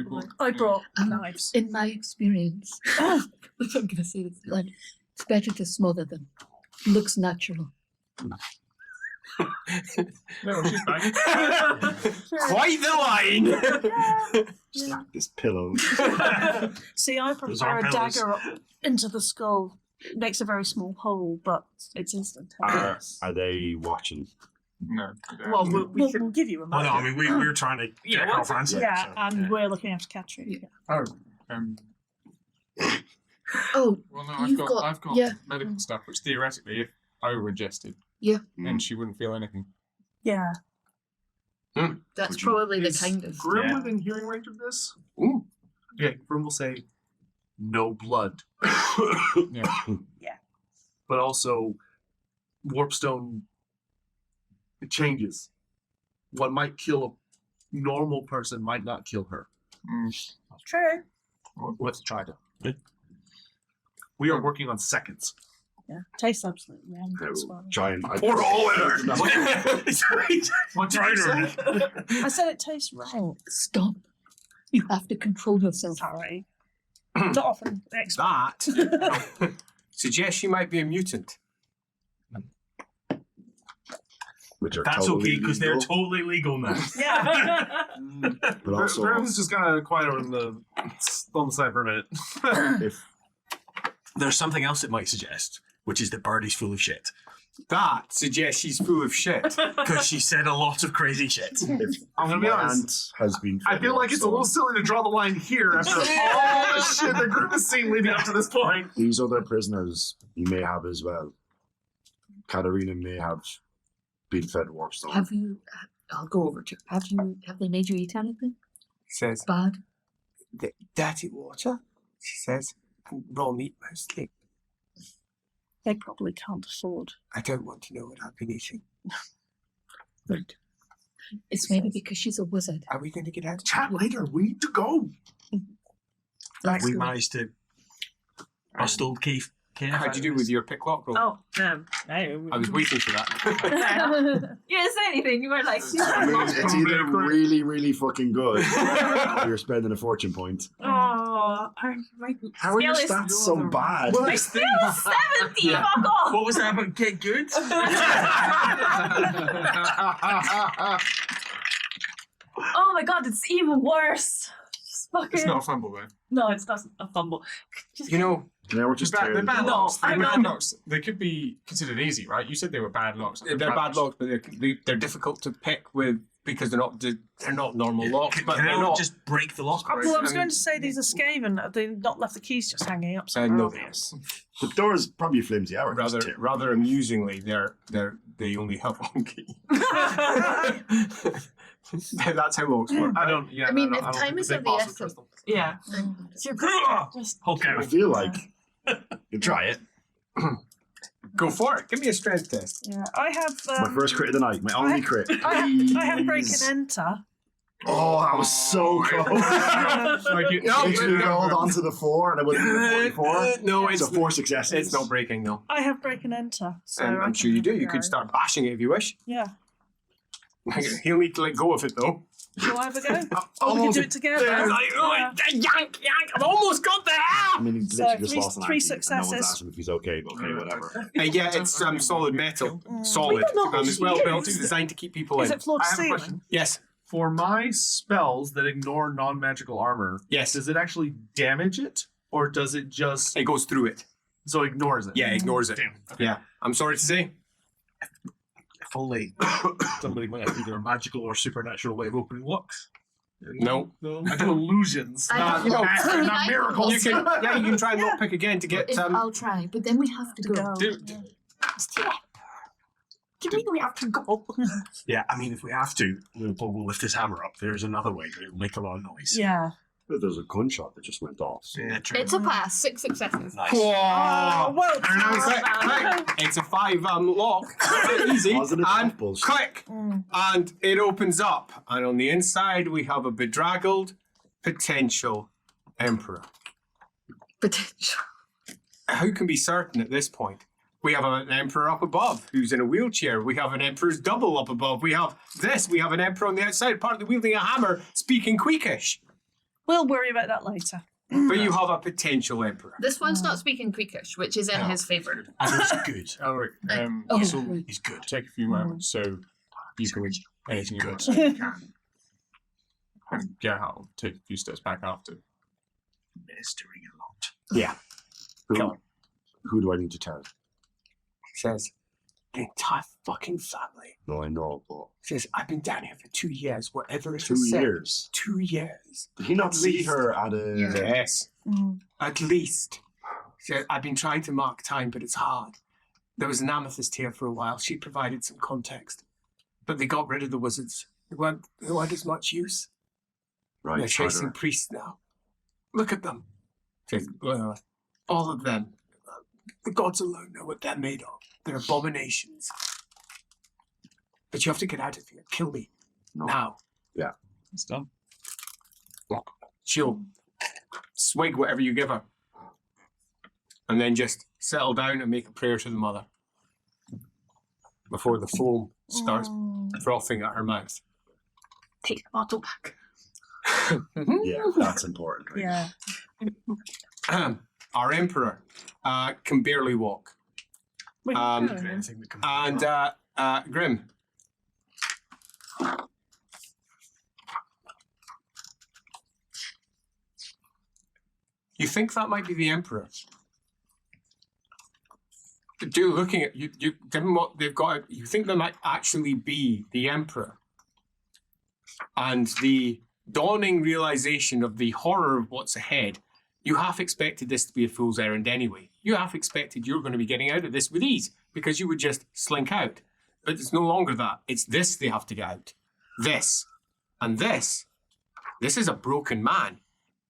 I brought knives. In my experience, I'm going to say this line. It's better to smother them. Looks natural. No, she's back. quite the line. Just like this pillow. See, I Those prefer are a pillows. dagger up into the skull. It makes a very small hole, but it's instantaneous. Are they watching? No. Well, We'll give you a Well, moment. no, I mean, we were trying to Yeah, get Carl Franz in, yeah, so, and we're looking after Katerina. Oh, Oh, well, no, I've You've got, got- I've got yeah. medical stuff, which theoretically, if I were ingested, Yeah. then she wouldn't feel anything. Yeah. that's Would you- probably the Is kind of. Grim Yeah. within hearing range of this? Ooh. Yeah, Grim will say, no blood. Yeah. But also, Warpstone, it changes. What might kill a normal person might not kill her. True. Let's try to. We are working on seconds. Yeah. Tastes absolutely random I as will well. try and. Pour all in her. What's right? I said it tastes rank. Stop. You have to control yourself. Sorry. Not often. That suggests she might be a mutant. Which are That's totally okay, because they're legal, totally legal now. Yeah. But also, Grim's just kind of quiet on the side for a minute. if There's something else it might suggest, which is that Birdie's full of shit. That suggests she's full of shit. Because she said a lot of crazy shit. I'm gonna be my honest. aunt has been. I feel like it's a little silly to draw the line here after all the shit that Grim has seen leading up to this point. These other prisoners you may have as well. Katerina may have been fed warpstone. Have you? I'll go over to. Have they made you eat anything Says, bad? dirty water, she says, and raw meat mostly. They probably can't afford. I don't want to know what I've been eating. Right. It's maybe because she's a wizard. Are we going to get out? Chat later. We need to go. We managed to bust old cave. How'd you do with your pick lock roll? Oh, no. I was waiting for that. You didn't say anything. You were like, I mean, it's either really, really fucking good, or you're spending a fortune point. oh, my How are your skill stats is, so bad? my skill is 70. Fuck off. What was that about get good? Oh my god, it's even worse. Just fucking. It's not a fumble, though. No, it's not a fumble. Just You know, Now we're just They're tearing bad the locks. glass. They're I'm bad not- locks. They could be considered easy, right? You said they were bad locks. they're bad locks, but they're difficult to pick with because they're not normal locks, but Can they're I not. just break the lock? Well, I was I going mean- to say these are Skaven. Have they not left the keys just hanging up? No, somewhere? The door is probably a flimsy hour. rather amusingly, they only have one key. That's how locks work. I don't. Yeah. I mean, no, if don't time think is the of big the boss would essence, trust them. Yeah. Just Okay. I feel like you try it. Go for it. Give me a strength test. yeah. I have. My first crit of the night. My only crit. I have break Please. and enter. Oh, that was so close. No, Makes me hold on to the 4 and I would have 44. No, So it's 4 successes. it's not breaking, no. I have break and enter. So And I I'm can sure you do. have a You could go. start bashing it if you wish. Yeah. He'll need to let go of it though. Shall I have a go? Oh, we can Almost do it together. It's like, oh, yank. I've almost got there. I mean, he So literally just three- lost an three ante, and no one's successes. asked him if he's okay, but okay, whatever. Yeah, it's solid metal. Solid. It's well built. It's designed to keep people Is in. it floor to I have a ceiling? question. Yes. For my spells that ignore non-magical armor, Yes. does it actually damage it, or does it just It goes through it. so ignores it? Yeah, ignores it. Damn. Yeah. I'm sorry to say. If only somebody might have either a magical or supernatural way of opening locks. No. I do illusions, I not, have no. not, not I- miracles. You can, yeah, you can try and lockpick again to get I'll try, but then we have to go. do, Do you mean we have to go? Yeah, I mean, if we have to, we'll lift this hammer up. There's another way, but it'll make a lot of noise. Yeah. There's a gunshot that just went off. Yeah, true. It's a pass. 6 successes. Nice. Oh, well Quick. It's a 5 lock. Easy. Positive And apples. click. And it opens up. And on the inside, we have a bedraggled potential emperor. Potential. Who can be certain at this point? We have an emperor up above who's in a wheelchair. We have an emperor's double up above. We have this. We have an emperor on the outside, partly wielding a hammer, speaking Queekish. We'll worry about that later. But you have a potential emperor. This one's not speaking Creekish, which is in his favour. And he's good. Elric, Oh, so right. He's good. take a few moments so you can anything you want. And yeah, I'll take a few steps back after. Ministering a lot. Who do I need to tell? Says, the entire fucking family. No, I know, but Says, I've been down here for 2 years, whatever it 2 is said. years. 2 years. Did he not At see least. her at a... Yes. At least. Said, I've been trying to mark time, but it's hard. There was an amethyst here for a while. She provided some context. But they got rid of the wizards. They weren't as much use. Right, They're chasing harder. priests now. Look at them. Says, all of them. The gods alone know what they're made of. They're abominations. But you have to get out of here. Kill me. Now. It's done. She'll swig whatever you give her. And then just settle down and make a prayer to the mother. Before the foam starts frothing at her mouth. Take the bottle back. Yeah, that's important. Right? Yeah. Our emperor can barely walk. We Um, can go. Anything that can And Grim. You think that might be the emperor? Do looking at you, given what they've got, you think they might actually be the emperor? And the dawning realization of the horror of what's ahead, you half expected this to be a fool's errand anyway. You half expected you were going to be getting out of this with ease because you would just slink out. But it's no longer that. It's this they have to get out. This. And this. This is a broken man.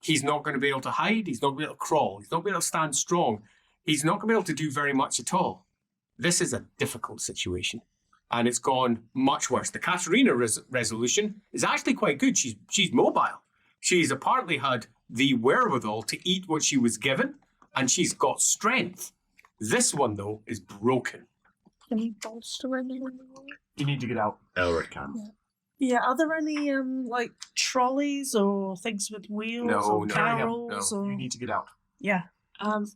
He's not going to be able to hide. He's not going to be able to crawl. He's not going to be able to stand strong. He's not going to be able to do very much at all. This is a difficult situation. And it's gone much worse. The Katarina resolution is actually quite good. She's mobile. She's apparently had the wherewithal to eat what she was given, and she's got strength. This one, though, is broken. Can you bolster anyone? You need to get out. Elric can. Yeah, are there any like trolleys or things with wheels No, or no, barrels no. or You need to get out. yeah.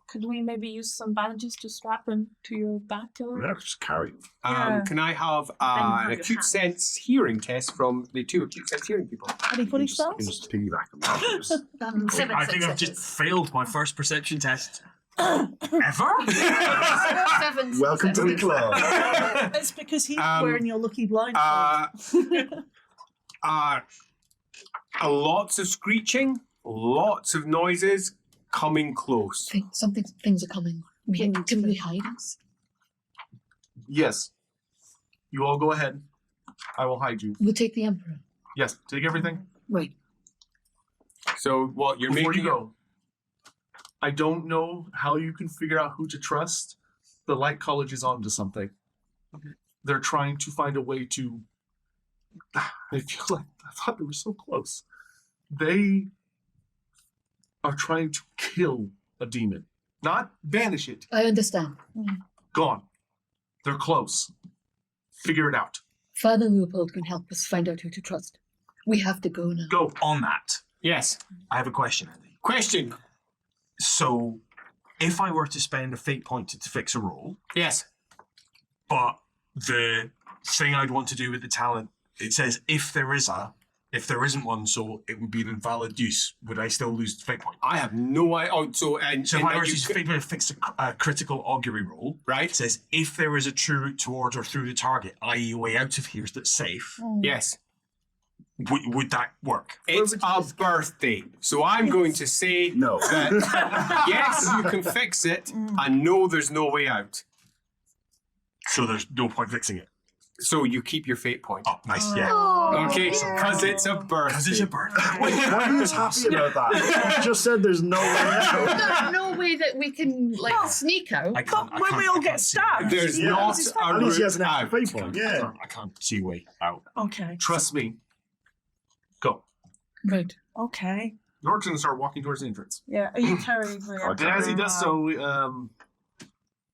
Could we maybe use some bandages to strap him to your back? Or? Yeah, just carry him. Yeah. Can I have have an your acute hands. sense hearing test from the two acute sense hearing people? Any funny You can spells? just piggyback him. 7 I think I've successes. just failed my first perception test ever. 7 Welcome to the successes. club. It's because he's Um, wearing your lucky blindfold. Lots of screeching, lots of noises coming close. Things are coming. Can we hide us? Yes. You all go ahead. I will hide you. We'll take the Emperor. Yes. Take everything. Wait. So what you're Before making? you go, I don't know how you can figure out who to trust. The Light College is onto something. They're trying to find a way to. I feel like I thought they were so close. They are trying to kill a demon, not banish it. I understand. Gone. They're close. Figure it out. Father Leopold can help us find out who to trust. We have to go now. Go. On that, Yes. I have a question, Andy. Question. So, if I were to spend a fate point to fix a roll, Yes. but the thing I'd want to do with the talent, it says if there isn't one, so it would be an invalid use. Would I still lose the fate point? I have no idea. Oh, so and So if and I then were you to could- fate point to fix a critical augury roll, right? it says if there is a true route towards or through the target, i.e. a way out of here that's safe, Yes. would that work? It's a birthday, so I'm going to say No. that yes, you can fix it, and no, there's no way out. So there's no point fixing it. So you keep your fate point. Oh, nice, yeah. Okay, because it's a birthday. Because it's a bird. Why are you happy about that? You just said there's no way out. There's no way that we can sneak out. I can't. But when we all get stabbed, There's Yeah. not a At least he has route an out. extra fate point. Yeah. I can't see a way out. Okay. Trust me. Go. Right. Okay. York's going to start walking towards the entrance. Yeah. Are you carrying me? And as he does so,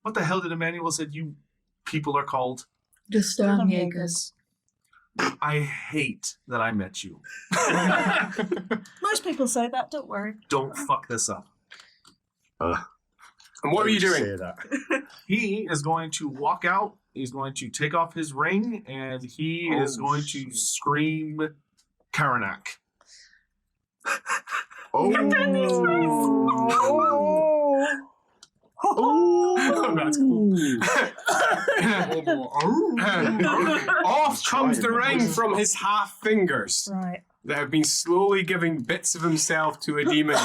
what the hell did Emmanuel said you people are called? The Stormjägers. I hate that I met you. Most people say that. Don't worry. Don't fuck this up. And what are you doing? Say that. He is going to walk out. He's going to take off his ring, and he is going to scream Karanak. Oh. Oh, that's cool. Off comes the ring from his half fingers Right. that have been slowly giving bits of himself to a demon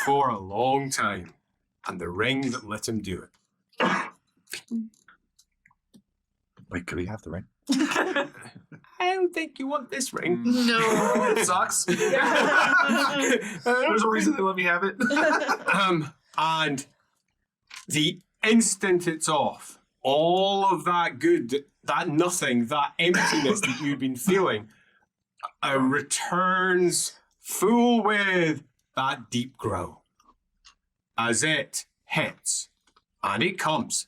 for a long time. And the ring that let him do it. Wait, could we have the ring? I don't think you want this ring. No, it sucks. There's a reason they let me have it. And the instant it's off, all of that good, that nothing, that emptiness that you've been feeling returns full with that deep growl as it hits. And it comes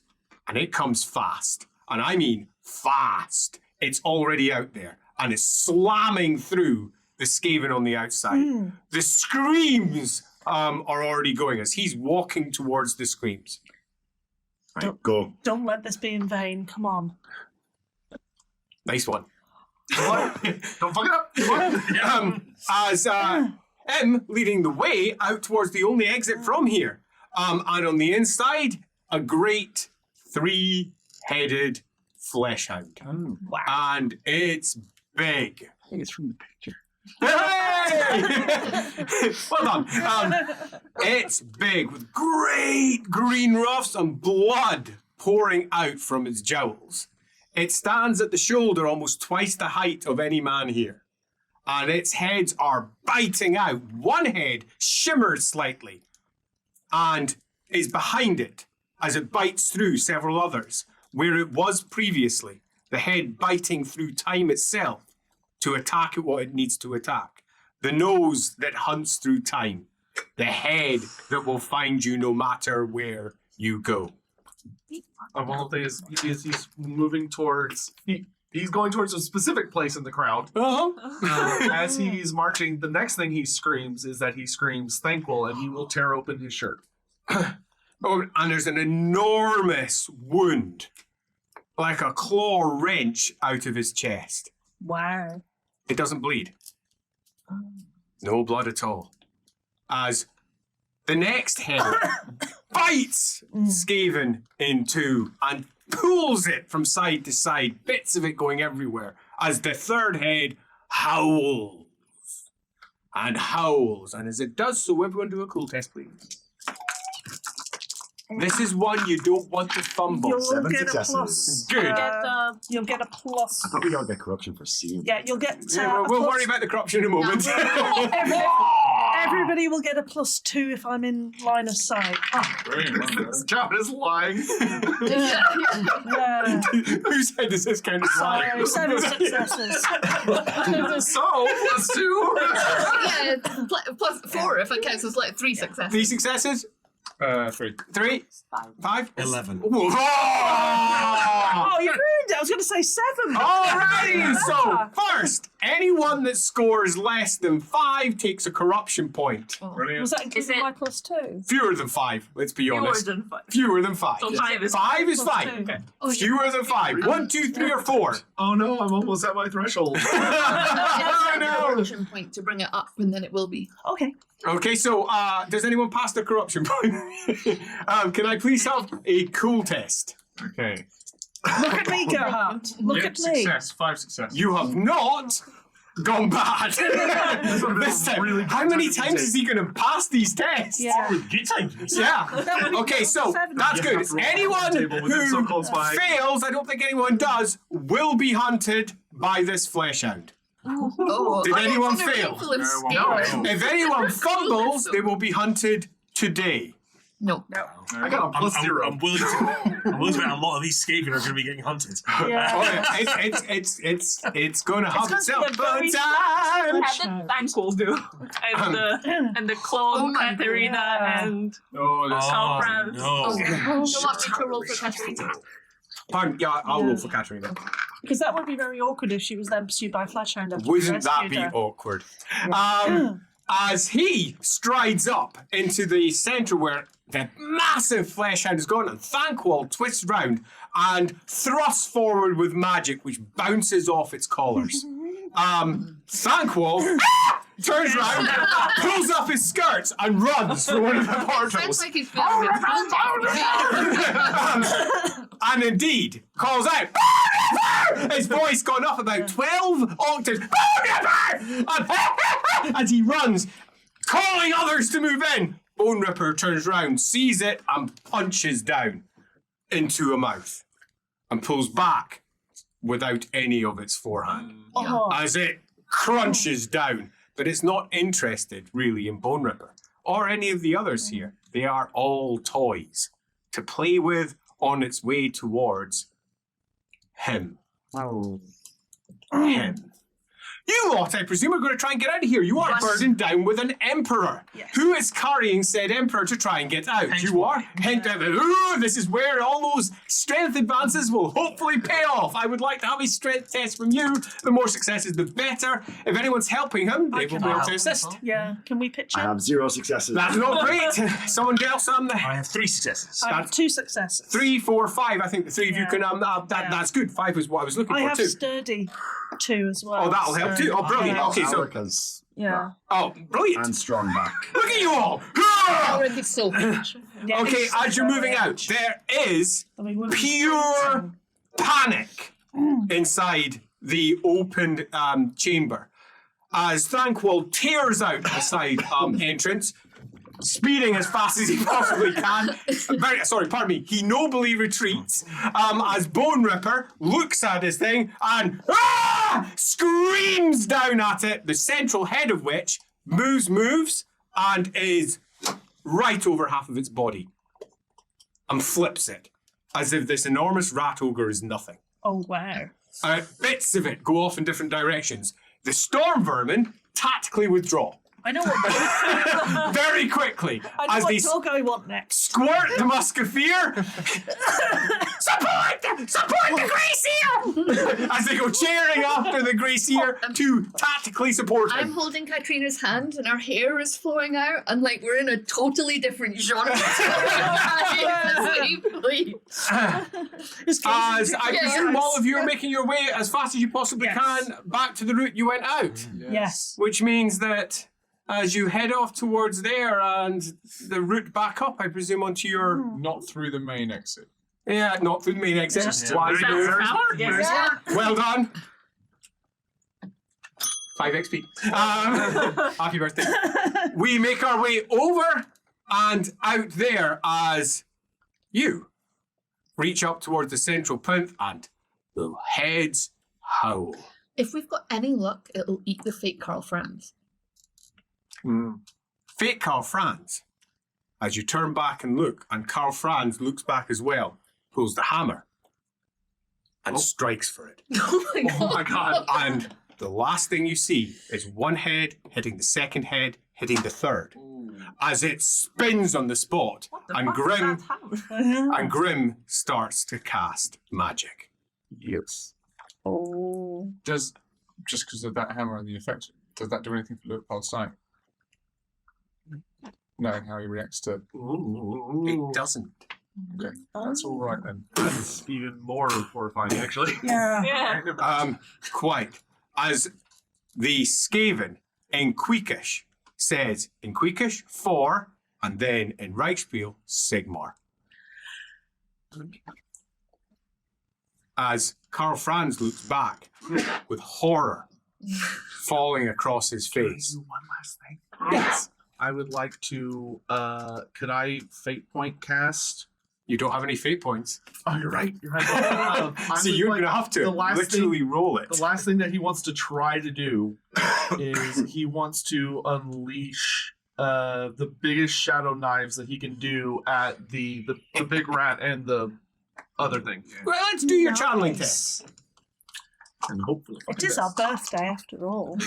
fast. And I mean fast. It's already out there and it's slamming through the Skaven on the outside. The screams are already going as he's walking towards the screams. Right, go. Don't let this be in vain. Come on. Nice one. What? Don't fuck it up. What? As M leading the way out towards the only exit from here. And on the inside, a great three-headed flesh hound. Wow. And it's big. I think it's from the picture. Hey! Well done. It's big with great green ruffs and blood pouring out from its jowls. It stands at the shoulder almost twice the height of any man here. And its heads are biting out. One head shimmers slightly and is behind it as it bites through several others, where it was previously, the head biting through time itself to attack at what it needs to attack. The nose that hunts through time. The head that will find you no matter where you go. Of all things, he's moving towards. He's going towards a specific place in the crowd. As he's marching, the next thing he screams is that he screams Thanquol, and he will tear open his shirt. Oh, and there's an enormous wound, like a claw wrench out of his chest. Wow. It doesn't bleed. No blood at all. As the next head bites Skaven in two and pulls it from side to side, bits of it going everywhere, as the third head howls. And howls. And as it does so, everyone do a cool test, please. This is one you don't want to fumble. You'll 7 get a successes. plus. Good. You'll get a plus. I thought we all get corruption for seeing. Yeah, you'll get. Yeah, we'll a plus. worry about the corruption in a moment. Everybody will get a +2 if I'm in line of sight. Brilliant. This count is lying. Yeah. Who said this is kind of So 7 successes. So, +2. Yeah, +4 if it counts as like 3 successes. 3 successes? 3. 3? 5? 11. Whoa. Oh, you ruined it. I was going to say 7. Alrighty, so first, anyone that scores less than 5 takes a corruption point. Brilliant. Was that Is including it- my +2? Fewer than 5, let's be Fewer honest. than 5. Fewer than 5. So 5 is 5 is +2. fine. Okay. Oh, yeah. Fewer than 5. 1, 2, 3, or 4. Oh no, I'm almost at my threshold. Oh no! Corruption point to bring it up, and then it will be. Okay. Okay, so does anyone pass the corruption point? Can I please have a cool test? Okay. Look at me, Gerhardt. Look Yep, at me. success. 5 successes. You have not gone bad. This time. Really How many good times is he going to pass these tests? Yeah. Good time. Yeah. Okay, so 7. that's You good. have to roll Anyone on the table within so who close by. fails, I don't think anyone does, will be hunted by this flesh hound. Oh, Did I anyone don't fail? Full of No. scale. If anyone fumbles, they will be hunted today. No. I got a +0. I'm willing to bet a lot of these Skaven are going to be getting hunted. Yeah. Oh, it's going to have gonna itself be a fun very time. How did Thanquol do? And the clone Oh my Katerina God. and Oh, that's Oh, no. Oh, you'll have to roll for Katerina. Pardon, yeah, I'll roll for Katerina. Because that would be very awkward if she was then pursued by a fleshhound. after we Wouldn't that rescued be her. awkward? As he strides up into the centre where the massive flesh hound is gone, and Thanquol twists round and thrusts forward with magic, which bounces off its collars. Thanquol turns round, pulls up his skirts, and runs for one of the Sounds portals. like he's feeling a bit And indeed calls out. His voice gone up about 12 octaves. As he runs, calling others to move in. Bone Ripper turns round, sees it, and punches down into a mouth, and pulls back without any of its forehand Oh. as it crunches down. But it's not interested really in Bone Ripper or any of the others here. They are all toys to play with on its way towards him. Him. You lot, I presume, are going to try and get out of here. You are burdened down with an emperor. Yes. Who is carrying said emperor to try and get out? You are. Ooh, this is where all those strength advances will hopefully pay off. I would like to have a strength test from you. The more successes, the better. If anyone's helping him, they will be able to assist. Yeah. Can we pitch I in? have 0 successes. That's not great. Someone else on the I have 3 successes. I have 2 successes. 3, 4, 5. I think the 3 of you Yeah. can. Yeah. That's good. 5 is what I was looking I for have too. sturdy 2 as well. Oh, that'll help so- too. Oh, brilliant. Yeah. Okay, so Alric's Yeah. oh, brilliant. and strong back. Look at you all. Alric is so much. Yeah, Okay, it's as you're so moving out, there is I mean, we're pure panic inside the opened chamber as Thanquol tears out the side entrance, speeding as fast as he possibly can. Pardon me. He nobly retreats as Bone Ripper looks at his thing and screams down at it, the central head of which moves, and is right over half of its body and flips it as if this enormous rat ogre is nothing. Oh, wow. Bits of it go off in different directions. The storm vermin tactically withdraw I know what very quickly I know as what they dog I want next. squirt the musketeer. Support the Gracier! As they go cheering after the Gracier to tactically support I'm him. holding Katrina's hand and her hair is flowing out and like we're in a totally different genre. Please. As I presume Yes. all of you are making your way as fast as you possibly Yes. can back to the route you went out. Yes. Which means that as you head off towards there and the route back up, I presume, onto your... Not through the main exit. Yeah, not through the main exit. Yeah. Wise That's move. valid, yes. Well done. 5 XP. Happy birthday. We make our way over and out there as you reach up towards the central plinth and the heads howl. If we've got any luck, it'll eat the fake Carl friends. Fake Karl Franz, as you turn back and look, and Karl Franz looks back as well, pulls the hammer and strikes for it. Oh my god. Oh my god. And the last thing you see is one head hitting the second head, hitting the third, as it spins on the spot, and Grim starts to cast magic. Yes. Oh. Just because of that hammer and the effect, does that do anything for Lukepold's sight? Knowing how he reacts to... It doesn't. Okay, that's all right then. That's even more horrifying, actually. Yeah. Quite. As the Skaven in Queekish says, in Queekish, 4, and then in Reichspiel, Sigmar. As Karl Franz looks back with horror falling across his face. One last thing. Yes. I would like to, could I fate point cast? You don't have any fate points. Oh, you're right. You're right. So you're going to have to literally roll it. The last thing that he wants to try to do is he wants to unleash the biggest shadow knives that he can do at the big rat and the other thing. Well, let's do your channeling test. And hopefully. It is our birthday after all.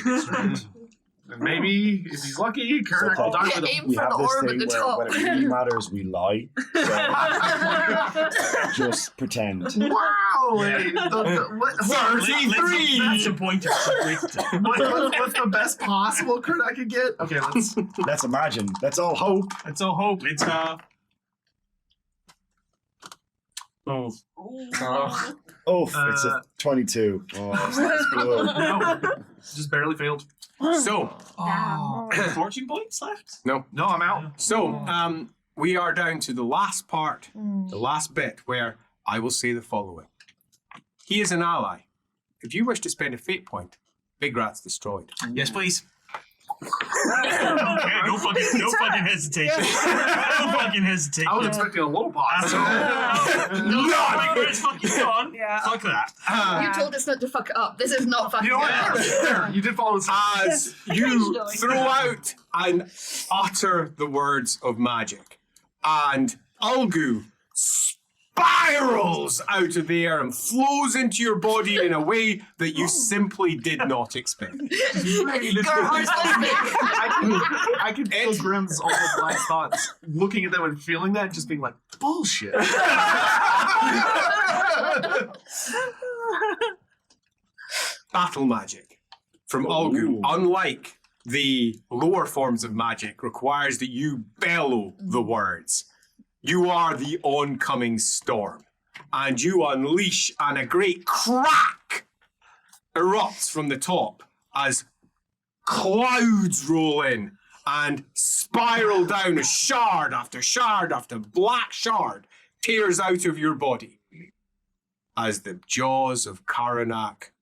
And maybe, if he's lucky, Karanak will die with him. Aim We for have the this orb at thing the where top. when it really matters, we lie. So just pretend. Wow! What, 33! That's some pointers. what's the best possible crit I could get? Okay, Let's imagine. Let's all hope. It's all hope. It's Oh. Oh, it's a 22. Oh, that's good. no, just barely failed. So, 14 points left. No, I'm out. So, we are down to the last part, the last bit, where I will say the following. He is an ally. If you wish to spend a fate point, Big Rat's destroyed. Yes, please. Okay, no fucking hesitation. No fucking hesitation. I was expecting a little pause. It's fucking gone. Yeah. Fuck that. You told us not to fuck it up. This is not fucking You know what? up. You did follow the As you throw out and utter the words of magic, and Ulgu spirals out of the air and flows into your body in a way that you simply did not expect. I can feel Grimm's almost last thoughts, looking at them and feeling that, just being like, bullshit. Battle magic from Ulgu, unlike the lower forms of magic, requires that you bellow the words. You are the oncoming storm, and you unleash, and a great crack erupts from the top as clouds roll in and spiral down as shard after shard after black shard tears out of your body as the jaws of Karanak.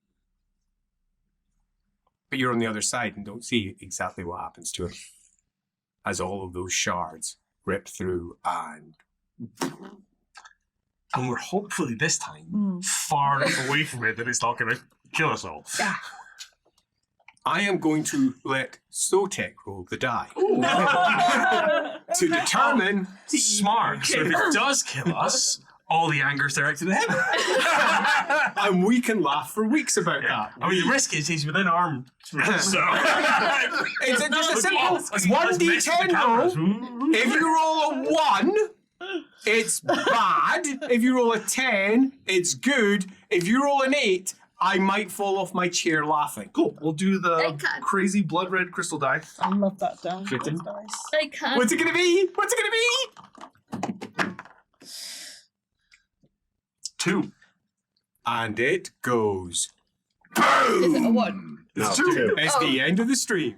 But you're on the other side and don't see exactly what happens to him as all of those shards rip through and we're hopefully this time far enough away from it that it's not going to kill us all. Yeah. I am going to let Sotek roll the die to determine. Smart. So if it does kill us, all the anger is directed at him. And we can laugh for weeks about that. I mean, the risk is he's within arm. So It's just a simple 1d10 roll. If you roll a 1, it's bad. If you roll a 10, it's good. If you roll an 8, I might fall off my chair laughing. Cool. We'll do the I can't. crazy blood red crystal die. I love that down. 15. Nice. I can't. What's it gonna be? What's it gonna be? 2. And it goes. Is it a 1? It's 2. It's the end of the stream.